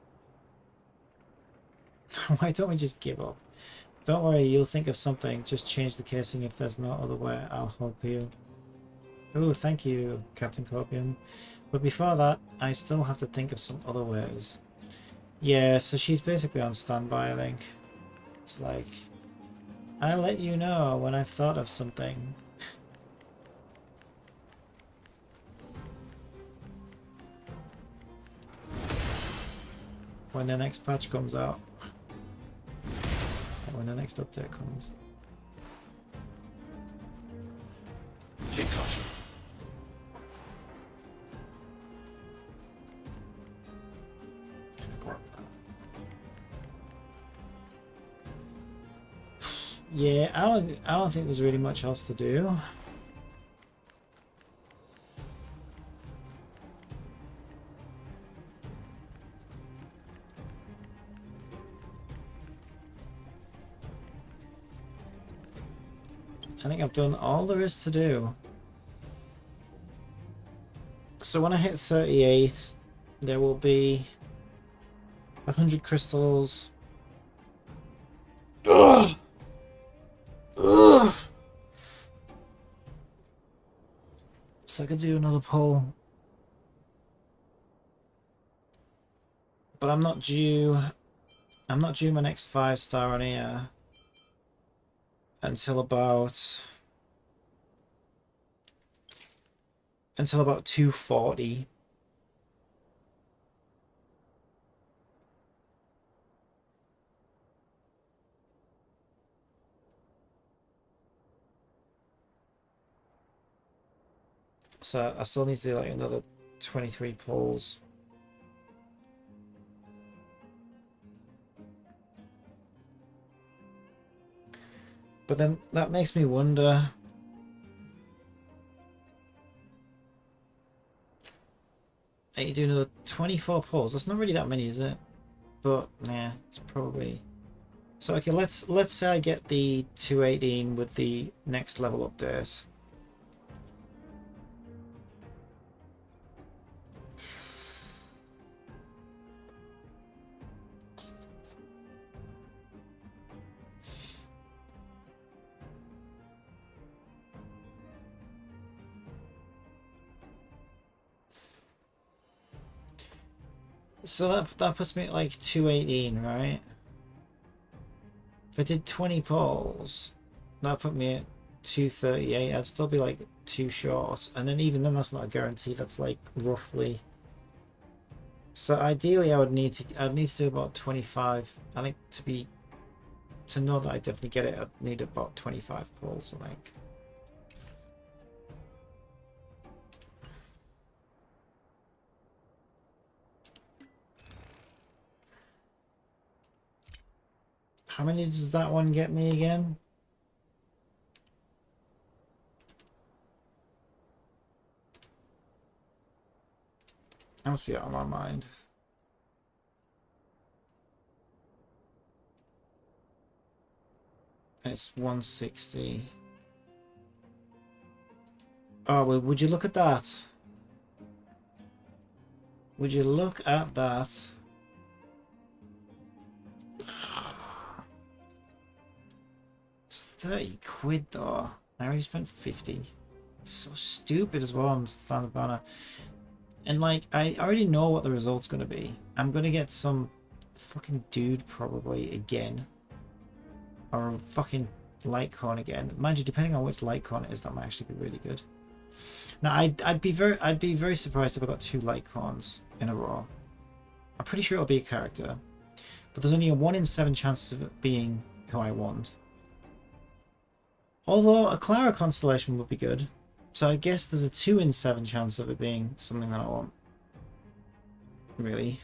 Why don't we just give up? Don't worry, you'll think of something. Just change the casing if there's no other way. I'll help you. Oh, thank you, Captain Corpion. But before that, I still have to think of some other ways. Yeah, so she's basically on standby, I think. It's like, I'll let you know when I've thought of something. When the next patch comes out. Or when the next update comes. Take caution. Yeah, I don't think there's really much else to do. I think I've done all there is to do. So when I hit 38, there will be 100 crystals. Ugh! Ugh! So I could do another pull. But I'm not due my next 5-star on here until about 240. So I still need to do like another 23 pulls. But then that makes me wonder, you do another 24 pulls. That's not really that many, is it? But yeah, it's probably. So okay, let's say I get the 218 with the next level update. So that puts me at like 218, right? If I did 20 pulls, that put me at 238. I'd still be like 2 short, and then even then that's not a guarantee. That's like roughly. So ideally, I'd need to do about 25. I think to know that I definitely get it, I'd need about 25 pulls, I think. How many does that one get me again? I must be out of my mind. And it's 160. Oh, well, would you look at that? Would you look at that? It's 30 quid though. I already spent 50. So stupid as well on Standard Banner. And like, I already know what the result's gonna be. I'm gonna get some fucking dude probably again. Or a fucking Litecoin again. Mind you, depending on which Litecoin it is, that might actually be really good. Now I'd be very surprised if I got 2 Litecoins in a row. I'm pretty sure it'll be a character. But there's only a 1 in 7 chances of it being who I want. Although a Clara constellation would be good. So I guess there's a 2 in 7 chance of it being something that I want. Really,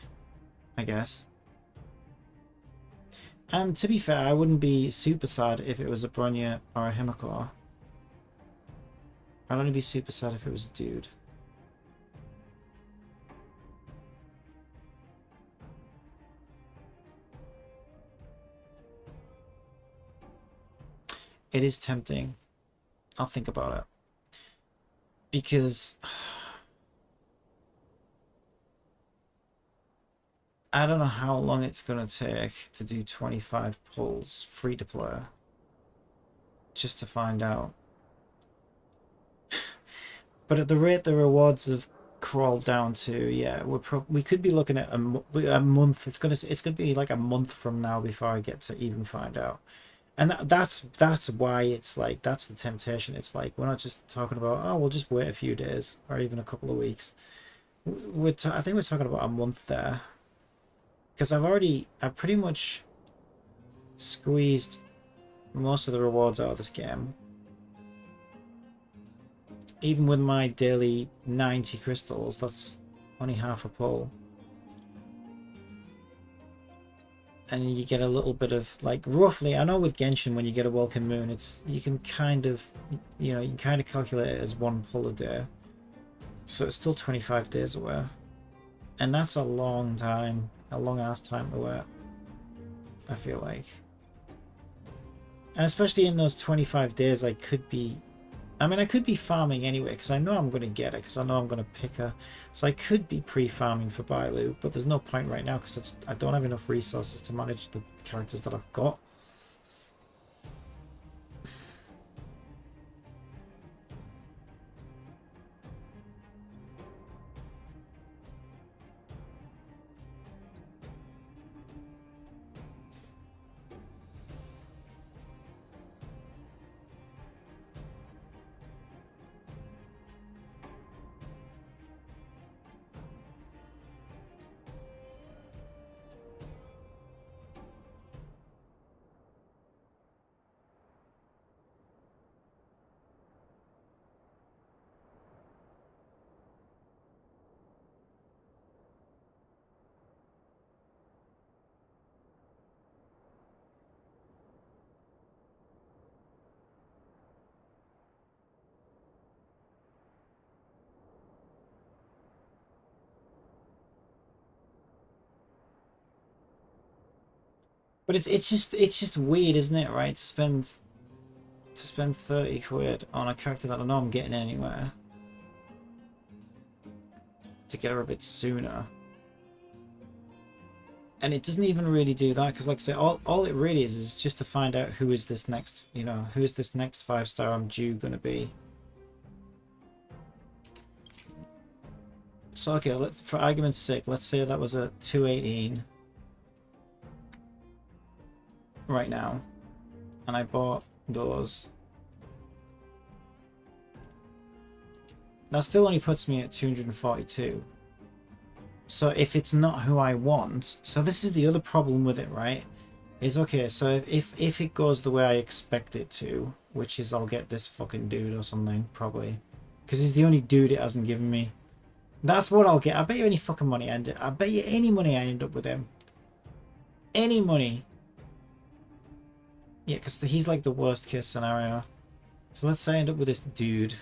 I guess. And to be fair, I wouldn't be super sad if it was a Bronya or a Himiko. I'd only be super sad if it was a dude. It is tempting. I'll think about it. Because I don't know how long it's going to take to do 25 pulls free to play. Just to find out. But at the rate the rewards have crawled down to, yeah, we could be looking at a month. It's gonna be like a month from now before I get to even find out. And that's why it's like, that's the temptation. It's like, we're not just talking about, oh, we'll just wait a few days or even a couple of weeks. I think we're talking about a month there. Because I've pretty much squeezed most of the rewards out of this game. Even with my daily 90 crystals, that's only half a pull. And you get a little bit of, like, roughly, I know with Genshin when you get a Welcome Moon, you can kind of, you know, you can kind of calculate it as 1 pull a day. So it's still 25 days away. And that's a long time, a long ass time to wait, I feel like. And especially in those 25 days, I could be farming anyway, because I know I'm going to get it, because I know I'm going to pick her. So I could be pre-farming for Bailu, but there's no point right now, because I don't have enough resources to manage the characters that I've got. But it's just weird, isn't it, right? To spend 30 quid on a character that I know I'm getting anywhere. To get her a bit sooner. And it doesn't even really do that, because like I say, all it really is just to find out who is this next, you know, who is this next 5-star I'm due gonna be. So okay, for argument's sake, let's say that was a 218 right now, and I bought those. That still only puts me at 242. So if it's not who I want, so this is the other problem with it, right? Is okay, so if it goes the way I expect it to, which is I'll get this fucking dude or something, probably. Because he's the only dude it hasn't given me. That's what I'll get. I bet you any fucking money I bet you any money I end up with him. Any money. Yeah, because he's like the worst case scenario. So let's say I end up with this dude,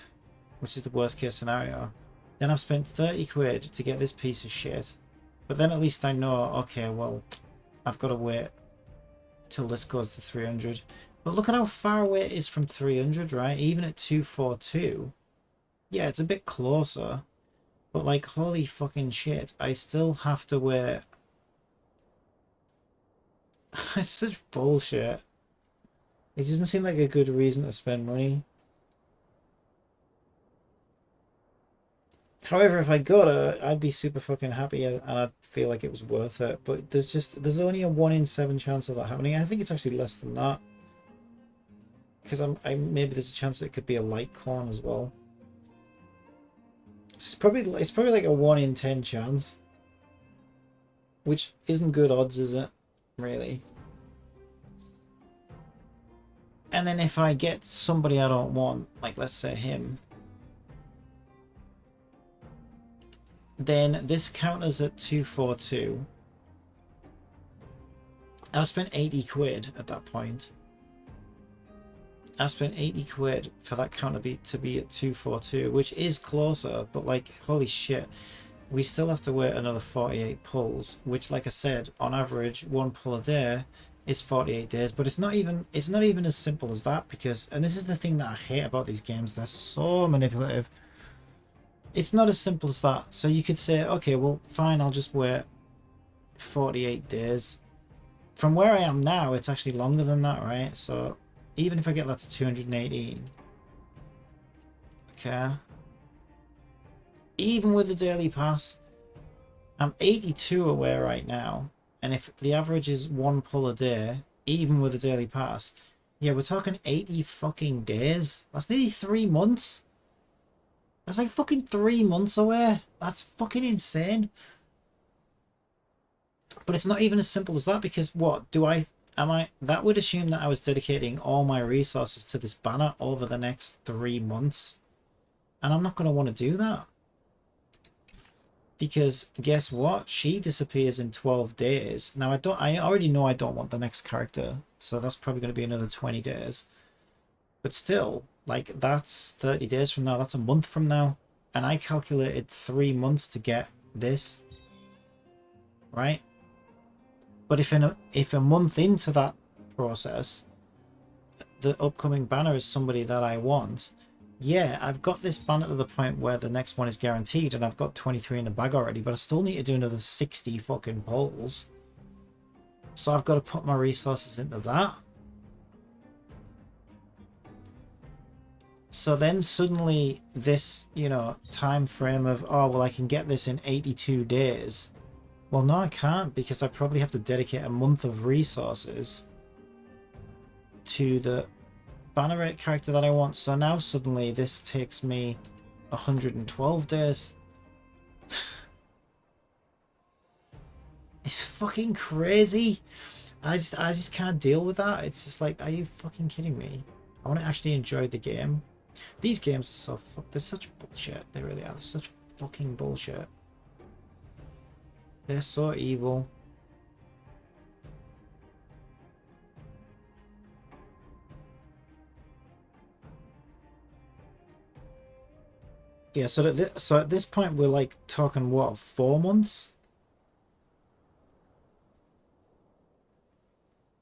which is the worst case scenario. Then I've spent 30 quid to get this piece of shit. But then at least I know, okay, well, I've got to wait till this goes to 300. But look at how far away it is from 300, right? Even at 242. Yeah, it's a bit closer. But like, holy fucking shit, I still have to wait. It's such bullshit. It doesn't seem like a good reason to spend money. However, if I got it, I'd be super fucking happy and I'd feel like it was worth it. But there's only a 1 in 7 chance of that happening. I think it's actually less than that. Because maybe there's a chance it could be a light corn as well. It's probably like a 1 in 10 chance. Which isn't good odds, is it? Really? And then if I get somebody I don't want, like let's say him, then this counters at 242. I've spent 80 quid at that point. I spent 80 quid for that counter to be at 242, which is closer, but like, holy shit. We still have to wait another 48 pulls, which, like I said, on average, 1 pull a day is 48 days. But it's not even as simple as that, because, and this is the thing that I hate about these games, they're so manipulative. It's not as simple as that. So you could say, okay, well, fine, I'll just wait 48 days. From where I am now, it's actually longer than that, right? So even if I get that to 218, okay. Even with the daily pass, I'm 82 away right now. And if the average is 1 pull a day, even with the daily pass, yeah, we're talking 80 fucking days. That's nearly 3 months. That's like fucking 3 months away. That's fucking insane. But it's not even as simple as that, because what do that would assume that I was dedicating all my resources to this banner over the next 3 months. And I'm not going to want to do that. Because guess what? She disappears in 12 days. Now I already know I don't want the next character, so that's probably going to be another 20 days. But still, like, that's 30 days from now, that's a month from now. And I calculated 3 months to get this. Right? But if a month into that process, the upcoming banner is somebody that I want, yeah, I've got this banner to the point where the next one is guaranteed, and I've got 23 in the bag already, but I still need to do another 60 fucking polls. So I've got to put my resources into that. So then suddenly this, you know, time frame of, oh, well, I can get this in 82 days. Well, no, I can't, because I probably have to dedicate a month of resources to the banner rate character that I want. So now suddenly this takes me 112 days. It's fucking crazy. I just can't deal with that. It's just like, are you fucking kidding me? I want to actually enjoy the game. These games are so they're such bullshit. They really are. They're such fucking bullshit. They're so evil. Yeah, so at this point we're like talking what, 4 months?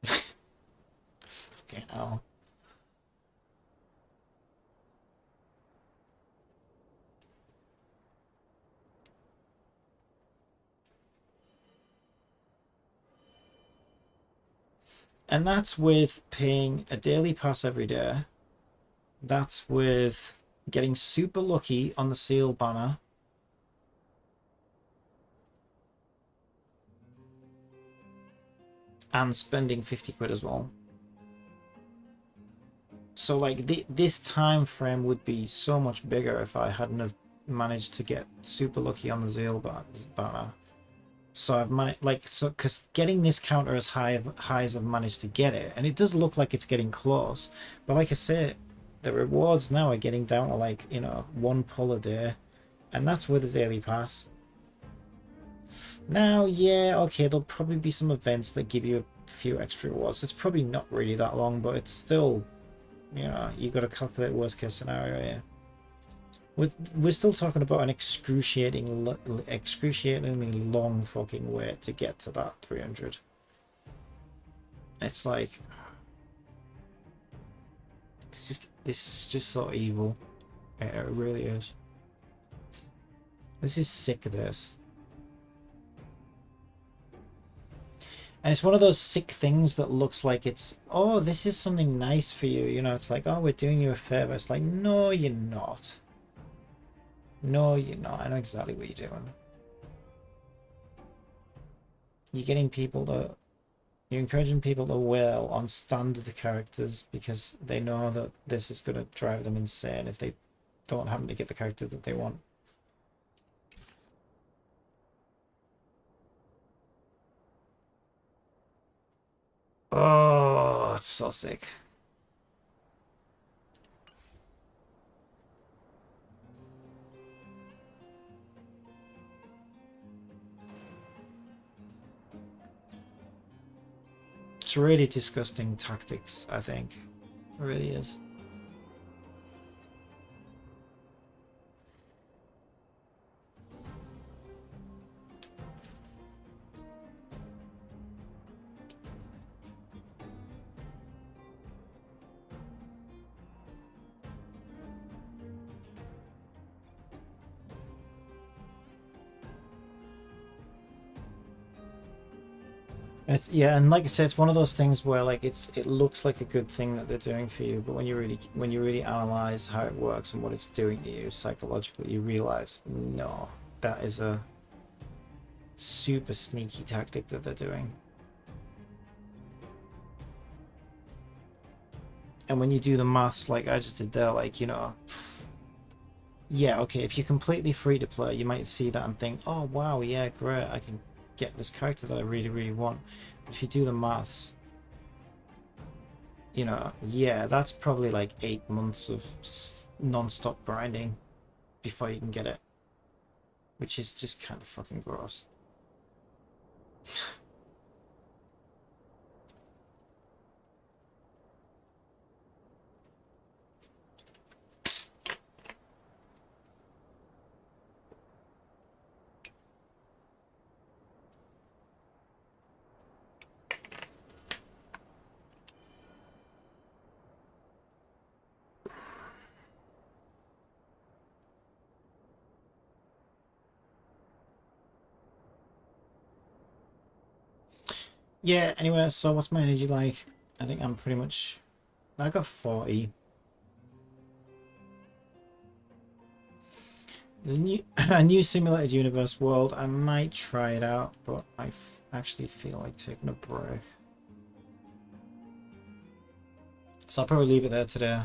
Okay, now. And that's with paying a daily pass every day. That's with getting super lucky on the seal banner. And spending 50 quid as well. So like this time frame would be so much bigger if I hadn't have managed to get super lucky on the seal banner. So I've managed, like, so because getting this counter as high as I've managed to get it, and it does look like it's getting close, but like I say, the rewards now are getting down to, like, you know, 1 pull a day, and that's with a daily pass. Now, yeah, okay, there'll probably be some events that give you a few extra rewards. It's probably not really that long, but it's still, you know, you got to calculate worst case scenario here. We're still talking about an excruciatingly long fucking wait to get to that 300. It's like, this is just so evil. It really is. This is sick of this. And it's one of those sick things that looks like it's, oh, this is something nice for you. You know, it's like, oh, we're doing you a favor. It's like, no, you're not. No, you're not. I know exactly what you're doing. You're encouraging people to wail on standard characters because they know that this is going to drive them insane if they don't happen to get the character that they want. Oh, it's so sick. It's really disgusting tactics, I think. It really is. It's, yeah, and like I said, it's one of those things where like it looks like a good thing that they're doing for you, but when you really analyze how it works and what it's doing to you psychologically, you realize no, that is a super sneaky tactic that they're doing. And when you do the maths like I just did there, like, you know, yeah, okay, if you're completely free to play, you might see that and think, oh wow, yeah, great, I can get this character that I really, really want. But if you do the maths, you know, yeah, that's probably like 8 months of non-stop grinding before you can get it, which is just kind of fucking gross. Yeah, anyway, so what's my energy like? I think I'm pretty much... I got 40. There's a new simulated universe world. I might try it out, but I actually feel like taking a break. So I'll probably leave it there today.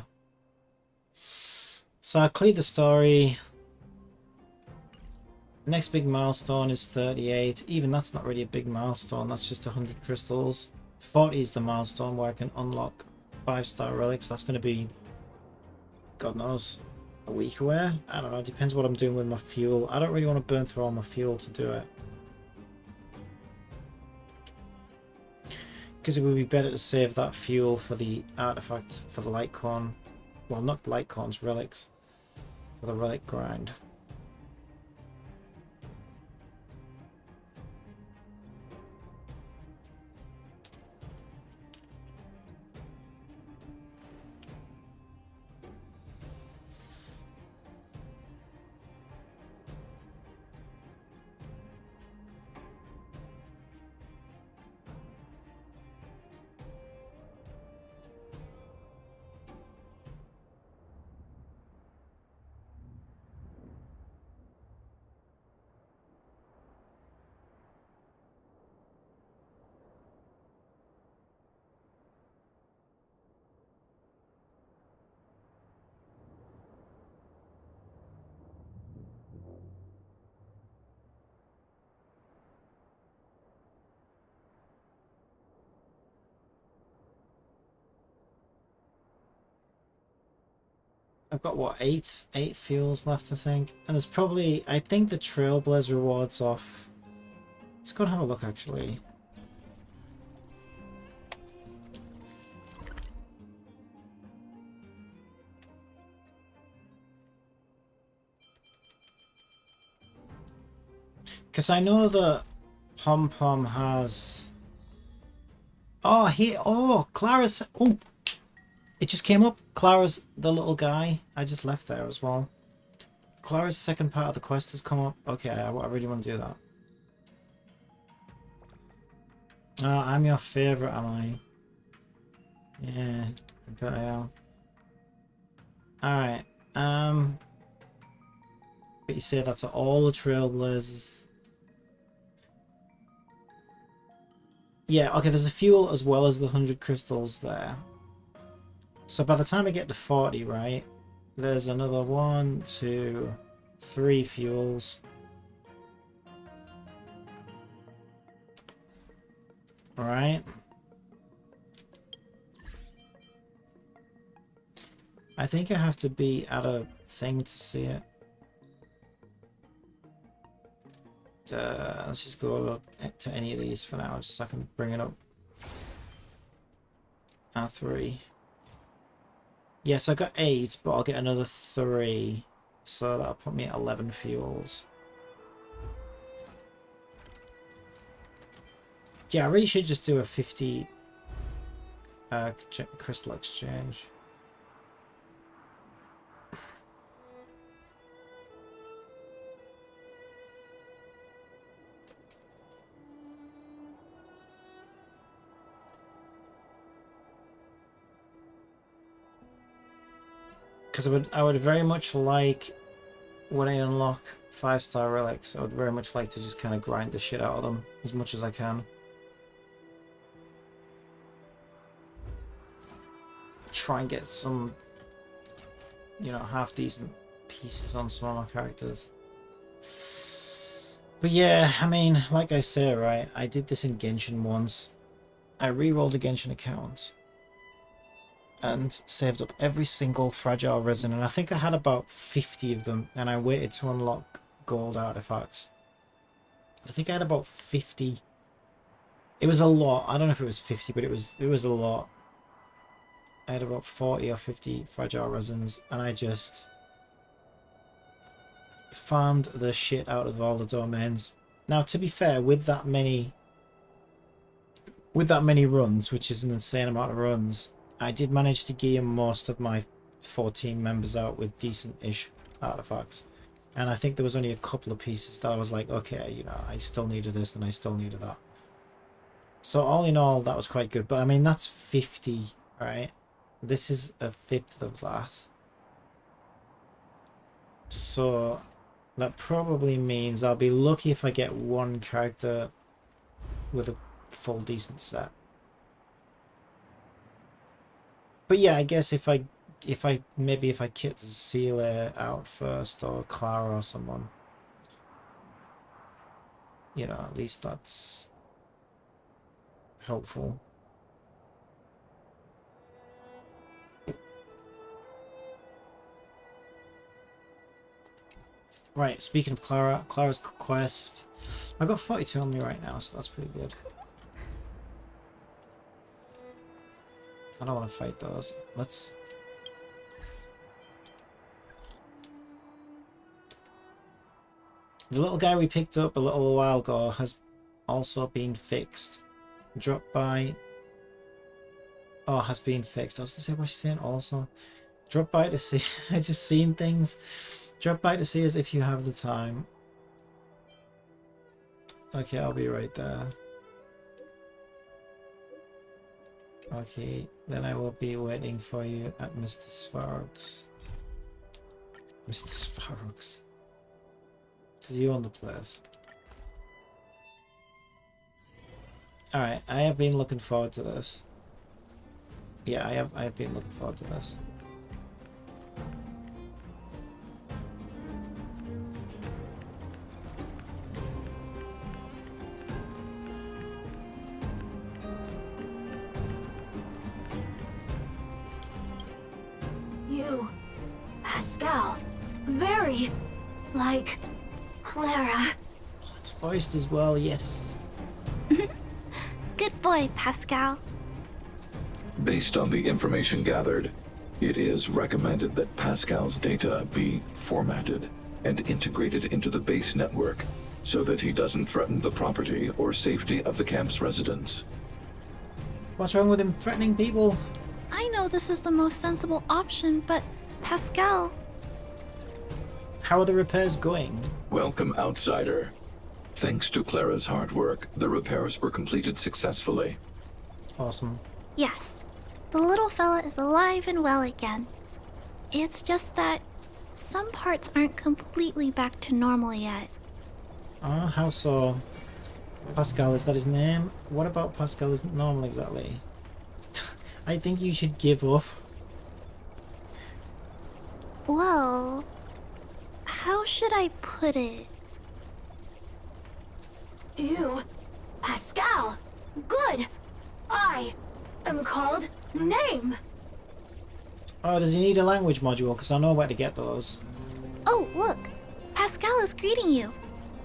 So I cleared the story. Next big milestone is 38. Even that's not really a big milestone. That's just 100 crystals. 40 is the milestone where I can unlock 5-star relics. That's going to be, God knows, a week away. I don't know. It depends what I'm doing with my fuel. I don't really want to burn through all my fuel to do it, because it would be better to save that fuel for the artifact, for the light corn. Well, not light corns, relics. For the relic grind. I've got what, eight fuels left, I think, and there's probably, I think the Trailblaze rewards off. Let's go and have a look actually. Because I know that Pom Pom has. Oh, here. Oh, Clara's. Oh, it just came up. Clara's the little guy. I just left there as well. Clara's second part of the quest has come up. Okay, I really want to do that. Oh, I'm your favorite, am I? Yeah, I bet I am. Alright, but you say that's all the Trailblazers. Yeah, okay, there's a fuel as well as the 100 crystals there. So by the time I get to 40, right, there's another 1, 2, 3 fuels. Alright. I think I have to be at a thing to see it. Let's just go to any of these for now, just so I can bring it up. R3. Yes, I got 8, but I'll get another 3. So that'll put me at 11 fuels. Yeah, I really should just do a 50 crystal exchange. Because I would very much like, when I unlock 5-star relics, I would very much like to just kind of grind the shit out of them as much as I can. Try and get some, you know, half decent pieces on some of my characters. But yeah, I mean, like I say, right, I did this in Genshin once. I re-rolled a Genshin account and saved up every single fragile resin, and I think I had about 50 of them, and I waited to unlock gold artifacts. I think I had about 50. It was a lot. I don't know if it was 50, but it was a lot. I had about 40 or 50 fragile resins, and I just farmed the shit out of all the domains. Now, to be fair, with that many runs, which is an insane amount of runs, I did manage to gear most of my 14 members out with decent-ish artifacts. And I think there was only a couple of pieces that I was like, okay, you know, I still needed this and I still needed that. So all in all, that was quite good. But I mean, that's 50, right? This is a 1/5 of that. So that probably means I'll be lucky if I get one character with a full decent set. But yeah, I guess if I kit Celia out first, or Clara or someone, you know, at least that's helpful. Right, speaking of Clara's quest, I've got 42 on me right now, so that's pretty good. I don't want to fight those. Let's... The little guy we picked up a little while ago has also been fixed. Drop by... Oh, has been fixed. I was going to say, what's she saying also? Drop by to see... I just seen things. Drop by to see us if you have the time. Okay, I'll be right there. Okay, then I will be waiting for you at Mr. Svarog's. Mr. Svarog's. It's you on the place. Alright, I have been looking forward to this. Yeah, I have been looking forward to this. You, Pascal, very like Clara. It's voiced as well, yes. Good boy, Pascal. Based on the information gathered, it is recommended that Pascal's data be formatted and integrated into the base network so that he doesn't threaten the property or safety of the camp's residents. What's wrong with him threatening people? I know this is the most sensible option, but Pascal... How are the repairs going? Welcome, outsider. Thanks to Clara's hard work, the repairs were completed successfully. Awesome. Yes, the little fella is alive and well again. It's just that some parts aren't completely back to normal yet. Ah, how so? Pascal, is that his name? What about Pascal isn't normal exactly? I think you should give up. Well, how should I put it? You, Pascal, good. I am called Name. Oh, does he need a language module? Because I know where to get those. Oh, look, Pascal is greeting you.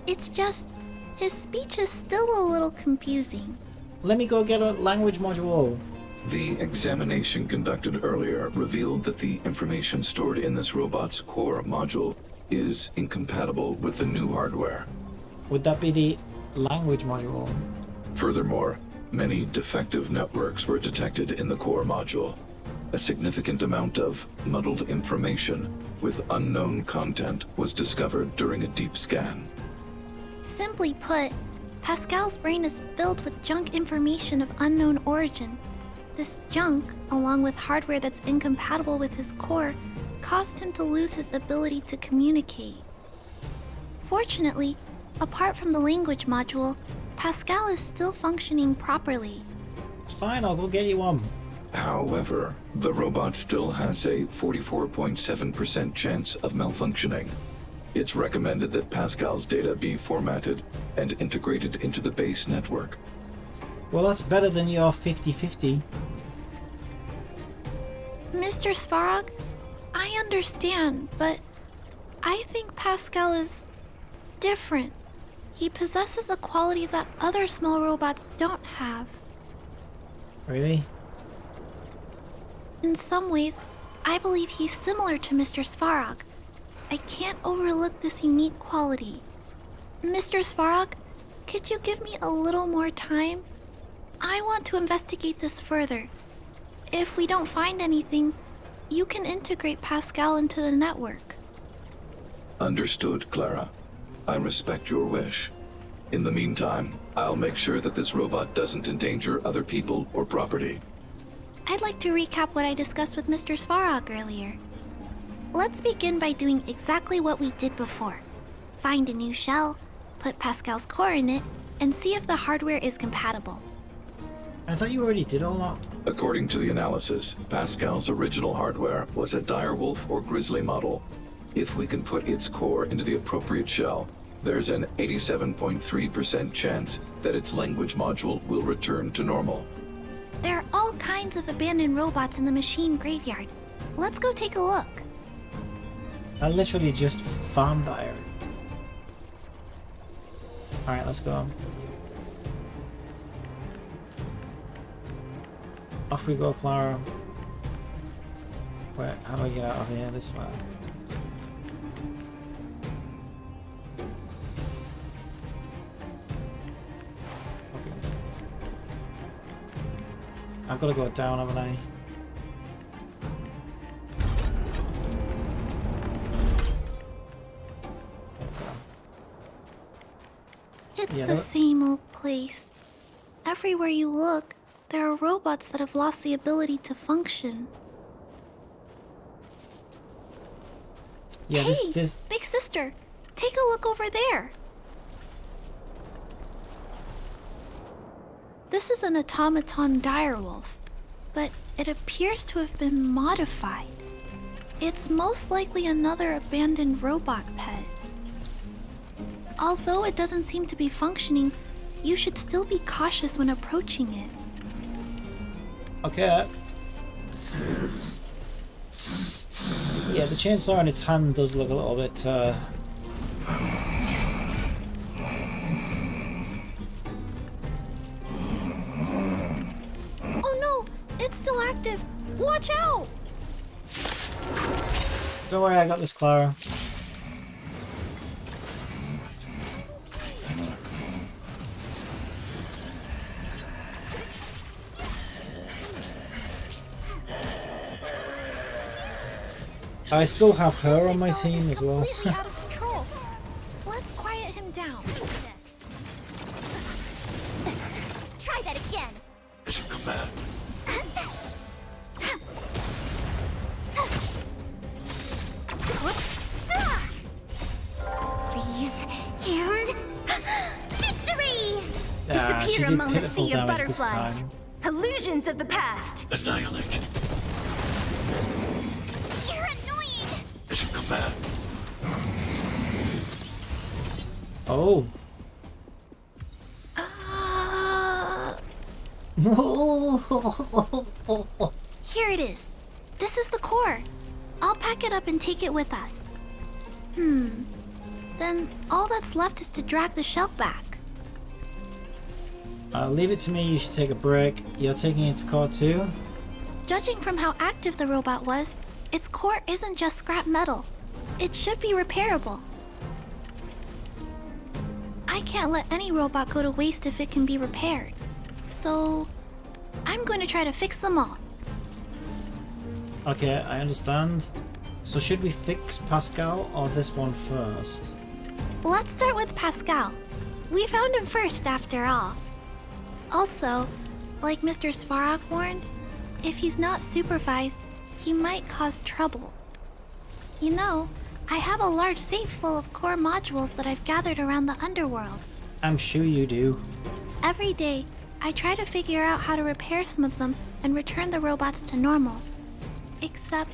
It's just, his speech is still a little confusing. Let me go get a language module. The examination conducted earlier revealed that the information stored in this robot's core module is incompatible with the new hardware. Would that be the language module? Furthermore, many defective networks were detected in the core module. A significant amount of muddled information with unknown content was discovered during a deep scan. Simply put, Pascal's brain is filled with junk information of unknown origin. This junk, along with hardware that's incompatible with his core, caused him to lose his ability to communicate. Fortunately, apart from the language module, Pascal is still functioning properly. It's fine, I'll go get you one. However, the robot still has a 44.7% chance of malfunctioning. It's recommended that Pascal's data be formatted and integrated into the base network. Well, that's better than your 50-50. Mr. Svarog, I understand, but I think Pascal is different. He possesses a quality that other small robots don't have. Really? In some ways, I believe he's similar to Mr. Svarog. I can't overlook this unique quality. Mr. Svarog, could you give me a little more time? I want to investigate this further. If we don't find anything, you can integrate Pascal into the network. Understood, Clara. I respect your wish. In the meantime, I'll make sure that this robot doesn't endanger other people or property. I'd like to recap what I discussed with Mr. Svarog earlier. Let's begin by doing exactly what we did before. Find a new shell, put Pascal's core in it, and see if the hardware is compatible. I thought you already did all that. According to the analysis, Pascal's original hardware was a direwolf or grizzly model. If we can put its core into the appropriate shell, there's an 87.3% chance that its language module will return to normal. There are all kinds of abandoned robots in the machine graveyard. Let's go take a look. I literally just farmed that area. Alright, let's go. Off we go, Clara. Wait, how do I get out of here? This way. Okay. I've got to go down, haven't I? It's Yeah, the same old place. Everywhere you look, there are robots that have lost the ability to function. Yeah, hey, this... Big Sister, take a look over there. This is an automaton direwolf, but it appears to have been modified. It's most likely another abandoned robot pet. Although it doesn't seem to be functioning, you should still be cautious when approaching it. Okay. Yeah, the chainsaw in its hand does look a little bit, Oh no! It's still active! Watch out! Don't worry, I got this, Clara. I still have her on my team as well. Out of control. Let's quiet him down. Next. Try that again. Mission command. Freeze and victory! She Disappear did among the pitiful sea of damage this butterflies. time. Illusions of the past. Annihilate. You're annoying. Mission command. Oh. Here it is. This is the core. I'll pack it up and take it with us. Then all that's left is to drag the shell back. Leave it to me, you should take a break. You're taking its core too? Judging from how active the robot was, its core isn't just scrap metal. It should be repairable. I can't let any robot go to waste if it can be repaired. So, I'm going to try to fix them all. Okay, I understand. So should we fix Pascal or this one first? Let's start with Pascal. We found him first, after all. Also, like Mr. Svarog warned, if he's not supervised, he might cause trouble. You know, I have a large safe full of core modules that I've gathered around the underworld. I'm sure you do. Every day, I try to figure out how to repair some of them and return the robots to normal. Except,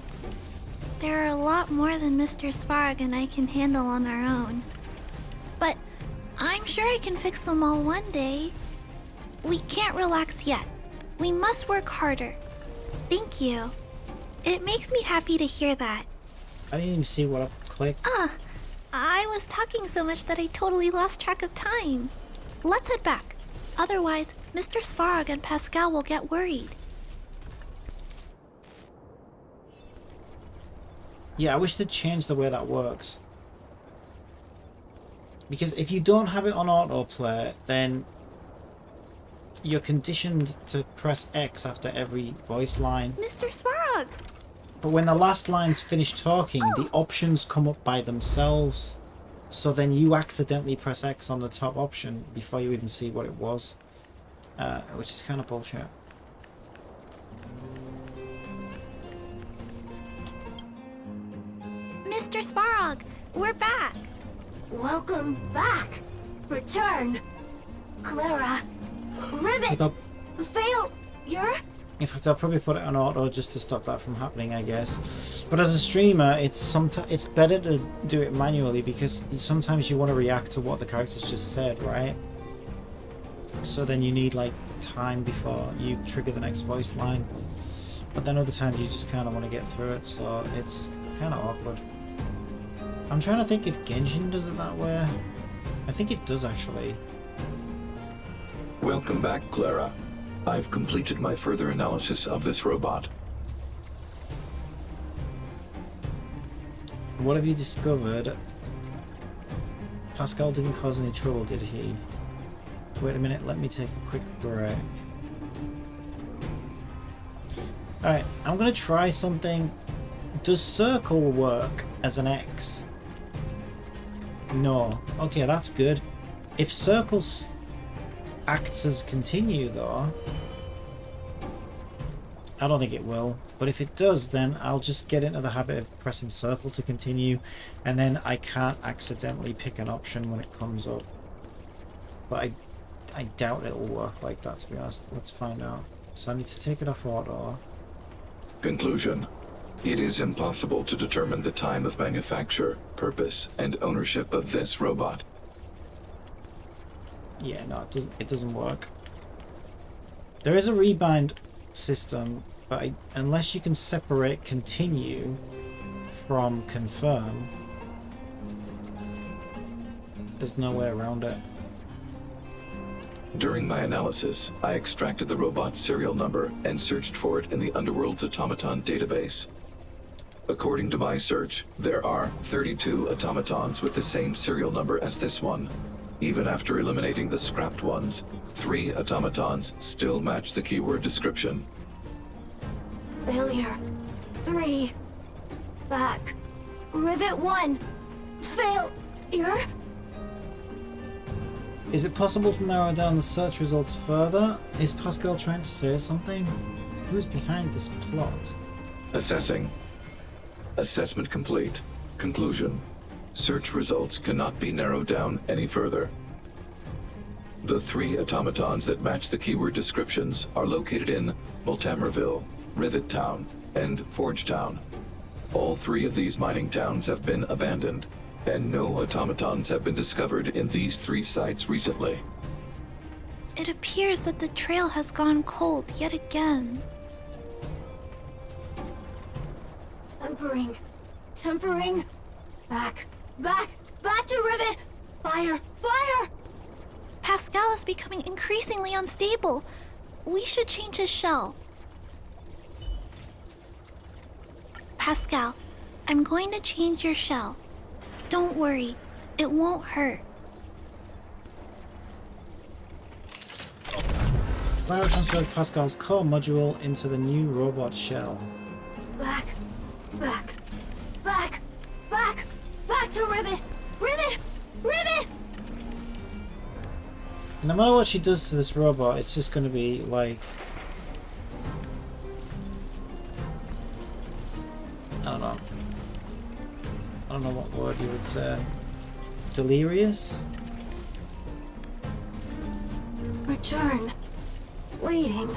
there are a lot more than Mr. Svarog and I can handle on our own. But I'm sure I can fix them all one day. We can't relax yet. We must work harder. Thank you. It makes me happy to hear that. I didn't even see what I clicked. I was talking so much that I totally lost track of time. Let's head back. Otherwise, Mr. Svarog and Pascal will get worried. Yeah, I wish they'd change the way that works. Because if you don't have it on autoplay, then you're conditioned to press X after every voice line. Mr. Svarog! But when the last line's finished talking, the options come up by themselves. So then you accidentally press X on the top option before you even see what it was. Which is kind of bullshit. Mr. Svarog, we're back! Welcome back! Return! Clara! Rivet! Failure! In fact, I'll probably put it on auto just to stop that from happening, I guess. But as a streamer, it's better to do it manually because sometimes you want to react to what the characters just said, right? So then you need like time before you trigger the next voice line. But then other times you just kind of want to get through it, so it's kind of awkward. I'm trying to think if Genshin does it that way. I think it does actually. Welcome back, Clara. I've completed my further analysis of this robot. What have you discovered? Pascal didn't cause any trouble, did he? Wait a minute, let me take a quick break. Alright, I'm gonna try something. Does circle work as an X? No. Okay, that's good. If circles acts as continue though, I don't think it will, but if it does, then I'll just get into the habit of pressing circle to continue, and then I can't accidentally pick an option when it comes up. But I doubt it'll work like that, to be honest. Let's find out. So I need to take it off auto. Conclusion. It is impossible to determine the time of manufacture, purpose, and ownership of this robot. Yeah, no, it doesn't work. There is a rebind system, but unless you can separate continue from confirm, there's no way around it. During my analysis, I extracted the robot's serial number and searched for it in the Underworld's automaton database. According to my search, there are 32 automatons with the same serial number as this one. Even after eliminating the scrapped ones, 3 automatons still match the keyword description. Failure. 3. Back. Rivet 1. Failure. Is it possible to narrow down the search results further? Is Pascal trying to say something? Who's behind this plot? Assessing. Assessment complete. Conclusion. Search results cannot be narrowed down any further. The 3 automatons that match the keyword descriptions are located in Multamerville, Rivet Town, and Forge Town. All 3 of these mining towns have been abandoned, and no automatons have been discovered in these 3 sites recently. It appears that the trail has gone cold yet again. Tempering. Back to Rivet. Fire. Pascal is becoming increasingly unstable. We should change his shell. Pascal, I'm going to change your shell. Don't worry, it won't hurt. Clara transferred Pascal's core module into the new robot shell. Back, back, back, back, back to Rivet! Rivet! Rivet! No matter what she does to this robot, it's just going to be like... I don't know. I don't know what word you would say. Delirious? Return. Waiting.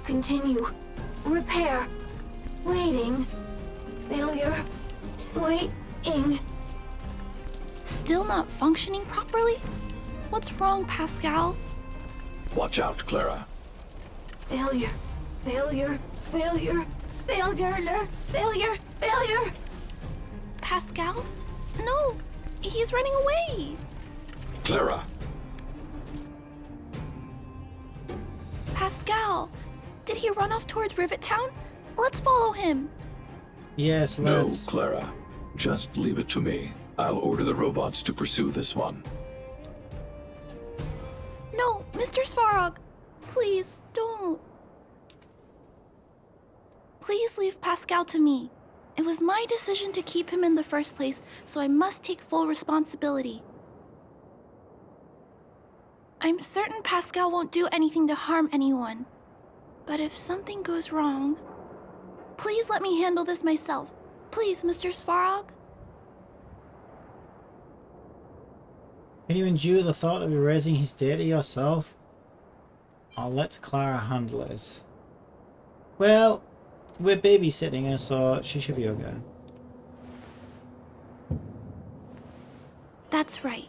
Continue. Repair. Waiting. Failure. Waiting. Still not functioning properly? What's wrong, Pascal? Watch out, Clara. Failure. Failure. Failure. Failure. Failure. Failure. Pascal? No! He's running away! Clara. Pascal! Did he run off towards Rivet Town? Let's follow him! Yes, let's. No, Clara. Just leave it to me. I'll order the robots to pursue this one. No, Mr. Svarog! Please, don't. Please leave Pascal to me. It was my decision to keep him in the first place, so I must take full responsibility. I'm certain Pascal won't do anything to harm anyone. But if something goes wrong, please let me handle this myself. Please, Mr. Svarog? Can you endure the thought of erasing his data yourself? I'll let Clara handle it. Well, we're babysitting her, so she should be okay. That's right.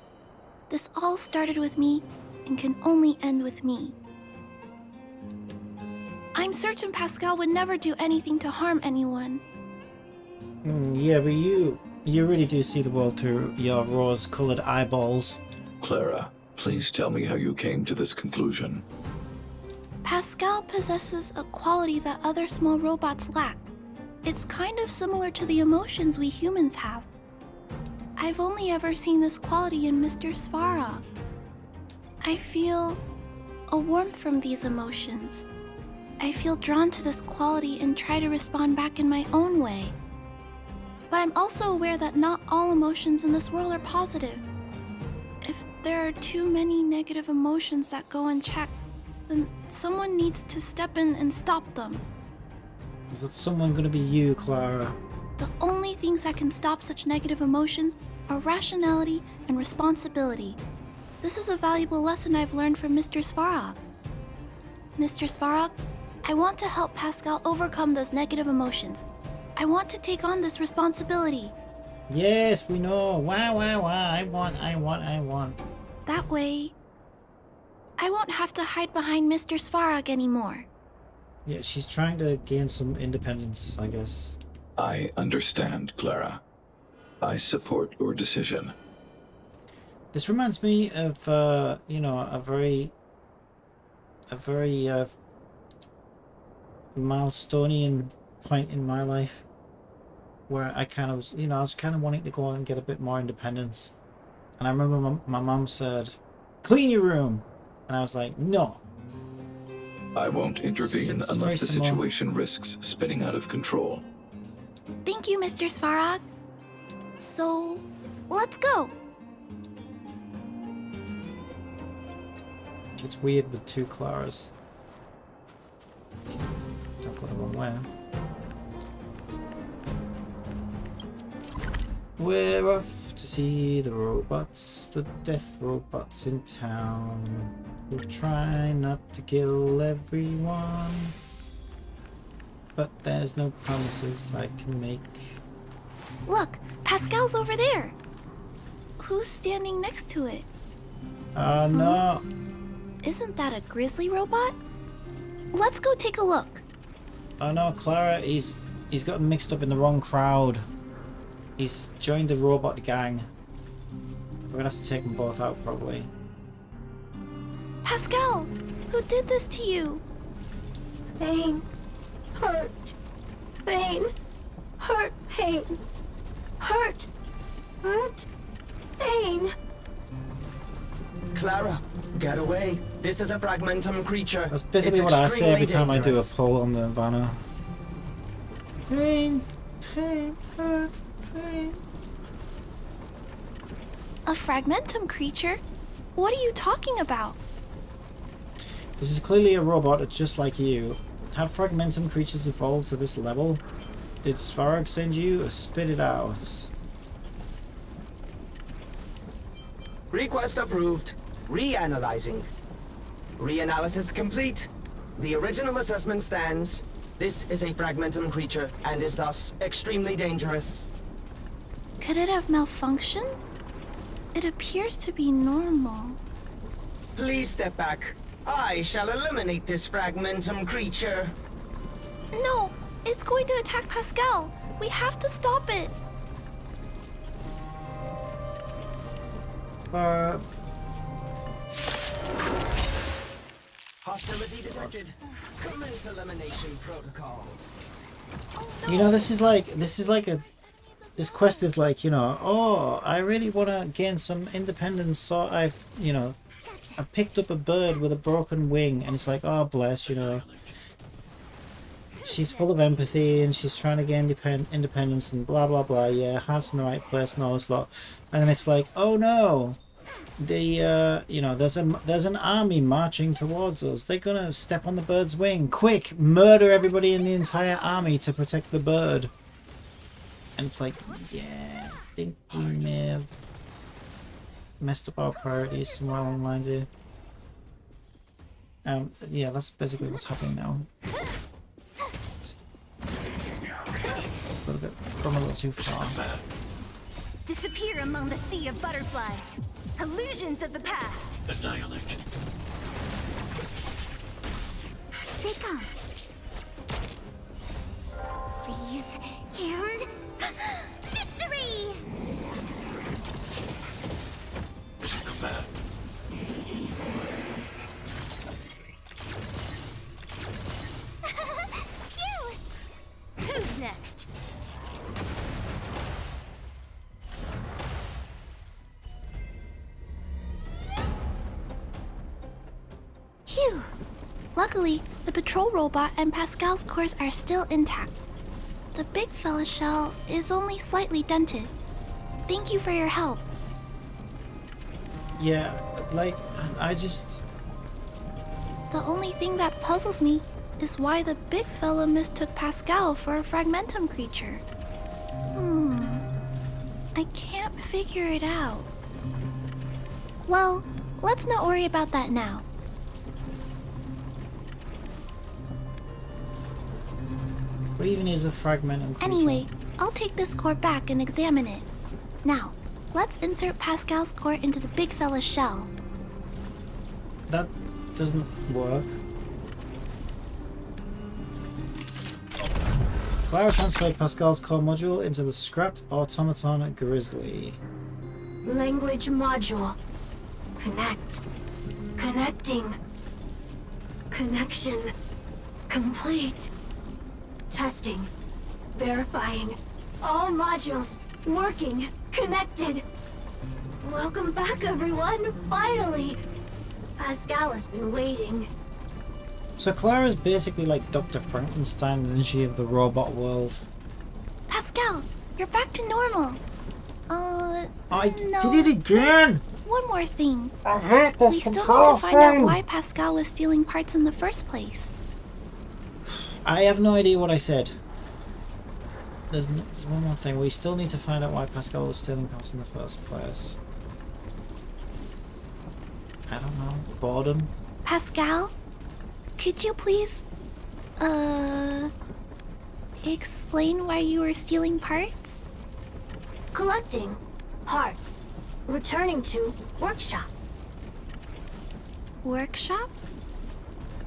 This all started with me and can only end with me. I'm certain Pascal would never do anything to harm anyone. Yeah, but you really do see the world through your rose-colored eyeballs. Clara, please tell me how you came to this conclusion. Pascal possesses a quality that other small robots lack. It's kind of similar to the emotions we humans have. I've only ever seen this quality in Mr. Svarog. I feel a warmth from these emotions. I feel drawn to this quality and try to respond back in my own way. But I'm also aware that not all emotions in this world are positive. If there are too many negative emotions that go unchecked, then someone needs to step in and stop them. Is that someone gonna be you, Clara? The only things that can stop such negative emotions are rationality and responsibility. This is a valuable lesson I've learned from Mr. Svarog. Mr. Svarog, I want to help Pascal overcome those negative emotions. I want to take on this responsibility. Yes, we know. Why, I want. That way, I won't have to hide behind Mr. Svarog anymore. Yeah, she's trying to gain some independence, I guess. I understand, Clara. I support your decision. This reminds me of, you know, a very milestone point in my life where I kind of was, you know, I was kind of wanting to go and get a bit more independence. And I remember my mom said, "Clean your room." And I was like, no. I won't intervene unless the situation risks spinning out of control. Thank you, Mr. Svarog. So, let's go. It's weird with two Claras. Don't go the wrong way. We're off to see the robots, the death robots in town. We'll try not to kill everyone, but there's no promises I can make. Look, Pascal's over there. Who's standing next to it? No. Isn't that a grizzly robot? Let's go take a look. Oh no, Clara, he's gotten mixed up in the wrong crowd. He's joined the robot gang. We're gonna have to take them both out, probably. Pascal, who did this to you? Pain. Hurt. Pain. Hurt. Pain. Hurt. Hurt. Pain. Clara, get away. This is a fragmentum creature. That's basically what I say every time I do a poll on the banner. Pain. Pain. Hurt. Pain. A fragmentum creature? What are you talking about? This is clearly a robot. It's just like you. Have fragmentum creatures evolved to this level? Did Svarog send you or spit it out? Request approved. Reanalyzing. Reanalysis complete. The original assessment stands. This is a fragmentum creature and is thus extremely dangerous. Could it have malfunctioned? It appears to be normal. Please step back. I shall eliminate this fragmentum creature. No, it's going to attack Pascal. We have to stop it. Hostility detected. Commence elimination protocols. You know, this quest is like, you know, oh, I really want to gain some independence, so I picked up a bird with a broken wing, and it's like, oh, bless, you know, she's full of empathy and she's trying to gain independence and blah blah blah. Yeah, heart's in the right place and all this lot, and then it's like, oh no, the you know, there's an army marching towards us. They're gonna step on the bird's wing. Quick, murder everybody in the entire army to protect the bird. And it's like, yeah, I think we may have messed up our priorities somewhere along the lines here. Yeah, that's basically what's happening now. It's gone a little too far. Disappear among the sea of butterflies. Illusions of the past. Annihilation. They come. Freeze and victory! Mission command. Phew! Who's next? Phew! Luckily, the patrol robot and Pascal's cores are still intact. The big fella shell is only slightly dented. Thank you for your help. Yeah, like, I just... The only thing that puzzles me is why the big fella mistook Pascal for a fragmentum creature. I can't figure it out. Well, let's not worry about that now. What even is a fragmentum creature? Anyway, I'll take this core back and examine it. Now, let's insert Pascal's core into the big fella's shell. That doesn't work. Clara transferred Pascal's core module into the scrapped automaton Grizzly. Language module. Connect. Connecting. Connection. Complete. Testing. Verifying. All modules. Working. Connected. Welcome back, everyone. Finally. Pascal has been waiting. So Clara's basically like Dr. Frankenstein, isn't she, of the robot world? Pascal, you're back to normal. I no, did it again! One more thing. I hate this We still need control to find out scheme. why Pascal was stealing parts in the first place. I have no idea what I said. There's one more thing. We still need to find out why Pascal was stealing parts in the first place. I don't know. Boredom? Pascal, could you please, explain why you were stealing parts? Collecting. Parts. Returning to workshop. Workshop?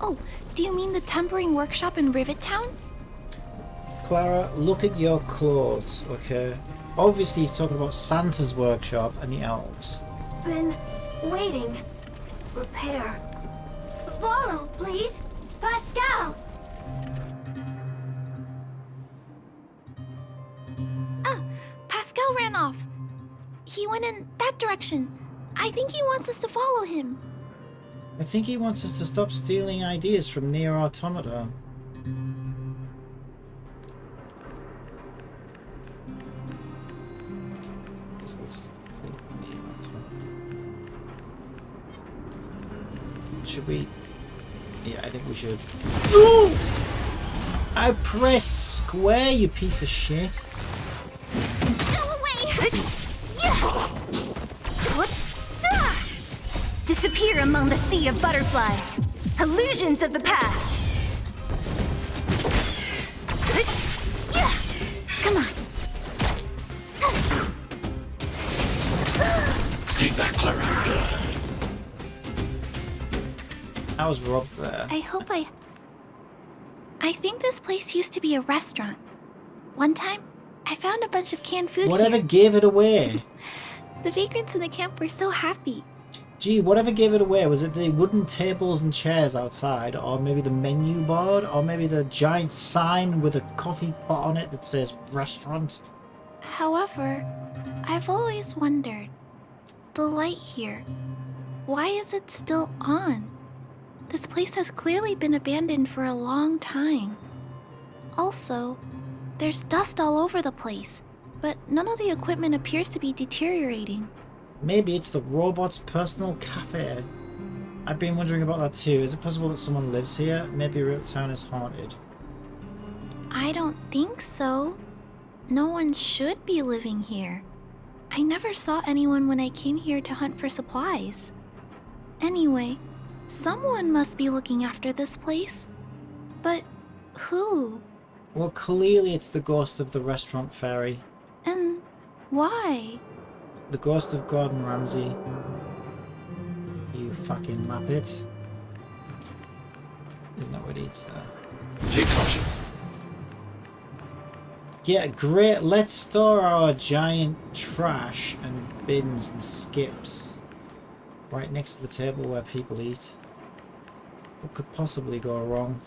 Oh, do you mean the tempering workshop in Rivet Town? Clara, look at your clothes, okay? Obviously he's talking about Santa's workshop and the elves. Been waiting. Repair. Follow, please. Pascal! Pascal ran off. He went in that direction. I think he wants us to follow him. I think he wants us to stop stealing ideas from Nier Automata. Should we? Yeah, I think we should. Ooh! I pressed square, you piece of shit. Go away! Disappear among the sea of butterflies. Illusions of the past. Come on. Stay back, Clara. I was robbed there. I think this place used to be a restaurant. One time, I found a bunch of canned food Whatever here. gave it away? The vagrants in the camp were so happy. Gee, whatever gave it away? Was it the wooden tables and chairs outside, or maybe the menu board, or maybe the giant sign with a coffee pot on it that says restaurant? However, I've always wondered, the light here, why is it still on? This place has clearly been abandoned for a long time. Also, there's dust all over the place, but none of the equipment appears to be deteriorating. Maybe it's the robot's personal cafe. I've been wondering about that too. Is it possible that someone lives here? Maybe River Town is haunted. I don't think so. No one should be living here. I never saw anyone when I came here to hunt for supplies. Anyway, someone must be looking after this place. But who? Well, clearly it's the ghost of the restaurant fairy. And why? The ghost of Gordon Ramsay. You fucking muppet. Isn't that what he eats there? Take caution. Yeah, great. Let's store our giant trash and bins and skips right next to the table where people eat. What could possibly go wrong?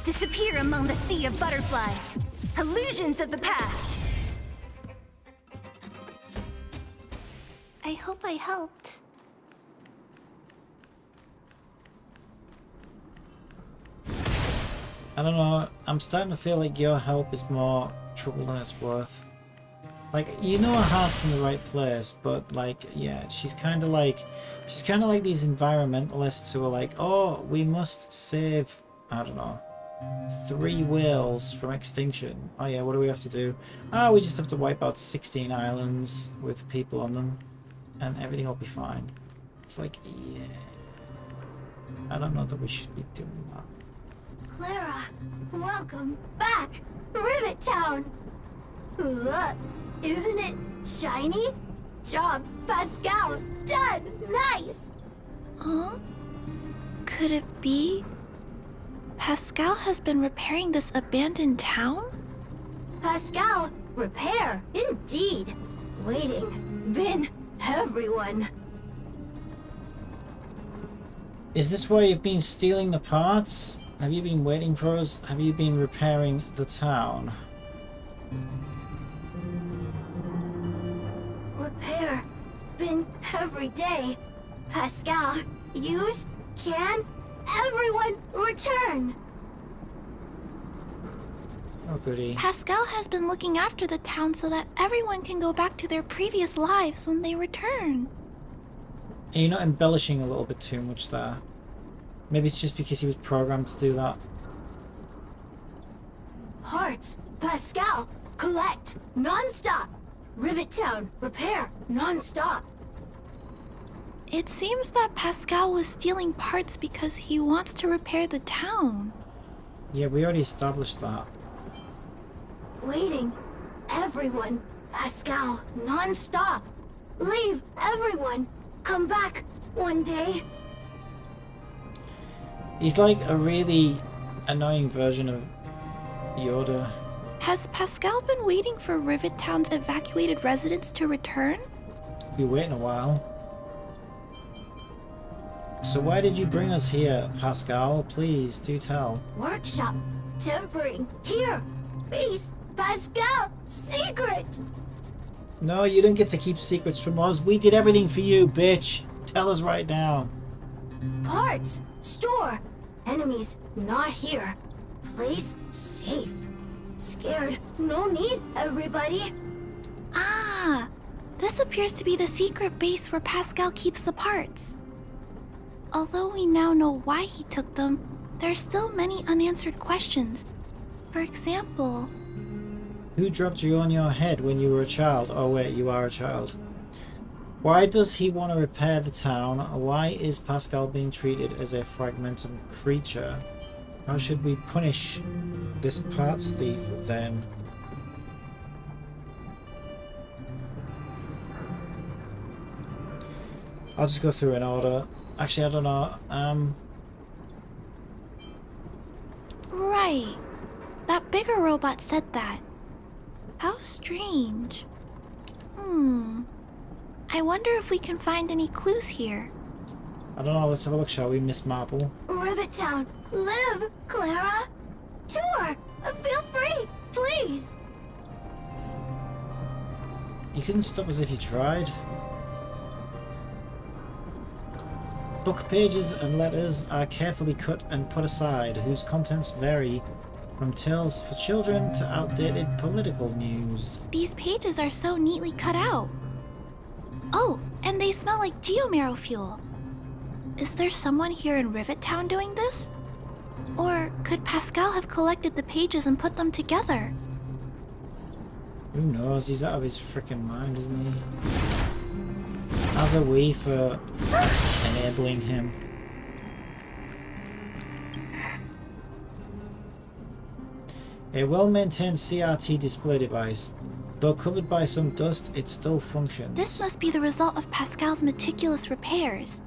Disappear among the sea of butterflies. Illusions of the past. I hope I helped. I don't know. I'm starting to feel like your help is more trouble than it's worth. Like, you know her heart's in the right place, but like, yeah, she's kind of like these environmentalists who are like, oh, we must save, I don't know, 3 whales from extinction. Oh yeah, what do we have to do? Oh, we just have to wipe out 16 islands with people on them, and everything will be fine. It's like, yeah, I don't know that we should be doing that. Clara, welcome back. Rivet Town. Look, isn't it shiny? Job, Pascal. Done. Nice. Huh? Could it be? Pascal has been repairing this abandoned town? Pascal, repair. Indeed. Waiting. Been everyone. Is this why you've been stealing the parts? Have you been waiting for us? Have you been repairing the town? Repair. Been every day. Pascal, use, can, everyone return. Oh goody. Pascal has been looking after the town so that everyone can go back to their previous lives when they return. And you're not embellishing a little bit too much there. Maybe it's just because he was programmed to do that. Hearts, Pascal, collect, non-stop. Rivet Town, repair, non-stop. It seems that Pascal was stealing parts because he wants to repair the town. Yeah, we already established that. Waiting, everyone, Pascal, non-stop. Leave, everyone. Come back one day. He's like a really annoying version of Yoda. Has Pascal been waiting for Rivet Town's evacuated residents to return? Be waiting a while. So why did you bring us here, Pascal? Please, do tell. Workshop. Tempering. Here. Base. Pascal. Secret. No, you don't get to keep secrets from us. We did everything for you, bitch. Tell us right now. Parts. Store. Enemies. Not here. Place safe. Scared. No need, everybody. Ah, this appears to be the secret base where Pascal keeps the parts. Although we now know why he took them, there are still many unanswered questions. For example... Who dropped you on your head when you were a child? Oh wait, you are a child. Why does he want to repair the town? Why is Pascal being treated as a fragmentum creature? How should we punish this parts thief then? I'll just go through in order. Actually, I don't know. Right. That bigger robot said that. How strange. I wonder if we can find any clues here. I don't know, let's have a look, shall we, Miss Marple? Rivet Town. Live, Clara. Tour. Feel free, please. You couldn't stop us if you tried. Book pages and letters are carefully cut and put aside, whose contents vary from tales for children to outdated political news. These pages are so neatly cut out. Oh, and they smell like geomarrow fuel. Is there someone here in Rivet Town doing this? Or could Pascal have collected the pages and put them together? Who knows? He's out of his freaking mind, isn't he? As are we for enabling him. A well-maintained CRT display device. Though covered by some dust, it still functions. This must be the result of Pascal's meticulous repairs.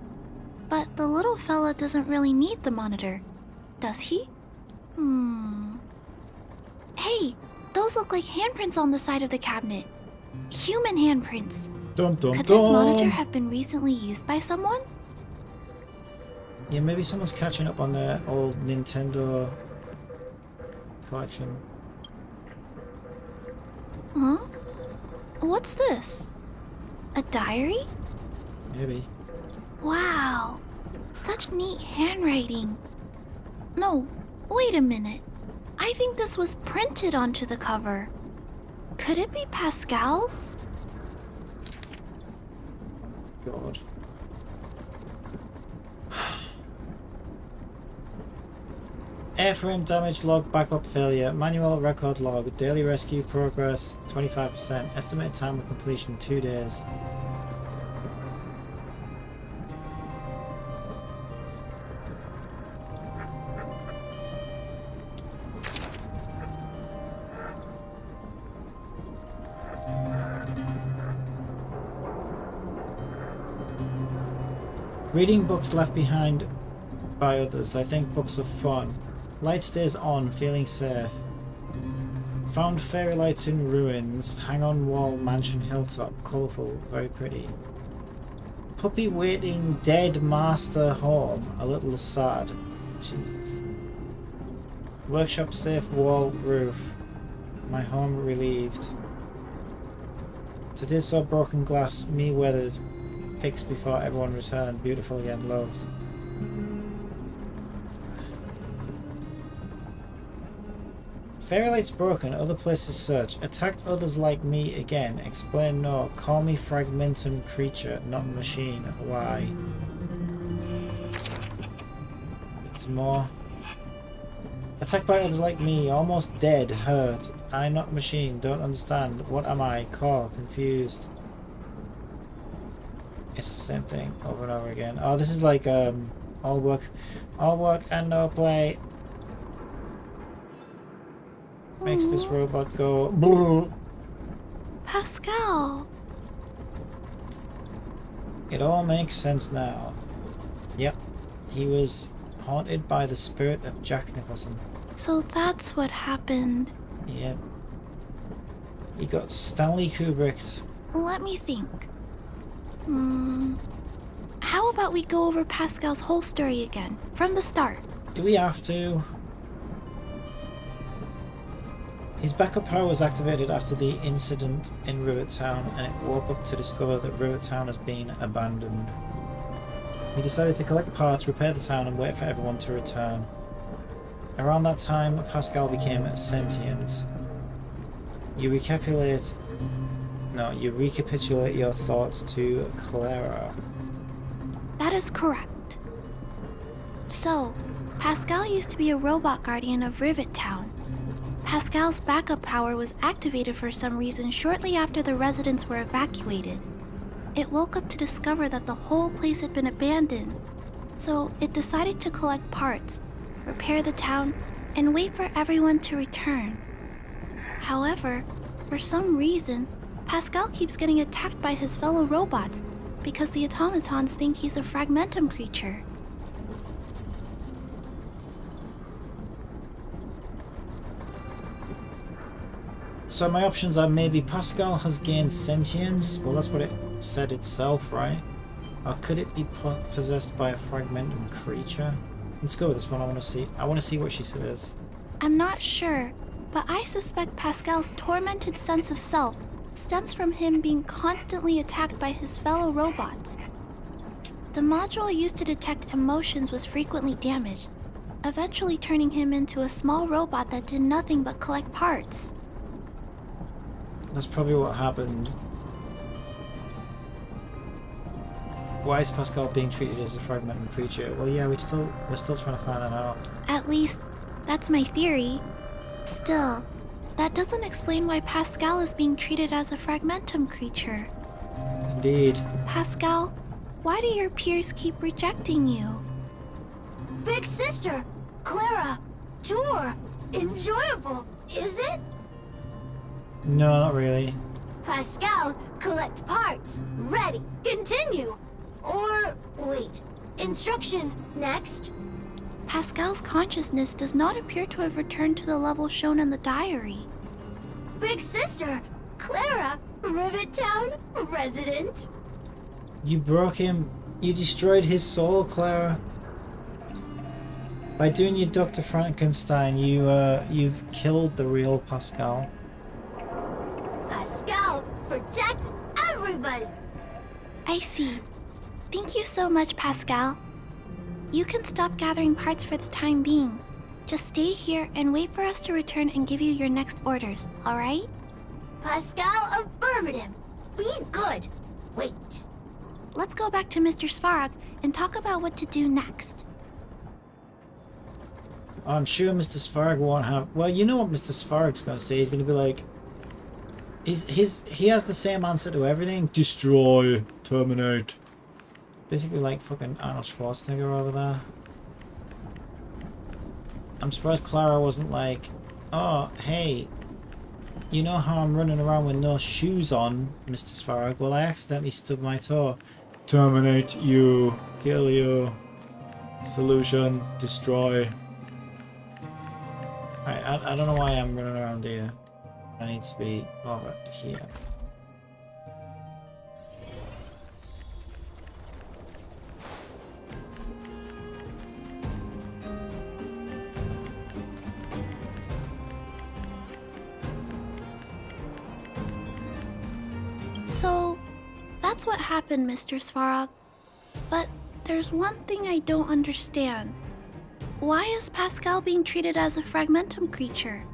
But the little fella doesn't really need the monitor, does he? Hey, those look like handprints on the side of the cabinet. Human handprints. Dum, dum, Could this monitor have been recently used by someone? Yeah, maybe someone's catching up on their old Nintendo collection. Huh? What's this? A diary? Maybe. Wow, such neat handwriting. No, wait a minute. I think this was printed onto the cover. Could it be Pascal's? God. Airframe damage log, backup failure, manual record log, daily rescue progress 25%, estimated time of completion 2 days. Reading books left behind by others. I think books are fun. Light stays on, feeling safe. Found fairy lights in ruins. Hang on wall, mansion hilltop. Colourful, very pretty. Puppy waiting dead master home. A little sad. Jesus. Workshop safe wall roof. My home relieved. Today saw broken glass, me weathered. Fixed before everyone returned. Beautiful again, loved. Fairy light's broken, other places search. Attacked others like me again. Explain no. Call me fragmentum creature, not machine. Why? There's more. Attacked by others like me, almost dead, hurt. I not machine, don't understand. What am I? Core, confused. It's the same thing over and over again. Oh, this is like all work and no play. Makes this robot go. Brrr. Pascal. It all makes sense now. Yep, he was haunted by the spirit of Jack Nicholson. So that's what happened. Yep. You got Stanley Kubrick. Let me think. How about we go over Pascal's whole story again, from the start? Do we have to? His backup power was activated after the incident in Rivet Town, and it woke up to discover that Rivet Town has been abandoned. He decided to collect parts, repair the town, and wait for everyone to return. Around that time, Pascal became sentient. You recapitulate your thoughts to Clara. That is correct. So, Pascal used to be a robot guardian of Rivet Town. Pascal's backup power was activated for some reason shortly after the residents were evacuated. It woke up to discover that the whole place had been abandoned. So, it decided to collect parts, repair the town, and wait for everyone to return. However, for some reason, Pascal keeps getting attacked by his fellow robots because the automatons think he's a fragmentum creature. So my options are maybe Pascal has gained sentience. Well, that's what it said itself, right? Or could it be possessed by a fragmentum creature? Let's go with this one. I want to see what she says. I'm not sure, but I suspect Pascal's tormented sense of self stems from him being constantly attacked by his fellow robots. The module used to detect emotions was frequently damaged, eventually turning him into a small robot that did nothing but collect parts. That's probably what happened. Why is Pascal being treated as a fragmentum creature? Well, yeah, we're still trying to find that out. At least, that's my theory. Still, that doesn't explain why Pascal is being treated as a fragmentum creature. Indeed. Pascal, why do your peers keep rejecting you? Big sister, Clara, tour, enjoyable, is it? No, not really. Pascal, collect parts, ready, continue. Or, wait, instruction, next. Pascal's consciousness does not appear to have returned to the level shown in the diary. Big sister, Clara, Rivet Town, resident. You broke him. You destroyed his soul, Clara. By doing your Dr. Frankenstein, you've killed the real Pascal. Pascal, protect everybody. I see. Thank you so much, Pascal. You can stop gathering parts for the time being. Just stay here and wait for us to return and give you your next orders, alright? Pascal, affirmative. Be good. Wait. Let's go back to Mr. Svarog and talk about what to do next. I'm sure Mr. Svarog won't have... Well, you know what Mr. Svarog's going to say. He's going to be like... He has the same answer to everything. Destroy. Terminate. Basically like fucking Arnold Schwarzenegger over there. I'm surprised Clara wasn't like, oh, hey, you know how I'm running around with no shoes on, Mr. Svarog? Well, I accidentally stubbed my toe. Terminate you. Kill you. Solution. Destroy. I don't know why I'm running around here. I need to be over here. So, that's what happened, Mr. Svarog. But there's one thing I don't understand. Why is Pascal being treated as a fragmentum creature?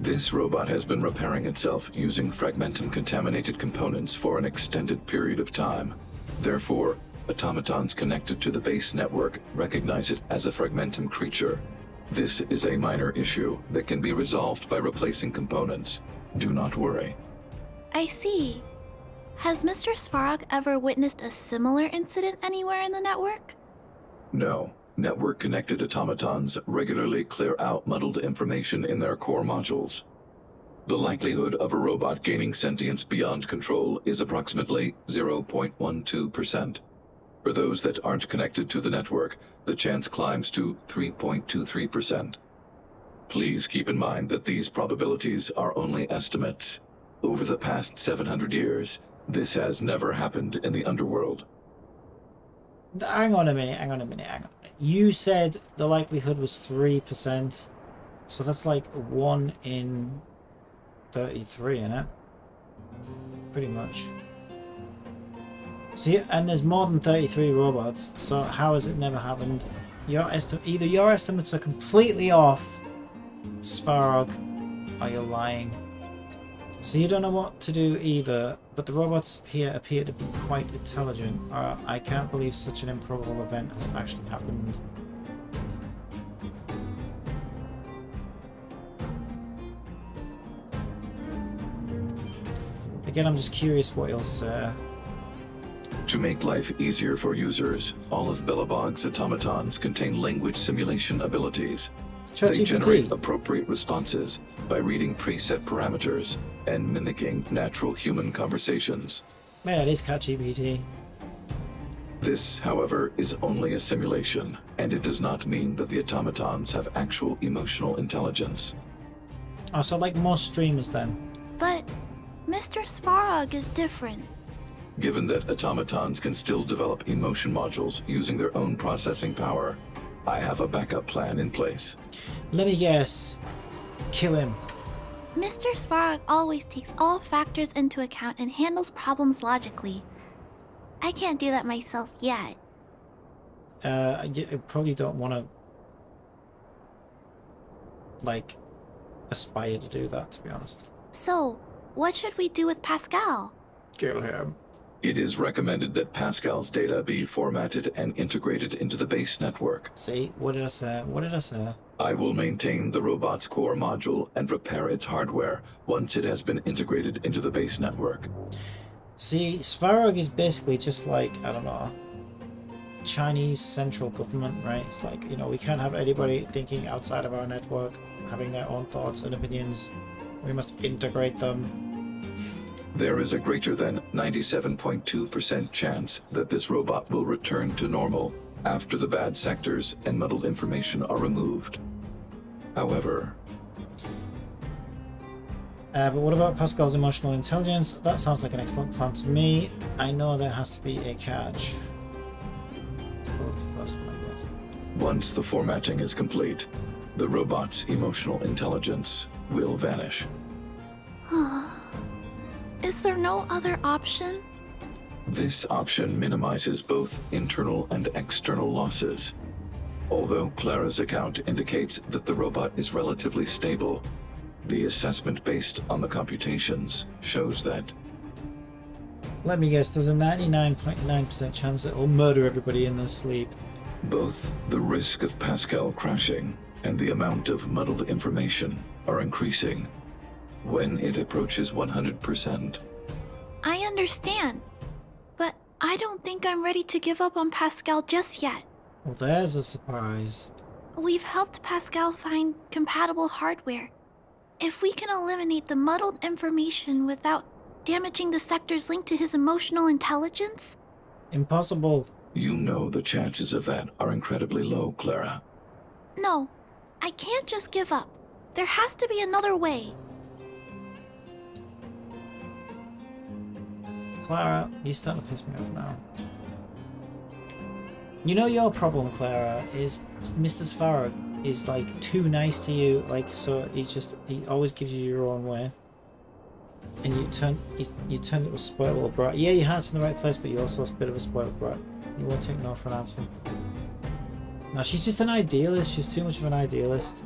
This robot has been repairing itself using fragmentum-contaminated components for an extended period of time. Therefore, automatons connected to the base network recognize it as a fragmentum creature. This is a minor issue that can be resolved by replacing components. Do not worry. I see. Has Mr. Svarog ever witnessed a similar incident anywhere in the network? No. Network-connected automatons regularly clear out muddled information in their core modules. The likelihood of a robot gaining sentience beyond control is approximately 0.12%. For those that aren't connected to the network, the chance climbs to 3.23%. Please keep in mind that these probabilities are only estimates. Over the past 700 years, this has never happened in the underworld. Hang on a minute. You said the likelihood was 3%. So that's like 1 in 33, isn't it? Pretty much. See, and there's more than 33 robots, so how has it never happened? Either your estimates are completely off, Svarog, or you're lying. So you don't know what to do either, but the robots here appear to be quite intelligent. I can't believe such an improbable event has actually happened. Again, I'm just curious what he'll say. To make life easier for users, all of Belobog's automatons contain language simulation abilities. They generate appropriate responses by reading preset parameters and mimicking natural human conversations. Yeah, it is ChatGPT. This, however, is only a simulation, and it does not mean that the automatons have actual emotional intelligence. Oh, so like more streamers then. But Mr. Svarog is different. Given that automatons can still develop emotion modules using their own processing power, I have a backup plan in place. Let me guess. Kill him. Mr. Svarog always takes all factors into account and handles problems logically. I can't do that myself yet. You probably don't want to, like, aspire to do that, to be honest. So, what should we do with Pascal? Kill him. It is recommended that Pascal's data be formatted and integrated into the base network. See, what did I say? What did I say? I will maintain the robot's core module and repair its hardware once it has been integrated into the base network. See, Svarog is basically just like, I don't know, Chinese central government, right? It's like, you know, we can't have anybody thinking outside of our network, having their own thoughts and opinions. We must integrate them. There is a greater than 97.2% chance that this robot will return to normal after the bad sectors and muddled information are removed. However... but what about Pascal's emotional intelligence? That sounds like an excellent plan to me. I know there has to be a catch. Let's go with the first one, I guess. Once the formatting is complete, the robot's emotional intelligence will vanish. Is there no other option? This option minimizes both internal and external losses. Although Clara's account indicates that the robot is relatively stable, the assessment based on the computations shows that... Let me guess, there's a 99.9% chance that it'll murder everybody in their sleep. Both the risk of Pascal crashing and the amount of muddled information are increasing when it approaches 100%. I understand, but I don't think I'm ready to give up on Pascal just yet. Well, there's a surprise. We've helped Pascal find compatible hardware. If we can eliminate the muddled information without damaging the sectors linked to his emotional intelligence... Impossible. You know the chances of that are incredibly low, Clara. No, I can't just give up. There has to be another way. Clara, you're starting to piss me off now. You know your problem, Clara, is Mr. Svarog is like too nice to you, like, so he always gives you your own way. And you turn into a spoiled little brat. Yeah, your heart's in the right place, but you're also a bit of a spoiled brat. You won't take no for an answer. No, she's just an idealist. She's too much of an idealist.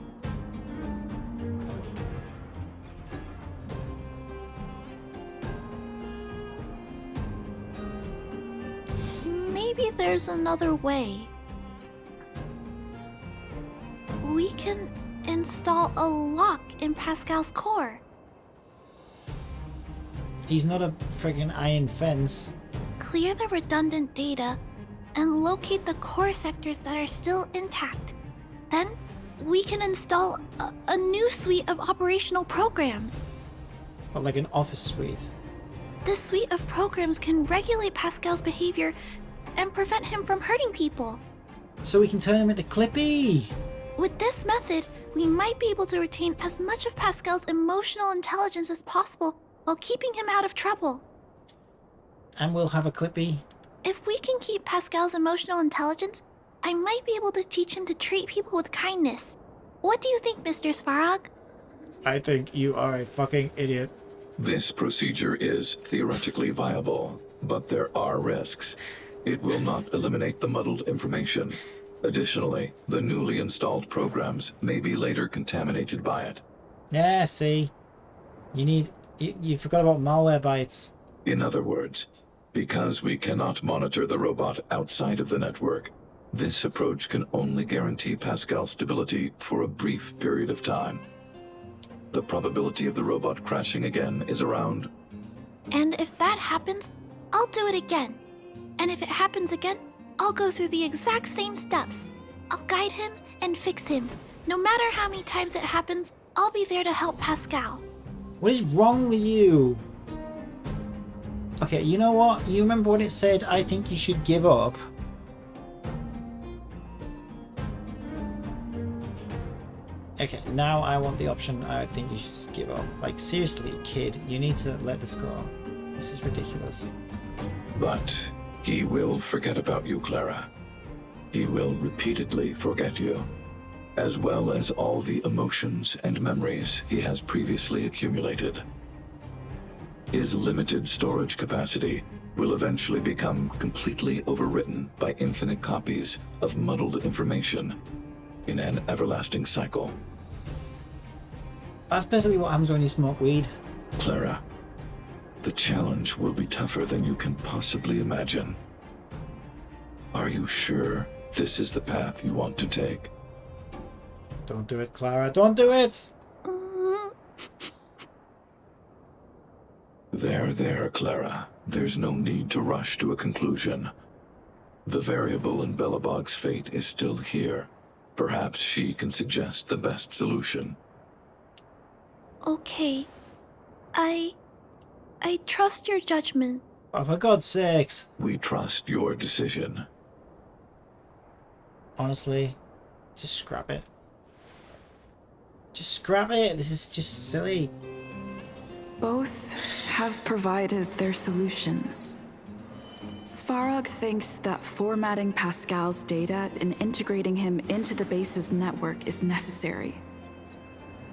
Maybe there's another way. We can install a lock in Pascal's core. He's not a friggin' iron fence. Clear the redundant data and locate the core sectors that are still intact. Then we can install a new suite of operational programs. But like an office suite. This suite of programs can regulate Pascal's behavior and prevent him from hurting people. So we can turn him into Clippy! With this method, we might be able to retain as much of Pascal's emotional intelligence as possible while keeping him out of trouble. And we'll have a Clippy. If we can keep Pascal's emotional intelligence, I might be able to teach him to treat people with kindness. What do you think, Mr. Svarog? I think you are a fucking idiot. This procedure is theoretically viable, but there are risks. It will not eliminate the muddled information. Additionally, the newly installed programs may be later contaminated by it. Yeah, see? You forgot about malware bytes. In other words, because we cannot monitor the robot outside of the network, this approach can only guarantee Pascal's stability for a brief period of time. The probability of the robot crashing again is around... And if that happens, I'll do it again. And if it happens again, I'll go through the exact same steps. I'll guide him and fix him. No matter how many times it happens, I'll be there to help Pascal. What is wrong with you? Okay, you know what? You remember when it said, I think you should give up? Okay, now I want the option, I think you should just give up. Like, seriously, kid, you need to let this go. This is ridiculous. But he will forget about you, Clara. He will repeatedly forget you, as well as all the emotions and memories he has previously accumulated. His limited storage capacity will eventually become completely overwritten by infinite copies of muddled information in an everlasting cycle. That's basically what happens when you smoke weed. Clara, the challenge will be tougher than you can possibly imagine. Are you sure this is the path you want to take? Don't do it, Clara. Don't do it! There, Clara. There's no need to rush to a conclusion. The variable in Belobog's fate is still here. Perhaps she can suggest the best solution. Okay. I trust your judgment. Oh, for God's sakes. We trust your decision. Honestly, just scrap it. Just scrap it. This is just silly. Both have provided their solutions. Svarog thinks that formatting Pascal's data and integrating him into the base's network is necessary.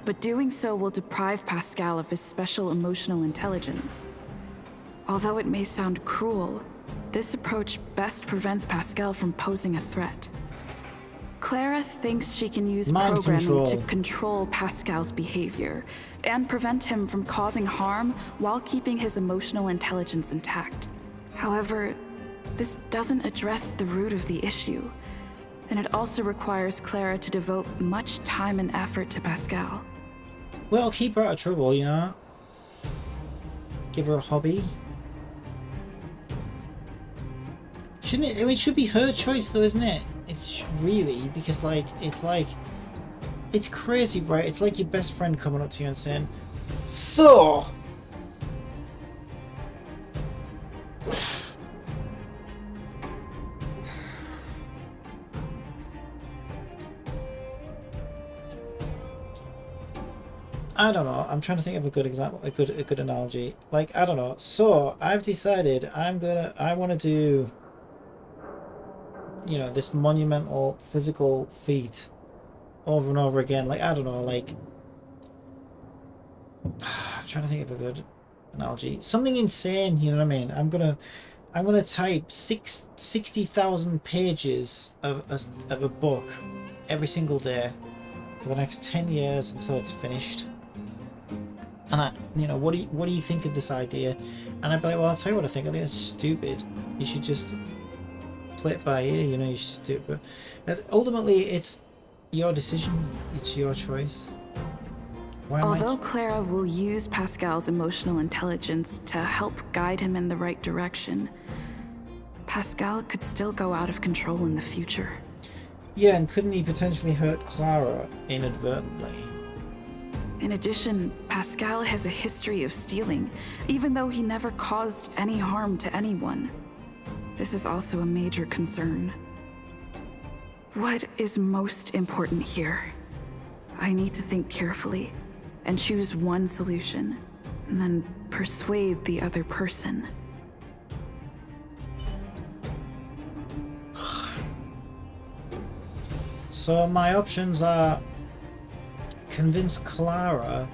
But doing so will deprive Pascal of his special emotional intelligence. Although it may sound cruel, this approach best prevents Pascal from posing a threat. Clara thinks she can use programming to control Pascal's behavior and prevent him from causing harm while keeping his emotional intelligence intact. However, this doesn't address the root of the issue, and it also requires Clara to devote much time and effort to Pascal. Well, keep her out of trouble, you know? Give her a hobby. Shouldn't it? I mean, it should be her choice though, isn't it? It's really, because it's crazy, right? It's like your best friend coming up to you and saying, so... I don't know. I'm trying to think of a good example, a good analogy. Like, I don't know. So I've decided I want to do, you know, this monumental physical feat over and over again. Like, I don't know. Like, I'm trying to think of a good analogy. Something insane. You know what I mean? I'm gonna type 60,000 pages of a book every single day for the next 10 years until it's finished. And you know, what do you think of this idea? And I'd be like, well, I'll tell you what I think. I think it's stupid. You should just play it by ear. You know, you should just do it. But ultimately, it's your decision. It's your choice. Although Clara will use Pascal's emotional intelligence to help guide him in the right direction, Pascal could still go out of control in the future. Yeah, and couldn't he potentially hurt Clara inadvertently? In addition, Pascal has a history of stealing, even though he never caused any harm to anyone. This is also a major concern. What is most important here? I need to think carefully and choose one solution, and then persuade the other person. So my options are convince Clara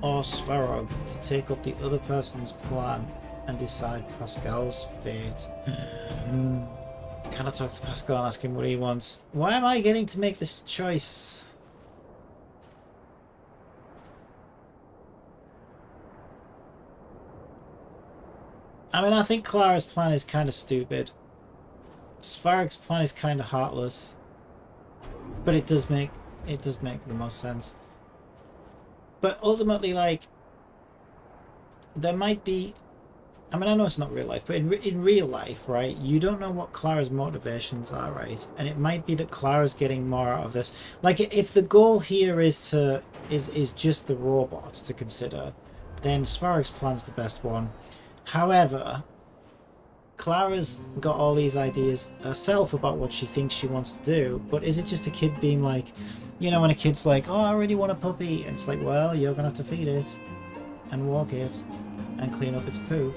or Svarog to take up the other person's plan and decide Pascal's fate. Can I talk to Pascal and ask him what he wants? Why am I getting to make this choice? I mean, I think Clara's plan is kind of stupid. Svarog's plan is kind of heartless. But it does make the most sense. But ultimately, like, there might be... I mean, I know it's not real life, but in real life, right, you don't know what Clara's motivations are, right? And it might be that Clara's getting more out of this. Like, if the goal here is just the robot to consider, then Svarog's plan's the best one. However, Clara's got all these ideas herself about what she thinks she wants to do, but is it just a kid being like, you know, when a kid's like, oh, I really want a puppy, and it's like, well, you're gonna have to feed it and walk it and clean up its poo.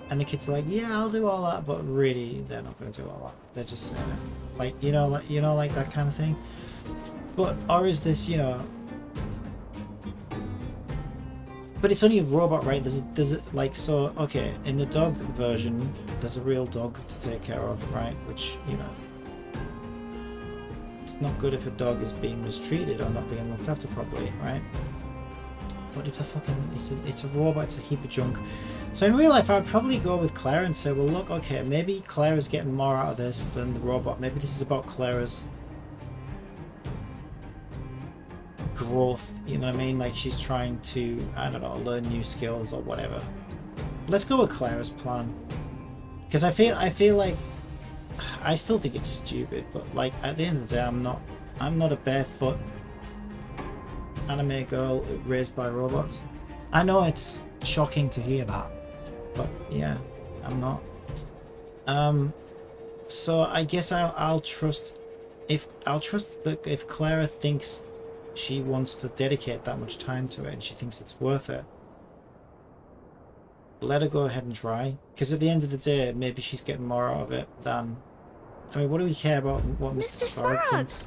And the kid's like, yeah, I'll do all that, but really, they're not going to do all that. They're just saying it. Like, you know, like that kind of thing. But, or is this, you know... But it's only a robot, right? There's like, so, okay, in the dog version, there's a real dog to take care of, right? Which, you know... It's not good if a dog is being mistreated or not being looked after properly, right? But it's a fucking, it's a robot, it's a heap of junk. So in real life, I'd probably go with Clara and say, well, look, okay, maybe Clara's getting more out of this than the robot. Maybe this is about Clara's growth, you know what I mean? Like, she's trying to, I don't know, learn new skills or whatever. Let's go with Clara's plan. Because I feel like, I still think it's stupid, but like, at the end of the day, I'm not a barefoot anime girl raised by robots. I know it's shocking to hear that, but yeah, I'm not. So I guess I'll trust that if Clara thinks she wants to dedicate that much time to it and she thinks it's worth it, let her go ahead and try. Because at the end of the day, maybe she's getting more out of it than... I mean, what do we care about what Mr. Svarog thinks?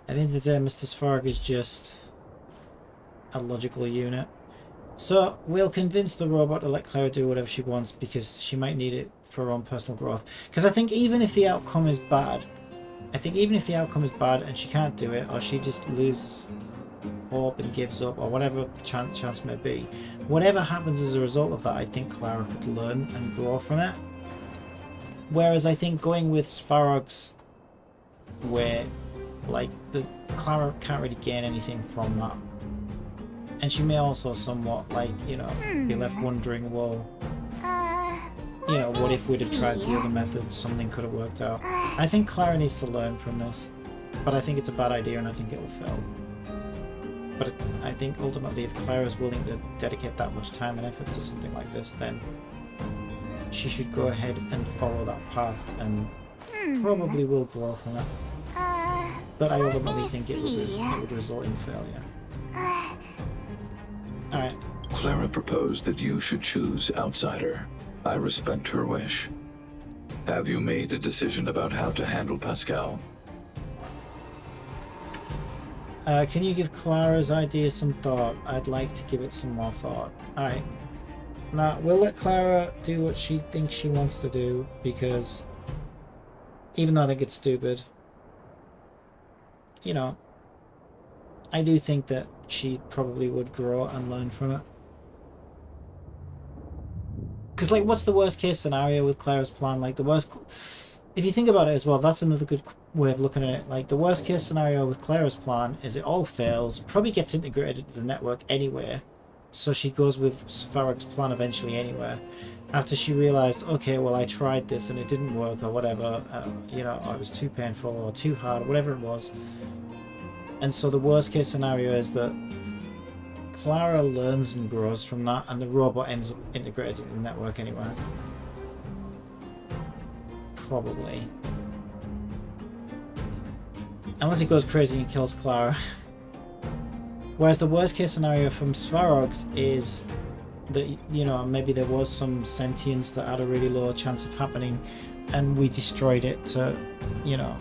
At the end of the day, Mr. Svarog is just a logical unit. So we'll convince the robot to let Clara do whatever she wants because she might need it for her own personal growth. Because I think even if the outcome is bad, and she can't do it, or she just loses hope and gives up, or whatever the chance may be, whatever happens as a result of that, I think Clara could learn and grow from it. Whereas I think going with Svarog's way, like, Clara can't really gain anything from that. And she may also somewhat, like, you know, be left wondering, well, you know, what if we'd have tried the other methods, something could have worked out. I think Clara needs to learn from this, but I think it's a bad idea and I think it'll fail. But I think ultimately if Clara is willing to dedicate that much time and effort to something like this, then she should go ahead and follow that path and probably will grow from it. But I ultimately think it would result in failure. Alright. Clara proposed that you should choose Outsider. I respect her wish. Have you made a decision about how to handle Pascal? Can you give Clara's idea some thought? I'd like to give it some more thought. Alright. Now, we'll let Clara do what she thinks she wants to do, because even though I think it's stupid, you know, I do think that she probably would grow and learn from it. Because, like, what's the worst case scenario with Clara's plan? Like, the worst... If you think about it as well, that's another good way of looking at it. Like, the worst case scenario with Clara's plan is it all fails, probably gets integrated into the network anyway, so she goes with Svarog's plan eventually anyway. After she realized, okay, well, I tried this and it didn't work, or whatever, you know, or it was too painful or too hard, or whatever it was. And so the worst case scenario is that Clara learns and grows from that, and the robot ends up integrated in the network anyway. Probably. Unless he goes crazy and kills Clara. Whereas the worst case scenario from Svarog's is that, you know, maybe there was some sentience that had a really low chance of happening and we destroyed it to, you know,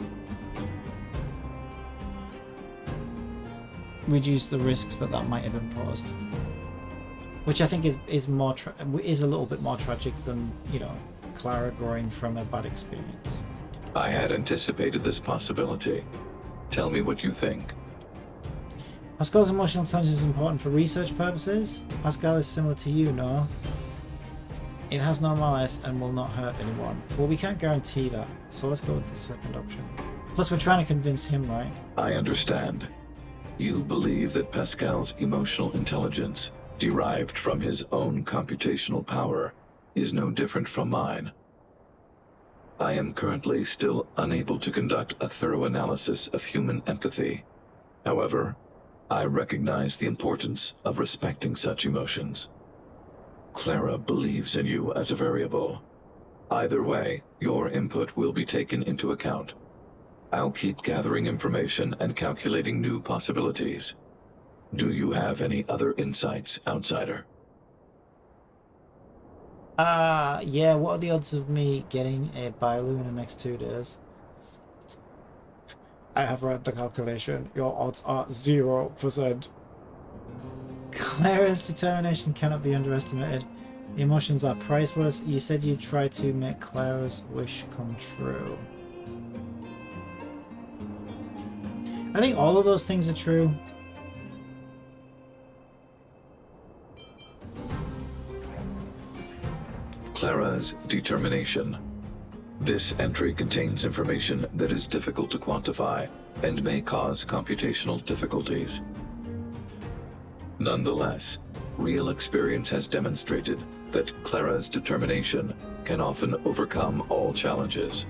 reduce the risks that might have imposed. Which I think is a little bit more tragic than, you know, Clara growing from a bad experience. I had anticipated this possibility. Tell me what you think. Pascal's emotional intelligence is important for research purposes. Pascal is similar to you, no? It has no malice and will not hurt anyone. Well, we can't guarantee that, so let's go with the second option. Plus, we're trying to convince him, right? I understand. You believe that Pascal's emotional intelligence, derived from his own computational power, is no different from mine. I am currently still unable to conduct a thorough analysis of human empathy. However, I recognize the importance of respecting such emotions. Clara believes in you as a variable. Either way, your input will be taken into account. I'll keep gathering information and calculating new possibilities. Do you have any other insights, Outsider? Yeah, what are the odds of me getting a Bailu in the next 2 days? I have read the calculation. Your odds are 0%. Clara's determination cannot be underestimated. The emotions are priceless. You said you'd try to make Clara's wish come true. I think all of those things are true. Clara's determination. This entry contains information that is difficult to quantify and may cause computational difficulties. Nonetheless, real experience has demonstrated that Clara's determination can often overcome all challenges.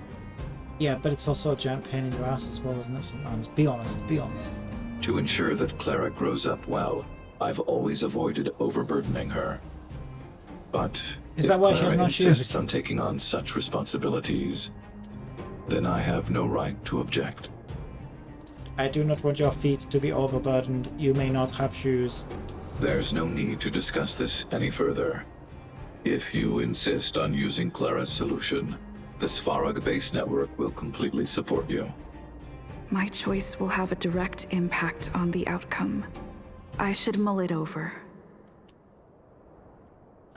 Yeah, but it's also a giant pain in your ass as well, isn't it, sometimes? Be honest, be honest. To ensure that Clara grows up well, I've always avoided overburdening her. But is that why she has no shoes? Insists on taking on such responsibilities, then I have no right to object. I do not want your feet to be overburdened. You may not have shoes. There's no need to discuss this any further. If you insist on using Clara's solution, the Svarog base network will completely support you. My choice will have a direct impact on the outcome. I should mull it over.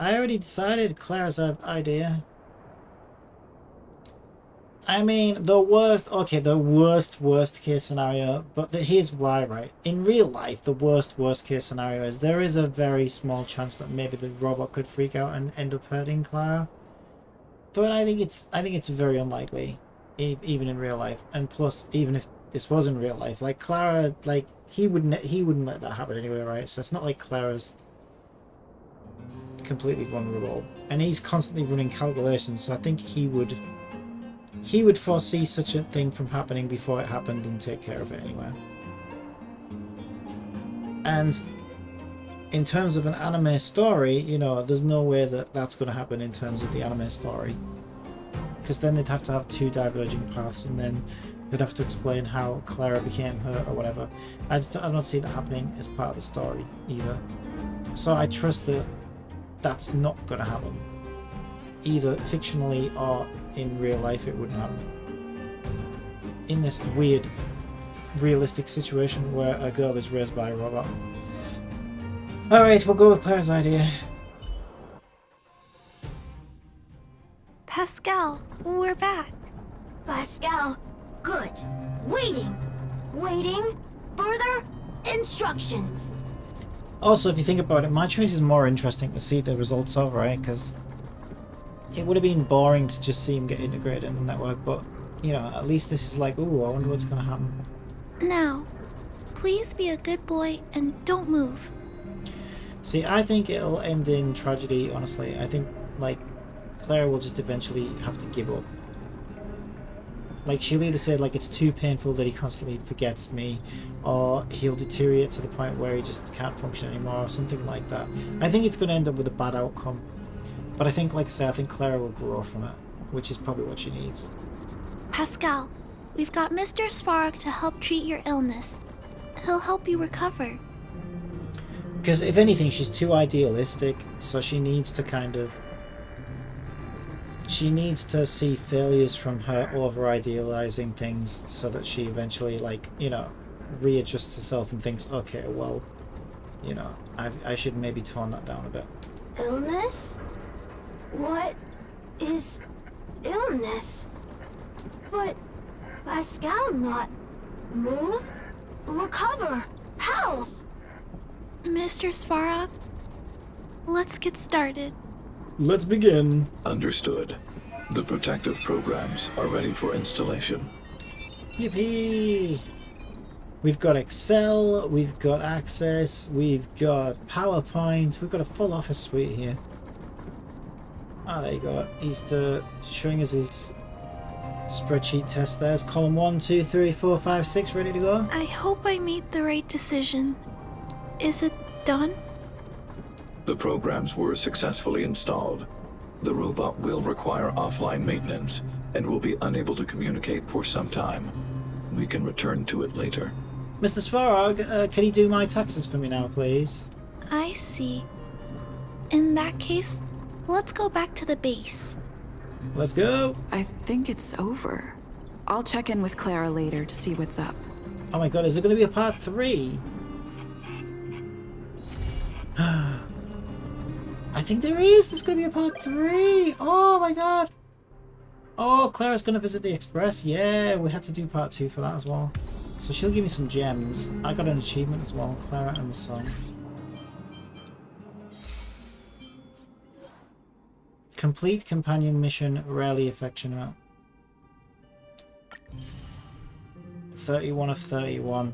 I already decided Clara's idea. I mean, the worst case scenario, but here's why, right? In real life, the worst case scenario is there is a very small chance that maybe the robot could freak out and end up hurting Clara. But I think it's very unlikely, even in real life. And plus, even if this was in real life, like Clara, like he wouldn't let that happen anyway, right? So it's not like Clara's completely vulnerable, and he's constantly running calculations. So I think he would foresee such a thing from happening before it happened and take care of it anyway. And in terms of an anime story, you know, there's no way that that's going to happen in terms of the anime story, because then they'd have to have two diverging paths, and then they'd have to explain how Clara became hurt or whatever. I don't see that happening as part of the story either. So I trust that that's not going to happen, either fictionally or in real life. It wouldn't happen in this weird realistic situation where a girl is raised by a robot. Alright, we'll go with Claire's idea. Pascal, we're back. Pascal, good. Waiting. Further instructions. Also, if you think about it, my choice is more interesting to see the results of, right? Because it would have been boring to just see him get integrated in the network, but, you know, at least this is like, ooh, I wonder what's going to happen. Now, please be a good boy and don't move. See, I think it'll end in tragedy, honestly. I think, like, Claire will just eventually have to give up. Like, she'll either say, like, it's too painful that he constantly forgets me, or he'll deteriorate to the point where he just can't function anymore, or something like that. I think it's going to end up with a bad outcome. But I think, like I say, I think Clara will grow from it, which is probably what she needs. Pascal, we've got Mr. Svarog to help treat your illness. He'll help you recover. Because if anything, she's too idealistic, so she needs to kind of... She needs to see failures from her over-idealizing things so that she eventually, like, you know, readjusts herself and thinks, okay, well, you know, I should maybe tone that down a bit. Illness? What is illness? But Pascal not move, recover, health. Mr. Svarog, let's get started. Let's begin. Understood. The protective programs are ready for installation. Yippee! We've got Excel, we've got Access, we've got PowerPoint, we've got a full office suite here. Ah, there you go. He's showing us his spreadsheet test. There's column 1, 2, 3, 4, 5, 6 ready to go. I hope I made the right decision. Is it done? The programs were successfully installed. The robot will require offline maintenance and will be unable to communicate for some time. We can return to it later. Mr. Svarog, can you do my taxes for me now, please? I see. In that case, let's go back to the base. Let's go. I think it's over. I'll check in with Clara later to see what's up. Oh my god, is there going to be a part 3? I think there is. There's going to be a part 3. Oh my god. Oh, Clara's going to visit the Express. Yeah, we had to do part 2 for that as well. So she'll give me some gems. I got an achievement as well. Clara and the Sun. Complete companion mission, rarely affectionate. 31 of 31.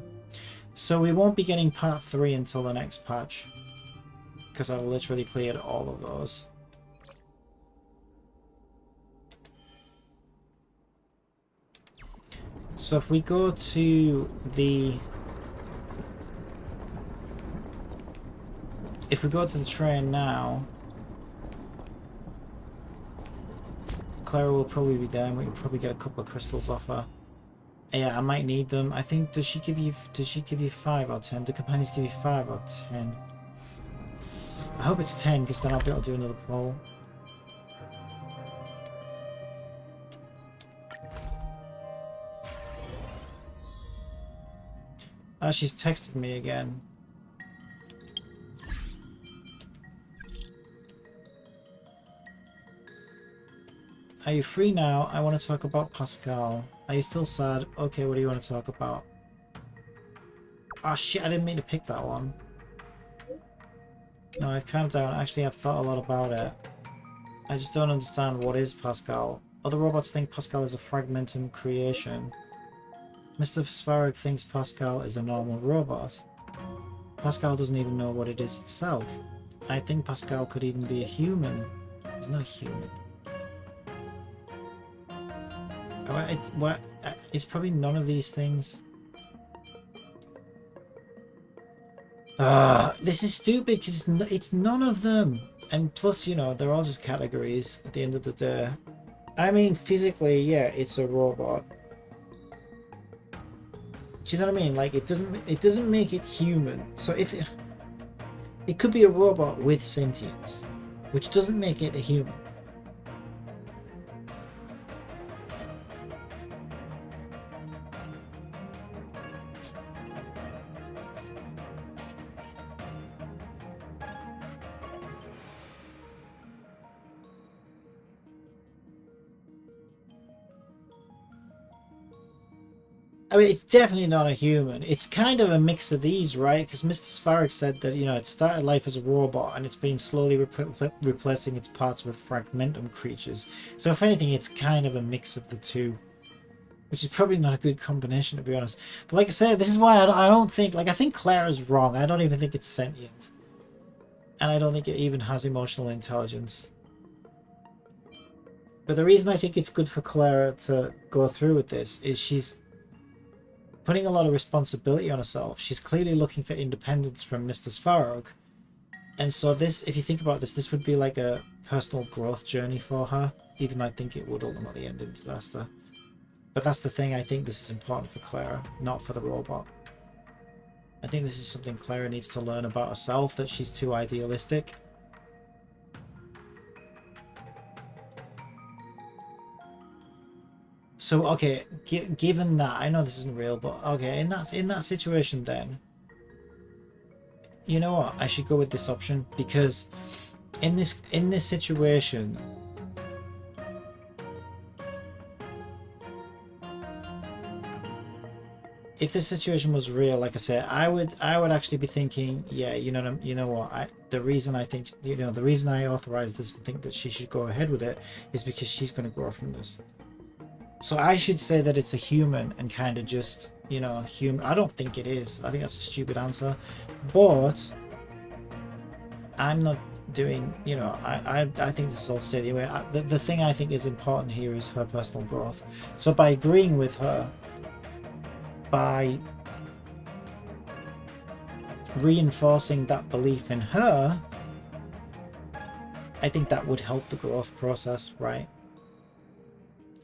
So we won't be getting part 3 until the next patch. Because I've literally cleared all of those. So if we go to the... If we go to the train now... Clara will probably be there and we can probably get a couple of crystals off her. Yeah, I might need them. I think, does she give you 5 or 10? Do companions give you 5 or 10? I hope it's 10 because then I'll be able to do another poll. Oh, she's texted me again. Are you free now? I want to talk about Pascal. Are you still sad? Okay, what do you want to talk about? Oh shit, I didn't mean to pick that one. No, I've calmed down. Actually, I've thought a lot about it. I just don't understand what is Pascal. Other robots think Pascal is a fragmentum creation. Mr. Svarog thinks Pascal is a normal robot. Pascal doesn't even know what it is itself. I think Pascal could even be a human. He's not a human. It's probably none of these things. This is stupid because it's none of them. And plus, you know, they're all just categories at the end of the day. I mean, physically, yeah, it's a robot. Do you know what I mean? Like, it doesn't make it human. So if it could be a robot with sentience, which doesn't make it a human. I mean, it's definitely not a human. It's kind of a mix of these, right? Because Mr. Svarog said that, you know, it started life as a robot and it's been slowly replacing its parts with fragmentum creatures. So if anything, it's kind of a mix of the two. Which is probably not a good combination, to be honest. But like I said, this is why I don't think... Like, I think Clara's wrong. I don't even think it's sentient. And I don't think it even has emotional intelligence. But the reason I think it's good for Clara to go through with this is she's putting a lot of responsibility on herself. She's clearly looking for independence from Mr. Svarog. And so this, if you think about this, this would be like a personal growth journey for her, even though I think it would ultimately end in disaster. But that's the thing, I think this is important for Clara, not for the robot. I think this is something Clara needs to learn about herself, that she's too idealistic. So, okay, given that, I know this isn't real, but okay, in that situation then, you know what, I should go with this option, because in this situation, if this situation was real, like I said, I would actually be thinking, yeah, you know what, the reason I think, the reason I authorize this and think that she should go ahead with it is because she's going to grow from this. So I should say that it's a human and kind of just, human. I don't think it is. I think that's a stupid answer. But I'm not doing, I think this is all silly. Anyway, the thing I think is important here is her personal growth. So by agreeing with her, by reinforcing that belief in her, I think that would help the growth process, right?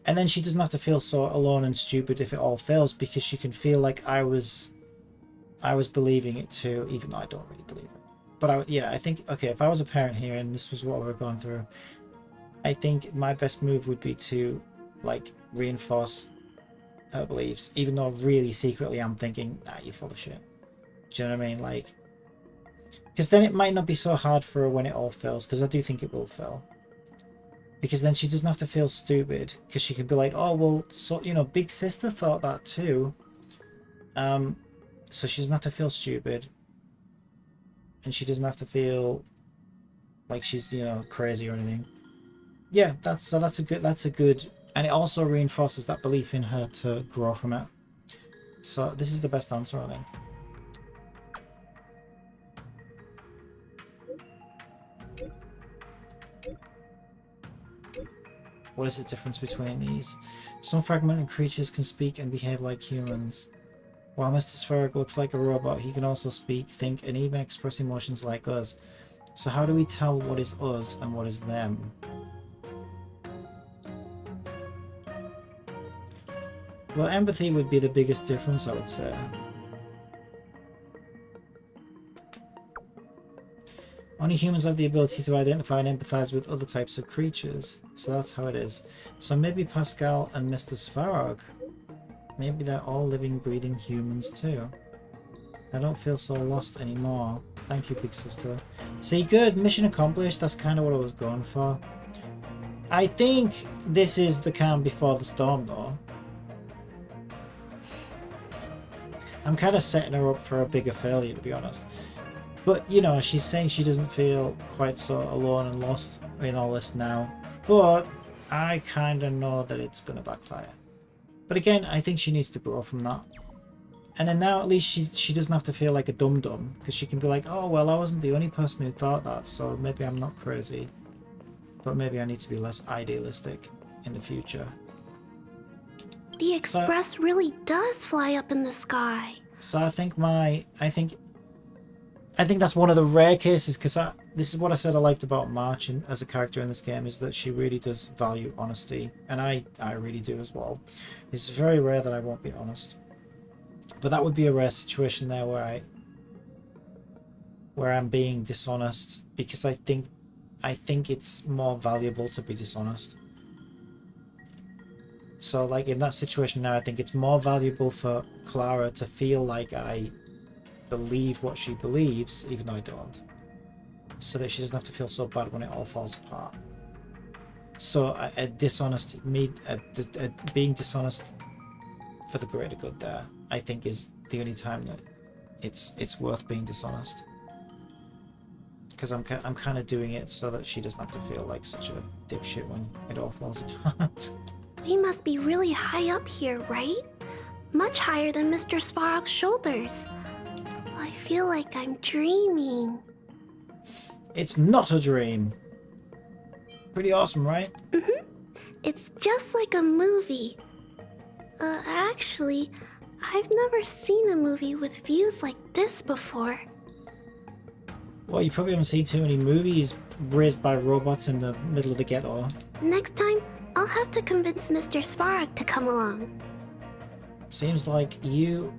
And then she doesn't have to feel so alone and stupid if it all fails, because she can feel like I was believing it too, even though I don't really believe it. But I think, okay, if I was a parent here and this was what we're going through, I think my best move would be to, like, reinforce her beliefs, even though really secretly I'm thinking, nah, you're full of shit. Do you know what I mean? Like, because then it might not be so hard for her when it all fails, because I do think it will fail. Because then she doesn't have to feel stupid, because she can be like, oh, well, so, big sister thought that too. So she doesn't have to feel stupid. And she doesn't have to feel like she's, crazy or anything. Yeah, that's a good, and it also reinforces that belief in her to grow from it. So this is the best answer, I think. What is the difference between these? Some fragmented creatures can speak and behave like humans. While Mr. Spheric looks like a robot, he can also speak, think, and even express emotions like us. So how do we tell what is us and what is them? Well, empathy would be the biggest difference, I would say. Only humans have the ability to identify and empathize with other types of creatures. So that's how it is. So maybe Pascal and Mr. Svarog. Maybe they're all living, breathing humans too. I don't feel so lost anymore. Thank you, big sister. See, good. Mission accomplished. That's kind of what I was going for. I think this is the calm before the storm, though. I'm kind of setting her up for a bigger failure, to be honest. But, she's saying she doesn't feel quite so alone and lost in all this now. But I kind of know that it's going to backfire. But again, I think she needs to grow from that. And then now at least she doesn't have to feel like a dum-dum. Because she can be like, oh, well, I wasn't the only person who thought that. So maybe I'm not crazy. But maybe I need to be less idealistic in the future. The Express really does fly up in the sky. So I think that's one of the rare cases, because this is what I said I liked about March as a character in this game, is that she really does value honesty, and I really do as well. It's very rare that I won't be honest, but that would be a rare situation there where I'm being dishonest, because I think it's more valuable to be dishonest. So like in that situation now, I think it's more valuable for Clara to feel like I believe what she believes, even though I don't, so that she doesn't have to feel so bad when it all falls apart. So being dishonest for the greater good there, I think, is the only time that it's worth being dishonest. Because I'm kind of doing it so that she doesn't have to feel like such a dipshit when it all falls apart. We must be really high up here, right? Much higher than Mr. Svarog's shoulders. I feel like I'm dreaming. It's not a dream. Pretty awesome, right? Mm-hmm. It's just like a movie. Actually, I've never seen a movie with views like this before. Well, you probably haven't seen too many movies raised by robots in the middle of the ghetto. Next time, I'll have to convince Mr. Svarog to come along. Seems like you...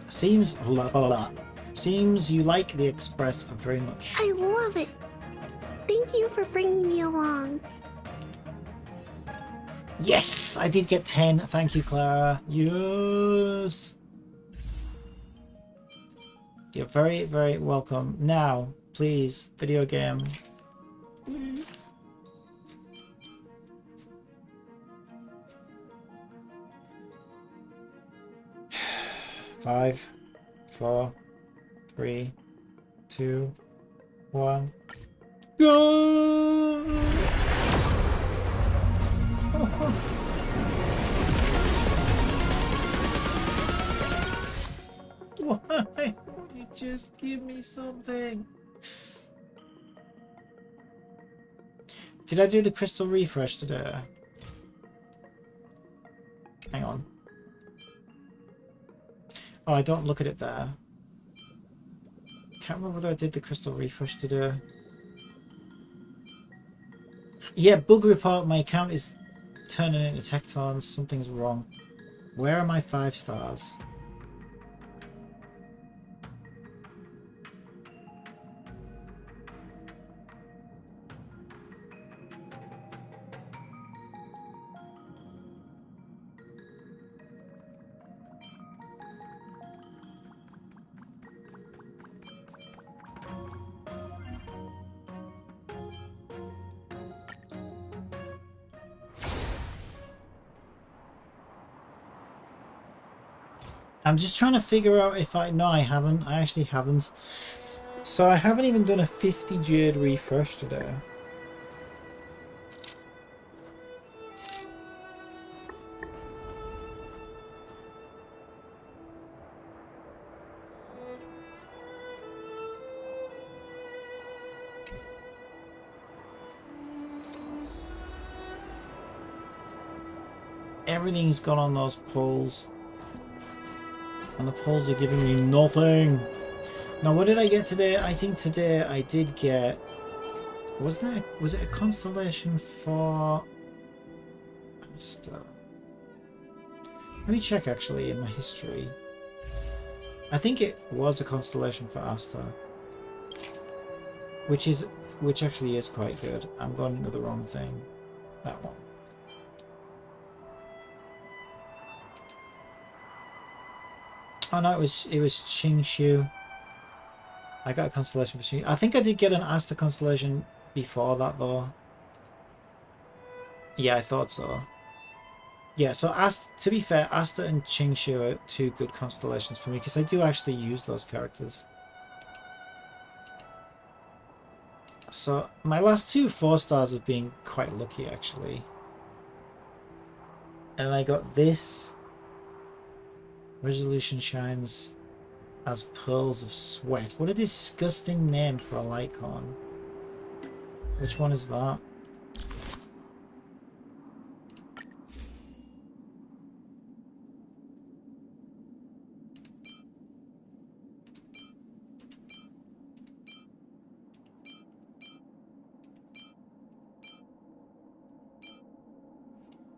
Seems... Blah, blah, blah. Seems you like the Express very much. I love it. Thank you for bringing me along. Yes! I did get 10. Thank you, Clara. Yes! You're very, very welcome. Now, please, video game. Five, 4, 3, 2, 1. Go! Why won't you just give me something? Did I do the crystal refresh today? Hang on. Oh, I don't look at it there. Can't remember whether I did the crystal refresh today. Yeah, bug report. My account is turning into Tectons. Something's wrong. Where are my 5 stars? I'm just trying to figure out if I... No, I haven't. I actually haven't. So I haven't even done a 50 Jade refresh today. Everything's gone on those polls. And the polls are giving me nothing. Now, what did I get today? I think today I did get... Was it a constellation for... Asta? Let me check actually in my history. I think it was a constellation for Asta. Which actually is quite good. I'm going into the wrong thing. That one. Oh no, it was Qingshu. I got a constellation for Qingshu. I think I did get an Asta constellation before that though. Yeah, I thought so. Yeah, so to be fair, Asta and Qingshu are 2 good constellations for me because I do actually use those characters. So my last 2 4 stars have been quite lucky actually. And I got this. Resolution shines as pearls of sweat. What a disgusting name for a Lycon. Which one is that?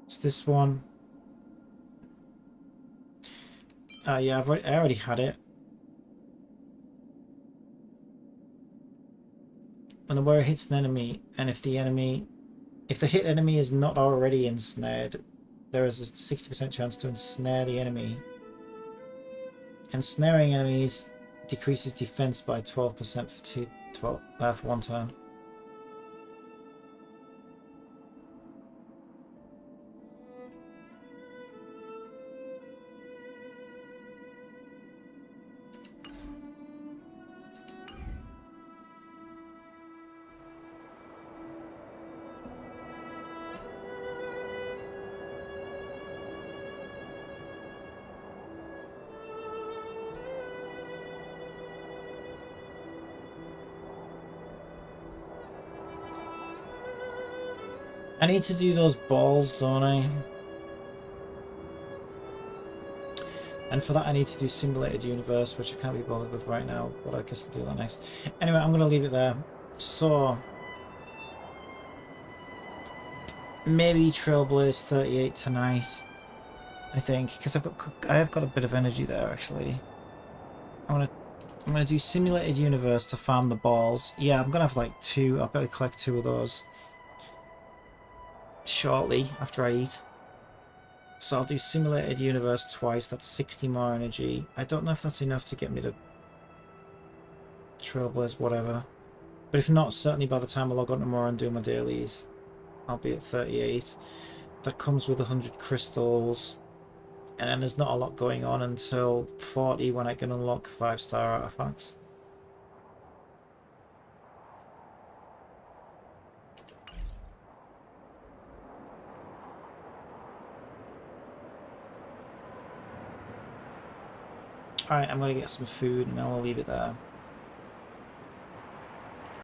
It's this one. Yeah, I already had it. And where it hits an enemy, and if the hit enemy is not already ensnared, there is a 60% chance to ensnare the enemy. Ensnaring enemies decreases defense by 12% for 1 turn. I need to do those balls, don't I? And for that I need to do Simulated Universe, which I can't be bothered with right now, but I guess I'll do that next. Anyway, I'm going to leave it there. So, maybe Trailblaze 38 tonight, I think, because I have got a bit of energy there actually. I want to I'm going to do Simulated Universe to farm the balls. Yeah, I'm going to have like 2. I've got to collect 2 of those shortly after I eat. So I'll do Simulated Universe twice. That's 60 more energy. I don't know if that's enough to get me to Trailblaze, whatever. But if not, certainly by the time I log on tomorrow and do my dailies, I'll be at 38. That comes with 100 crystals. And then there's not a lot going on until 40 when I can unlock 5-star artifacts. Alright, I'm going to get some food and then I'll leave it there.